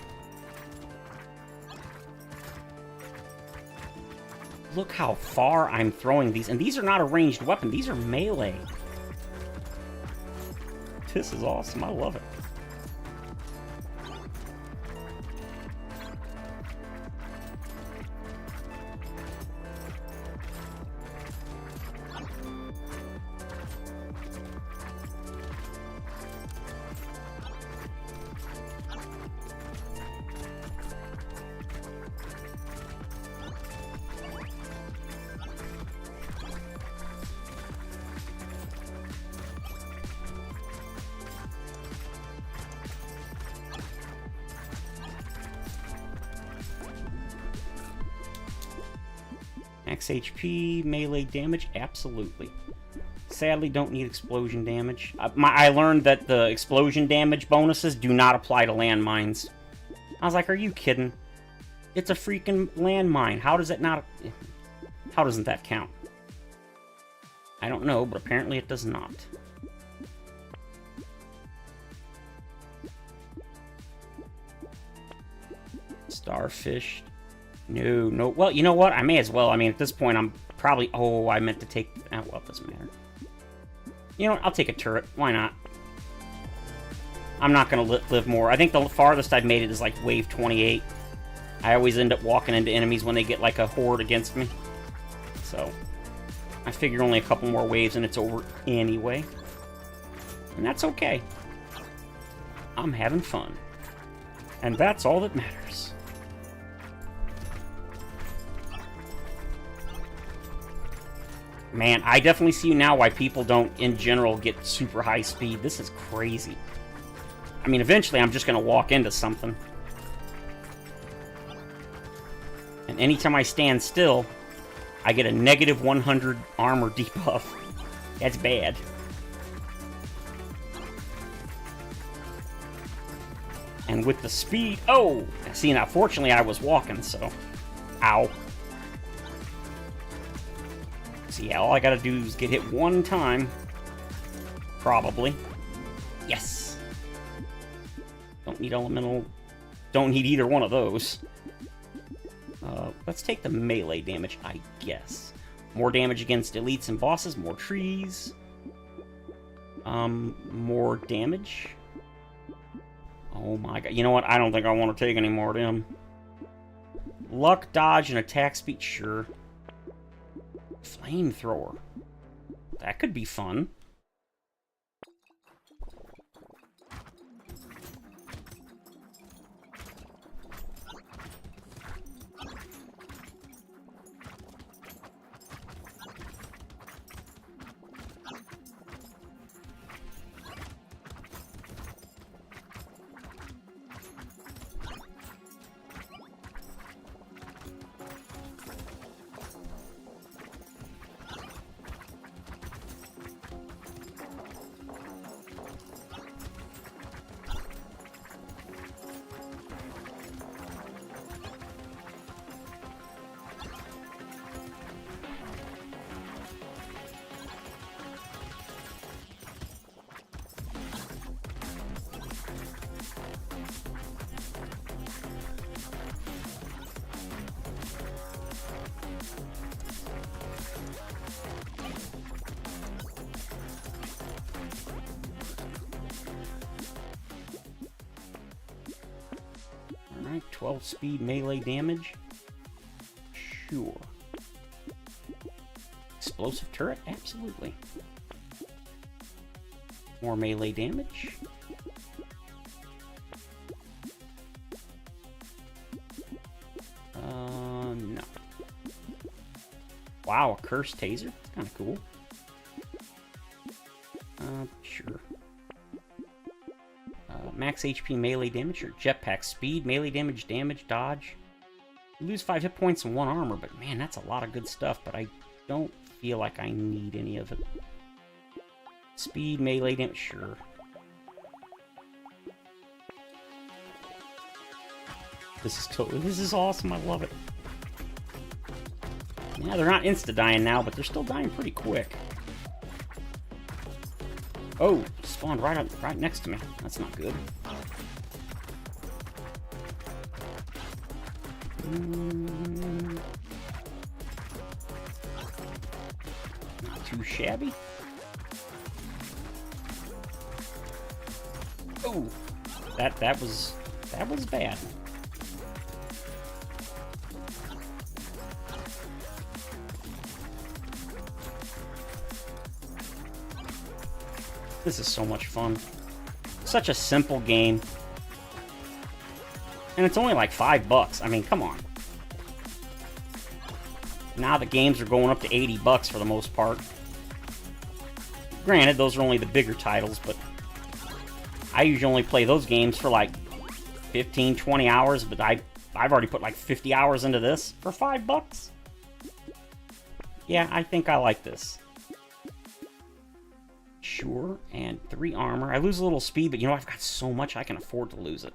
Look how far I'm throwing these. And these are not a ranged weapon. These are melee. This is awesome. I love it. Max HP, melee damage, absolutely. Sadly, don't need explosion damage. I learned that the explosion damage bonuses do not apply to landmines. I was like, are you kidding? It's a freaking landmine. How does it not... How doesn't that count? I don't know, but apparently it does not. Starfish. No. Well, you know what? I may as well. I mean, at this point, I'm probably... Oh, I meant to take... Oh, well, it doesn't matter. You know what? I'll take a turret. Why not? I'm not going to live more. I think the farthest I've made it is like wave 28. I always end up walking into enemies when they get like a horde against me. So, I figure only a couple more waves and it's over anyway. And that's okay. I'm having fun. And that's all that matters. Man, I definitely see now why people don't, in general, get super high speed. This is crazy. I mean, eventually I'm just going to walk into something. And anytime I stand still, I get a negative 100 armor debuff. That's bad. And with the speed... Oh! See, now, fortunately, I was walking, so... Ow. So, yeah, all I gotta do is get hit one time. Probably. Yes! Don't need elemental... Don't need either one of those. Let's take the melee damage, I guess. More damage against elites and bosses, more trees. More damage. Oh my god. You know what? I don't think I want to take any more of them. Luck, dodge, and attack speed, sure. Flamethrower. That could be fun. Alright, 12 speed melee damage. Sure. Explosive turret? Absolutely. More melee damage. No. Wow, a cursed taser? That's kind of cool. Sure. Max HP melee damage or jetpack speed, melee damage, dodge. You lose 5 hit points and 1 armor, but man, that's a lot of good stuff, but I don't feel like I need any of it. Speed, melee damage, sure. This is awesome, I love it. Yeah, they're not insta-dying now, but they're still dying pretty quick. Oh, spawned right next to me. That's not good. Not too shabby. Oh, that was bad. This is so much fun. Such a simple game. And it's only like $5. I mean, come on. Now the games are going up to $80 for the most part. Granted, those are only the bigger titles, but I usually only play those games for like 15, 20 hours, but I've already put like 50 hours into this for $5. Yeah, I think I like this. Sure, and 3 armor. I lose a little speed, but you know, I've got so much I can afford to lose it.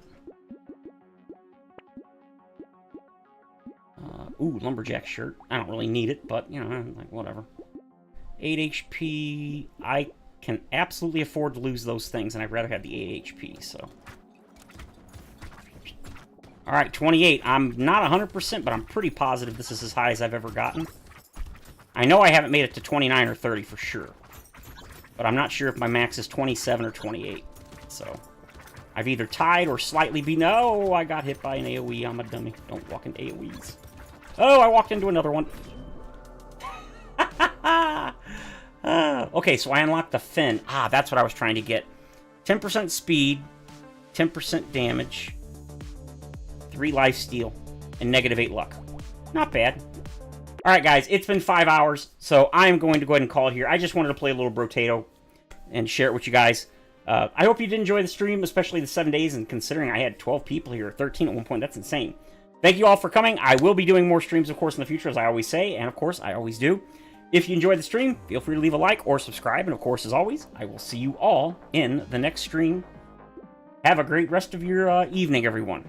Ooh, lumberjack shirt. I don't really need it, but, you know, like, whatever. 8 HP. I can absolutely afford to lose those things, and I'd rather have the 8 HP, so. Alright, 28. I'm not 100%, but I'm pretty positive this is as high as I've ever gotten. I know I haven't made it to 29 or 30 for sure. But I'm not sure if my max is 27 or 28. So, I've either tied or slightly beaten. Oh, I got hit by an AoE. I'm a dummy. Don't walk into AoEs. Oh, I walked into another one. Okay, so I unlocked the fin. Ah, that's what I was trying to get. 10% speed, 10% damage, 3 lifesteal, and -8 luck. Not bad. Alright, guys, it's been 5 hours, so I'm going to go ahead and call it here. I just wanted to play a little Brotato and share it with you guys. I hope you did enjoy the stream, especially the 7 days, and considering I had 12 people here, 13 at one point, that's insane. Thank you all for coming. I will be doing more streams, of course, in the future, as I always say, and of course, I always do. If you enjoyed the stream, feel free to leave a like or subscribe, and of course, as always, I will see you all in the next stream. Have a great rest of your evening, everyone.